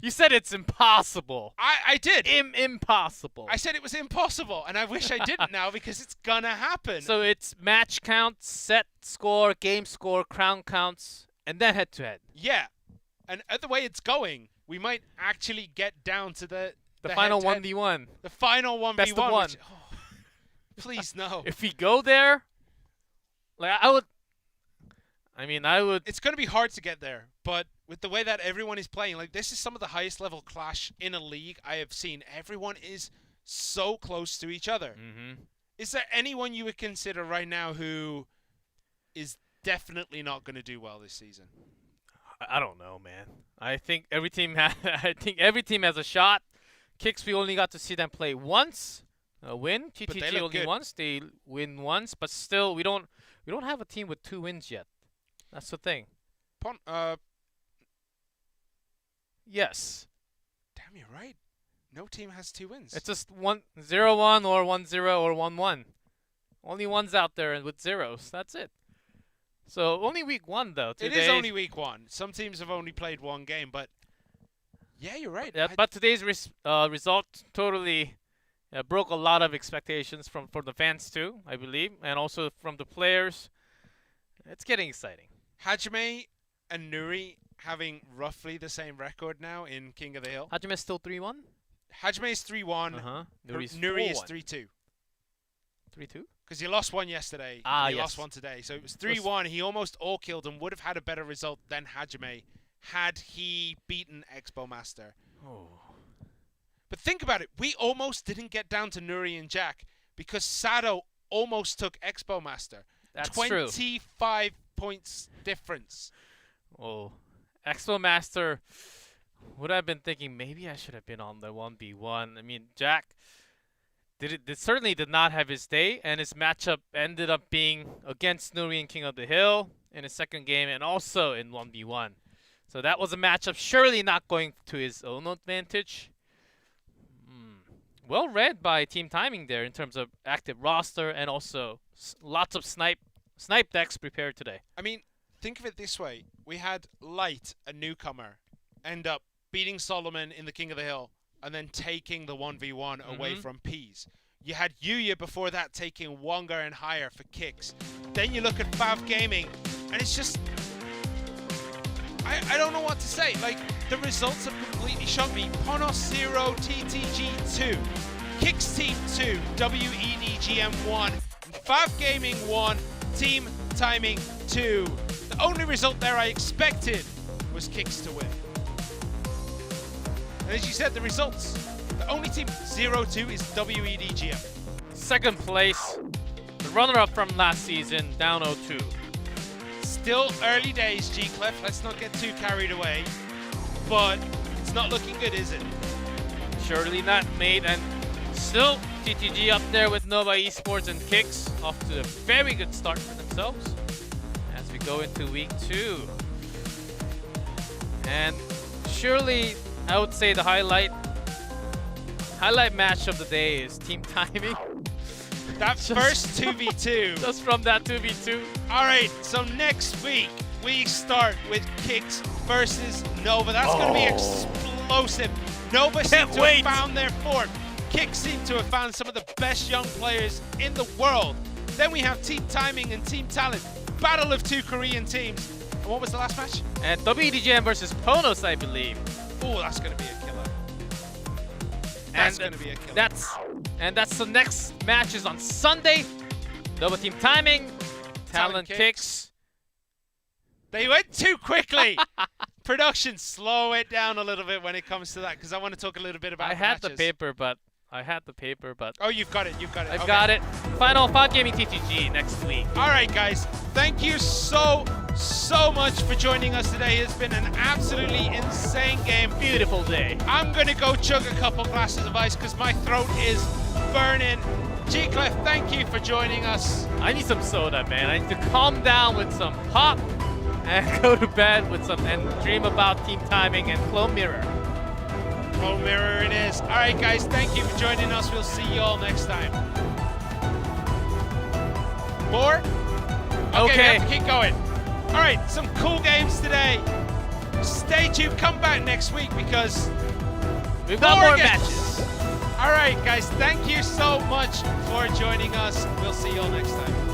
You said it's impossible. I did. Impossible. I said it was impossible, and I wish I didn't now because it's going to happen. So it's match counts, set score, game score, crown counts, and then head to head. Yeah. And at the way it's going, we might actually get down to the final head-to-head. 1v1. The final 1v1. Best of 1. Which, please, no. If we go there, like I would. It's going to be hard to get there, but with the way that everyone is playing, like this is some of the highest level clash in a league I have seen. Everyone is so close to each other. Is there anyone you would consider right now who is definitely not going to do well this season? I don't know, man. I think every team has a shot. Kix, we only got to see them play once, win. TTG only good. once. They win once, but still, we don't have a team with 2 wins yet. That's the thing. Yes. Damn, you're right. No team has 2 wins. It's just 0-1 or 1-0 or 1-1. Only ones out there with zeros. That's it. So only week 1 though. It is only week 1. Some teams have only played 1 game, but yeah, you're right. Yeah, but today's result totally broke a lot of expectations for the fans too, I believe, and also from the players. It's getting exciting. Hajime and Nuri having roughly the same record now in King of the Hill. Hajime's still 3-1? Hajime is 3-1. Nuri is 3-2. 3-2? Because he lost 1 yesterday. He lost 1 today. So it was 3-1. He almost all-killed and would have had a better result than Hajime had he beaten Expo Master. Oh. But think about it. We almost didn't get down to Nuri and Jack because Sado almost took Expo Master. That's 25 points difference. Oh. Expo Master would have been thinking maybe I should have been on the 1v1. I mean, Jack certainly did not have his day, and his matchup ended up being against Nuri and King of the Hill in his second game and also in 1v1. So that was a matchup surely not going to his own advantage. Well read by Team Timing there in terms of active roster and also lots of snipe decks prepared today. I mean, think of it this way. We had Light, a newcomer, end up beating Solomon in the King of the Hill and then taking the 1v1 away from Peas. You had Yuya before that taking Wonga and higher for Kix. Then you look at FAV Gaming, and it's just... I don't know what to say. Like, the results have completely shocked me. Ponos 0, TTG 2, Kix Team 2, W.EDGM 1, FAV Gaming 1, Team Timing 2. The only result there I expected was Kix to win. And as you said, the results. The only team 0-2 is W.EDGM. Second place, the runner-up from last season, down 0-2. Still early days, G-Clef. Let's not get too carried away. But it's not looking good, is it? Surely not, mate. And still, TTG up there with Nova Esports and Kix, off to a very good start for themselves as we go into week 2. And surely, I would say the highlight match of the day is Team Timing. That first 2v2. Just from that 2v2. All right, so next week we start with Kix versus Nova. That's going to be explosive. Nova seem to have found their form. Kix seem to have found some of the best young players in the world. Then we have Team Timing and Team Talent. Battle of two Korean teams. And what was the last match? And W.EDGM versus Ponos, I believe. Oh, that's going to be a killer. That's going to be a killer. That's the next match is on Sunday. Nova Team Timing, Talent Kix. They went too quickly. Production, slow it down a little bit when it comes to that, because I want to talk a little bit about I had the paper, but Oh, you've got it. I've got it. Final FAV Gaming TTG next week. All right, guys. Thank you so much for joining us today. It's been an absolutely insane game. Beautiful day. I'm going to go chug a couple glasses of ice because my throat is burning. G-Clef, thank you for joining us. I need some soda, man. I need to calm down with some pop and go to bed with some and dream about Team Timing and Clone Mirror. Clone Mirror it is. All right, guys. Thank you for joining us. We'll see you all next time. More? Okay. We have to keep going. All right, some cool games today. Stay tuned. Come back next week because we've got more matches. All right, guys. Thank you so much for joining us. We'll see you all next time.